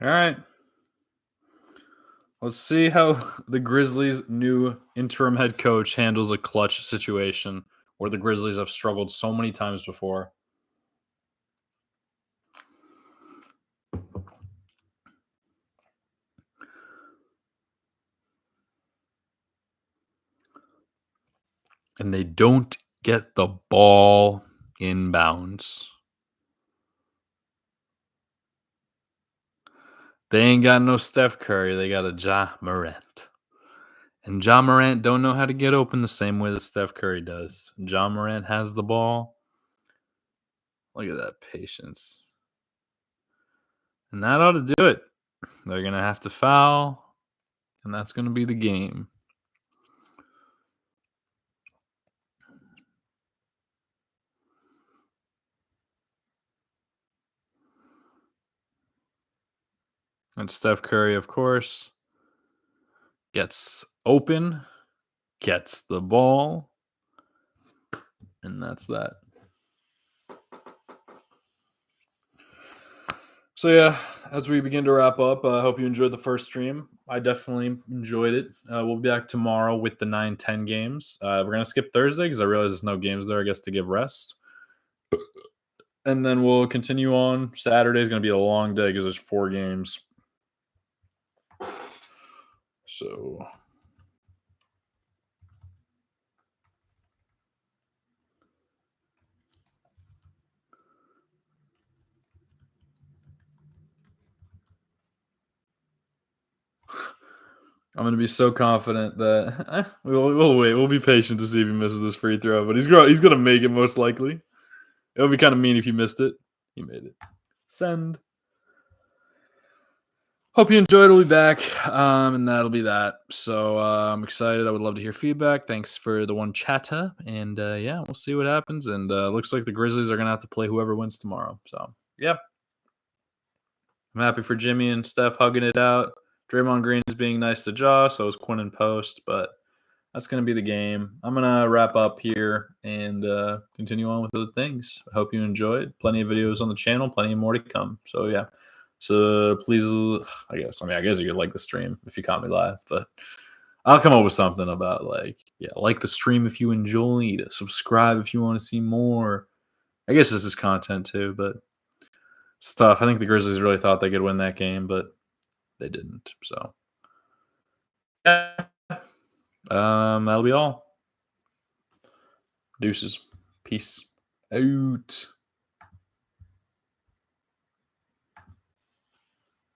All right. Let's see how the Grizzlies' new interim head coach handles a clutch situation where the Grizzlies have struggled so many times before. And they don't get the ball inbounds. They ain't got no Steph Curry. They got a Ja Morant. And Ja Morant don't know how to get open the same way that Steph Curry does. Ja Morant has the ball. Look at that patience. And that ought to do it. They're going to have to foul. And that's going to be the game. And Steph Curry, of course, gets open, gets the ball, and that's that. So yeah, as we begin to wrap up, I hope you enjoyed the first stream. I definitely enjoyed it. We'll be back tomorrow with the 9-10 games. We're gonna skip Thursday because I realize there's no games there. I guess to give rest, and then we'll continue on. Saturday is gonna be a long day because there's 4 games. So I'm gonna be so confident that we'll wait. We'll be patient to see if he misses this free throw, but he's gonna make it most likely. It would be kind of mean if he missed it. He made it. Send. Hope you enjoyed. We'll be back, and that'll be that. So I'm excited. I would love to hear feedback. Thanks for the one chatter, and yeah, we'll see what happens. And looks like the Grizzlies are gonna have to play whoever wins tomorrow. So yeah, I'm happy for Jimmy and Steph hugging it out. Draymond Green is being nice to Ja, so is Quinn in post, but that's going to be the game. I'm going to wrap up here and continue on with other things. I hope you enjoyed. Plenty of videos on the channel, plenty more to come. So, yeah. So, please, I guess you could like the stream if you caught me live, but I'll come up with something about, like the stream if you enjoyed, subscribe if you want to see more. I guess this is content too, but it's tough. I think the Grizzlies really thought they could win that game, but they didn't. So, yeah. That'll be all. Deuces. Peace out.